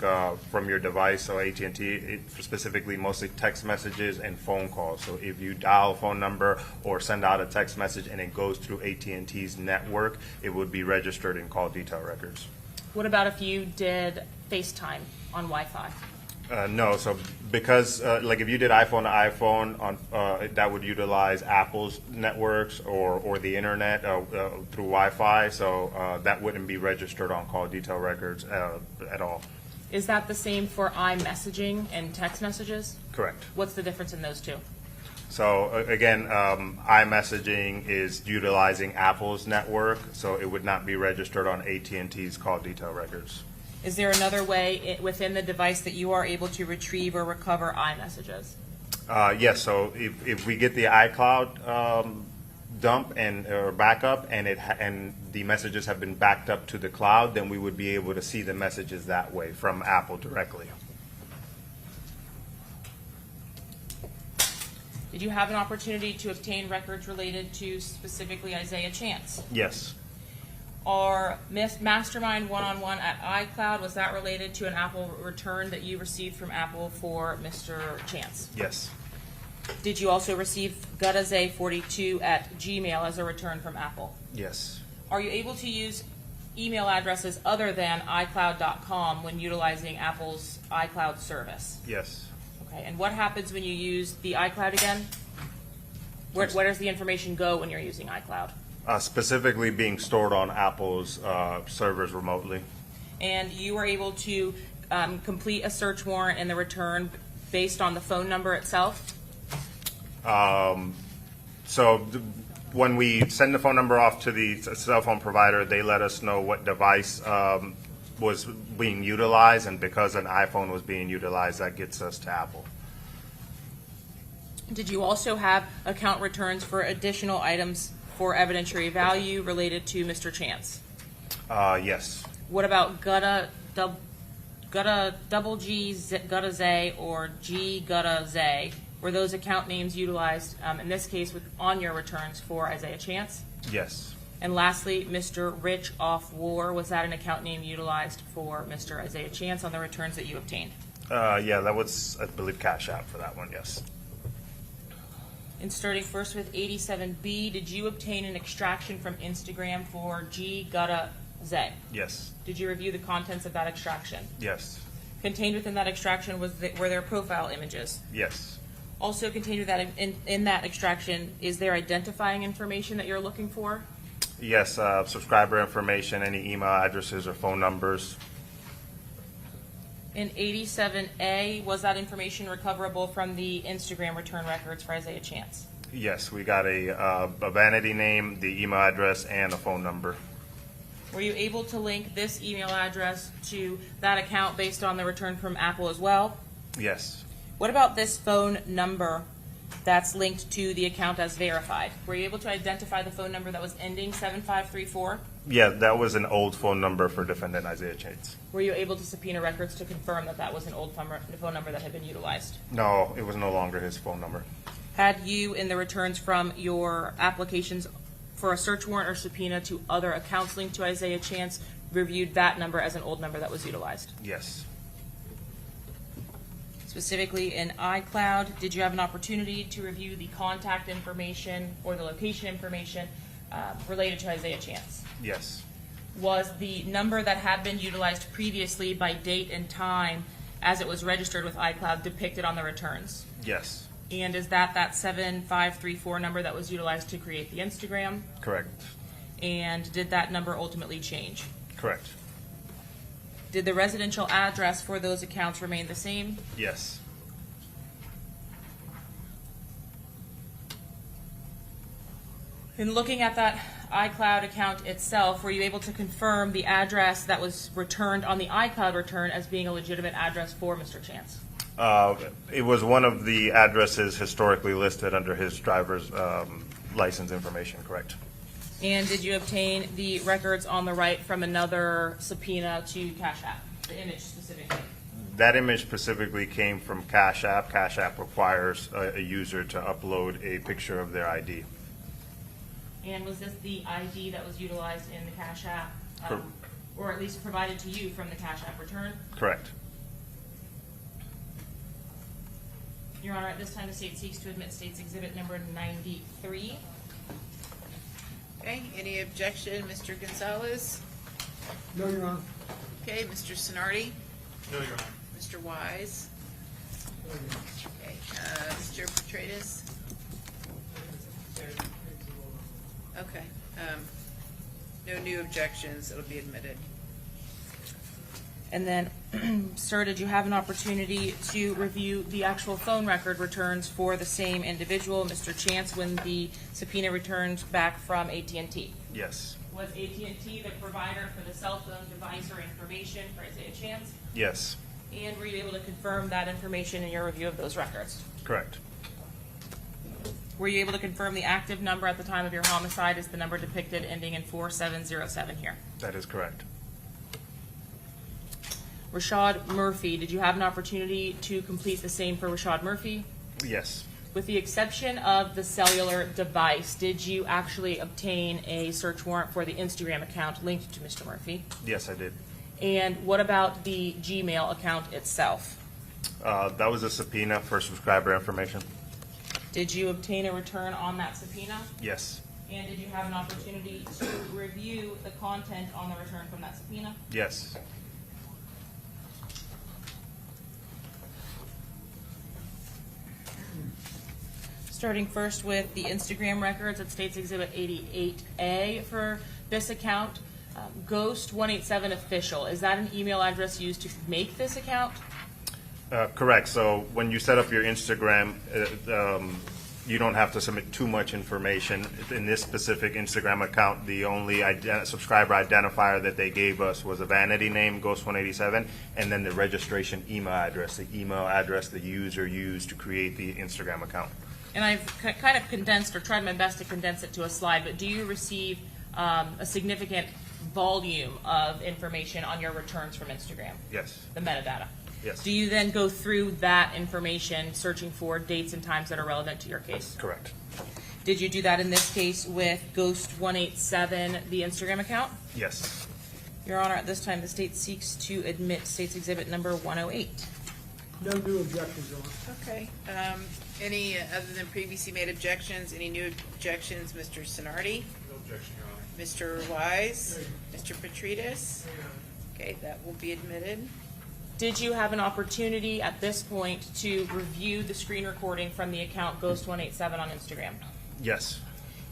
from your device. So AT&T, specifically mostly text messages and phone calls. So if you dial a phone number or send out a text message and it goes through AT&T's network, it would be registered in call detail records. What about if you did FaceTime on Wi-Fi? No, so because like if you did iPhone to iPhone, on that would utilize Apple's networks or the internet through Wi-Fi, so that wouldn't be registered on call detail records at all. Is that the same for iMessaging and text messages? Correct. What's the difference in those two? So again, iMessaging is utilizing Apple's network, so it would not be registered on AT&T's call detail records. Is there another way within the device that you are able to retrieve or recover iMessages? Yes, so if we get the iCloud dump or backup and the messages have been backed up to the cloud, then we would be able to see the messages that way from Apple directly. Did you have an opportunity to obtain records related to specifically Isaiah Chance? Yes. Our Mastermind one-on-one at iCloud, was that related to an Apple return that you received from Apple for Mr. Chance? Yes. Did you also receive gutazay42 at Gmail as a return from Apple? Yes. Are you able to use email addresses other than iCloud.com when utilizing Apple's iCloud service? Yes. Okay, and what happens when you use the iCloud again? Where does the information go when you're using iCloud? Specifically being stored on Apple's servers remotely. And you were able to complete a search warrant and the return based on the phone number itself? When we send the phone number off to the cell phone provider, they let us know what device was being utilized, and because an iPhone was being utilized, that gets us to Apple. Did you also have account returns for additional items for evidentiary value related to Mr. Chance? Yes. What about double G Gutazay or G Gutazay? Were those account names utilized in this case on your returns for Isaiah Chance? Yes. And lastly, Mr. Rich Off War, was that an account name utilized for Mr. Isaiah Chance on the returns that you obtained? Yeah, that was, I believe, Cash App for that one, yes. And starting first with 87B, did you obtain an extraction from Instagram for G Gutazay? Yes. Did you review the contents of that extraction? Yes. Contained within that extraction were there profile images? Yes. Also contained with that in that extraction, is there identifying information that you're looking for? Yes, subscriber information, any email addresses or phone numbers. In 87A, was that information recoverable from the Instagram return records for Isaiah Chance? Yes, we got a vanity name, the email address, and a phone number. Were you able to link this email address to that account based on the return from Apple as well? Yes. What about this phone number that's linked to the account as verified? Were you able to identify the phone number that was ending 7534? Yeah, that was an old phone number for defendant Isaiah Chance. Were you able to subpoena records to confirm that that was an old phone number that had been utilized? No, it was no longer his phone number. Had you, in the returns from your applications for a search warrant or subpoena to other accounts linked to Isaiah Chance, reviewed that number as an old number that was utilized? Yes. Specifically in iCloud, did you have an opportunity to review the contact information or the location information related to Isaiah Chance? Yes. Was the number that had been utilized previously by date and time as it was registered with iCloud depicted on the returns? Yes. And is that 7534 number that was utilized to create the Instagram? Correct. And did that number ultimately change? Correct. Did the residential address for those accounts remain the same? Yes. In looking at that iCloud account itself, were you able to confirm the address that was returned on the iCloud return as being a legitimate address for Mr. Chance? It was one of the addresses historically listed under his driver's license information, correct? And did you obtain the records on the right from another subpoena to Cash App, the image specifically? That image specifically came from Cash App. Cash App requires a user to upload a picture of their ID. And was this the ID that was utilized in the Cash App, or at least provided to you from the Cash App return? Correct. Your Honor, at this time the state seeks to admit State's Exhibit number 93. Okay, any objection, Mr. Gonzalez? No, Your Honor. Okay, Mr. Sonardi? No, Your Honor. Mr. Wise? Okay, Mr. Petratus? Okay, no new objections, it'll be admitted. And then, sir, did you have an opportunity to review the actual phone record returns for the same individual, Mr. Chance, when the subpoena returned back from AT&T? Yes. Was AT&T the provider for the cell phone device or information for Isaiah Chance? Yes. And were you able to confirm that information in your review of those records? Correct. Were you able to confirm the active number at the time of your homicide is the number depicted ending in 4707 here? That is correct. Rashad Murphy, did you have an opportunity to complete the same for Rashad Murphy? Yes. With the exception of the cellular device, did you actually obtain a search warrant for the Instagram account linked to Mr. Murphy? Yes, I did. And what about the Gmail account itself? That was a subpoena for subscriber information. Did you obtain a return on that subpoena? Yes. And did you have an opportunity to review the content on the return from that subpoena? Yes. Starting first with the Instagram records at States Exhibit 88A for this account. Ghost187 official, is that an email address used to make this account? Correct. So when you set up your Instagram, you don't have to submit too much information. In this specific Instagram account, the only subscriber identifier that they gave us was a vanity name, Ghost187, and then the registration email address, the email address the user used to create the Instagram account. And I've kind of condensed or tried my best to condense it to a slide, but do you receive a significant volume of information on your returns from Instagram? Yes. The metadata? Yes. Do you then go through that information searching for dates and times that are relevant to your case? Correct. Did you do that in this case with Ghost187, the Instagram account? Yes. Your Honor, at this time, the state seeks to admit State's Exhibit number 108. No new objections, Your Honor. Okay. Any other than previously made objections? Any new objections, Mr. Sonardi? No objection, Your Honor. Mr. Wise? Mr. Petridis? Okay, that will be admitted. Did you have an opportunity at this point to review the screen recording from the account Ghost187 on Instagram? Yes.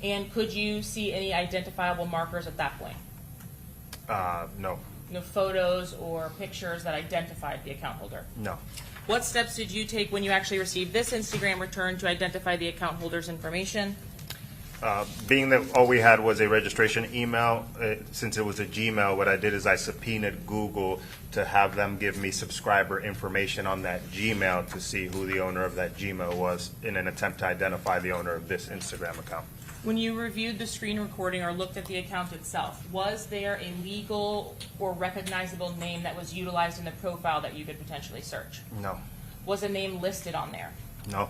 And could you see any identifiable markers at that point? No. No photos or pictures that identified the account holder? No. What steps did you take when you actually received this Instagram return to identify the account holder's information? Being that all we had was a registration email, since it was a Gmail, what I did is I subpoenaed Google to have them give me subscriber information on that Gmail to see who the owner of that Gmail was in an attempt to identify the owner of this Instagram account. When you reviewed the screen recording or looked at the account itself, was there a legal or recognizable name that was utilized in the profile that you could potentially search? No. Was a name listed on there? No.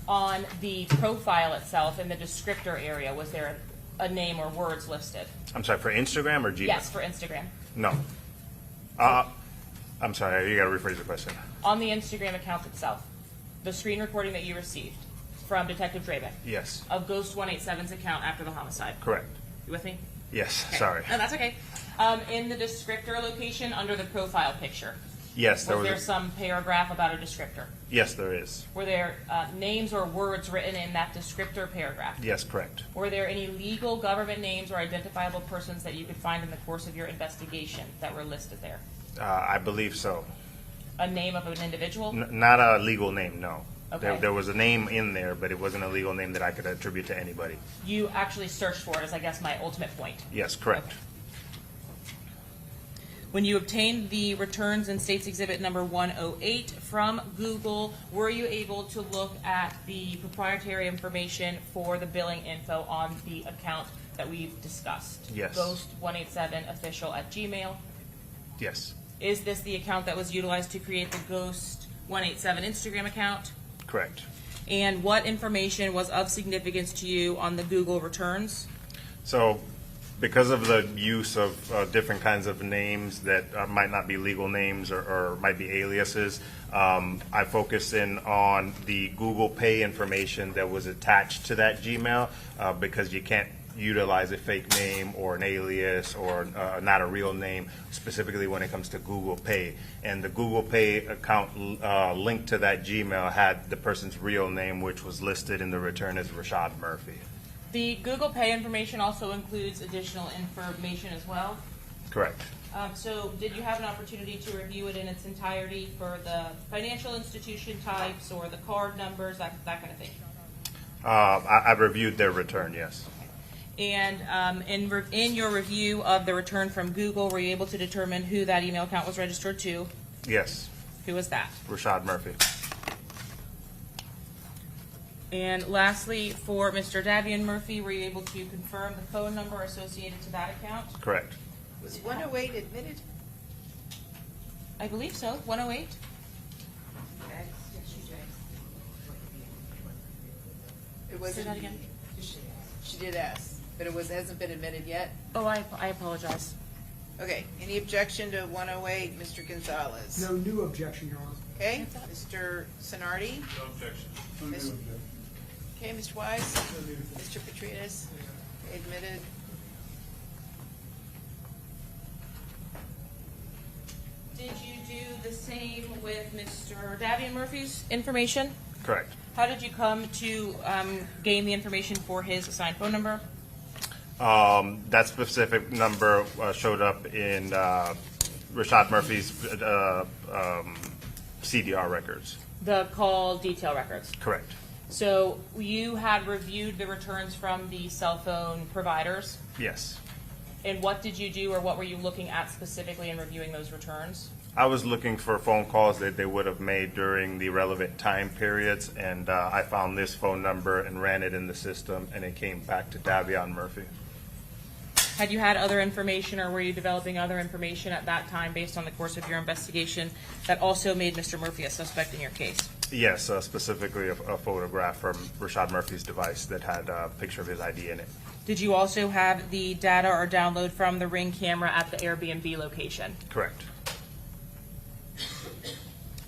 On the profile itself in the descriptor area, was there a name or words listed? I'm sorry, for Instagram or Gmail? Yes, for Instagram. No. I'm sorry, you got to rephrase the question. On the Instagram account itself, the screen recording that you received from Detective Drabeck? Yes. Of Ghost187's account after the homicide? Correct. You with me? Yes, Okay. sorry. No, that's okay. In the descriptor location under the profile picture? Yes, there was was there some paragraph about a descriptor? Yes, there is. Were there names or words written in that descriptor paragraph? Yes, correct. Were there any legal government names or identifiable persons that you could find in the course of your investigation that were listed there? I believe so. A name of an individual? Not a legal name, no. Okay. There was a name in there, but it wasn't a legal name that I could attribute to anybody. You actually searched for it, is I guess my ultimate point. Yes, correct. Okay. When you obtained the returns in State's Exhibit number 108 from Google, were you able to look at the proprietary information for the billing info on the account that we've discussed? Yes. Ghost187 official at Gmail. Yes. Is this the account that was utilized to create the Ghost187 Instagram account? Correct. And what information was of significance to you on the Google returns? So, because of the use of different kinds of names that might not be legal names or might be aliases, I focused in on the Google Pay information that was attached to that Gmail because you can't utilize a fake name or an alias or not a real name, specifically when it comes to Google Pay. And the Google Pay account linked to that Gmail had the person's real name, which was listed in the return as Rashad Murphy. The Google Pay information also includes additional information as well. Correct. So did you have an opportunity to review it in its entirety for the financial institution types or the card numbers, that kind of thing? I reviewed their return, yes. And in your review of the return from Google, were you able to determine who that email account was registered to? Yes. Who was that? Rashad Murphy. And lastly, for Mr. Davian Murphy, were you able to confirm the phone number associated to that account? Correct. Was 108 admitted? I believe so, 108. It wasn't. Say that again. She did ask, but it hasn't been admitted yet. Oh, I apologize. Okay, any objection to 108, Mr. Gonzalez? No new objection, Your Honor. Okay, Mr. Sonardi? No objection. Okay, Mr. Wise? Mr. Petrides? Admitted. Did you do the same with Mr. Davian Murphy's information? Correct. How did you come to gain the information for his assigned phone number? That specific number showed up in Rashad Murphy's CDR records. The call detail records. Correct. So you had reviewed the returns from the cell phone providers? Yes. And what did you do, or what were you looking at specifically in reviewing those returns? I was looking for phone calls that they would have made during the relevant time periods, and I found this phone number and ran it in the system, and it came back to Davion Murphy. Had you had other information, or were you developing other information at that time based on the course of your investigation that also made Mr. Murphy a suspect in your case? Yes, specifically a photograph from Rashad Murphy's device that had a picture of his ID in it. Did you also have the data or download from the Ring camera at the Airbnb location? Correct.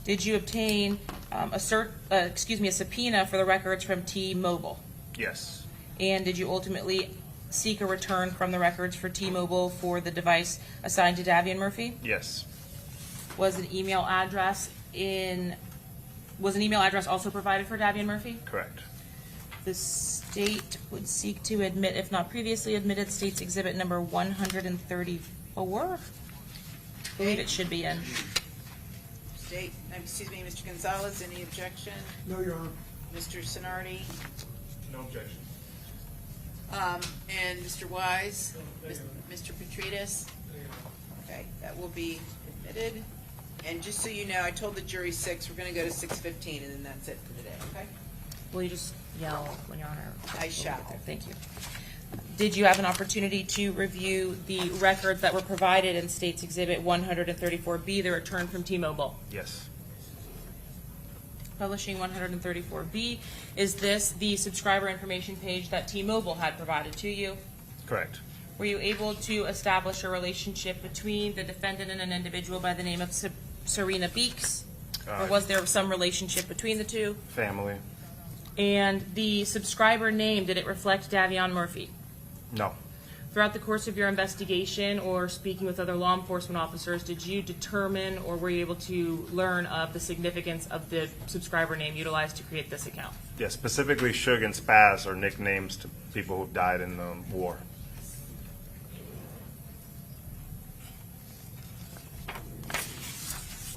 Did you obtain a subpoena for the records from T-Mobile? Yes. And did you ultimately seek a return from the records for T-Mobile for the device assigned to Davian Murphy? Yes. Was an email address also provided for Davian Murphy? Correct. The state would seek to admit, if not previously admitted, state's exhibit number 134. I believe it should be in. State, excuse me, Mr. Gonzalez, any objection? No, Your Honor. Mr. Sonardi? No objection. And Mr. Wise? Mr. Petrides? Okay, that will be admitted. And just so you know, I told the jury 6, we're going to go to 6:15, and then that's it for today, okay? Will you just yell when you're on our... I shall. Thank you. Did you have an opportunity to review the records that were provided in State's Exhibit 134B, the return from T-Mobile? Yes. Publishing 134B, is this the subscriber information page that T-Mobile had provided to you? Correct. Were you able to establish a relationship between the defendant and an individual by the name of Serena Beeks? Or was there some relationship between the two? Family. And the subscriber name, did it reflect Davion Murphy? No. Throughout the course of your investigation or speaking with other law enforcement officers, did you determine or were you able to learn of the significance of the subscriber name utilized to create this account? Yes, specifically Suge and Spaz are nicknames to people who died in the war.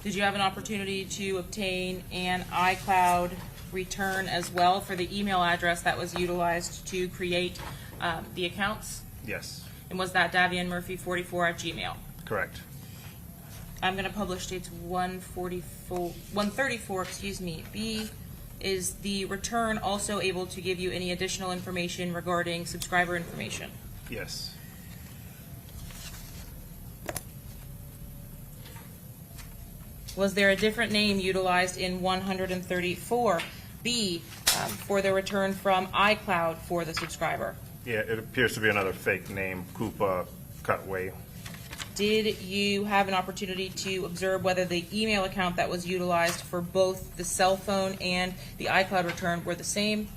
Did you have an opportunity to obtain an iCloud return as well for the email address that was utilized to create the accounts? Yes. And was that davianmurphy44@gmail? Correct. I'm going to publish dates 134, excuse me. B, is the return also able to give you any additional information regarding subscriber information? Yes. Was there a different name utilized in 134B for the return from iCloud for the subscriber? Yeah, it appears to be another fake name, Koopa Cutway. Did you have an opportunity to observe whether the email account that was utilized for both the cell phone and the iCloud return were the same?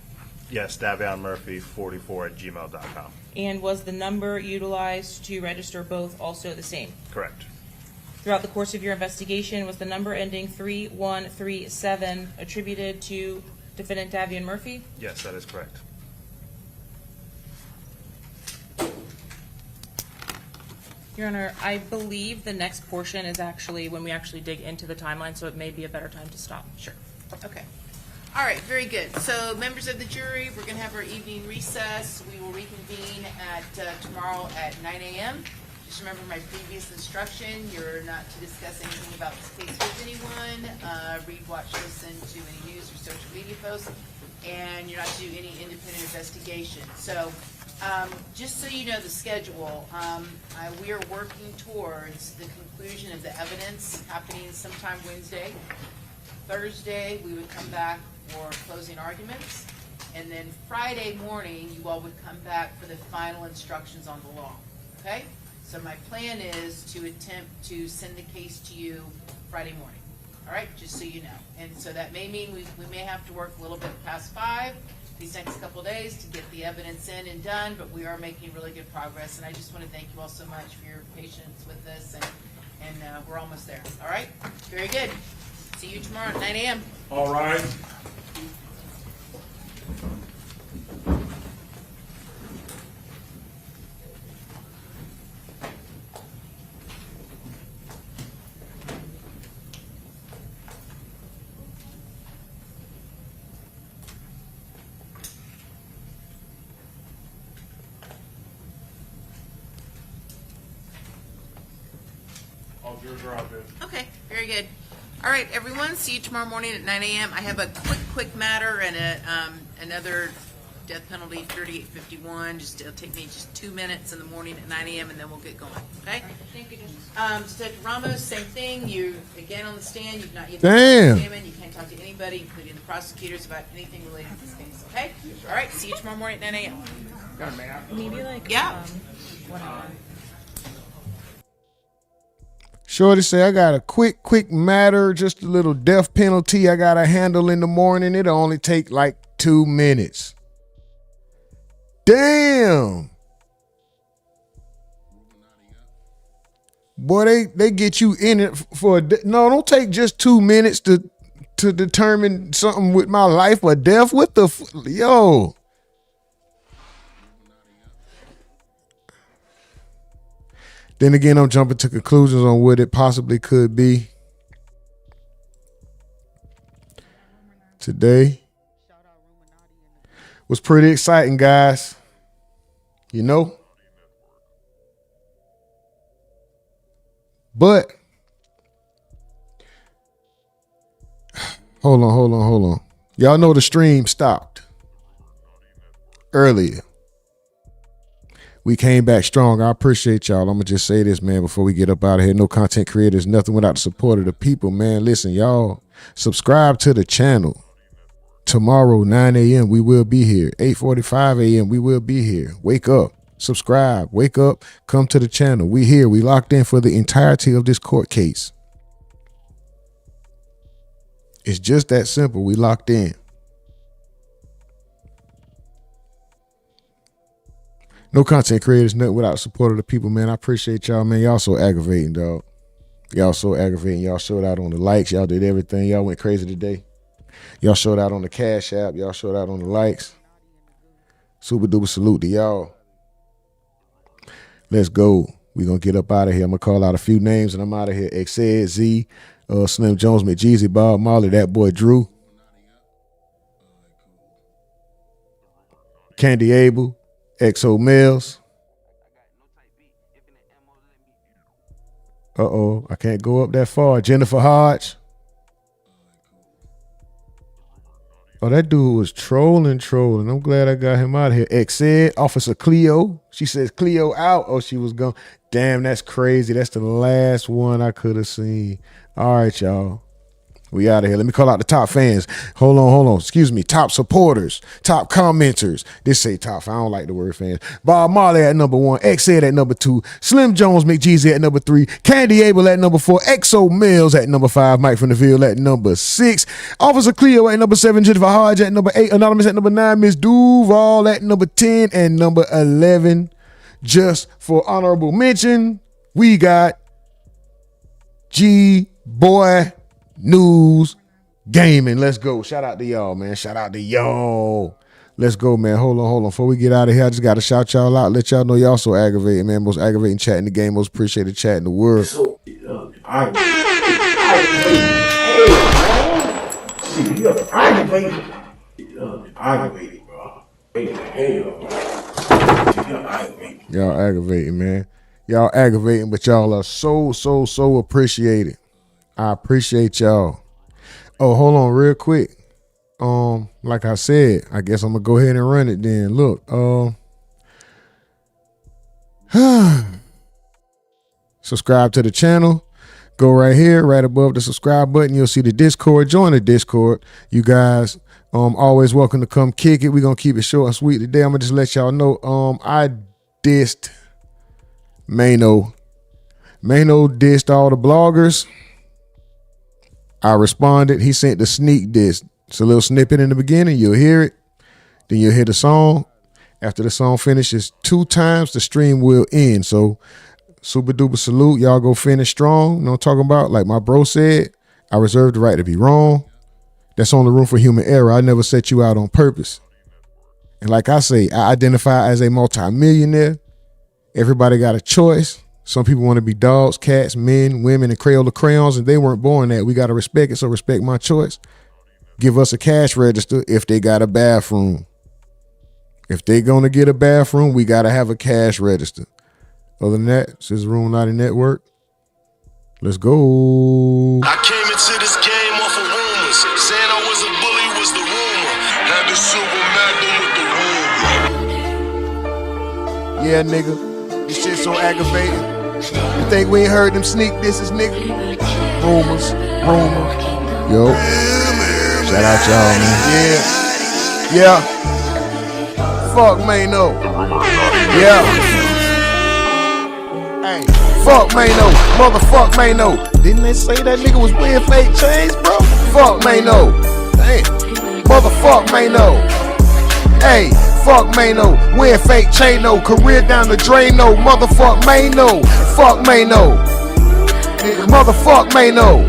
Yes, davionmurphy44@gmail.com. And was the number utilized to register both also the same? Correct. Throughout the course of your investigation, was the number ending 3137 attributed to defendant Davion Murphy? Yes, that is correct. Your Honor, I believe the next portion is actually when we actually dig into the timeline, so it may be a better time to stop. Sure. Okay. All right, very good. So members of the jury, we're going to have our evening recess. We will reconvene at tomorrow at 9 a.m. Just remember my previous instruction. You're not to discuss anything about this case with anyone, read, watch, listen to any news or social media posts, and you're not to do any independent investigation. So just so you know the schedule, we are working towards the conclusion of the evidence happening sometime Wednesday. Thursday, we would come back for closing arguments. And then Friday morning, you all would come back for the final instructions on the law. Okay? So my plan is to attempt to send the case to you Friday morning. All right? Just so you know. And so that may mean we may have to work a little bit past 5 these next couple of days to get the evidence in and done, but we are making really good progress. And I just want to thank you all so much for your patience with this, and we're almost there. All right? Very good. See you tomorrow at 9 a.m. All right. All yours are out there. Okay, very good. All right, everyone, see you tomorrow morning at 9 a.m. I have a quick matter and another death penalty, 3851. It'll take me just 2 minutes in the morning at 9 a.m. and then we'll get going, okay? Thank you, Detective Ramos, same thing. You, again, on the stand, you've not yet Damn. been examined. You can't talk to anybody, including the prosecutors, about anything related to this case, okay? All right, see you tomorrow morning at 9 a.m. Maybe like Yeah. whatever. Shorty say, I got a quick matter, just a little death penalty I got to handle in the morning. It'll only take like 2 minutes. Damn. Boy, they get you in it for no, don't take just 2 minutes to determine something with my life or death. What the yo? Then again, I'm jumping to conclusions on what it possibly could be. Today was pretty exciting, guys. You know? But hold on. Y'all know the stream stopped earlier. We came back strong. I appreciate y'all. I'm going to just say this, man, before we get up out of here. No content creators, nothing without the support of the people, man. Listen, y'all, subscribe to the channel. Tomorrow, 9 a.m., we will be here. 8:45 a.m., we will be here. Wake up. Subscribe. Wake up. Come to the channel. We here. We locked in for the entirety of this court case. It's just that simple. We locked in. No content creators, nothing without support of the people, man. I appreciate y'all, man. Y'all so aggravating, dog. Y'all so aggravating. Y'all showed out on the likes. Y'all did everything. Y'all went crazy today. Y'all showed out on the Cash App. Y'all showed out on the likes. Super duper salute to y'all. Let's go. We gonna get up out of here. I'm gonna call out a few names and I'm out of here. Xed, Z, Slim Jones, McJeezy, Bob Marley, that boy Drew, Candy Abel, XO Mills. I can't go up that far. Jennifer Hodge. Oh, that dude was trolling. I'm glad I got him out of here. Xed, Officer Cleo. She says Cleo out. Oh, she was gone. Damn, that's crazy. That's the last one I could have seen. All right, y'all. We out of here. Let me call out the top fans. Hold on. Excuse me. Top supporters, top commenters. This say top. I don't like the word fans. Bob Marley at number 1. Xed at number 2. Slim Jones McJeezy at number 3. Candy Abel at number 4. XO Mills at number 5. Mike from the Ville at number 6. Officer Cleo at number 7. Jennifer Hodge at number 8. Anonymous at number 9. Miss Duval at number 10. And number 11. Just for honorable mention, we got G Boy News Gaming. Let's go. Shout out to y'all, man. Shout out to y'all. Let's go, man. Hold on. Before we get out of here, I just got to shout y'all out. Let y'all know y'all so aggravating, man. Most aggravating chat in the game. Most appreciated chat in the world. So, aggravating. Aggravating, bro. Y'all aggravating, man. Y'all aggravating, but y'all are so appreciated. I appreciate y'all. Oh, hold on real quick. Like I said, I guess I'm gonna go ahead and run it then. Look, subscribe to the channel. Go right here, right above the subscribe button. You'll see the Discord. Join the Discord. You guys, always welcome to come kick it. We're gonna keep it short and sweet today. I'm gonna just let y'all know. I dissed Mano. Mano dissed all the bloggers. I responded. He sent the sneak diss. It's a little snippet in the beginning. You'll hear it. Then you'll hear the song. After the song finishes 2 times, the stream will end. So super duper salute. Y'all go finish strong. You know what I'm talking about? Like my bro said, I reserve the right to be wrong. That's only room for human error. I never set you out on purpose. And like I say, I identify as a multimillionaire. Everybody got a choice. Some people want to be dogs, cats, men, women, and Crayola crayons, and they weren't born that. We got to respect it, so respect my choice. Give us a cash register if they got a bathroom. If they going to get a bathroom, we got to have a cash register. Other than that, this is RUMORNATI NETWORk. Let's go. I came into this game off of rumors. Saying I was a bully was the rumor. Had the super magnum with the rumor. Yeah, nigga. This shit so aggravating. You think we ain't heard them sneak disses, nigga? Rumors. Yo. Shout out y'all, man. Yeah. Fuck Mano. Yeah. Hey, fuck Mano. Motherfuck Mano. Didn't they say that nigga was wearing fake chains, bro? Fuck Mano. Damn. Motherfuck Mano. Hey, fuck Mano. Wearing fake chain, no. Career down the drain, no. Motherfuck Mano. Fuck Mano. Motherfuck Mano.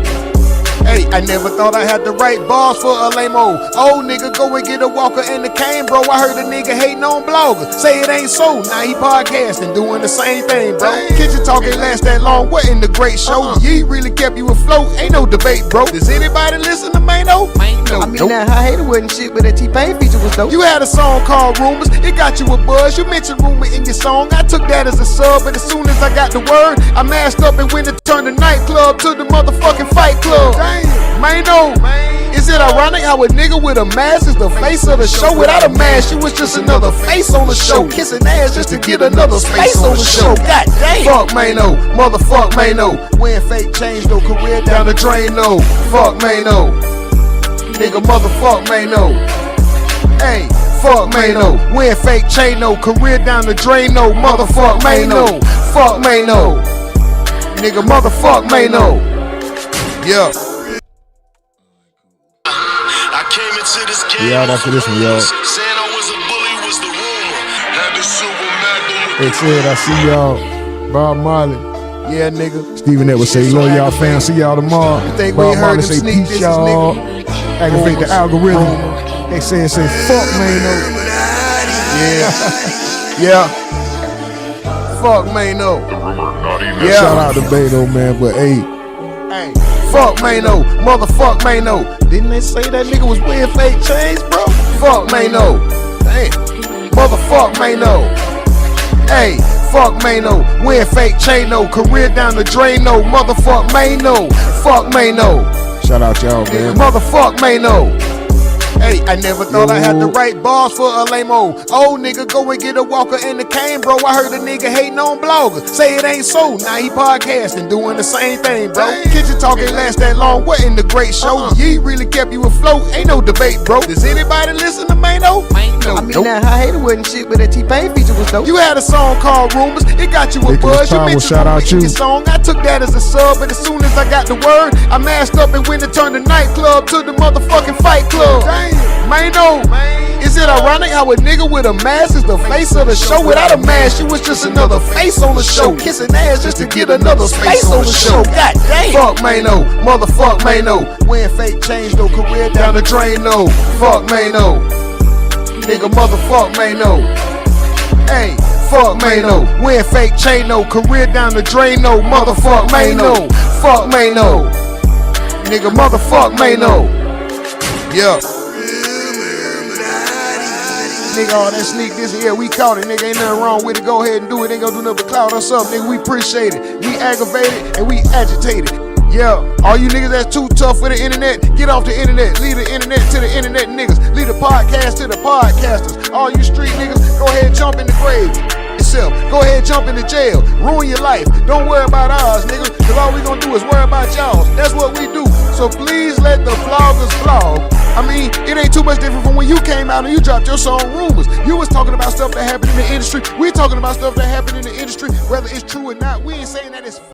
Hey, I never thought I had the right bars for a lame-o. Old nigga, go and get a walker and the cane, bro. I heard a nigga hating on bloggers. Say it ain't so. Now he podcasting, doing the same thing, bro. Kitchen talk ain't last that long. What in the great show? Ye really kept you afloat. Ain't no debate, bro. Does anybody listen to Mano? I mean, that high hater wasn't shit, but that T-Pain feature was dope. You had a song called Rumors. It got you a buzz. You mentioned rumor in your song. I took that as a sub, but as soon as I got the word, I masked up and went to turn the nightclub to the motherfucking fight club. Damn. Mano, is it ironic how a nigga with a mask is the face of the show? Without a mask, you was just another face on the show. Kissing ass just to get another space on the show. God damn. Fuck Mano, motherfuck Mano. Wearing fake chains, no. Career down the drain, no. Fuck Mano. Nigga, motherfuck Mano. Hey, fuck Mano. Wearing fake chain, no. Career down the drain, no. Motherfuck Mano. Fuck Mano. Nigga, motherfuck Mano. Yeah. I came into this game Yeah, that's for this one, y'all. saying I was a bully was the rumor. Had the super magnum with It said, I see y'all. Bob Marley. Yeah, nigga. Stephen Edwards say, love y'all fam. See y'all tomorrow. You think Bob Marley say, peace y'all. Aggravate the algorithm. They say fuck Mano. Yeah. Fuck Mano. Yeah. Shout out to Mano, man. But hey, fuck Mano. Motherfuck Mano. Didn't they say that nigga was wearing fake chains, bro? Fuck Mano. Damn. Motherfuck Mano. Hey, fuck Mano. Wearing fake chain, no. Career down the drain, no. Motherfuck Mano. Fuck Mano. Shout out y'all, man. Motherfuck Mano. Hey, I never thought I had the right bars for a lame-o. Old nigga, go and get a walker and the cane, bro. I heard a nigga hating on bloggers. Say it ain't so. Now he podcasting, doing the same thing, bro. Kitchen talk ain't last that long. What in the great show? Ye really kept you afloat. Ain't no debate, bro. Does anybody listen to Mano? I mean, that high hater wasn't shit, but that T-Pain feature was dope. You had a song called Rumors. It got you a buzz. You mentioned rumor in your song. I took that as a sub, but as soon as I got the word, I masked up and went to turn the nightclub to the motherfucking fight club. Damn. Mano, is it ironic how a nigga with a mask is the face of the show? Without a mask, you was just another face on the show. Kissing ass just to get another space on the show. God damn. Fuck Mano, motherfuck Mano. Wearing fake chains, no. Career down the drain, no. Fuck Mano. nigga, motherfuck Mano. Hey, fuck Mano. Wearing fake chain, no. Career down the drain, no. Motherfuck Mano. Fuck Mano. Nigga, motherfuck Mano. Yeah. Nigga, all that sneak this here, we caught it, nigga. Ain't nothing wrong with it. Go ahead and do it. Ain't gonna do nothing but cloud us up, nigga. We appreciate it. We aggravated and we agitated. Yeah, all you niggas that's too tough for the internet, get off the internet. Leave the internet to the internet niggas. Leave the podcast to the podcasters. All you street niggas, go ahead and jump in the grave yourself. Go ahead and jump into jail. Ruin your life. Don't worry about ours, nigga. Cause all we gonna do is worry about y'all. That's what we do. So please let the vloggers vlog. I mean, it ain't too much different from when you came out and you dropped your song Rumors. You was talking about stuff that happened in the industry. We talking about stuff that happened in the industry, whether it's true or not. We ain't saying that it's